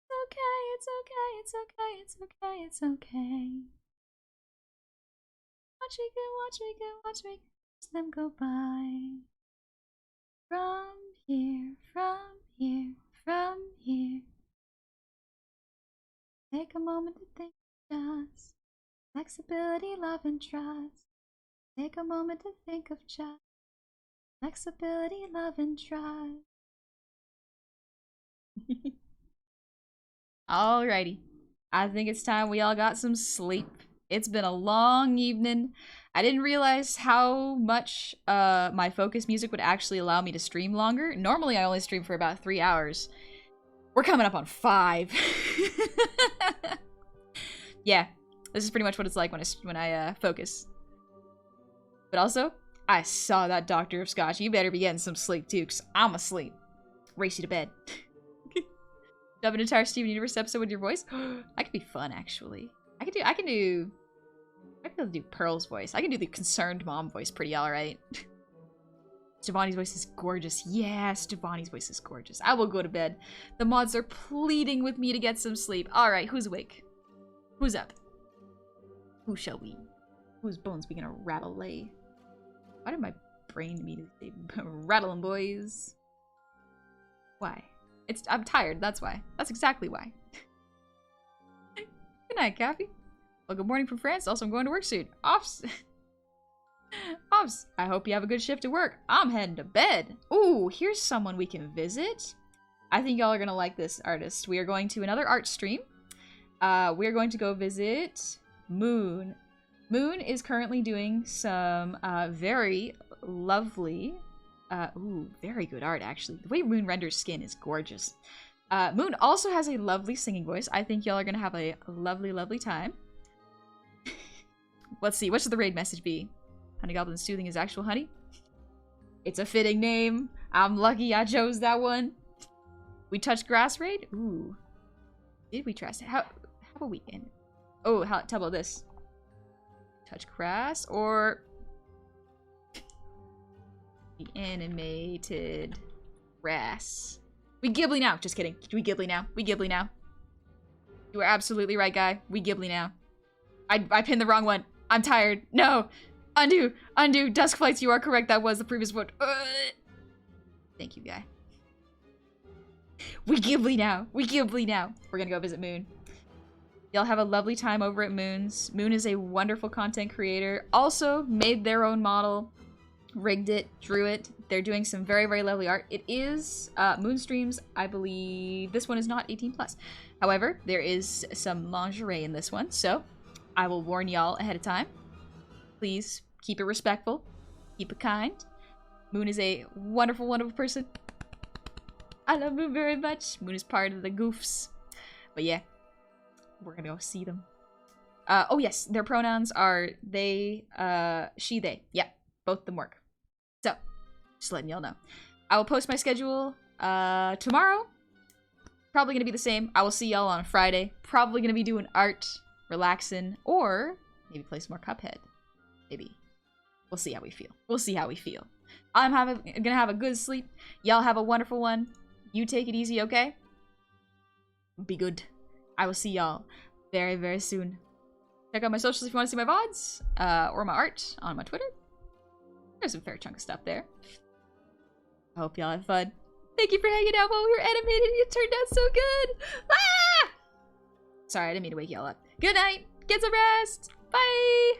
It's okay, it's okay, it's okay, it's okay, it's okay. Watch me go, watch me go, watch me go. Watch them go by. From here, from here, from here. Take a moment to think just flexibility, love, and trust. Take a moment to think of just flexibility, love, and trust. Alrighty. I think it's time we all got some sleep. It's been a long evening. I didn't realize how much my focus music would actually allow me to stream longer. Normally I only stream for about 3 hours. We're coming up on 5. Yeah, this is pretty much what it's like when I focus. But also, I saw that Doctor of Scotch. You better be getting some sleep too, because I'm asleep. Race you to bed. Dub an entire Steven Universe episode with your voice? That could be fun, actually. I could do Pearl's voice. I can do the concerned mom voice pretty alright. Stevani's voice is gorgeous. Yes, Stevani's voice is gorgeous. I will go to bed. The mods are pleading with me to get some sleep. Alright, who's awake? Who's up? Who shall we? Whose bones we gonna rattle lay? Why did my brain immediately say rattling boys? Why? I'm tired, that's why. That's exactly why. Good night, Cappy. Well, good morning from France. Also, I'm going to work soon. Offs. Offs. I hope you have a good shift at work. I'm heading to bed. Ooh, here's someone we can visit. I think y'all are gonna like this artist. We are going to another art stream. We are going to go visit Moon. Moon is currently doing some very lovely, very good art, actually. The way Moon renders skin is gorgeous. Moon also has a lovely singing voice. I think y'all are gonna have a lovely, lovely time. Let's see, what should the raid message be? Honey Goblin soothing his actual honey? It's a fitting name. I'm lucky I chose that one. We touched grass raid? Ooh. Did we trust it? How about we end? Oh, how about this? Touch grass or the animated grass. We Ghibli now. Just kidding. We Ghibli now. We Ghibli now. You are absolutely right, guy. We Ghibli now. I pinned the wrong one. I'm tired. No. Undo. Undo. Dusk Flights, you are correct. That was the previous one. Thank you, guy. We Ghibli now. We Ghibli now. We're gonna go visit Moon. Y'all have a lovely time over at Moon's. Moon is a wonderful content creator. Also made their own model, rigged it, drew it. They're doing some very, very lovely art. It is Moon streams, I believe this one is not 18+. However, there is some lingerie in this one, so I will warn y'all ahead of time. Please keep it respectful, keep it kind. Moon is a wonderful, wonderful person. I love Moon very much. Moon is part of the goofs. But yeah. We're gonna go see them. Oh yes, their pronouns are they, she, they. Yep, both of them work. So, just letting y'all know. I will post my schedule tomorrow. Probably gonna be the same. I will see y'all on Friday. Probably gonna be doing art, relaxing, or maybe play some more Cuphead. Maybe. We'll see how we feel. We'll see how we feel. I'm gonna have a good sleep. Y'all have a wonderful one. You take it easy, okay? Be good. I will see y'all very, very soon. Check out my socials if you want to see my VODs, or my art on my Twitter. There's a fair chunk of stuff there. I hope y'all had fun. Thank you for hanging out while we were animating. It turned out so good. Ah! Sorry, I didn't mean to wake y'all up. Good night. Get some rest. Bye.